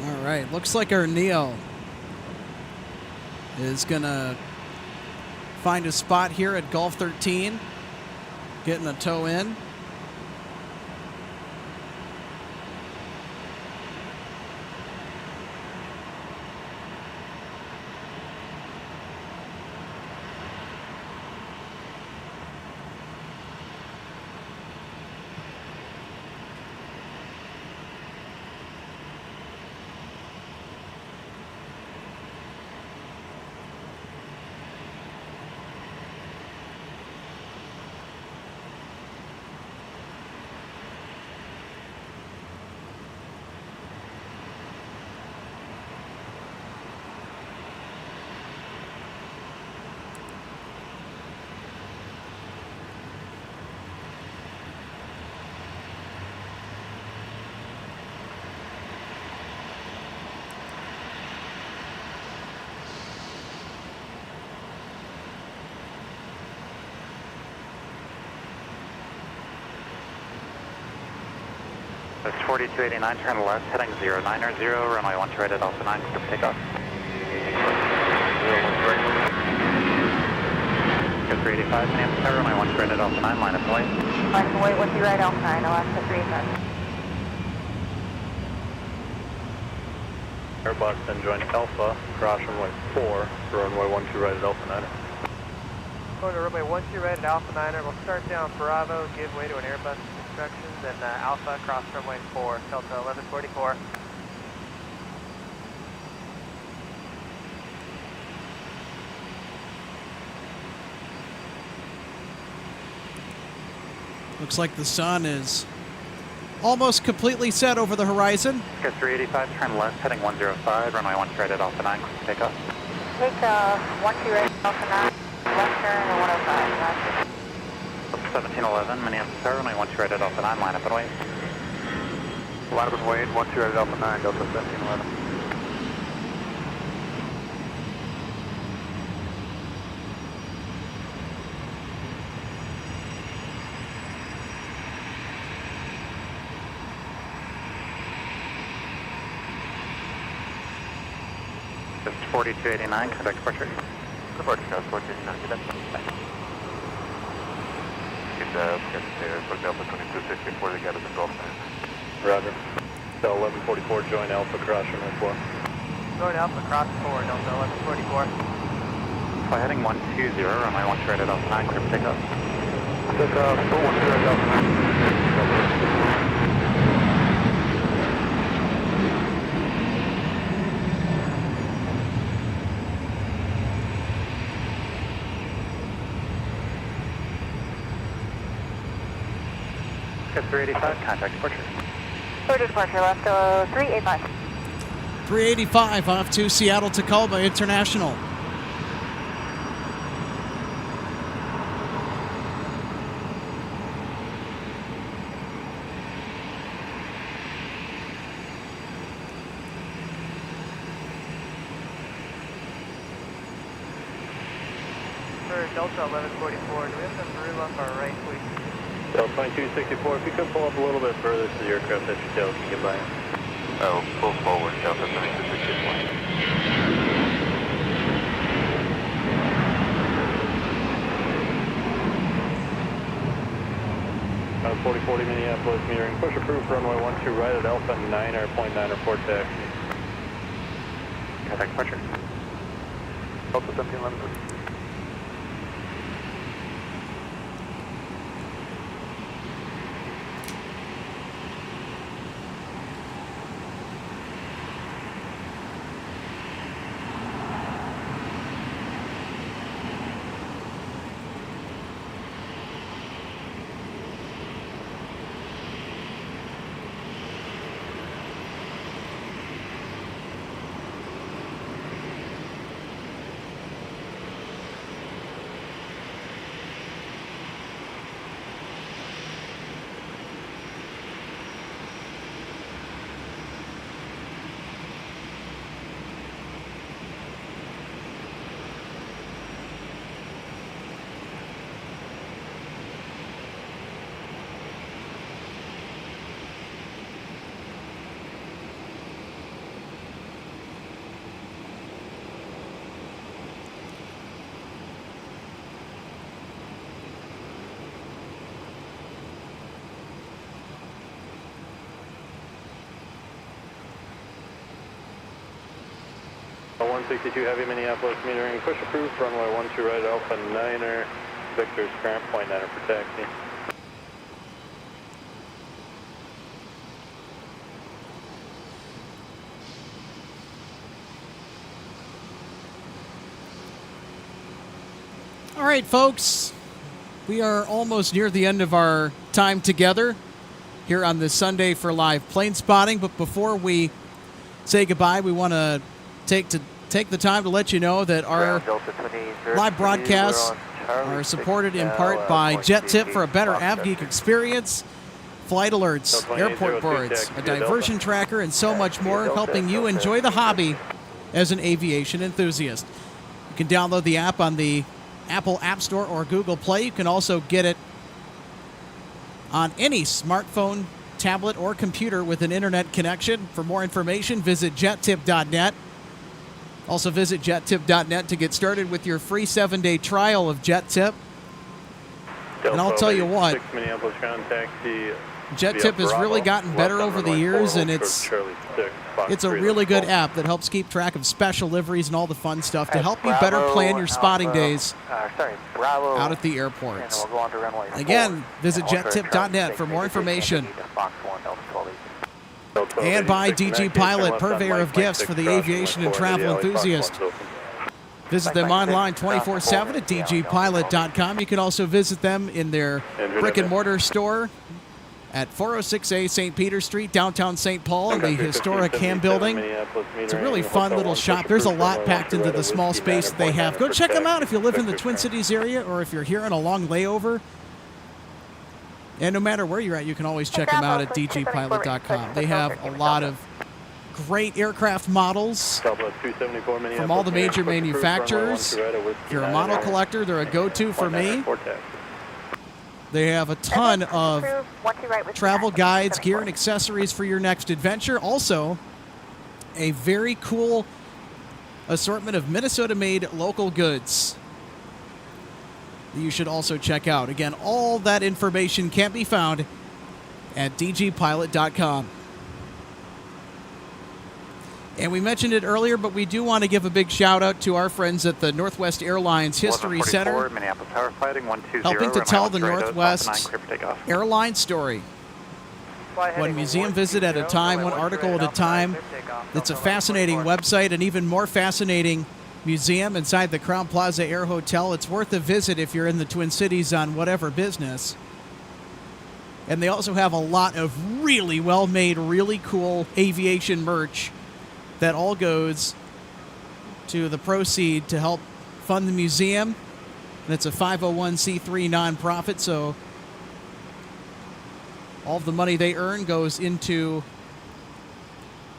Speaker 3: All right, looks like our Neo is gonna find a spot here at Gulf 13, getting a tow in.
Speaker 6: That's 4289, turn left, heading 090, runway 12 right at Alpha 9, clear for takeoff. Go 385, Minneapolis Tower, runway 12 right at Alpha 9, line up and wait.
Speaker 5: Line up and wait, 12 right, Alpha 9, Alaska 385.
Speaker 11: Airbus then join Alpha, cross runway 4 for runway 12 right at Alpha 9.
Speaker 4: Going to runway 12 right at Alpha 9, we'll start down Bravo, give way to an Airbus instructions, and Alpha cross runway 4, Delta 1144.
Speaker 3: Looks like the sun is almost completely set over the horizon.
Speaker 6: Go 385, turn left, heading 105, runway 12 right at Alpha 9, clear for takeoff.
Speaker 5: Take 12 right, Alpha 9, left turn and 105, roger.
Speaker 6: 1711, Minneapolis Tower, runway 12 right at Alpha 9, line up and wait.
Speaker 2: Line up and wait, 12 right at Alpha 9, Delta 1711.
Speaker 7: Just 4289, contact departure.
Speaker 2: Departure, 4289, good day. Get Delta 2264, the gap is in Gulf Line.
Speaker 11: Roger. Delta 1144, join Alpha, cross runway 4.
Speaker 4: Join Alpha, cross 4, Delta 1144.
Speaker 7: Fly heading 120, runway 12 right at Alpha 9, clear for takeoff.
Speaker 2: Takeoff, 410 at Alpha 9.
Speaker 7: Get 385, contact departure.
Speaker 5: Clear to departure, left 385.
Speaker 3: 385 off to Seattle Tacoma International.
Speaker 4: For Delta 1144, do we have some room up our right, please?
Speaker 11: Delta 2264, if you could pull up a little bit further to the aircraft that your tails can get by.
Speaker 2: Oh, pull forward, Delta 2264.
Speaker 11: Out of 4040 Minneapolis, metering push approved, runway 12 right at Alpha 9, airpoint 9, report taxi.
Speaker 7: Contact departure.
Speaker 2: Delta 1711.
Speaker 11: Delta 162 Heavy Minneapolis, metering push approved, runway 12 right at Alpha 9er, Victor's current point 9er for taxi.
Speaker 3: All right, folks, we are almost near the end of our time together here on this Sunday for live plane spotting. But before we say goodbye, we want to take the time to let you know that our live broadcasts are supported in part by Jet Tip for a better AvGeek experience, flight alerts, airport boards, a diversion tracker, and so much more, helping you enjoy the hobby as an aviation enthusiast. You can download the app on the Apple App Store or Google Play. You can also get it on any smartphone, tablet, or computer with an internet connection. For more information, visit jettip.net. Also visit jettip.net to get started with your free 7-day trial of Jet Tip. And I'll tell you what, Jet Tip has really gotten better over the years, and it's a really good app that helps keep track of special liveries and all the fun stuff to help you better plan your spotting days out at the airports. Again, visit jettip.net for more information. And by DG Pilot, purveyor of gifts for the aviation and travel enthusiast. Visit them online 24/7 at dgpilot.com. You can also visit them in their brick-and-mortar store at 406A St. Peter Street, downtown St. Paul, in the historic Ham Building. It's a really fun little shop. There's a lot packed into the small space that they have. Go check them out if you live in the Twin Cities area or if you're here on a long layover. And no matter where you're at, you can always check them out at dgpilot.com. They have a lot of great aircraft models from all the major manufacturers. If you're a model collector, they're a go-to for me. They have a ton of travel guides, gear, and accessories for your next adventure. Also, a very cool assortment of Minnesota-made local goods that you should also check out. Again, all that information can be found at dgpilot.com. And we mentioned it earlier, but we do want to give a big shout out to our friends at the Northwest Airlines History Center,
Speaker 7: Minneapolis Tower Fighting 120,
Speaker 3: helping to tell the Northwest Airline story. One museum visit at a time, one article at a time. It's a fascinating website, and even more fascinating museum inside the Crown Plaza Air Hotel. It's worth a visit if you're in the Twin Cities on whatever business. And they also have a lot of really well-made, really cool aviation merch that all goes to the proceed to help fund the museum. And it's a 501c3 nonprofit, so all of the money they earn goes into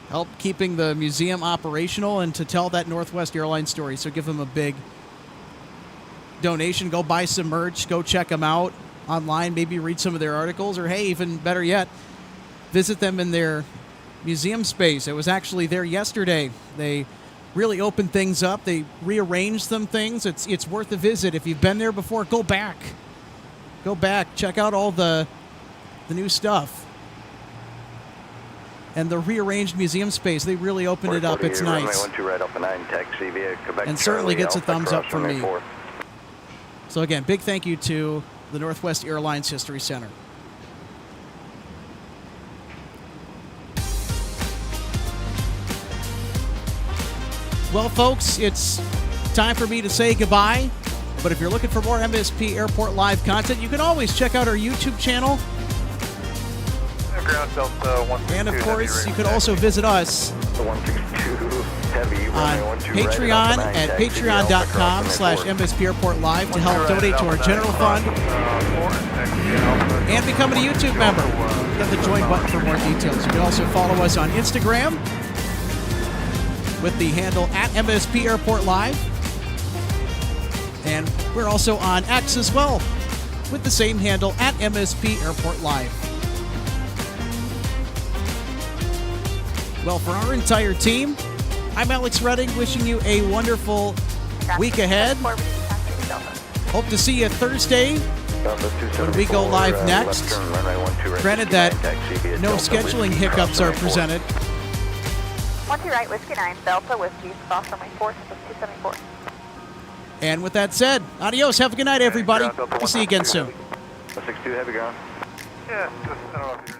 Speaker 3: help keeping the museum operational and to tell that Northwest Airlines story. So give them a big donation. Go buy some merch. Go check them out online. Maybe read some of their articles. Or, hey, even better yet, visit them in their museum space. I was actually there yesterday. They really opened things up. They rearranged some things. It's worth a visit. If you've been there before, go back. Go back. Check out all the new stuff. And the rearranged museum space, they really opened it up. It's nice. And certainly gets a thumbs up from me. So again, big thank you to the Northwest Airlines History Center. Well, folks, it's time for me to say goodbye. But if you're looking for more MSP Airport Live content, you can always check out our YouTube channel. And of course, you could also visit us on Patreon at patreon.com/MSP Airport Live to help donate to our general fund and become a YouTube member. Hit the join button for more details. You can also follow us on Instagram with the handle at MSP Airport Live. And we're also on X as well with the same handle at MSP Airport Live. Well, for our entire team, I'm Alex Redding, wishing you a wonderful week ahead. Hope to see you Thursday when we go live next. Granted that no scheduling hiccups are presented.
Speaker 5: 12 right, Whiskey 9, Delta Whiskey, soft runway 274.
Speaker 3: And with that said, adios. Have a good night, everybody. We'll see you again soon.
Speaker 6: 62, heavy ground.
Speaker 1: Yeah, just, I don't know if you're